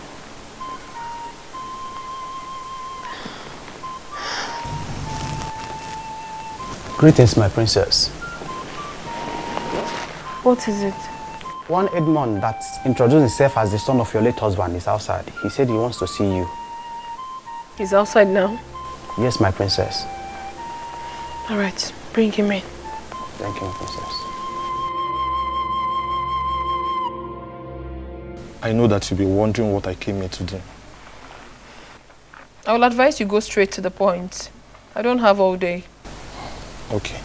Greetings, my princess. What is it? One Edmond that introduced himself as the son of your late husband is outside. He said he wants to see you. He's outside now? Yes, my princess. All right, bring him in. Thank you, my princess. I know that you'll be wondering what I came here to do. I will advise you go straight to the point. I don't have all day. Okay.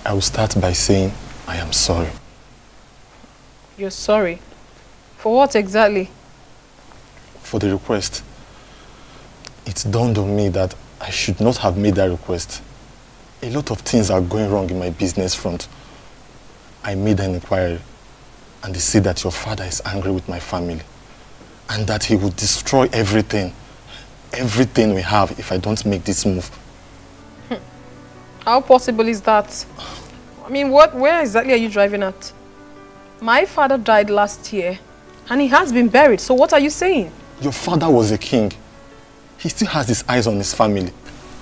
I will start by saying I am sorry. You're sorry? For what exactly? For the request. It dawned on me that I should not have made that request. A lot of things are going wrong in my business front. I made an inquiry and they say that your father is angry with my family and that he will destroy everything we have if I don't make this move. How possible is that? I mean, where exactly are you driving at? My father died last year and he has been buried, so what are you saying? Your father was a king. He still has his eyes on his family.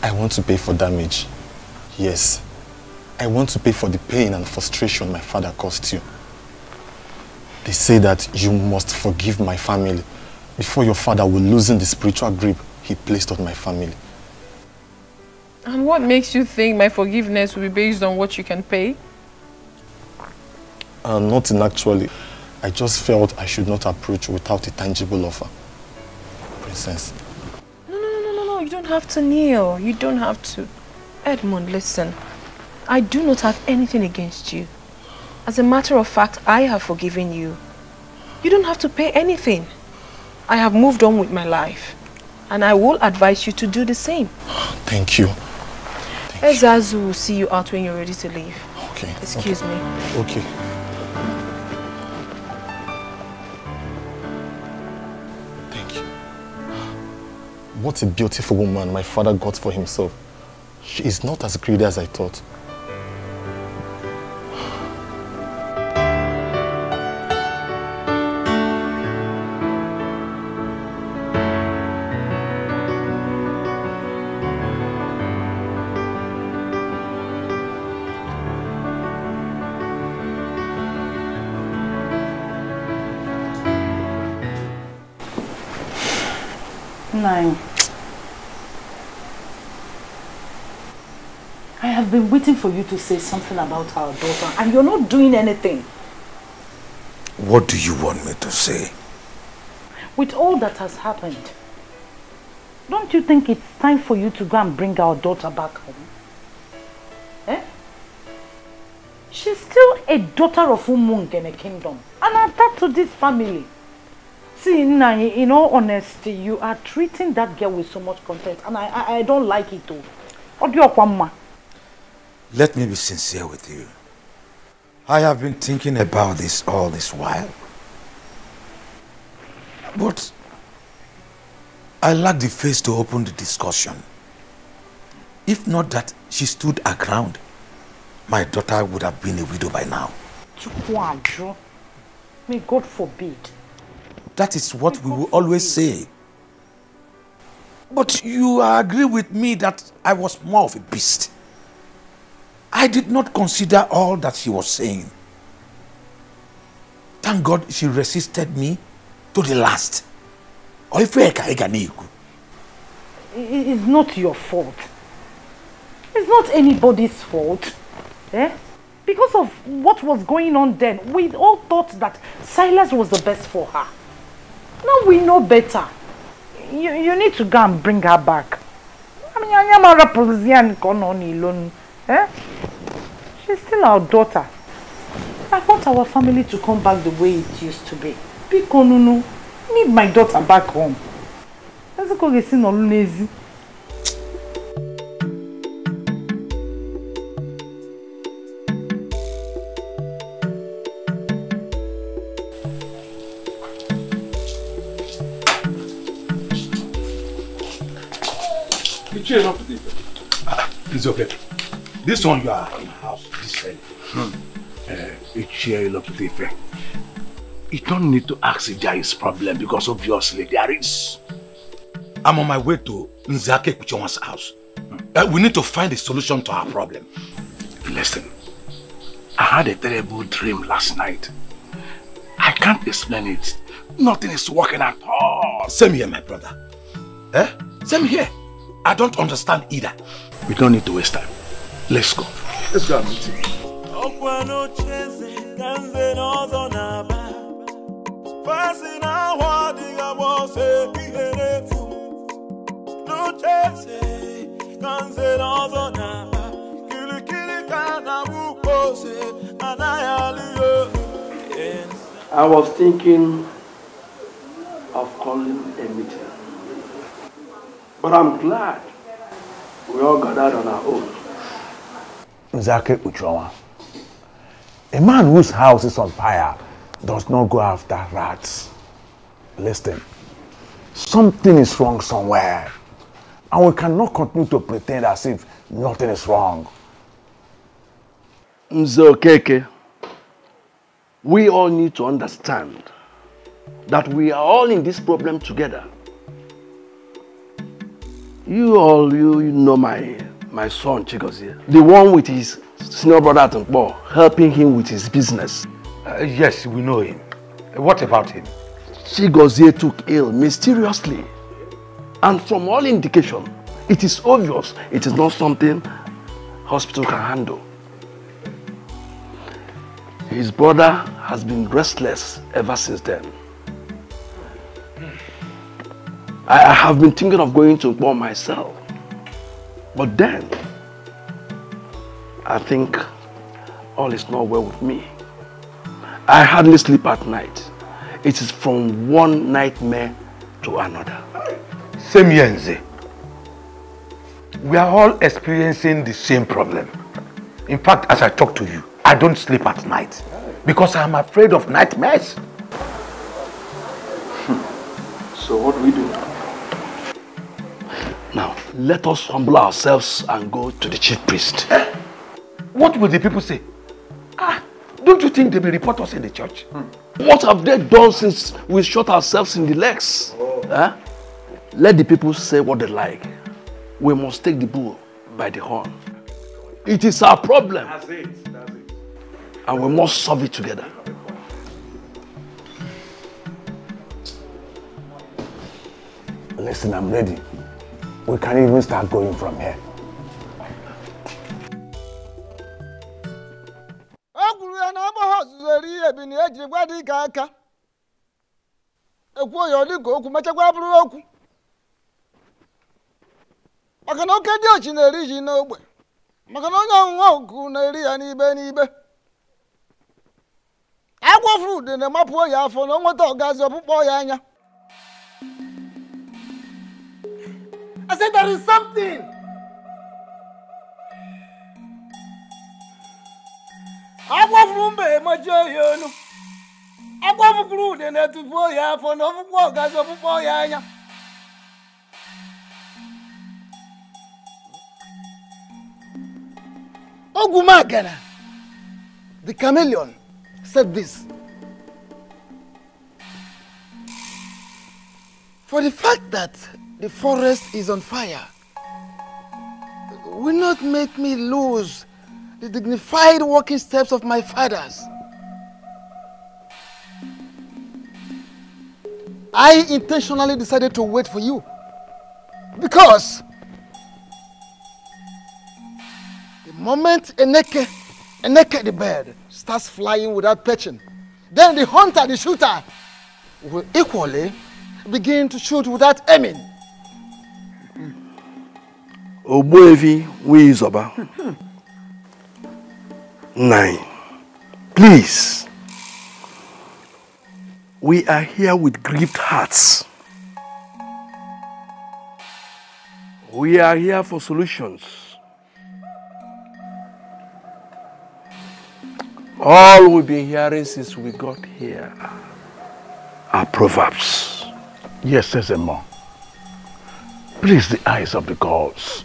I want to pay for damage. Yes. I want to pay for the pain and frustration my father caused you. They say that you must forgive my family before your father will loosen the spiritual grip he placed on my family. And what makes you think my forgiveness will be based on what you can pay? Nothing actually. I just felt I should not approach without a tangible offer. Princess. No, you don't have to kneel. You don't have to. Edmond, listen. I do not have anything against you. As a matter of fact, I have forgiven you. You don't have to pay anything. I have moved on with my life. And I will advise you to do the same. Thank you. Ezazu will see you out when you're ready to leave. Okay. Excuse me. Okay. Thank you. What a beautiful woman my father got for himself. She is not as greedy as I thought. I have been waiting for you to say something about our daughter and you're not doing anything. What do you want me to say? With all that has happened, don't you think it's time for you to go and bring our daughter back home? She's still a daughter of Umung in a kingdom. And attached to this family. See, Nai, in all honesty, you are treating that girl with so much contempt. And I don't like it too. Let me be sincere with you. I have been thinking about this all this while. But I lack the face to open the discussion. If not that she stood her ground, my daughter would have been a widow by now. May God forbid. That is what we will always say. But you agree with me that I was more of a beast. I did not consider all that she was saying. Thank God she resisted me to the last. It's not your fault. It's not anybody's fault. Because of what was going on then, we all thought that Silas was the best for her. Now we know better. You need to go and bring her back. I mean, I am a Raposian alone. She's still our daughter. I want our family to come back the way it used to be. Pikonunu, need my daughter back home. Let's go get seen on lazy. It's okay. This one you are in house this early. You don't need to ask if there is problem because obviously there is. I'm on my way to Nzake Kuchonwa's house. We need to find a solution to our problem. Listen, I had a terrible dream last night. I can't explain it. Nothing is working at all. Same here, my brother. Same here. I don't understand either. We don't need to waste time. Let's go. Let's go and meet him. I was thinking of calling a meeting. But I'm glad we all gathered on our own. Nzake Uchowa, a man whose house is on fire does not go after rats. Listen, something is wrong somewhere. And we cannot continue to pretend as if nothing is wrong. Nzokeke, we all need to understand that we are all in this problem together. You know my son Chigozie, the one with his senior brother at Nkbo, helping him with his business. Yes, we know him. What about him? Chigozie took ill mysteriously. And from all indication, it is obvious it is not something hospital can handle. His brother has been restless ever since then. I have been thinking of going to Nkbo myself. But then, I think all is not well with me. I hardly sleep at night. It is from one nightmare to another. Same here, Nze. We are all experiencing the same problem. In fact, as I talk to you, I don't sleep at night because I'm afraid of nightmares. So what do we do? Now, let us humble ourselves and go to the chief priest. What will the people say? Don't you think they will report us in the church? What have they done since we shot ourselves in the legs? Let the people say what they like. We must take the bull by the horn. It is our problem. That's it. And we must solve it together. Listen, I'm ready. We can even start going from here. Makana oke dị ochi na-eri ji n'ogbe. Makana onye ọṅụṅụ ọgụ na-eri ya n'ibe n'ibe. Agwa fruit in the mapo ya for no motor gas of boyanya. I said there is something. Agwa fruit majo no. Agwa fruit in the tupo ya for no gas of boyanya. Ogumagana, the chameleon, said this. For the fact that the forest is on fire will not make me lose the dignified walking steps of my fathers. I intentionally decided to wait for you because the moment a naked the bird starts flying without perching, then the hunter, the shooter, will equally begin to shoot without aiming. Oboevi Wizoba. 9. Please. We are here with grieved hearts. We are here for solutions. All we've been hearing since we got here are proverbs. Yes, Sesamo. Please, the eyes of the gods,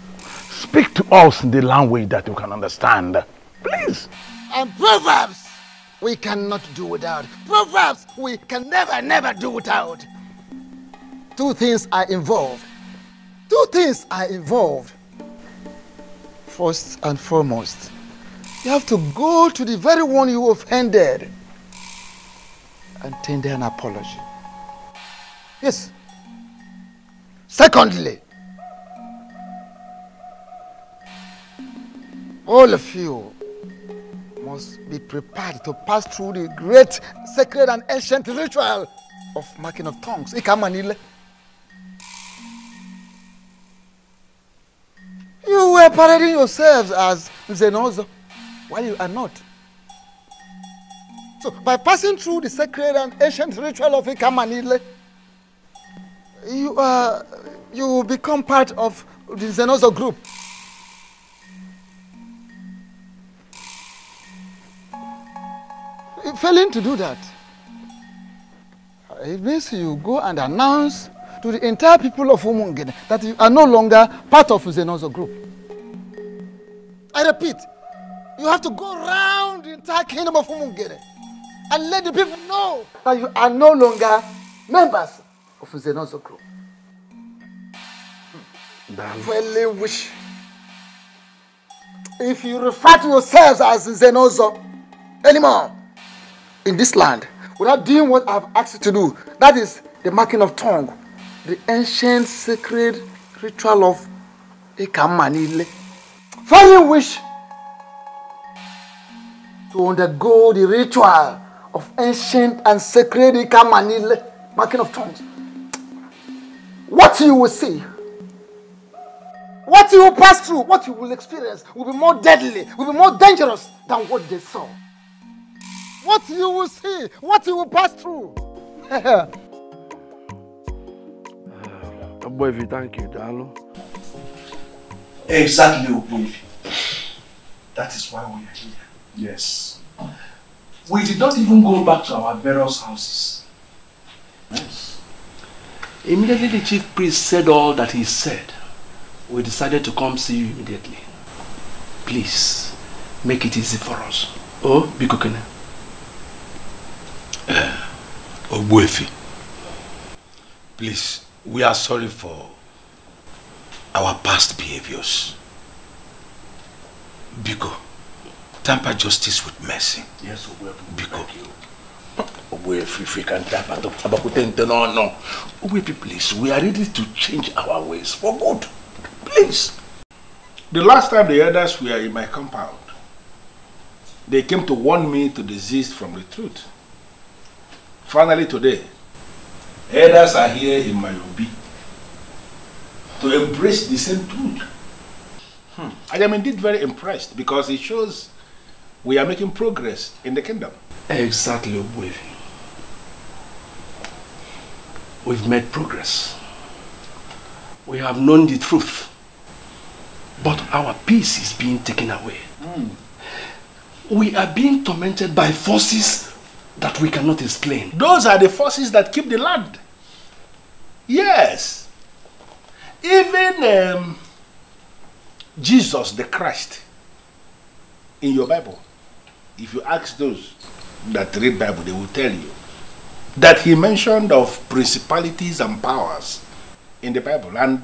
speak to us in the language that you can understand. Please. And proverbs we cannot do without. Proverbs we can never do without. Two things are involved. First and foremost, you have to go to the very one you offended and tender an apology. Yes. Secondly, all of you must be prepared to pass through the great sacred and ancient ritual of marking of tongues. Ikamanile. You were parading yourselves as Zenozo, while you are not. So, by passing through the sacred and ancient ritual of Ikamanile, you will become part of the Zenozo group. Failing to do that, it means you go and announce to the entire people of Umungene that you are no longer part of the Zenozo group. I repeat, you have to go around the entire kingdom of Umungene and let the people know that you are no longer members of the Zenozo group. Failing which, if you refer to yourselves as Zenozo anymore in this land, without doing what I've asked you to do, that is the marking of tongue, the ancient sacred ritual of Ikamanile. Failing which, to undergo the ritual of ancient and sacred Ikamanile, marking of tongues, what you will see, what you will pass through, what you will experience will be more deadly, will be more dangerous than what they saw. What you will see, what you will pass through. Oboevi, thank you, Dalo. Exactly, Oboevi. That is why we are here. Yes. We did not even go back to our various houses. Yes. Immediately the chief priest said all that he said, we decided to come see you immediately. Please, make it easy for us. Oh, Bikokene. Oboevi, please, we are sorry for our past behaviors. Biko, temper justice with mercy. Yes, Oboevi. Biko. Oboevi, if we can temper no. Oboevi, please, we are ready to change our ways for good. Please. The last time the elders were in my compound, they came to warn me to desist from the truth. Finally today, elders are here in my obi to embrace the same truth. I am indeed very impressed because it shows we are making progress in the kingdom. Exactly, Obuefi. We've made progress. We have known the truth. But our peace is being taken away. We are being tormented by forces that we cannot explain. Those are the forces that keep the land. Yes. Even Jesus the Christ in your Bible, if you ask those that read Bible, they will tell you that he mentioned of principalities and powers in the Bible and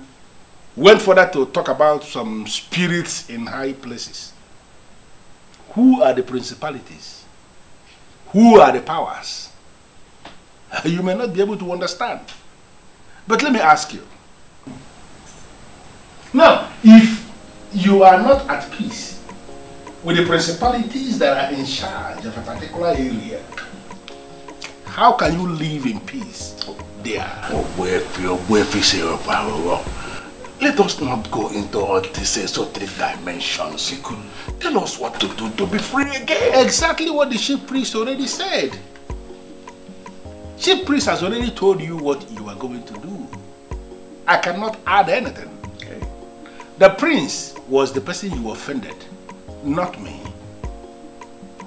went further to talk about some spirits in high places. Who are the principalities? Who are the powers? You may not be able to understand. But let me ask you. Now, if you are not at peace with the principalities that are in charge of a particular area, how can you live in peace there? Let us not go into all these esoteric dimensions. Tell us what to do to be free again. Exactly what the chief priest already said. Chief priest has already told you what you are going to do. I cannot add anything. Okay. The prince was the person you offended, not me.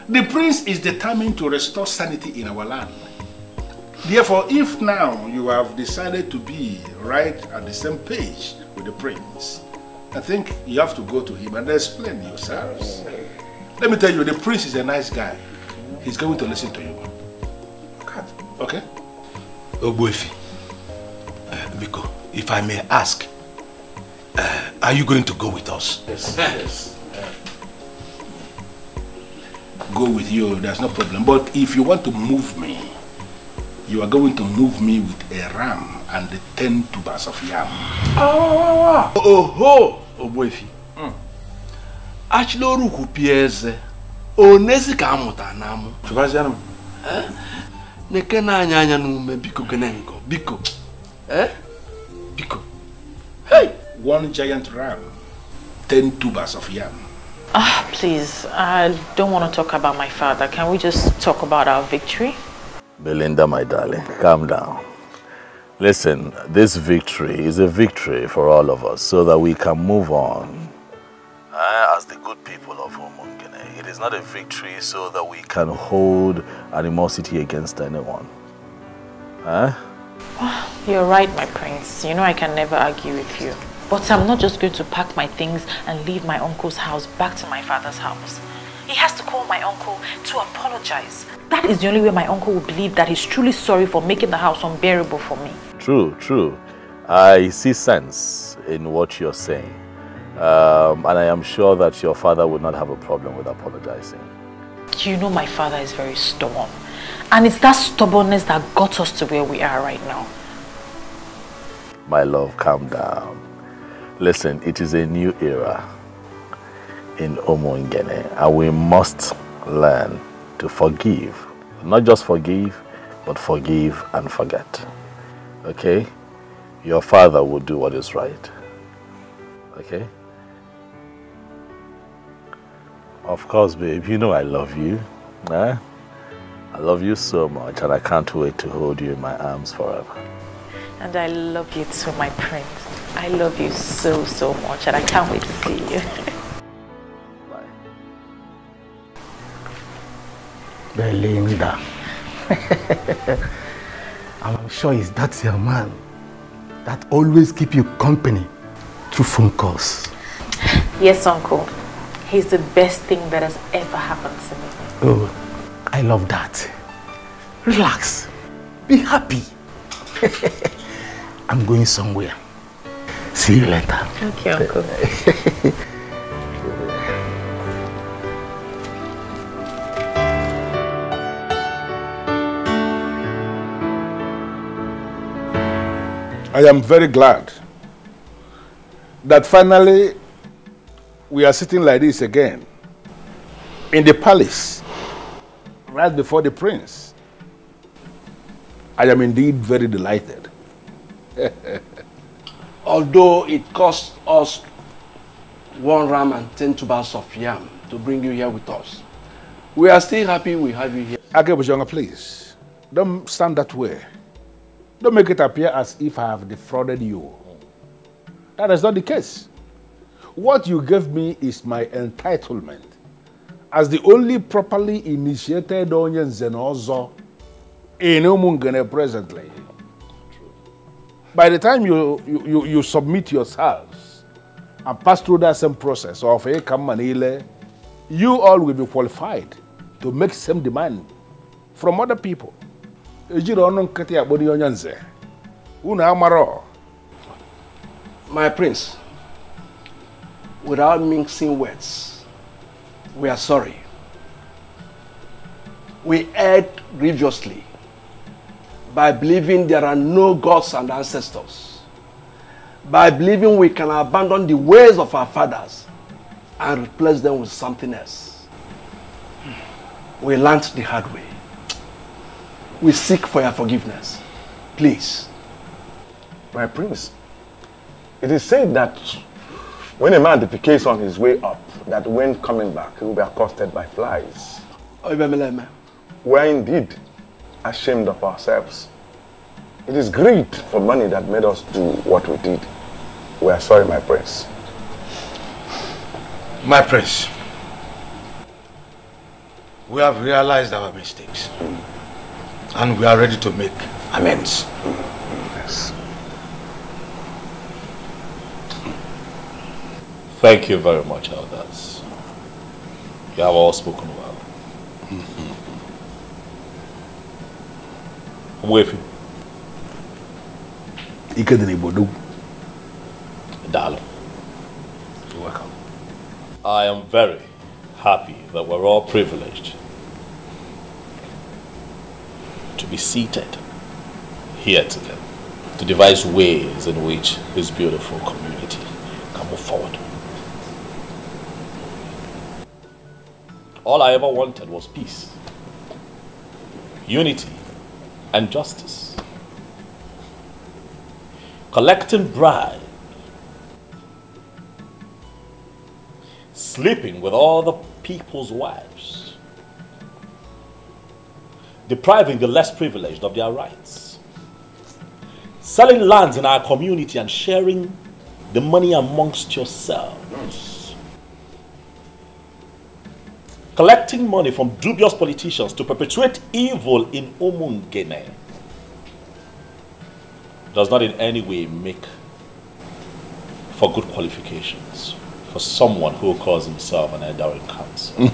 The prince is determined to restore sanity in our land. Therefore, if now you have decided to be right at the same page with the prince, I think you have to go to him and explain yourselves. Let me tell you, the prince is a nice guy. He's going to listen to you. Okay? Obuefi, Biko, if I may ask, are you going to go with us? Yes. Yes. Go with you, there's no problem. But if you want to move me, you are going to move me with a ram and the 10 tubers of yam. Oh, Obuefi. Achloru kupieze. Onezi ka amuta namu. Chubazianum. Neke na anya nume biko genengo. Biko. Biko. Hey! 1 giant ram, 10 tubers of yam. Please, I don't want to talk about my father. Can we just talk about our victory? Belinda, my darling, calm down. Listen, this victory is a victory for all of us so that we can move on. As the good people of Umungene, it is not a victory so that we can hold animosity against anyone. You're right, my prince. You know I can never argue with you. But I'm not just going to pack my things and leave my uncle's house back to my father's house. He has to call my uncle to apologize. That is the only way my uncle will believe that he's truly sorry for making the house unbearable for me. True, true. I see sense in what you're saying. And I am sure that your father would not have a problem with apologizing. You know my father is very stubborn. And it's that stubbornness that got us to where we are right now. My love, calm down. Listen, it is a new era in Umungene, and we must learn to forgive. Not just forgive, but forgive and forget. Okay? Your father will do what is right. Okay? Of course, babe, you know I love you. I love you so much, and I can't wait to hold you in my arms forever. And I love you too, my prince. I love you so, so much, and I can't wait to see you. Bye. Belinda. I'm sure it's that your man that always keep you company through phone calls. Yes, uncle. He's the best thing that has ever happened to me. Oh, I love that. Relax. Be happy. I'm going somewhere. See you later. Okay, uncle. I am very glad that finally we are sitting like this again in the palace right before the prince. I am indeed very delighted. Although it cost us 1 ram and 10 tubers of yam to bring you here with us, We are still happy we have you here. Agbogidi, please. Don't stand that way. Don't make it appear as if I have defrauded you. That is not the case. What you gave me is my entitlement as the only properly initiated Onye Nzenozo in Umungene presently. By the time you submit yourselves and pass through that same process of Manile, you all will be qualified to make same demand from other people. My prince, without mixing words, we are sorry. We erred grievously by believing there are no gods and ancestors, by believing we can abandon the ways of our fathers and replace them with something else. We learned the hard way. We seek for your forgiveness. Please. My prince, it is said that when a man defecates on his way up, that when coming back, he will be accosted by flies. We are indeed ashamed of ourselves. It is greed for money that made us do what we did. We are sorry, my prince. My prince, we have realized our mistakes and we are ready to make amends. Yes. Thank you very much, elders. You have all spoken well. I'm with you. Dalo. You're welcome. I am very happy that we're all privileged to be seated here today to devise ways in which this beautiful community can move forward. All I ever wanted was peace, unity, and justice. Collecting bribes, sleeping with other people's wives, depriving the less privileged of their rights, selling lands in our community and sharing the money amongst yourselves, collecting money from dubious politicians to perpetuate evil in Umungene does not in any way make for good qualifications for someone who calls himself an elder in council.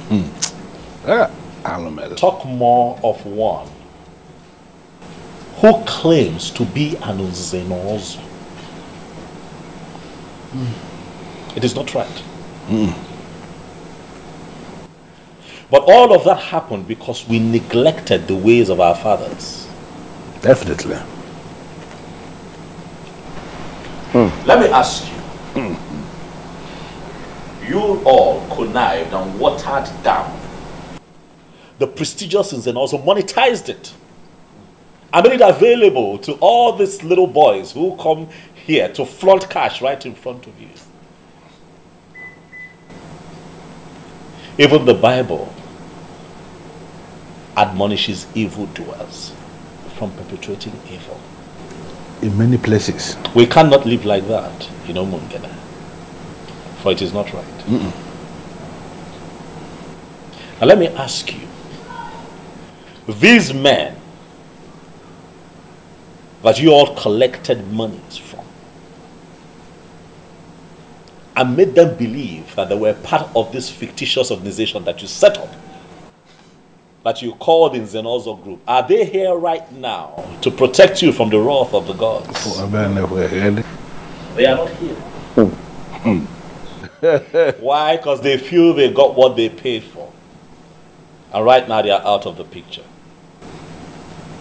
Talk more of one who claims to be an Nzenozo. It is not right. But all of that happened because we neglected the ways of our fathers. Definitely. Let me ask you. You all connived and watered down the prestigious and also monetized it and made it available to all these little boys who come here to flaunt cash right in front of you. Even the Bible admonishes evildoers from perpetuating evil. In many places. We cannot live like that in Umungene, for it is not right. Now let me ask you, these men that you all collected monies from and made them believe that they were part of this fictitious organization that you set up, that you called in Nzenozo Group, are they here right now to protect you from the wrath of the gods? They are not here. Why? Because they feel they got what they paid for. And right now they are out of the picture.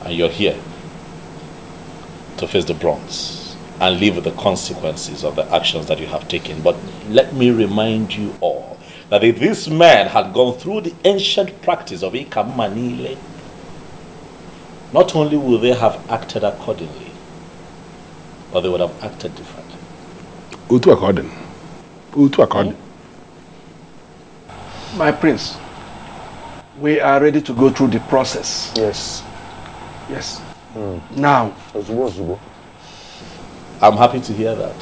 And you're here to face the bronze and live with the consequences of the actions that you have taken. But let me remind you all that if this man had gone through the ancient practice of Ikamanile, not only would they have acted accordingly, but they would have acted differently. Utu according. My prince, We are ready to go through the process. Yes. Yes. Now. I'm happy to hear that.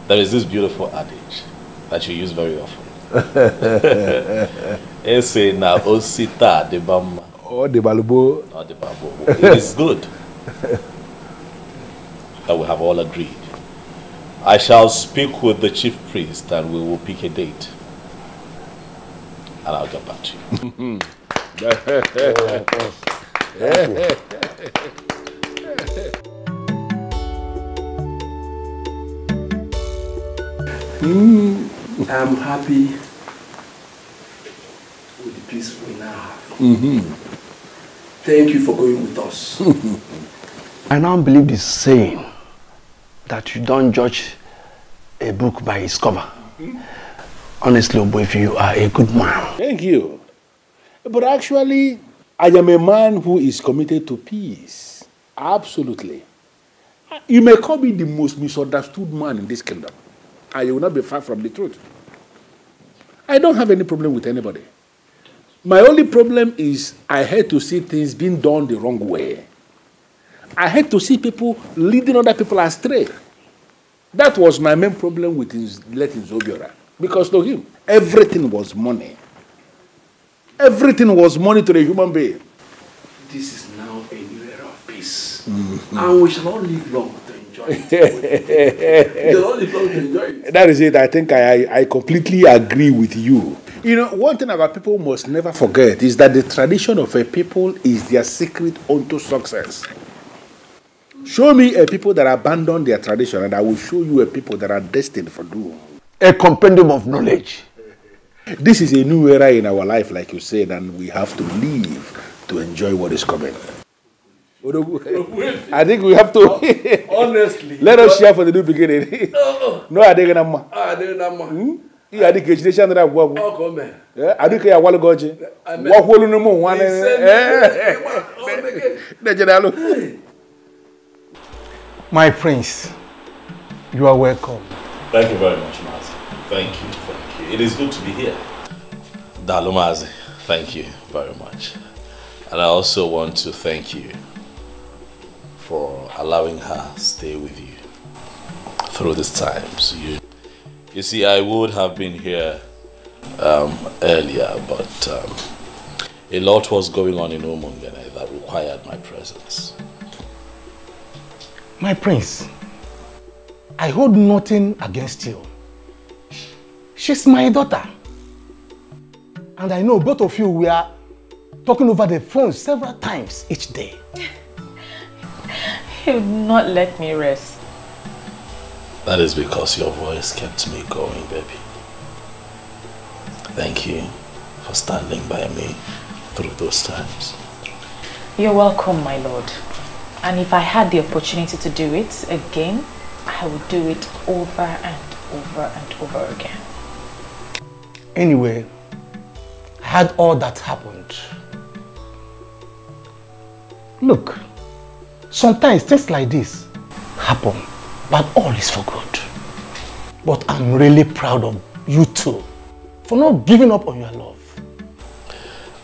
There is this beautiful adage that you use very often. It's saying now, Osita de Bamba. Oh, the Balubo. Not the Babo. It is good that we have all agreed. I shall speak with the chief priest and we will pick a date. And I'll get back to you. I'm happy with the peace we now have. Thank you for going with us. I now believe this saying that you don't judge a book by its cover. Honestly, Oboefi, you are a good man. Thank you. But actually, I am a man who is committed to peace. Absolutely. You may call me the most misunderstood man in this kingdom. And you will not be far from the truth. I don't have any problem with anybody. My only problem is I hate to see things being done the wrong way. I hate to see people leading other people astray. That was my main problem with letting Zobiora. Because to him, everything was money. Everything was money to the human being. This is now a new era of peace. And we shall not live long to enjoy it. We shall not live long to enjoy it. That is it. I think I completely agree with you. You know, one thing about people must never forget is that the tradition of a people is their secret unto success. Show me a people that abandon their tradition and I will show you a people that are destined for doom. A compendium of knowledge. This is a new era in our life, like you said, and we have to live to enjoy what is coming. I think we have to. Honestly. Let us share for the new beginning. No, I think I'm. I think it's the channel that work. I think I want to go. What will you know? One. My prince, you are welcome. Thank you very much, Mazi. Thank you, thank you. It is good to be here. Dalomazi, thank you very much. And I also want to thank you for allowing her stay with you through these times. You see, I would have been here earlier, but a lot was going on in Umungene that required my presence. My prince, I hold nothing against you. She's my daughter. And I know both of you were talking over the phone several times each day. You would not let me rest. That is because your voice kept me going, baby. Thank you for standing by me through those times. You're welcome, my lord. And if I had the opportunity to do it again, I would do it over and over and over again. Anyway, I had all that happened. Look, sometimes things like this happen, but all is for good. But I'm really proud of you two for not giving up on your love.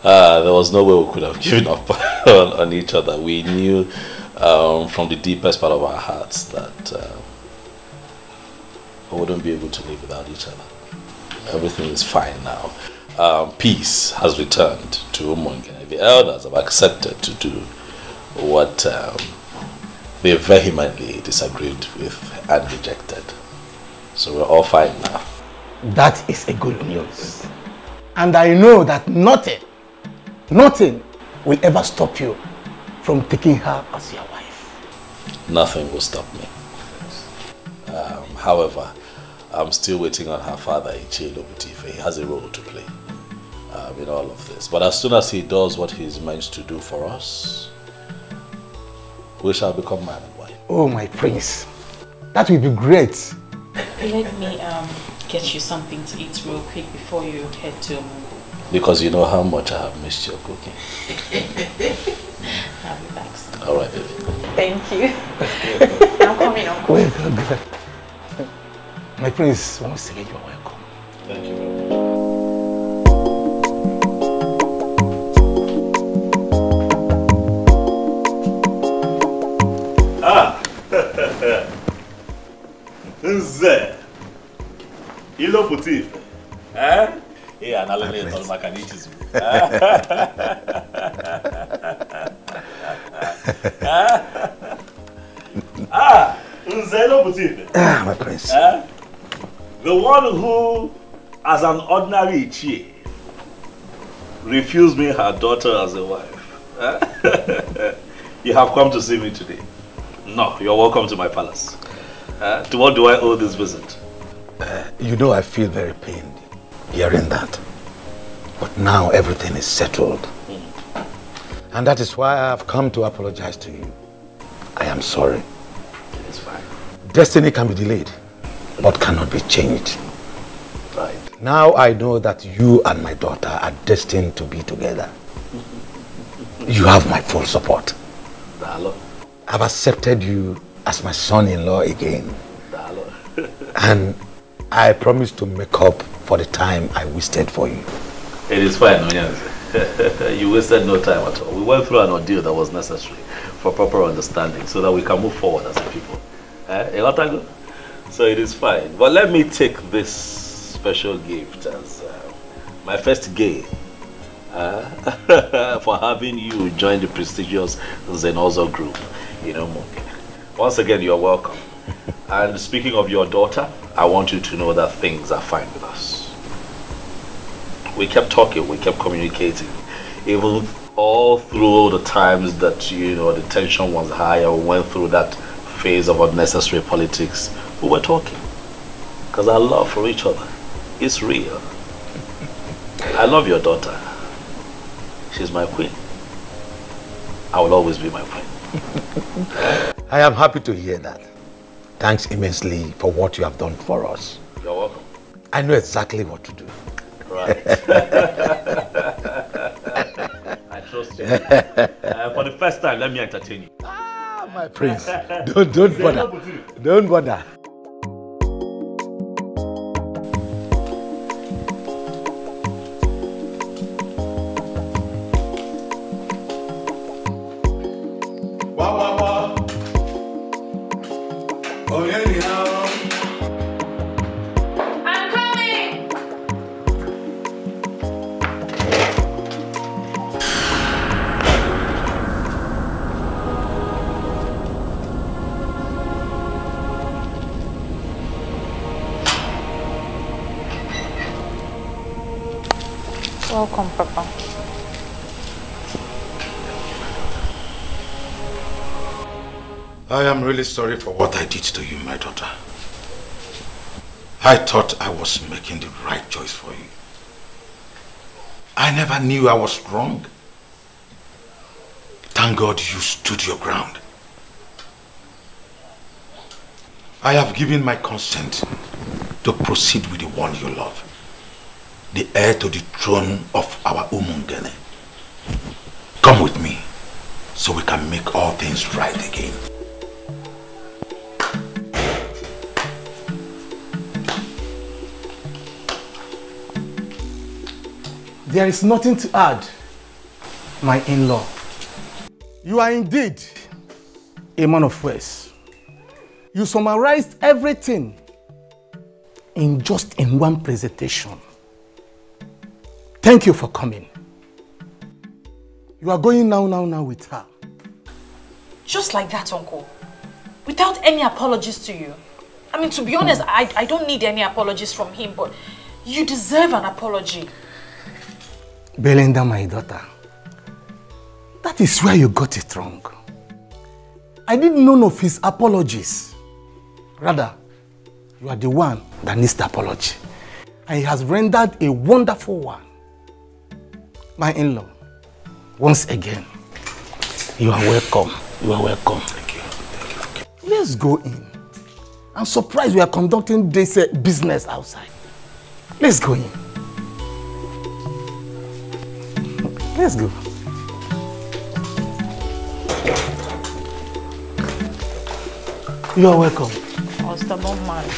There was no way we could have given up on each other. We knew from the deepest part of our hearts that we wouldn't be able to live without each other. Everything is fine now. Peace has returned to Umungene. The elders have accepted to do what they vehemently disagreed with and rejected. So we're all fine now. That is a good news. And I know that nothing will ever stop you from taking her as your wife. Nothing will stop me. However, I'm still waiting on her father, Ichilo Butife. He has a role to play in all of this. But as soon as he does what he's meant to do for us, we shall become man and wife. Oh, my prince. That will be great. Let me get you something to eat real quick before you head to... Because you know how much I have missed your cooking. I'll be back soon. All right, baby. Thank you. I'm coming. Welcome. My prince, once again, you're welcome. Thank you. Nze. Ilo putif. Eh? Yeah, na lele tol makanichi zu. Nze ilo putif. My prince. The one who, as an ordinary Ichie, refused me her daughter as a wife. You have come to see me today. No, you're welcome to my palace. To what do I owe this visit? You know I feel very pained hearing that. But now everything is settled. And that is why I have come to apologize to you. I am sorry. It's fine. Destiny can be delayed, but cannot be changed. Right. Now I know that you and my daughter are destined to be together. You have my full support. Dalo. I've accepted you as my son-in-law again. Dalo. And I promise to make up for the time I wasted for you. It is fine, Onyanze. You wasted no time at all. We went through an ordeal that was necessary for proper understanding so that we can move forward as a people. So it is fine. But let me take this special gift as my first gain for having you join the prestigious Zenozo group. Once again, you're welcome. And speaking of your daughter, I want you to know that things are fine with us. We kept talking, we kept communicating. Even all through the times that, the tension was high or we went through that phase of unnecessary politics, we were talking. Because our love for each other is real. I love your daughter. She's my queen. I will always be my queen. I am happy to hear that. Thanks immensely for what you have done for us. You're welcome. I know exactly what to do. Right. I trust you. For the first time, let me entertain you. My prince, don't bother. Don't bother. Welcome, Papa. I am really sorry for what I did to you, my daughter. I thought I was making the right choice for you. I never knew I was wrong. Thank God you stood your ground. I have given my consent to proceed with the one you love. The heir to the throne of our Umungene. Come with me, so we can make all things right again. There is nothing to add, my in-law. You are indeed a man of words. You summarized everything in one presentation. Thank you for coming. You are going now with her. Just like that, Uncle. Without any apologies to you. I mean, to be honest, I don't need any apologies from him, but you deserve an apology. Belinda, my daughter, that is where you got it wrong. I need none of his apologies. Rather, you are the one that needs the apology. And he has rendered a wonderful one. My in-law, once again, you are welcome. You are welcome. Thank you. Thank you. Let's go in. I'm surprised we are conducting this business outside. Let's go in. Let's go. You are welcome. Oh, stubborn man.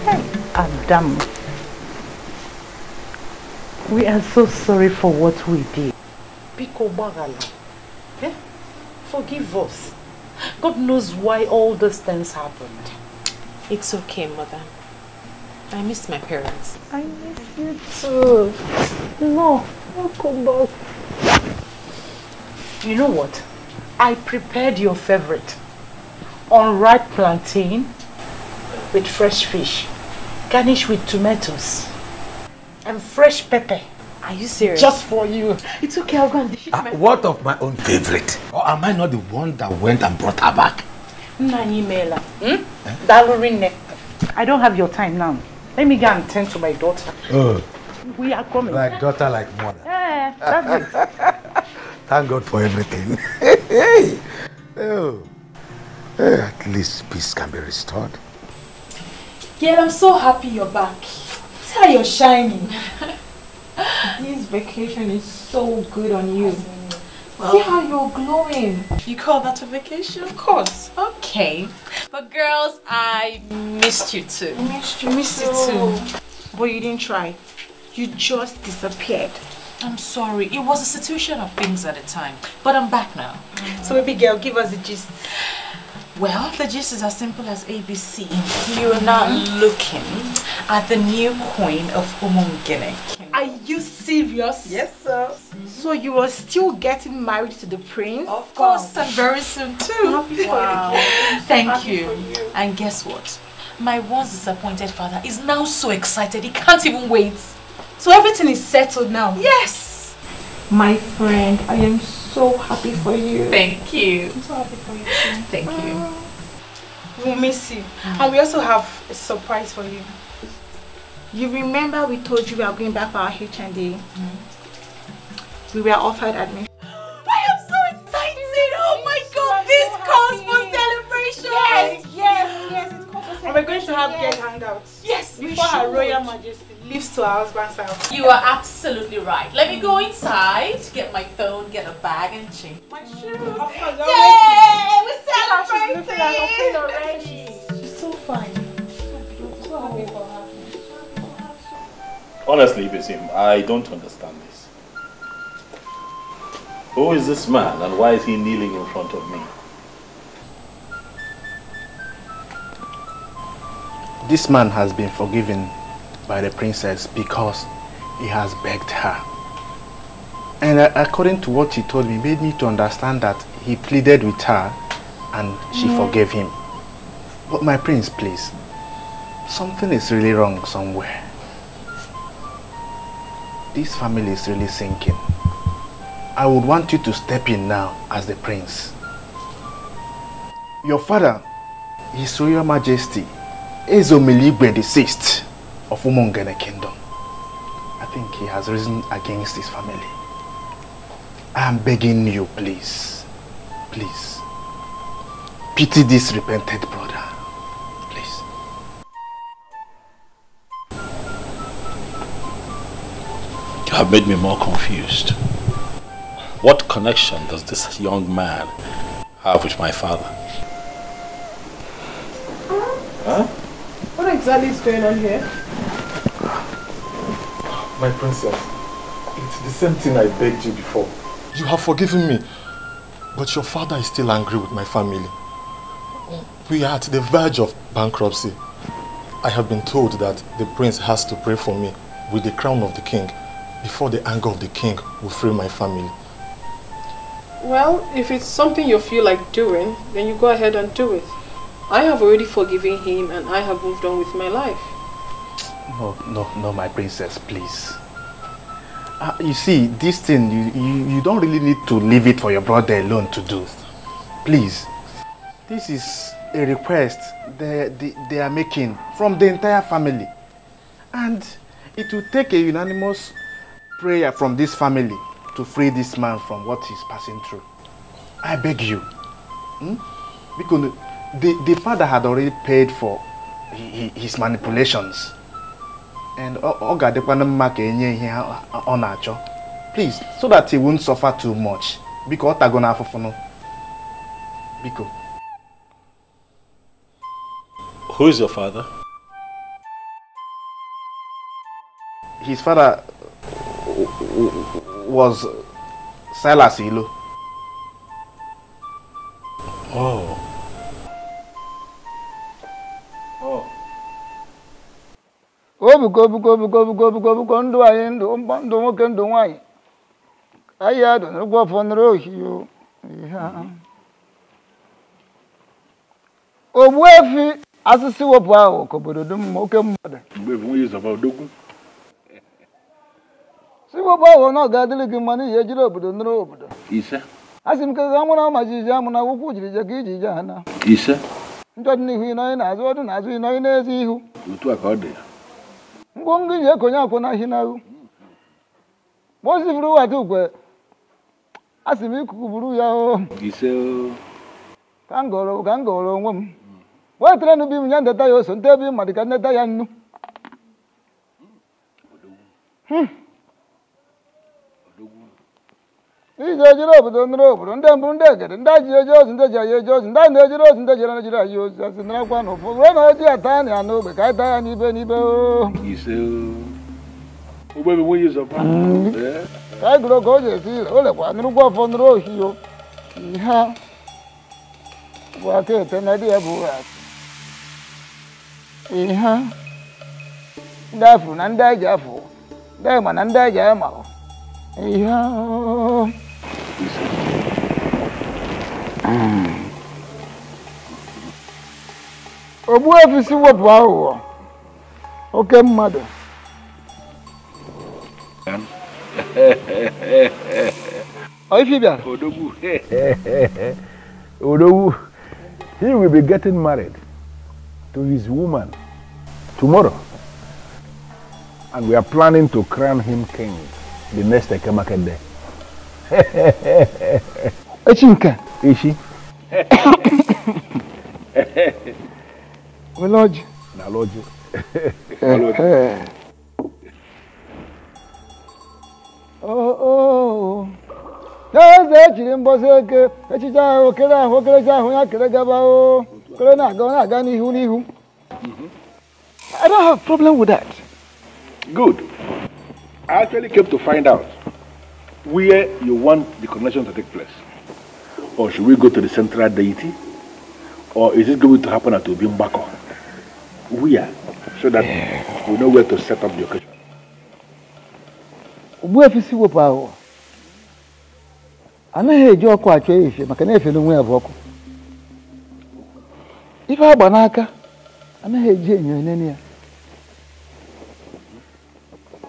Hey, Adam. We are so sorry for what we did. Biko Bagala. Yeah? Forgive us. God knows why all those things happened. It's okay, Mother. I miss my parents. I miss you too. No, I'll come back. You know what? I prepared your favorite. Unripe plantain with fresh fish, garnished with tomatoes and fresh pepper. Are you serious? Just for you. It's okay, I'll go and dish it myself. What of my own favorite? Or am I not the one that went and brought her back? I don't have your time now. Let me go and tend to my daughter. Oh. We are coming. Like daughter, like mother. Yeah, that's it. Thank God for everything. Oh. At least peace can be restored. Yeah, I'm so happy you're back. See how you're shining. This vacation is so good on you. See how you're glowing. You call that a vacation? Of course. Okay. But girls, I missed you too. I missed you too. But you didn't try. You just disappeared. I'm sorry. It was a situation of things at the time. But I'm back now. So baby girl, give us the gist. Well, the gist is as simple as ABC. You are now looking at the new queen of Umungene. Are you serious? Yes, sir. So you are still getting married to the prince? Of course, and very soon too. Wow. Thank you. And guess what? My once disappointed father is now so excited he can't even wait. So everything is settled now? Yes. My friend, I am so happy for you. Thank you. I'm so happy for you too. Thank you. We'll miss you. And we also have a surprise for you. You remember we told you we are going back for our HND? We were offered admission. I am so excited! Oh my God! This calls for celebration! Yes, it calls for celebration. And we're going to have guest hangouts. Yes, before Her Royal Majesty leaves to her husband's house. You are absolutely right. Let me go inside, get my phone, get a bag, and change my shoes. Of course, yay! We're celebrating! She's looking like a queen already. She's so fine. So happy for her. Honestly, Bisim, I don't understand this. Who is this man and why is he kneeling in front of me? This man has been forgiven by the princess because he has begged her. And according to what he told me, made me to understand that he pleaded with her and she forgave him. But my prince, please, something is really wrong somewhere. This family is really sinking. I would want you to step in now as the prince. Your father, His Royal Majesty, Ezomiligwe VI of Umungene Kingdom. I think he has risen against his family. I am begging you, please, please, pity this repented brother, please. You have made me more confused. What connection does this young man have with my father? Huh? What exactly is going on here? My princess, it's the same thing I begged you before. You have forgiven me, but your father is still angry with my family. We are at the verge of bankruptcy. I have been told that the prince has to pray for me with the crown of the king before the anger of the king will free my family. Well, if it's something you feel like doing, then you go ahead and do it. I have already forgiven him and I have moved on with my life. No, my princess, please. You see, this thing, you don't really need to leave it for your brother alone to do. Please. This is a request they are making from the entire family. And it will take a unanimous prayer from this family to free this man from what he's passing through. I beg you. Because the father had already paid for his manipulations. And please, so that he won't suffer too much. Because Biko. Who is your father? His father was Silas Ilo. Oh. Obuko ndụ anyị ndụ nwoke ndụ nwanyị. Anyị adụ n'ụgwọ fọnụrụ ohio. Ogbuefi asịsị wepụ ahụ ka obodo dum oke mmadụ. Ogbuefi nwunye zọba odogwu. Si wepụ ahụ na ọ ga-adịrị gị mma n'ihi ejiri obodo nụrụ obodo. Ise. Asị m ka amụ na ma jiji amụ na akwụkwọ jiri je ka iji je ha na. Ise. Njọ dị n'ihu ịnọghị n'azụ ọdụ n'azụ ịnọghị n'ezi ihu. Otu a ka ọ dị. Ngwongwo ji ekonye akwụ n'ahị n'ahụ. Mozi buru wata ukwe. Asị m ikuku buru ya o. Ise o. Ka m gọrọ onwe m. Wetere n'ubi m ya ndeta ya oso nte ebe mmadụ ka ndeta ya nnu. Ije ejiri obodo nụrụ obodo ndị mbụ ndị egede ndị ji eje ozi ndị ji anyị eje ozi ndị ndị ejiri ozi ndị jere ejiri anyị ozi asị narakwa na ụfọdụ ruo na oji ata ya n'ogbe ka anyị taa ya n'ibe n'ibe o. Ise o. Ogbuefi nwunye zọba. Ka anyị gụrụ ka o ji esi ire o lekwa nụrụgwa ọfọ nụrụ ohio. Ihe bụ aka ete na dị ya bụ asị. Ihe ndị afụ na ndị anyị ji afụ ndị anyị ma na ndị anyị ji ama ihe Ogbuefi si wepụ aghụghọ oke mmadụ. Odogwu. Odogwu. He will be getting married to his woman tomorrow. And we are planning to crown him king the next Ekemake day. Echinka. Ishi. Lodge. Na lodge. Oh. N'eze echiri mbọsị eke echicha ahụ okerecha ahụ ya kere gaba o. Kere na-aga n'ihu. I don't have a problem with that. Good. I actually came to find out where you want the coronation to take place. Or should we go to the central deity? Or is it going to happen at Obimbako? Where? So that we know where to set up the occasion. Ogbuefi si wepụ ahụ. Anaghị eji ọkụ achọ efe maka na efe n'onwe ya bụ ọkụ. Ife agba n'aka anaghị eji enyo enene ya.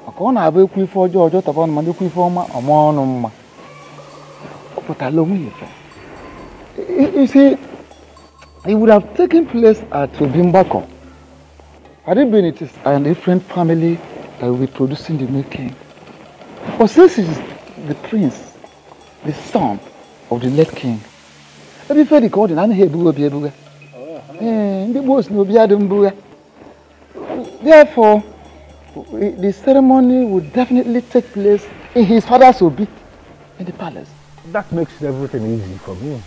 Maka ọ na-abụ ekwu ife ọjọọ taba ọnụ ma ekwu ife ọma ọma ọnụ mma. Ọ pụtara onwe ya efe. You see, it would have taken place at Obimbako. Had it been it is a different family that will be producing the new king. But since it is the prince, the son of the late king, every fairy called in therefore, the ceremony would definitely take place in his father's obi in the palace. That makes everything easy for me.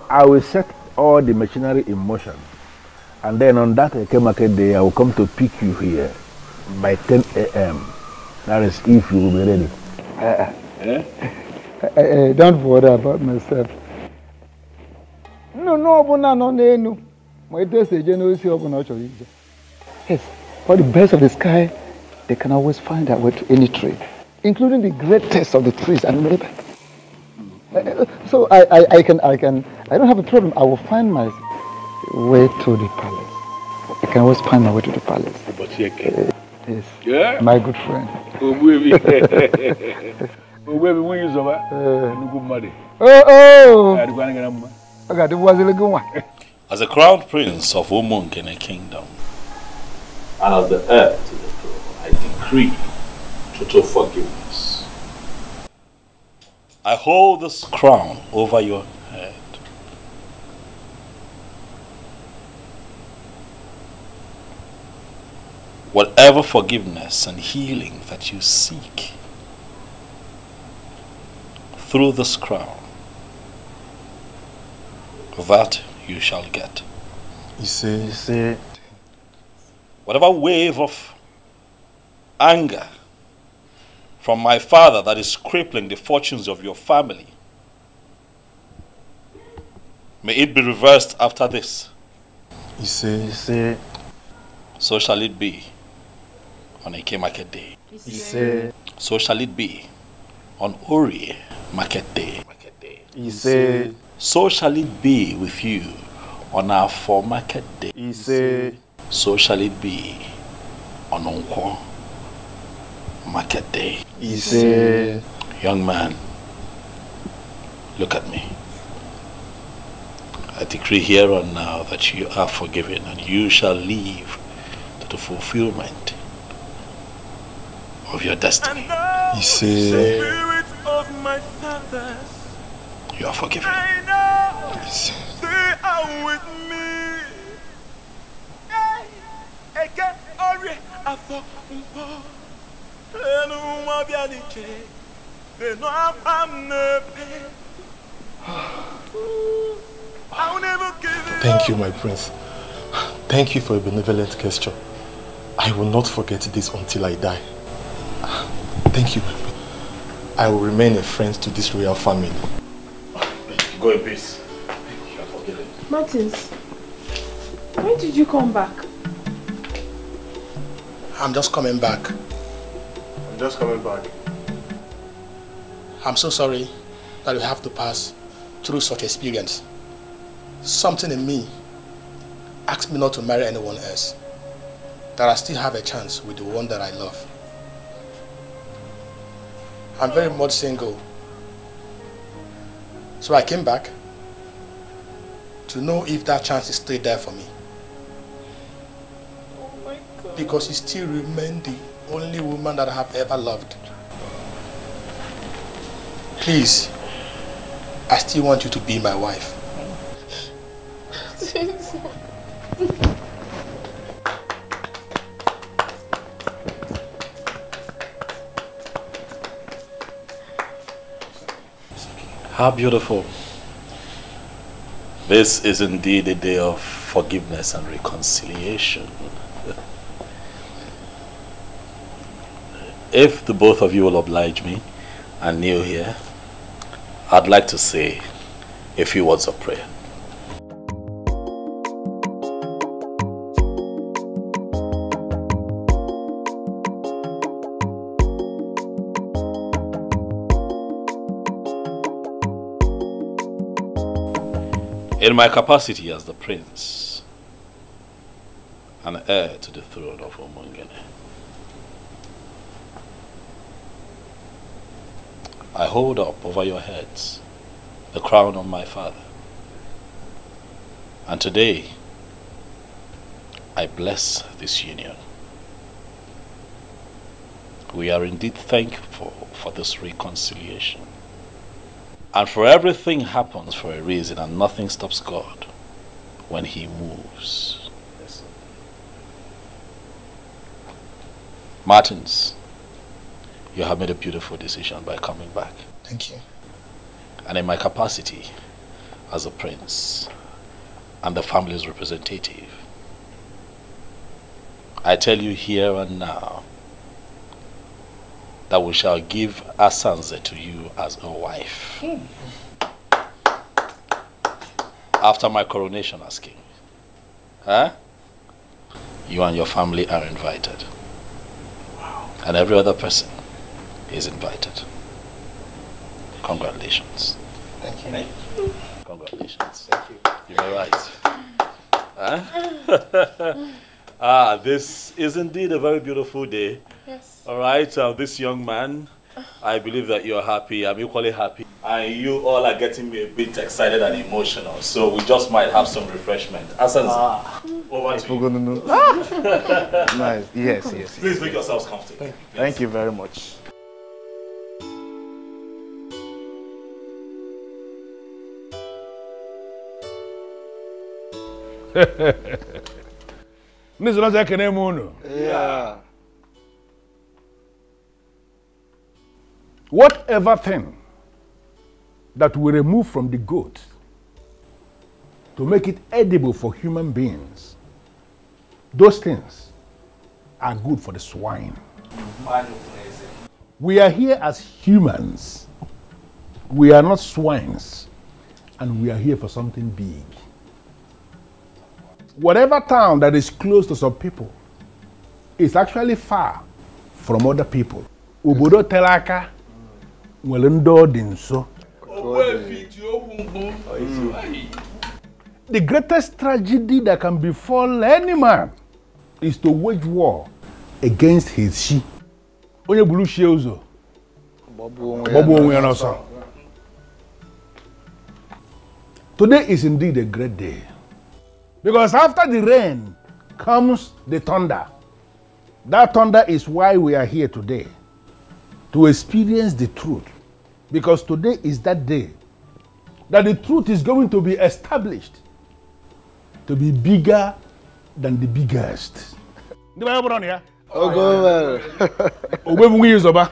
I will set all the machinery in motion, and then on that Ekemake day, I will come to pick you here by 10 a.m. That is if you will be ready. Don't worry about myself. No. Yes, for the birds of the sky, they can always find their way to any tree, including the greatest of the trees and maybe. So I don't have a problem. I will find my way to the palace. I can always find my way to the palace. Yes. Yeah. My good friend. As a crown prince of Umunkene kingdom, and as the heir to the throne, I decree total forgiveness. I hold this crown over your head. Whatever forgiveness and healing that you seek through this crown, that you shall get. You say, whatever wave of anger from my father that is crippling the fortunes of your family, may it be reversed after this. You say, so shall it be on Eke Market Day. You say, so shall it be on Ori Market Day. You say, so shall it be with you on our for Market Day. You say, so shall it be on Onkwo Market Day. You say, young man, look at me. I decree here and now that you are forgiven and you shall live to the fulfillment of your destiny. You say, you are forgiven. They are with me. Thank you, my prince. Thank you for a benevolent gesture. I will not forget this until I die. Thank you, my prince. I will remain a friend to this royal family. Go in peace. You are forgiven. Martins, when did you come back? I'm just coming back. I'm so sorry that you have to pass through such experience. Something in me asked me not to marry anyone else. That I still have a chance with the one that I love. I'm very much single. So I came back to know if that chance is still there for me. Oh my God. Because you still remain the only woman that I have ever loved. Please, I still want you to be my wife. How beautiful. This is indeed a day of forgiveness and reconciliation. If the both of you will oblige me and kneel here, I'd like to say a few words of prayer. In my capacity as the prince and heir to the throne of Omongene, I hold up over your heads the crown of my father. And today, I bless this union. We are indeed thankful for this reconciliation. And for everything happens for a reason, and nothing stops God when He moves. Yes, sir. Martins, you have made a beautiful decision by coming back. Thank you. And in my capacity as a prince and the family's representative, I tell you here and now that we shall give Asanze to you as a wife. After my coronation as king. Huh? You and your family are invited. Wow. And every other person is invited. Congratulations. Thank you. Thank you. Congratulations. Thank you. You're right. Huh? This is indeed a very beautiful day. Yes. All right, this young man, I believe that you're happy. I'm equally happy. And you all are getting me a bit excited and emotional. So we just might have some refreshment. Asanze, over to you. Nice. Yes. Please make yourselves comfortable. Thank you very much. Yeah. Whatever thing that we remove from the goat to make it edible for human beings, those things are good for the swine. We are here as humans. We are not swines. And we are here for something big. Whatever town that is close to some people is actually far from other people. Obodo telaka welendo dinso. The greatest tragedy that can befall any man is to wage war against his she. Onye bulu she uzo. Bobo onwe anoso. Today is indeed a great day. Because after the rain comes the thunder. That thunder is why we are here today. To experience the truth. Because today is that day that the truth is going to be established to be bigger than the biggest. Oh, go well. Ogbebu yi zoba.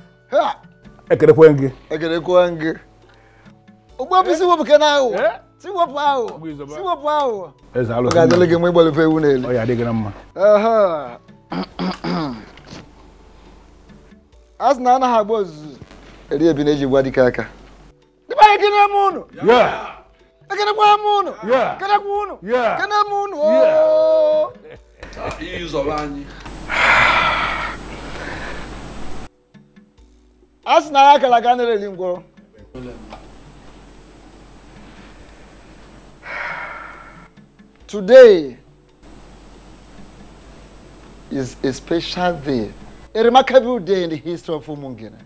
Ekere kwenge. Ekere kwenge. Ogbebu si wo bukena o. Si wo pa o. Si wo pa o. Ezalo. Ga delege mo ibole fe wunele. O ya de gina mma. Aha. Asna na ha gbozu. Eri ebi na eji gwa dika aka. Diba ekene mu no. Yeah. Ekene kwa mu no. Yeah. Ekene ku no. Yeah. Ekene mu no. Oh. Yi zoba anyi. Asna ya kala ganere lingoro. Today is a special day, a remarkable day in the history of Umungene.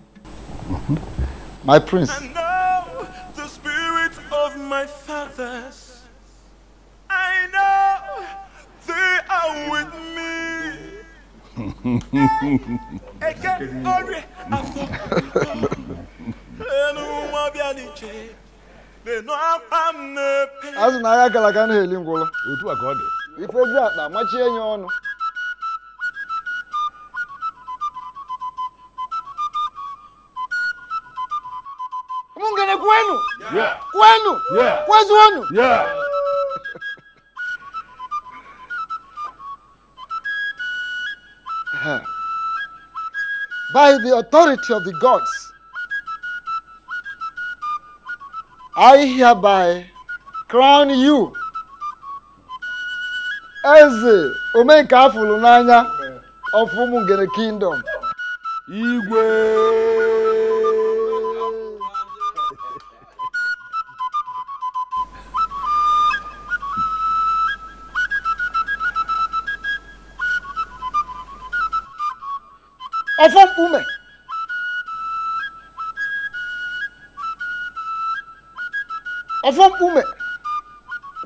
My prince. I know the spirit of my fathers. I know they are with me. As na ya kala ganere lingoro. Otu akode. Ife ju ata machi enye onu. Umungene kwenu? Yeah. Kwenu? Yeah. Kwezu wenu? Yeah. By the authority of the gods, I hereby crown you as the Omeka Fulunanya of Umungene Kingdom. Igwe. Ofom ume. Ofom ume.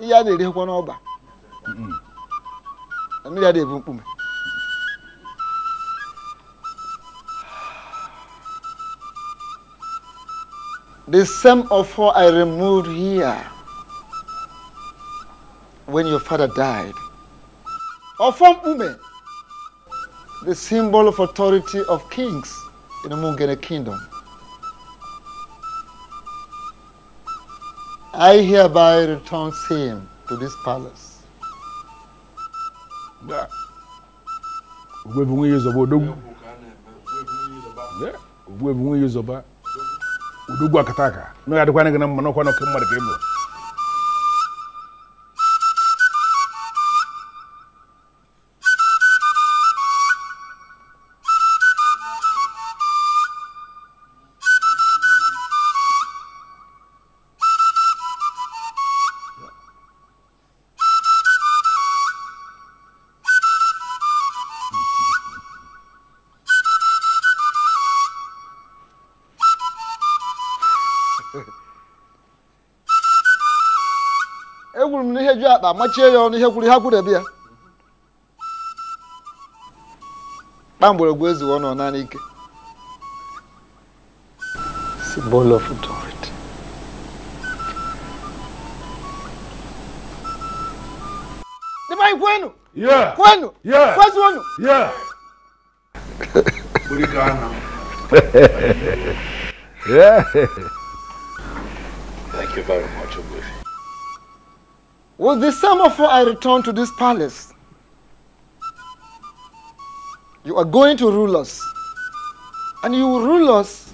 Iya de re kwa na oba. Ami ya de bu ume. The same offer I removed here when your father died. Ofom ume. The symbol of authority of kings in the Umungene Kingdom. I hereby return him to this palace. Yeah. Ogbebu yi zoba odogwu. Yeah. Ogbebu yi zoba. Odogwu akataka. No ya dekwa ngana mma no kwa no kemma de kemo. Egwuru m n'ihe ju akpa machie ya ọnụ ihe kwuru ha kwuru ebe ya. Kpamgbọrọgwụ ezuwo nọ naanị ike. Symbol of authority. Diba kwenu? Yeah. Kwenu? Yeah. Kwezu wenu? Yeah. Burikana. Yeah. Thank you very much, Ogbefi. With the semaphore I return to this palace. You are going to rule us. And you will rule us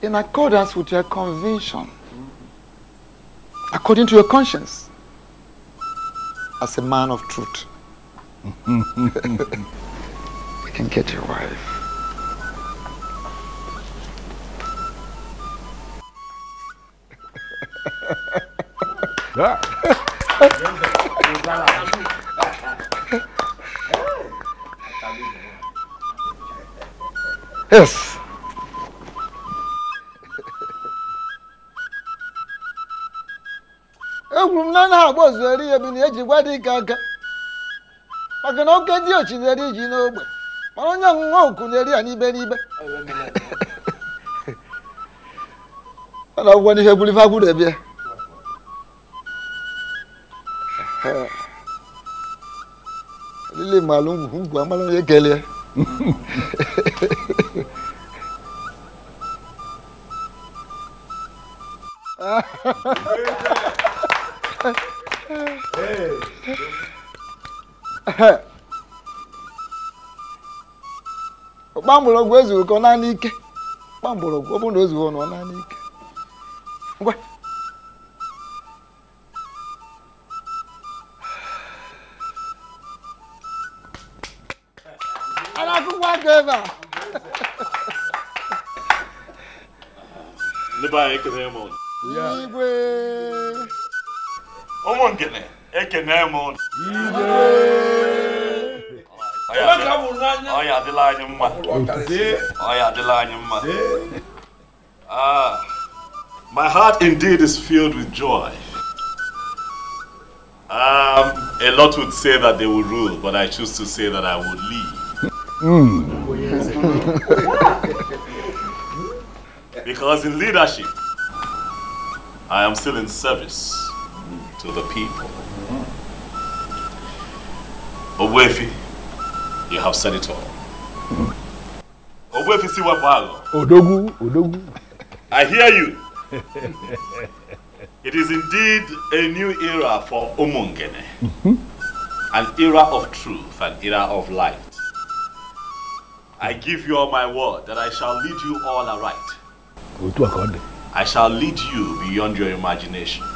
in accordance with your conviction. According to your conscience. As a man of truth. We can get your wife. Yes. Na was very in the wedding gaga. I can all get you in the region over. My young monk could any baby. And I want to help if I would have you. Lily Malum, whom Guamala Gelia. Bambolo goes with Conanik. Bambolo, open those one on Anik. What? And I could walk over. Nobody can hear more. Igwe. Omon gene, ekenemon. Igwe. Oya Adelana mma. Oya Adelana mma. My heart indeed is filled with joy. A lot would say that they will rule, but I choose to say that I will lead. Because in leadership, I am still in service to the people. Owefi, you have said it all. Owefi Siwabago. Odogu, Odogu. I hear you. It is indeed a new era for Umungene. An era of truth, an era of light. I give you all my word that I shall lead you all aright. I shall lead you beyond your imaginations.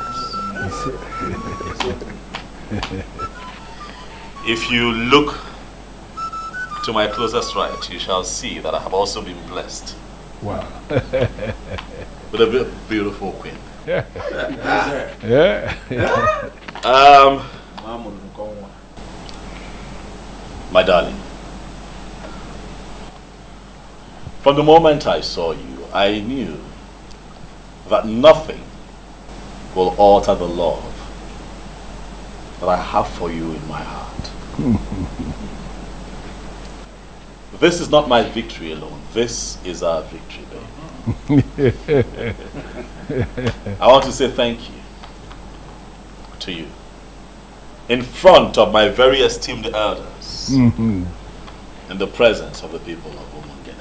If you look to my closest right, you shall see that I have also been blessed. Wow. With a beautiful queen. Yeah. My darling, from the moment I saw you, I knew that nothing will alter the love that I have for you in my heart. This is not my victory alone. This is our victory, baby. I want to say thank you to you in front of my very esteemed elders, in the presence of the people of Umungene.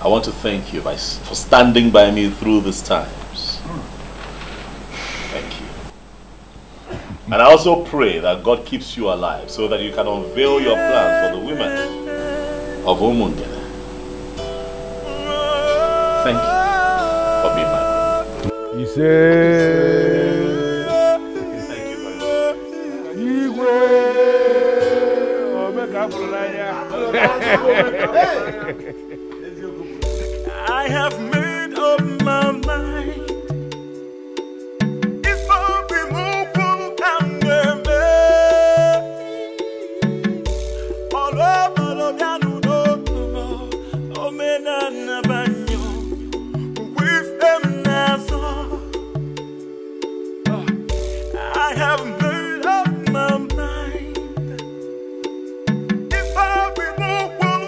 I want to thank you for standing by me through these times. Thank you. And I also pray that God keeps you alive so that you can unveil your plans for the women of Umungene. Thank you for being my brother. He said, thank you very much. I have made up my mind. It's for removal and all over I have made up my mind. If I remove all